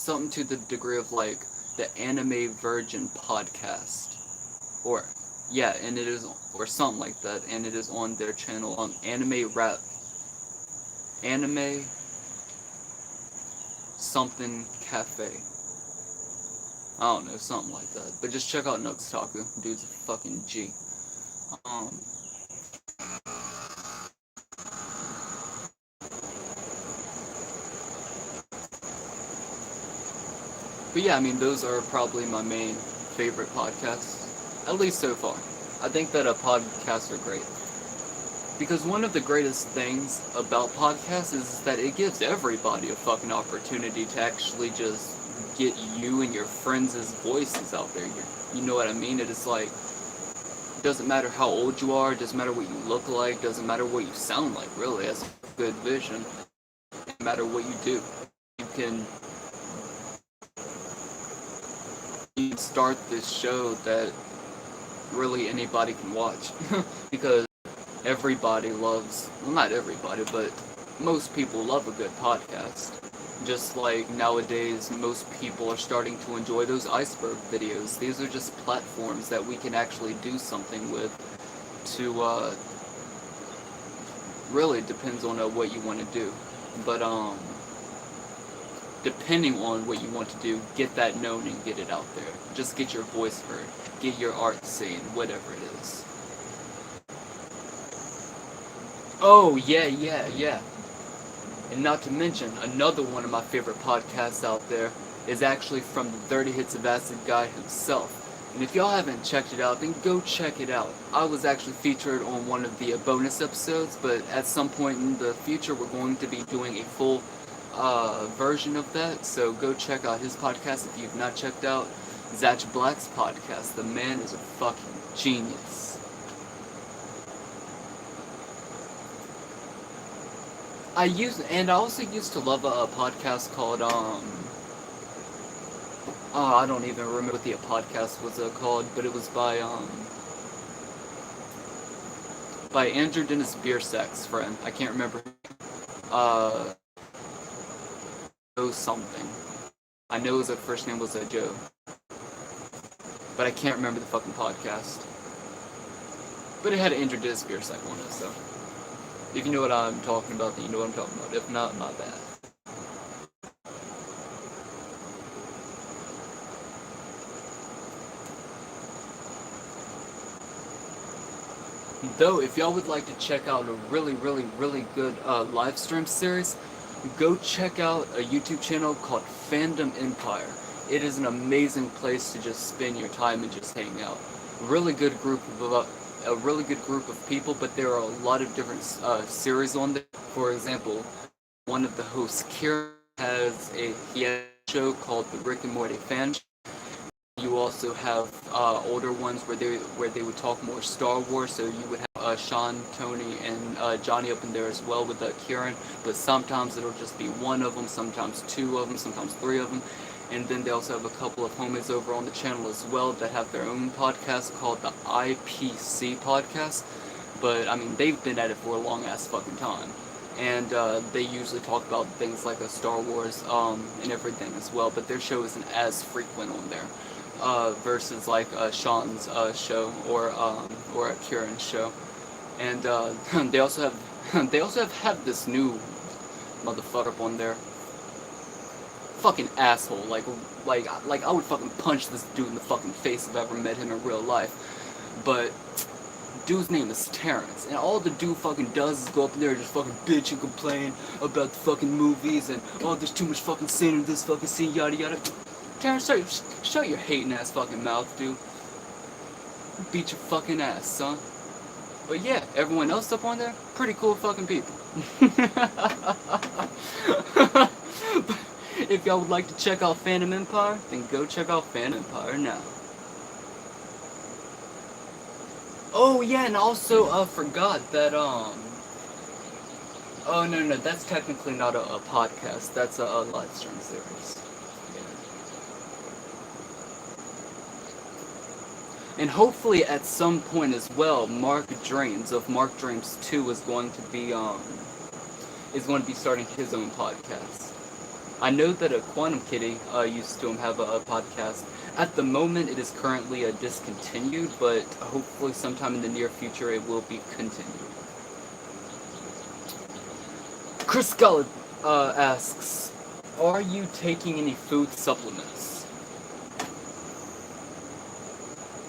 something to the degree of like the Anime Virgin podcast, or yeah, and it is, or something like that, and it is on their channel, Anime something cafe. I don't know, something like that. But just check out Nuxtaku. Dude's a fucking G. Um, but yeah, I mean, those are probably my main favorite podcasts, at least so far. I think that podcasts are great. Because one of the greatest things about podcasts is that it gives everybody a fucking opportunity to actually just get you and your friends' voices out there. You know what I mean? It is like, it doesn't matter how old you are, it doesn't matter what you look like, doesn't matter what you sound like, really. That's good vision. It doesn't matter what you do. You can start this show that really anybody can watch. Because everybody loves, well, not everybody, but most people love a good podcast. Just like nowadays, most people are starting to enjoy those iceberg videos. These are just platforms that we can actually do something with to, really depends on what you want to do. But, depending on what you want to do, get that known and get it out there. Just get your voice heard. Get your art seen, whatever it is. Oh, yeah. And not to mention, another one of my favorite podcasts out there is actually from the 30 Hits of Acid guy himself. And if y'all haven't checked it out, then go check it out. I was actually featured on one of the bonus episodes, but at some point in the future, we're going to be doing a full version of that. So go check out his podcast if you've not checked out Zach Black's podcast. The man is a fucking genius. I also used to love a podcast called I don't even remember what the podcast was called, but it was by Andrew Dennis Biersack's friend. I can't remember. Joe something. I know his first name was Joe, but I can't remember the fucking podcast. But it had Andrew Dennis Biersack on it, so. If you know what I'm talking about, then you know what I'm talking about. If not, my bad. Though, if y'all would like to check out a really good live stream series, go check out a YouTube channel called Fandom Empire. It is an amazing place to just spend your time and just hang out. A really good group of people, but there are a lot of different series on there. For example, one of the hosts, Kieran, has a show called the Rick and Morty Fan Show. You also have older ones where they would talk more Star Wars, so you would have Sean, Tony, and Johnny up in there as well with Kieran, but sometimes it'll just be one of them, sometimes two of them, sometimes three of them. And then they also have a couple of homies over on the channel as well that have their own podcast called the IPC podcast. But, I mean, they've been at it for a long-ass fucking time. And they usually talk about things like Star Wars and everything as well. But their show isn't as frequent on there versus, like, Sean's show or Kieran's show. And they also have this new motherfucker up on there. Fucking asshole, like I would fucking punch this dude in the fucking face if I ever met him in real life. But dude's name is Terrence, and all the dude fucking does is go up in there and just fucking bitch and complain about the fucking movies and oh, there's too much fucking sin in this fucking scene, yada yada. Terrence, shut your hating ass fucking mouth, dude. Beat your fucking ass, son. But yeah, everyone else up on there, pretty cool fucking people. If y'all would like to check out Phantom Empire, then go check out Phantom Empire now. Oh yeah, and also forgot that oh no, that's technically not a podcast. That's a live stream series. Yeah. And hopefully at some point as well, Mark Dreams of Mark Dreams 2 is going to be starting his own podcast. I know that a Quantum Kitty used to have a podcast. At the moment, it is currently discontinued, but hopefully sometime in the near future it will be continued. Chris Scullin asks, are you taking any food supplements?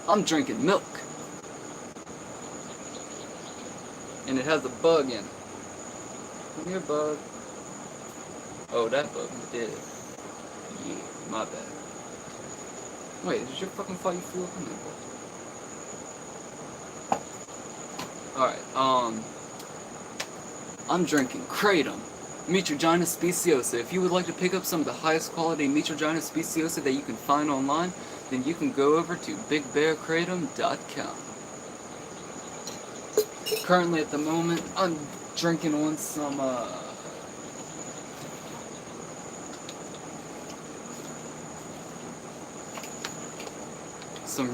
I'm drinking milk. And it has a bug in it. Come here, bug. Oh, that bug is dead. Yeah, my bad. Wait, did your fucking fight you flew up in there? Alright, I'm drinking Kratom Mitragina speciosa. If you would like to pick up some of the highest quality Mitragina speciosa that you can find online, then you can go over to bigbearkratom.com. Currently at the moment, I'm drinking on some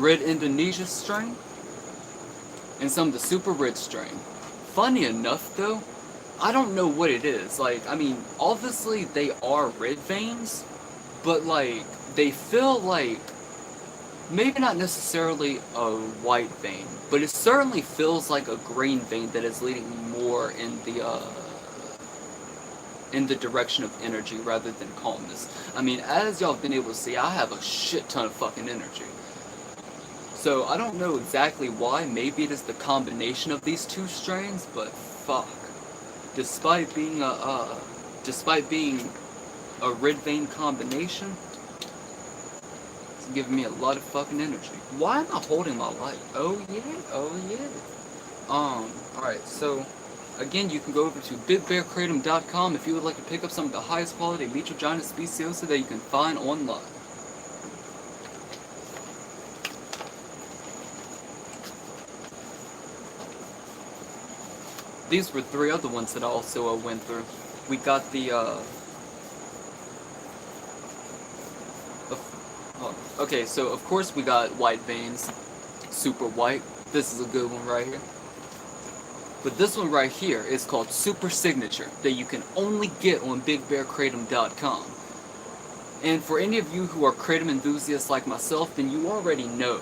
Red Indonesia strain and some of the Super Red strain. Funny enough though, I don't know what it is. Like, I mean, obviously they are red veins, but like, they feel like, maybe not necessarily a white vein, but it certainly feels like a green vein that is leading more in the direction of energy rather than calmness. I mean, as y'all have been able to see, I have a shit ton of fucking energy. So I don't know exactly why. Maybe it is the combination of these two strains, but fuck. Despite being a red vein combination, it's giving me a lot of fucking energy. Why am I holding my light? Oh yeah. Alright, so again, you can go over to bigbearkratom.com if you would like to pick up some of the highest quality Mitragina speciosa that you can find online. These were 3 other ones that I also went through. We got the, okay, so of course we got white veins, super white. This is a good one right here. But this one right here is called Super Signature, that you can only get on bigbearkratom.com. And for any of you who are kratom enthusiasts like myself, then you already know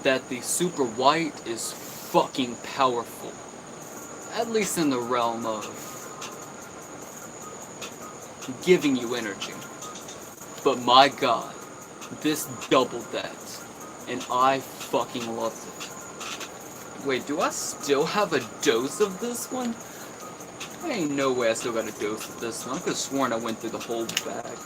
that the super white is fucking powerful. At least in the realm of giving you energy. But my god, this doubled that. And I fucking loved it. Wait, do I still have a dose of this one? There ain't no way I still got a dose of this one. I could have sworn I went through the whole bag.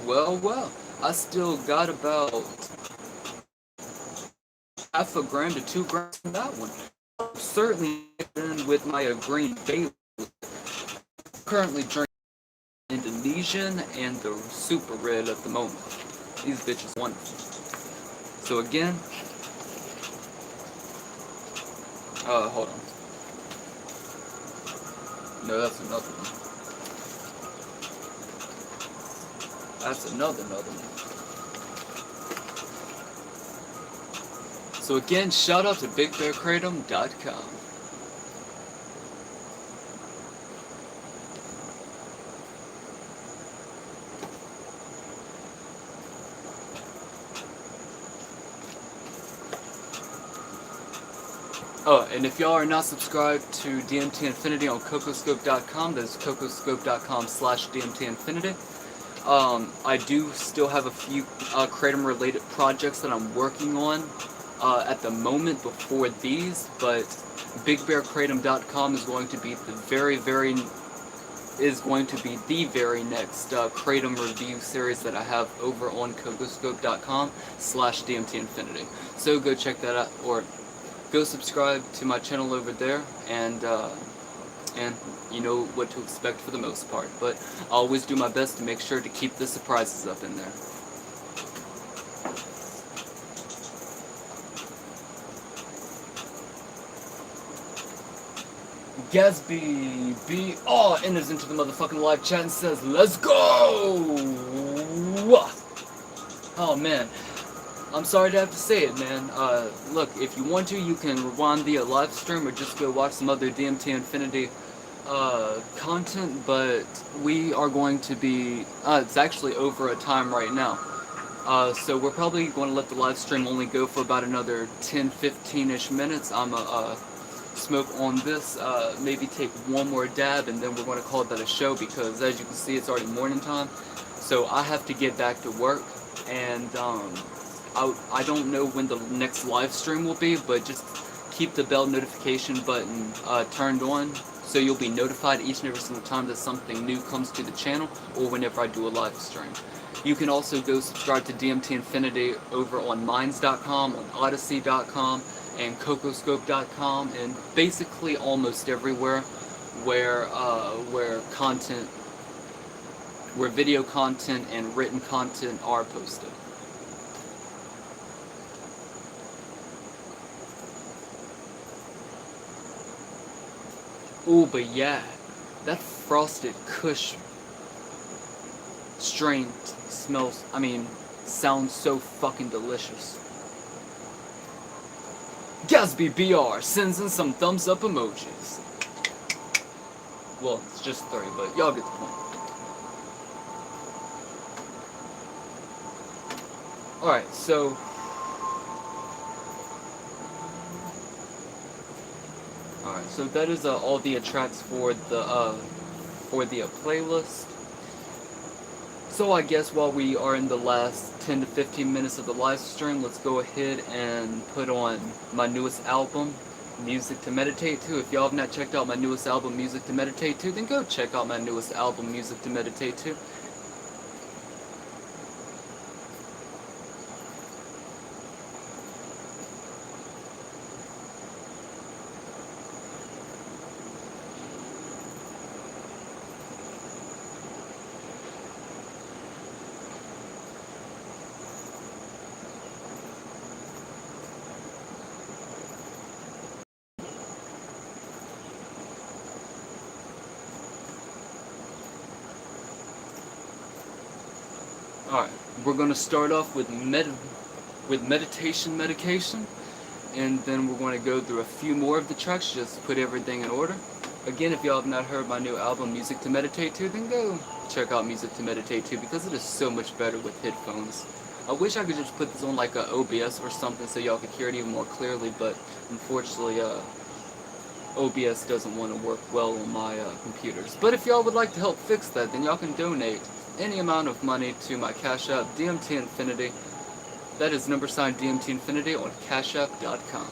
Well, I still got about half a gram to 2 grams from that one. Certainly with my green bay. Currently drinking Indonesian and the super red at the moment. These bitches wonderful. So again, hold on. No, that's another one. That's another one. So again, shout out to bigbearkratom.com. Oh, and if y'all are not subscribed to DMT Infinity on cocoscope.com, that is cocoscope.com/DMT Infinity. I do still have a few kratom-related projects that I'm working on at the moment before these, but bigbearkratom.com is going to be the very next kratom review series that I have over on cocoscope.com/DMT Infinity. So go check that out, or go subscribe to my channel over there, and you know what to expect for the most part. But I always do my best to make sure to keep the surprises up in there. Gatsby B enters into the motherfucking live chat and says, "Let's go!" Oh man, I'm sorry to have to say it, man. Look, if you want to, you can rewind the live stream or just go watch some other DMT Infinity content, but we are going to be, it's actually over a time right now. So we're probably going to let the live stream only go for about another 10-15-ish minutes. I'm smoke on this, maybe take one more dab, and then we're going to call that a show because, as you can see, it's already morning time. So I have to get back to work, and I don't know when the next live stream will be, but just keep the bell notification button turned on so you'll be notified each and every single time that something new comes to the channel or whenever I do a live stream. You can also go subscribe to DMT Infinity over on Minds.com, on Odyssey.com, and Cocoscope.com, and basically almost everywhere where content, where video content and written content are posted. Ooh, but yeah, that frosted Kush strain smells, sounds so fucking delicious. Gatsby BR sends in some thumbs up emojis. Well, it's just 3, but y'all get the point. Alright, so that is all the tracks for the playlist. So I guess while we are in the last 10 to 15 minutes of the live stream, let's go ahead and put on my newest album, Music to Meditate To. If y'all have not checked out my newest album, Music to Meditate To, then go check out my newest album, Music to Meditate To. Alright, we're going to start off with meditation medication, and then we're going to go through a few more of the tracks, just put everything in order. Again, if y'all have not heard my new album, Music to Meditate To, then go check out Music to Meditate To, because it is so much better with headphones. I wish I could just put this on like a OBS or something so y'all could hear it even more clearly, but unfortunately, OBS doesn't want to work well on my computers. But if y'all would like to help fix that, then y'all can donate any amount of money to my Cash App, DMT Infinity. That is # DMT Infinity on cashapp.com.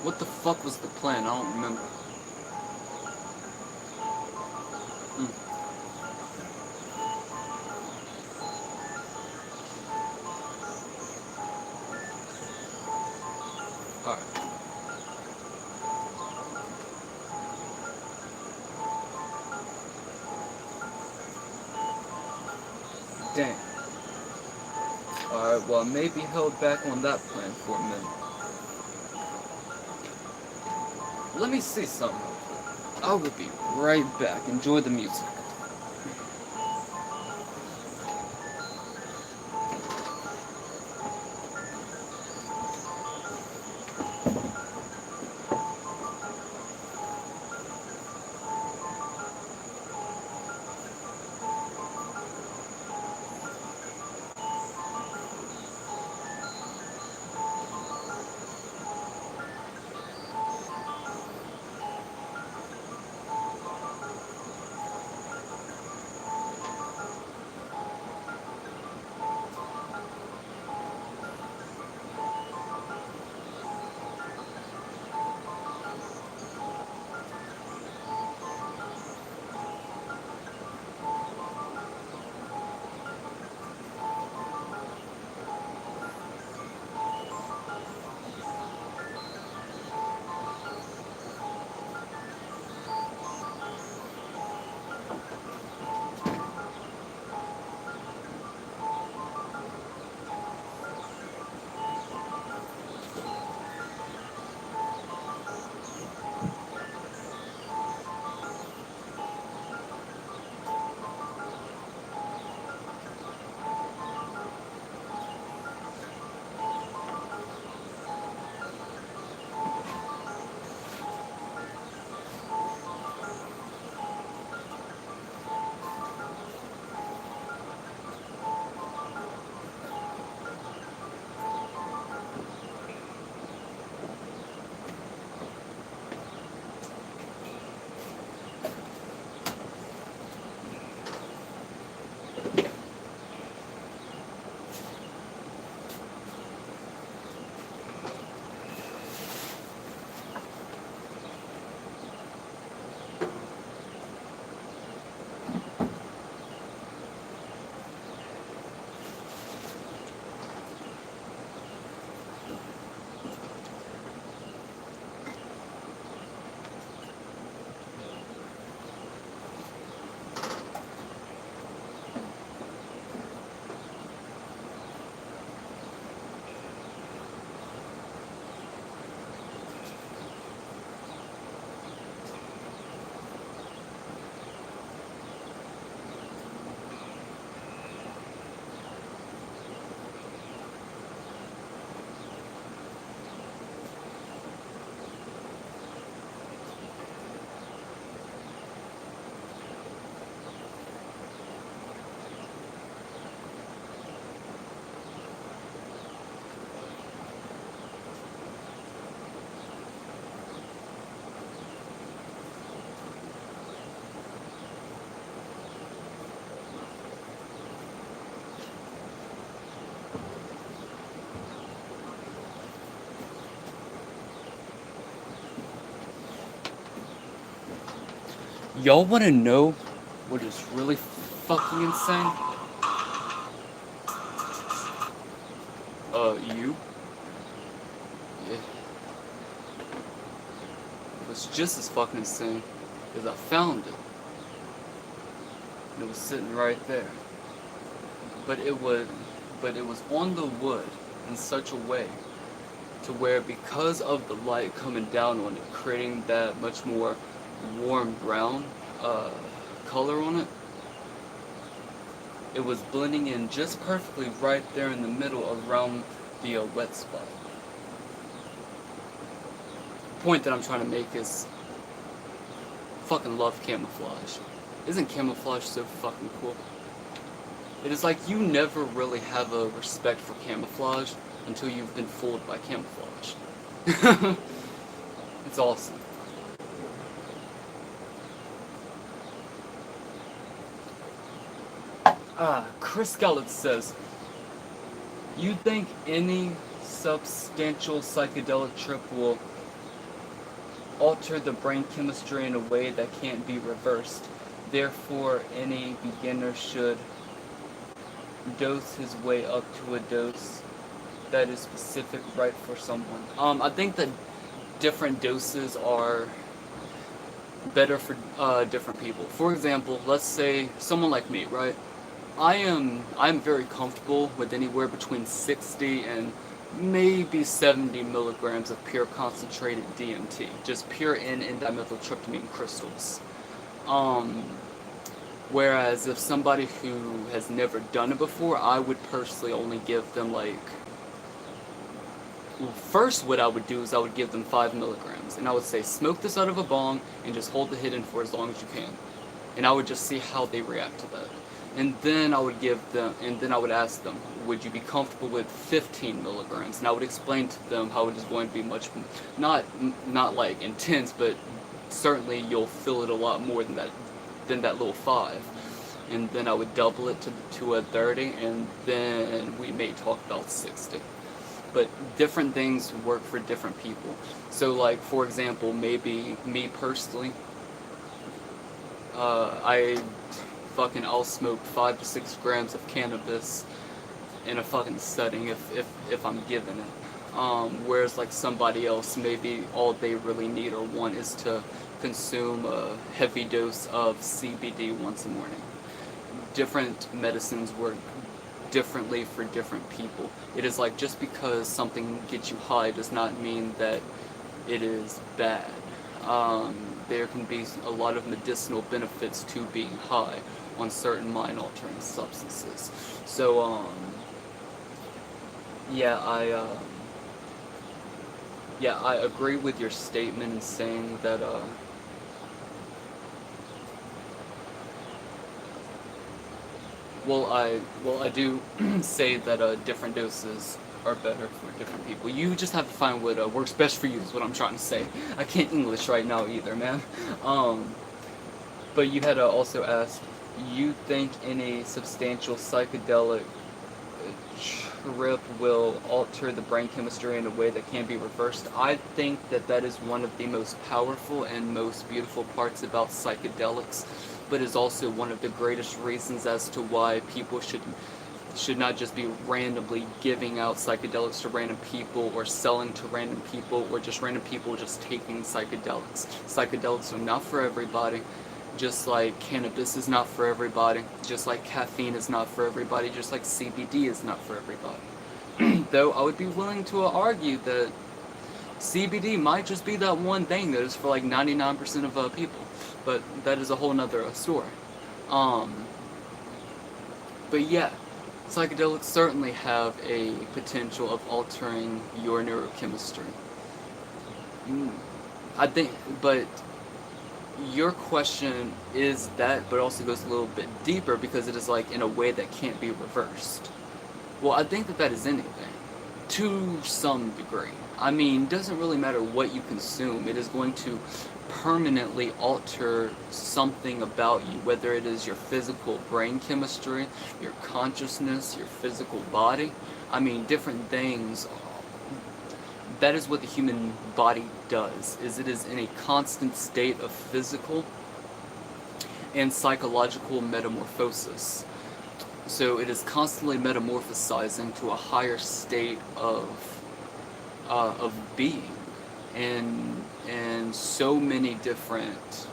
What the fuck was the plan? I don't remember. Alright. Dang. Alright, well, I may be held back on that plan for a minute. Let me see something. I will be right back. Enjoy the music. Y'all want to know what is really fucking insane? You? Yeah. What's just as fucking insane is I found it. And it was sitting right there. But it was on the wood in such a way to where, because of the light coming down on it, creating that much more warm brown color on it, it was blending in just perfectly right there in the middle around the wet spot. The point that I'm trying to make is, fucking love camouflage. Isn't camouflage so fucking cool? It is like you never really have a respect for camouflage until you've been fooled by camouflage. It's awesome. Chris Gallett says, you think any substantial psychedelic trip will alter the brain chemistry in a way that can't be reversed. Therefore, any beginner should dose his way up to a dose that is specific right for someone. I think that different doses are better for different people. For example, let's say someone like me, right? I'm very comfortable with anywhere between 60 and maybe 70 milligrams of pure concentrated DMT, just pure N-Dimethyltryptamine crystals. Whereas if somebody who has never done it before, I would personally only give them like, well, first what I would do is I would give them 5 milligrams, and I would say, smoke this out of a bong and just hold the hit in for as long as you can. And I would just see how they react to that. And then I would give them, and then I would ask them, would you be comfortable with 15 milligrams? And I would explain to them how it is going to be much, not like intense, but certainly you'll feel it a lot more than that little 5. And then I would double it to a 30, and then we may talk about 60. But different things work for different people. So like, for example, maybe me personally, I'll smoke 5 to 6 grams of cannabis in a fucking setting if I'm given it. Whereas like somebody else, maybe all they really need or want is to consume a heavy dose of CBD once a morning. Different medicines work differently for different people. It is like, just because something gets you high does not mean that it is bad. There can be a lot of medicinal benefits to being high on certain mind-altering substances. So, I agree with your statement in saying that, I do say that different doses are better for different people. You just have to find what works best for you is what I'm trying to say. I can't English right now either, man. But you had also asked, you think any substantial psychedelic trip will alter the brain chemistry in a way that can be reversed? I think that is one of the most powerful and most beautiful parts about psychedelics, but is also one of the greatest reasons as to why people should not just be randomly giving out psychedelics to random people, or selling to random people, or just random people just taking psychedelics. Psychedelics are not for everybody, just like cannabis is not for everybody, just like caffeine is not for everybody, just like CBD is not for everybody. Though I would be willing to argue that CBD might just be that one thing that is for like 99% of people, but that is a whole nother story. But yeah, psychedelics certainly have a potential of altering your neurochemistry. I think, but your question is that, but also goes a little bit deeper, because it is like in a way that can't be reversed. Well, I think that is anything, to some degree. I mean, it doesn't really matter what you consume, it is going to permanently alter something about you, whether it is your physical brain chemistry, your consciousness, your physical body. I mean, different things. That is what the human body does, is it is in a constant state of physical and psychological metamorphosis. So it is constantly metamorphosizing to a higher state of being, and so many different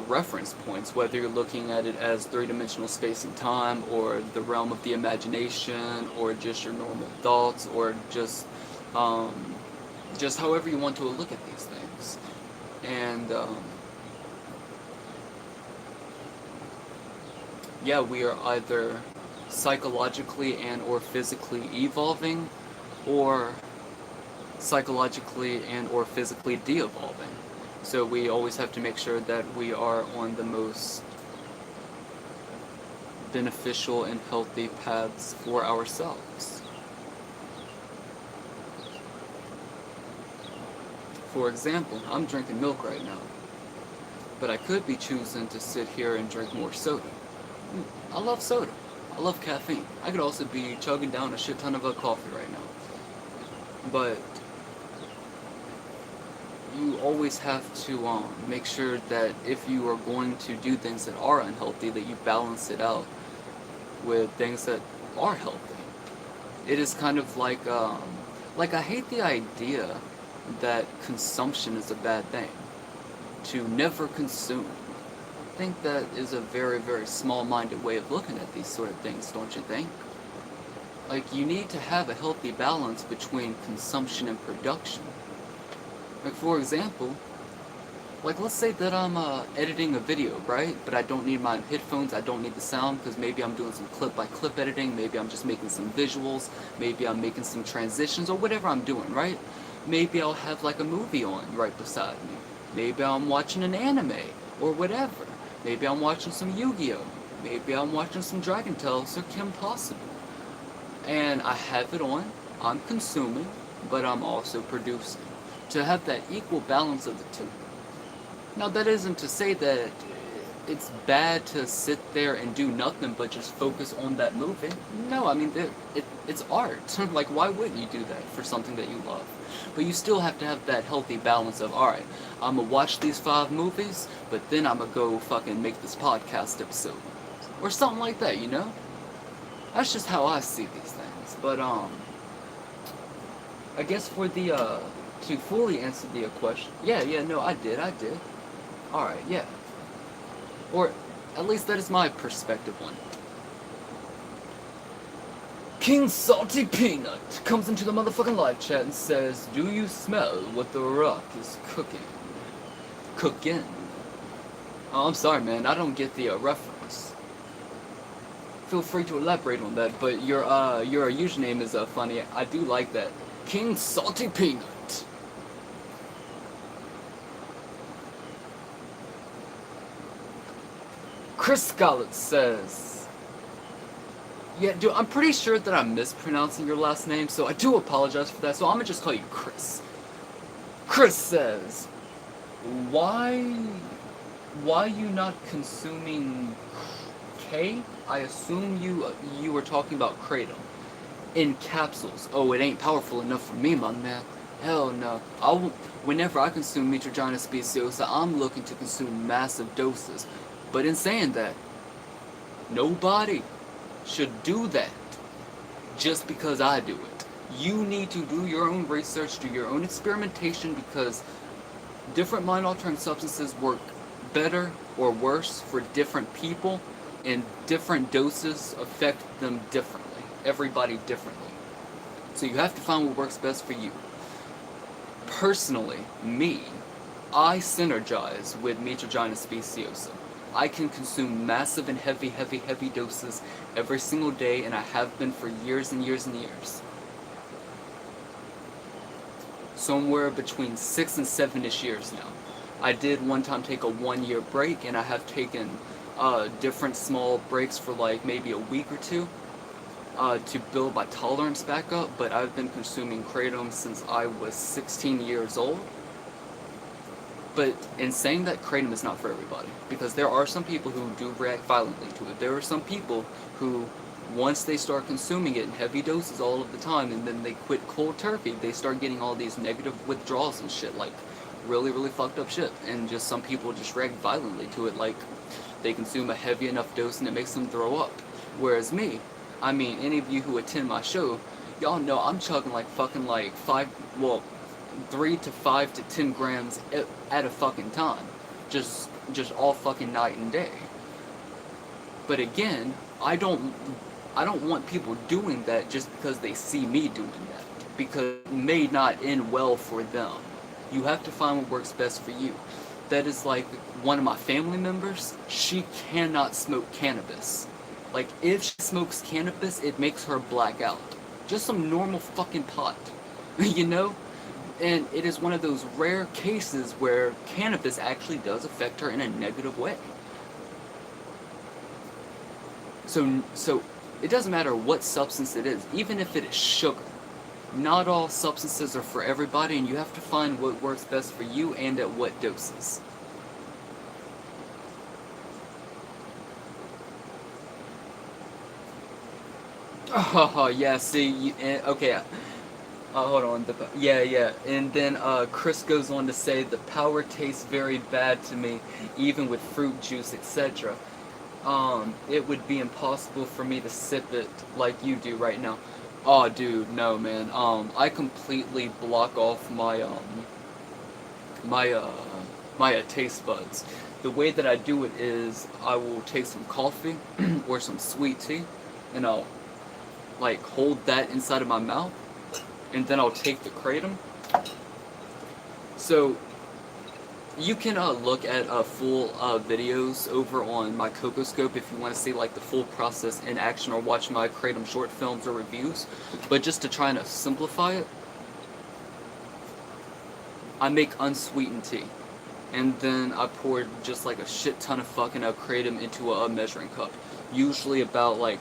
reference points, whether you're looking at it as three-dimensional space and time, or the realm of the imagination, or just your normal thoughts, or just however you want to look at these things. And yeah, we are either psychologically and or physically evolving, or psychologically and or physically de-evolving. So we always have to make sure that we are on the most beneficial and healthy paths for ourselves. For example, I'm drinking milk right now, but I could be choosing to sit here and drink more soda. I love soda. I love caffeine. I could also be chugging down a shit ton of coffee right now. But you always have to make sure that if you are going to do things that are unhealthy, that you balance it out with things that are healthy. It is kind of like I hate the idea that consumption is a bad thing. To never consume. I think that is a very, very small-minded way of looking at these sort of things, don't you think? Like, you need to have a healthy balance between consumption and production. Like, for example, like, let's say that I'm editing a video, right? But I don't need my headphones, I don't need the sound, because maybe I'm doing some clip-by-clip editing, maybe I'm just making some visuals, maybe I'm making some transitions, or whatever I'm doing, right? Maybe I'll have, like, a movie on right beside me. Maybe I'm watching an anime, or whatever. Maybe I'm watching some Yu-Gi-Oh! Maybe I'm watching some Dragon Tales or Kim Possible. And I have it on, I'm consuming, but I'm also producing. To have that equal balance of the two. Now, that isn't to say that it's bad to sit there and do nothing but just focus on that movie. No, I mean, it's art. Like, why wouldn't you do that for something that you love? But you still have to have that healthy balance of, alright, I'm gonna watch these 5 movies, but then I'm gonna go fucking make this podcast episode. Or something like that, you know? That's just how I see these things. But, I guess for the, to fully answer the question, yeah, no, I did. Alright, yeah. Or, at least that is my perspective on it. King Salty Peanut comes into the motherfucking live chat and says, do you smell what the Rock is cooking? Cooking? Oh, I'm sorry, man, I don't get the reference. Feel free to elaborate on that, but your username is funny. I do like that. King Salty Peanut. Chris Scarlett says, yeah, dude, I'm pretty sure that I'm mispronouncing your last name, so I do apologize for that, so I'm gonna just call you Chris. Chris says, why you not consuming K? I assume you were talking about Kratom. In capsules. Oh, it ain't powerful enough for me, my man. Hell no. Whenever I consume Mitragina speciosa, I'm looking to consume massive doses. But in saying that, nobody should do that just because I do it. You need to do your own research, do your own experimentation, because different mind-altering substances work better or worse for different people, and different doses affect them differently. Everybody differently. So you have to find what works best for you. Personally, me, I synergize with Mitragina speciosa. I can consume massive and heavy doses every single day, and I have been for years and years and years. Somewhere between 6 and 7-ish years now. I did one time take a 1-year break, and I have taken different small breaks for like maybe a week or two to build my tolerance back up, but I've been consuming Kratom since I was 16 years old. But in saying that, Kratom is not for everybody, because there are some people who do react violently to it. There are some people who, once they start consuming it in heavy doses all of the time, and then they quit cold turkey, they start getting all these negative withdrawals and shit, like really, really fucked up shit. And just some people just react violently to it, like they consume a heavy enough dose and it makes them throw up. Whereas me, I mean, any of you who attend my show, y'all know I'm chugging like fucking like 3 to 5 to 10 grams at a fucking time. Just all fucking night and day. But again, I don't want people doing that just because they see me doing that, because it may not end well for them. You have to find what works best for you. That is like one of my family members, she cannot smoke cannabis. Like, if she smokes cannabis, it makes her black out. Just some normal fucking pot, you know? And it is one of those rare cases where cannabis actually does affect her in a negative way. So it doesn't matter what substance it is, even if it is sugar. Not all substances are for everybody, and you have to find what works best for you and at what doses. Oh, yeah, see, okay, hold on, yeah, and then, Chris goes on to say, the power tastes very bad to me, even with fruit juice, etc. It would be impossible for me to sip it like you do right now. Oh, dude, no, man, I completely block off my taste buds. The way that I do it is, I will take some coffee, or some sweet tea, and I'll like hold that inside of my mouth, and then I'll take the kratom. So you can look at full videos over on my Cocoscope if you want to see like the full process in action, or watch my kratom short films or reviews. But just to try and simplify it, I make unsweetened tea, and then I pour just like a shit ton of fucking kratom into a measuring cup, usually about like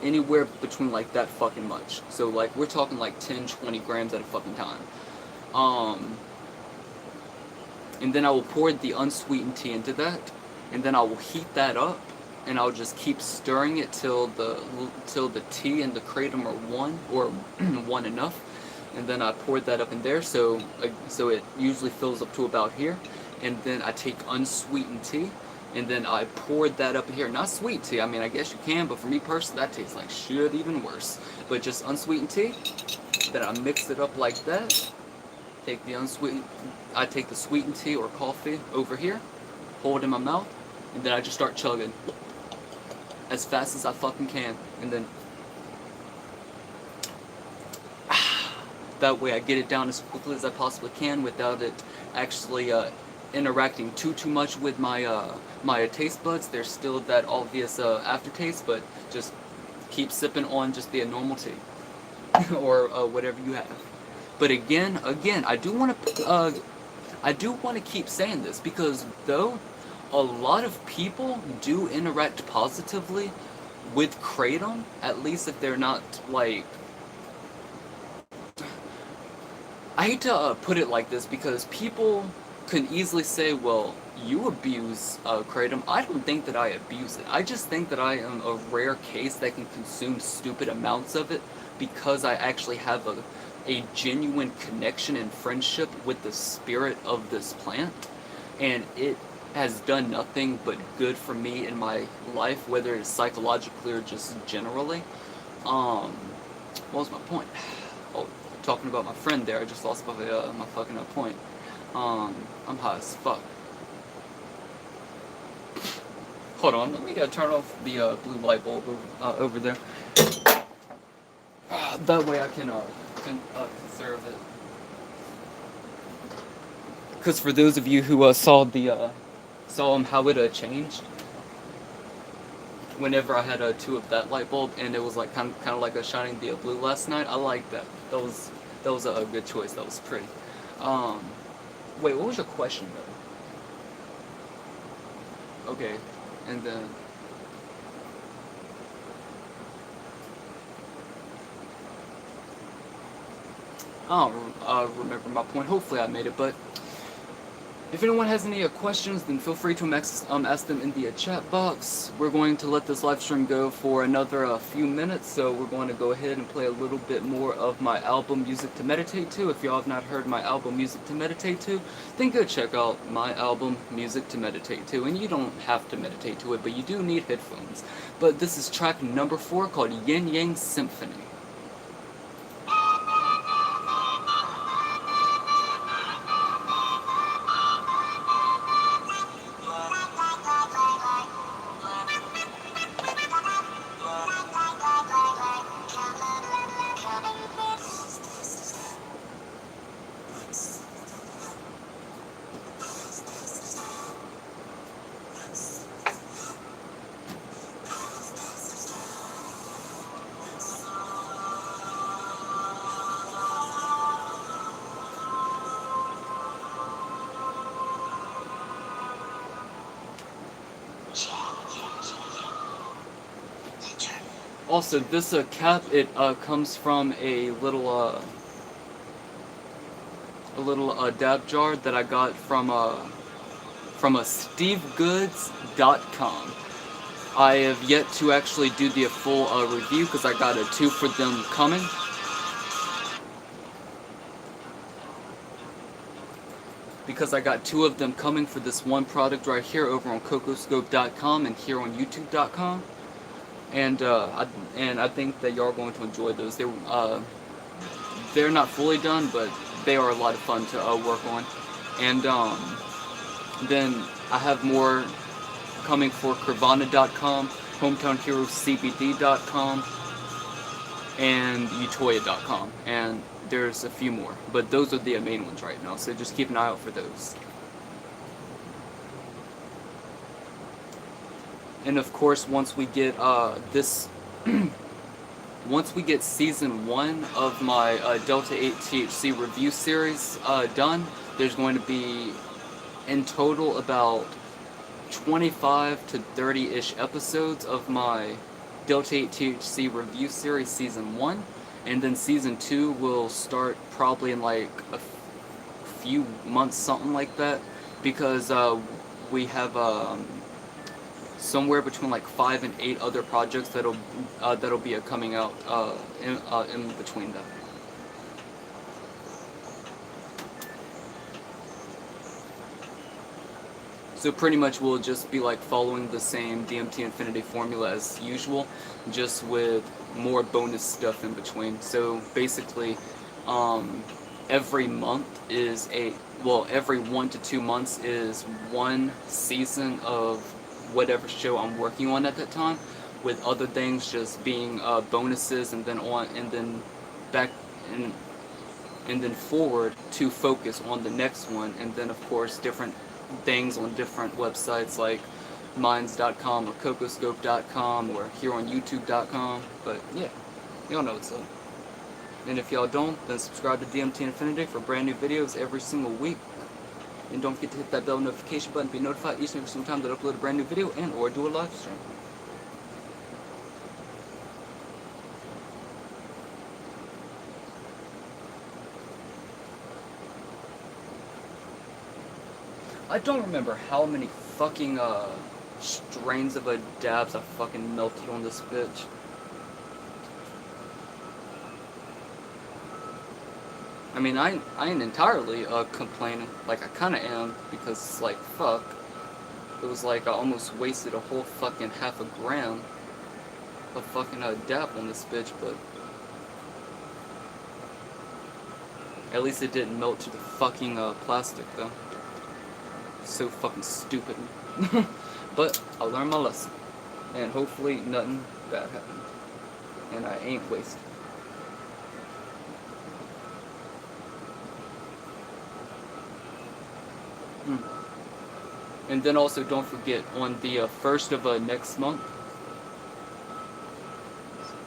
anywhere between like that fucking much. So like we're talking like 10-20 grams at a fucking time. And then I will pour the unsweetened tea into that, and then I will heat that up, and I'll just keep stirring it till the tea and the kratom are one, or one enough, and then I pour that up in there, so it usually fills up to about here, and then I take unsweetened tea, and then I poured that up here. Not sweet tea, I mean, I guess you can, but for me personally, that tastes like shit, even worse. But just unsweetened tea, then I mix it up like that. I take the sweetened tea or coffee over here, hold it in my mouth, and then I just start chugging as fast as I fucking can, and then that way I get it down as quickly as I possibly can without it actually interacting too much with my taste buds. There's still that obvious aftertaste, but just keep sipping on just the normal tea or whatever you have. But again, I do want to keep saying this, because though a lot of people do interact positively with kratom, at least if they're not like, I hate to put it like this, because people can easily say, well, you abuse kratom. I don't think that I abuse it. I just think that I am a rare case that can consume stupid amounts of it, because I actually have a genuine connection and friendship with the spirit of this plant, and it has done nothing but good for me in my life, whether it's psychologically or just generally. What was my point? Oh, talking about my friend there, I just lost my fucking point. I'm high as fuck. Hold on, let me turn off the blue light bulb over there. That way I can conserve it. Because for those of you who saw how it changed whenever I had two of that light bulb, and it was like kind of like shining the blue last night. I like that. That was a good choice. That was pretty. Wait, what was your question though? Okay, and then. I don't remember my point. Hopefully I made it, but If anyone has any questions, then feel free to ask them in the chat box. We're going to let this live stream go for another few minutes, so we're going to go ahead and play a little bit more of my album Music to Meditate To. If y'all have not heard my album Music to Meditate To, then go check out my album Music to Meditate To. And you don't have to meditate to it, but you do need headphones. But this is track number 4 called Yin Yang Symphony. Also, this cap, it comes from a little dab jar that I got from a SteveGoods.com. I have yet to actually do the full review because I got 2 for them coming. Because I got 2 of them coming for this one product right here over on Cocoscope.com and here on YouTube.com. And I think that y'all are going to enjoy those. They're not fully done, but they are a lot of fun to work on. And then I have more coming for Kurvana.com, HometownHeroCBD.com, and Utoya.com. And there's a few more, but those are the main ones right now. So just keep an eye out for those. And of course, once we get once we get season 1 of my Delta 8 THC review series done, there's going to be in total about 25 to 30-ish episodes of my Delta 8 THC review series season 1, and then season 2 will start probably in like a few months, something like that, because we have somewhere between like 5 and 8 other projects that'll be coming out in between them. So pretty much we'll just be like following the same DMT Infinity formula as usual, just with more bonus stuff in between. So basically, every month is every 1 to 2 months is one season of whatever show I'm working on at that time, with other things just being bonuses, and then forward to focus on the next one, and then of course different things on different websites like minds.com or cocoscope.com or here on youtube.com. But yeah, y'all know what's up. And if y'all don't, then subscribe to DMT Infinity for brand new videos every single week. And don't forget to hit that bell notification button to be notified each and every single time that I upload a brand new video and or do a live stream. I don't remember how many fucking strains of dabs I fucking melted on this bitch. I mean, I ain't entirely complaining. Like, I kinda am, because, like, fuck. It was like I almost wasted a whole fucking half a gram of fucking dab on this bitch, but at least it didn't melt to the fucking plastic, though. So fucking stupid. But I learned my lesson, and hopefully nothing bad happened, and I ain't wasted. And then also don't forget, on the 1st of next month,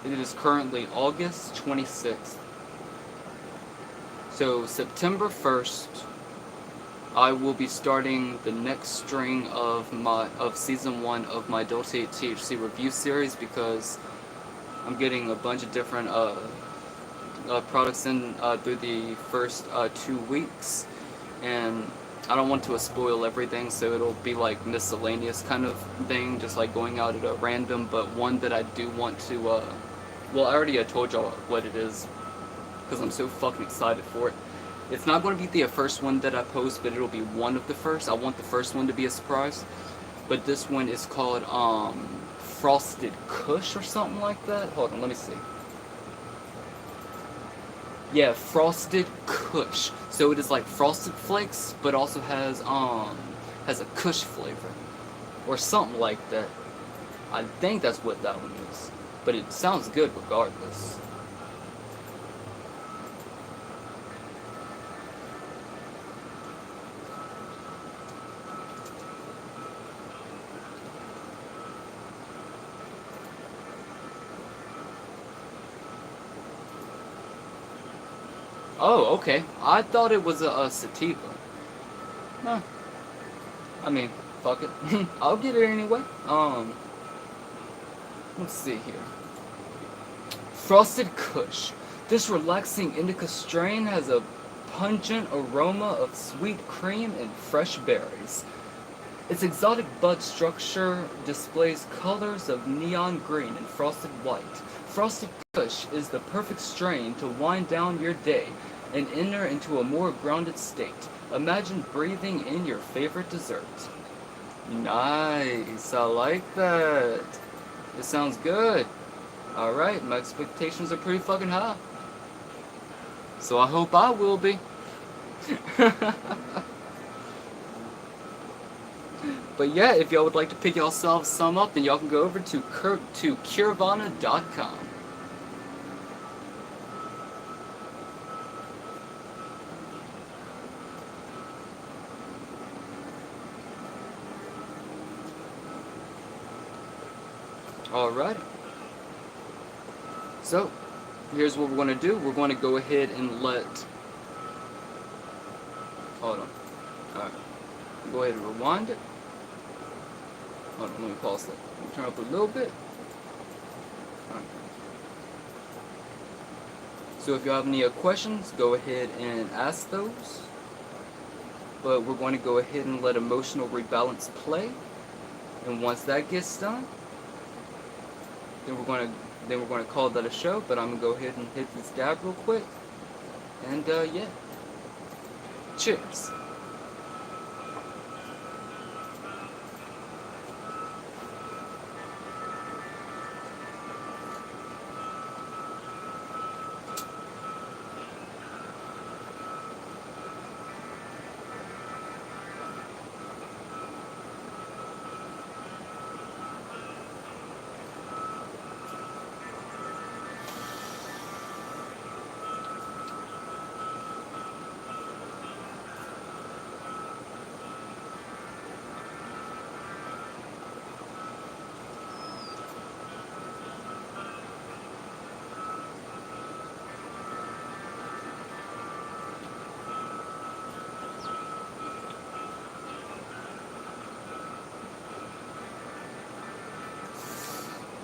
it is currently August 26th. So September 1st, I will be starting the next string of season 1 of my Delta 8 THC review series, because I'm getting a bunch of different products in through the first 2 weeks, and I don't want to spoil everything, so it'll be like miscellaneous kind of thing, just like going out at a random, but one that I do want to, well, I already told y'all what it is, because I'm so fucking excited for it. It's not going to be the first one that I post, but it'll be one of the first. I want the first one to be a surprise. But this one is called, Frosted Kush or something like that. Hold on, let me see. Yeah, Frosted Kush. So it is like Frosted Flakes, but also has a Kush flavor. Or something like that. I think that's what that one is. But it sounds good regardless. Oh, okay. I thought it was a sativa. Huh. I mean, fuck it. I'll get it anyway. Let's see here. Frosted Kush. This relaxing indica strain has a pungent aroma of sweet cream and fresh berries. Its exotic bud structure displays colors of neon green and frosted white. Frosted Kush is the perfect strain to wind down your day and enter into a more grounded state. Imagine breathing in your favorite dessert. Nice, I like that. It sounds good. Alright, my expectations are pretty fucking high. So I hope I will be. But yeah, if y'all would like to pick yourselves some up, then y'all can go over to Curvana.com. Alright. So, here's what we're going to do. We're going to go ahead and let... Hold on. Alright. Go ahead and rewind it. Hold on, let me pause that. Let me turn up a little bit. Alright. So if you have any questions, go ahead and ask those. But we're going to go ahead and let Emotional Rebalance play. And once that gets done, then we're going to call that a show. But I'm going to go ahead and hit this dab real quick. And yeah. Cheers.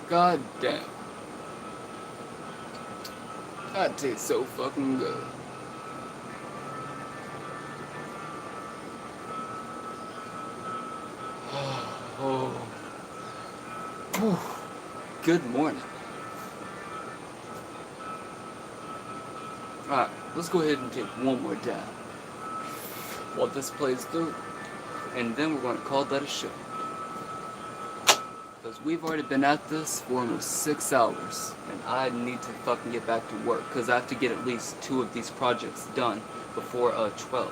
God damn. That tastes so fucking good. Oh. Whew. Good morning. Alright, let's go ahead and take one more dab while this plays through, and then we're going to call that a show. Because we've already been at this for almost 6 hours, and I need to fucking get back to work, because I have to get at least 2 of these projects done before 12.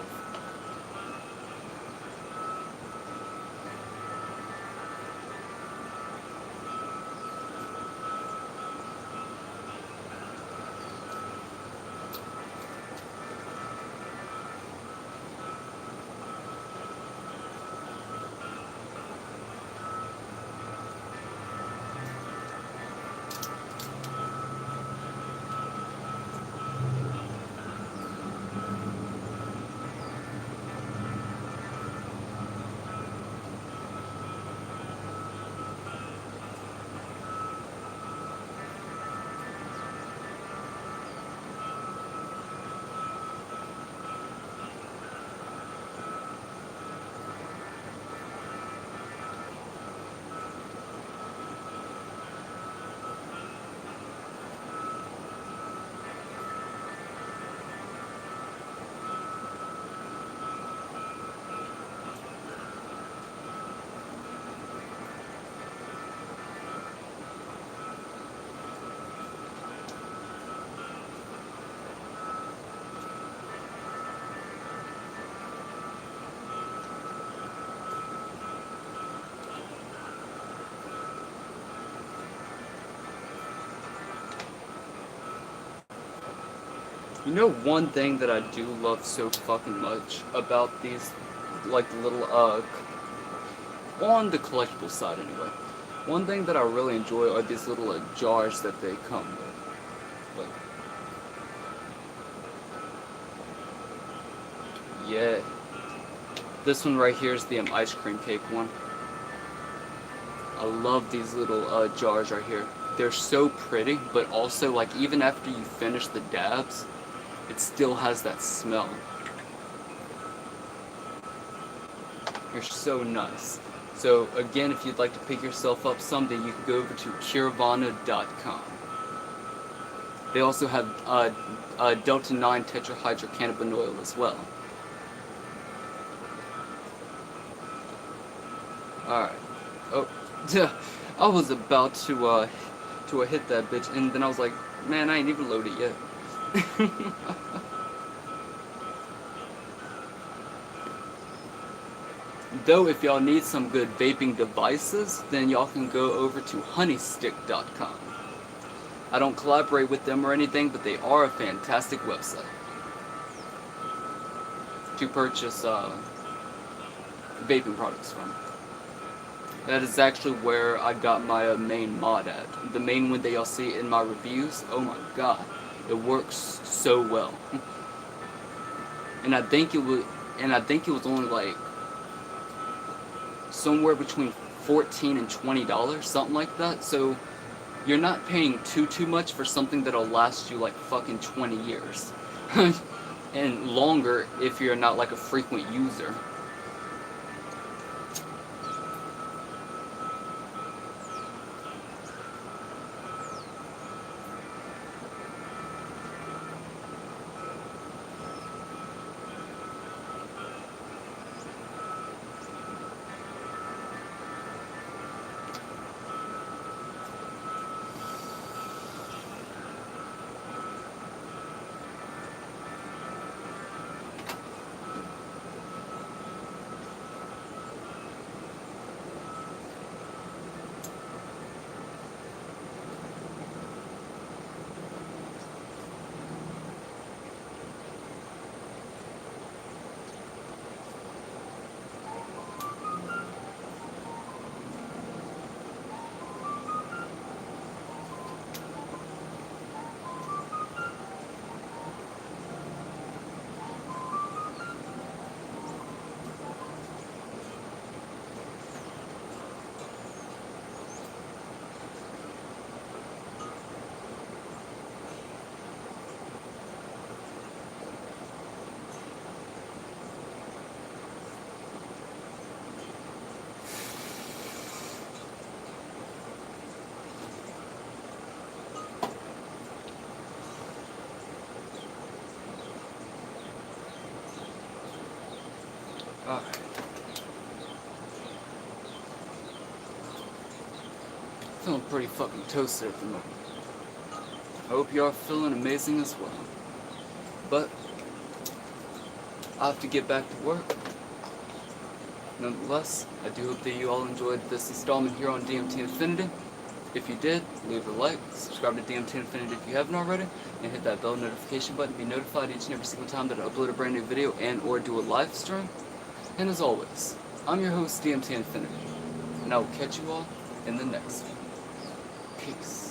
You know one thing that I do love so fucking much about these, like, little, on the collectible side anyway. One thing that I really enjoy are these little, jars that they come with. Like, yeah. This one right here is the ice cream cake one. I love these little jars right here. They're so pretty, but also, like, even after you finish the dabs, it still has that smell. They're so nice. So again, if you'd like to pick yourself up someday, you can go over to Curavana.com. They also have Delta 9 tetrahydrocannabinol as well. Alright. Oh, I was about to hit that bitch, and then I was like, man, I ain't even loaded yet. Though, if y'all need some good vaping devices, then y'all can go over to honeystick.com. I don't collaborate with them or anything, but they are a fantastic website to purchase vaping products from. That is actually where I got my main mod at. The main one that y'all see in my reviews, oh my god, it works so well. And I think it was only like somewhere between $14 and $20, something like that. So you're not paying too much for something that'll last you like fucking 20 years. And longer if you're not like a frequent user. Alright. Feeling pretty fucking toasted at the moment. I hope you are feeling amazing as well. But I have to get back to work. Nonetheless, I do hope that you all enjoyed this installment here on DMT Infinity. If you did, leave a like, subscribe to DMT Infinity if you haven't already, and hit that bell notification button to be notified each and every single time that I upload a brand new video and or do a live stream. And as always, I'm your host, DMT Infinity, and I will catch you all in the next one. Peace.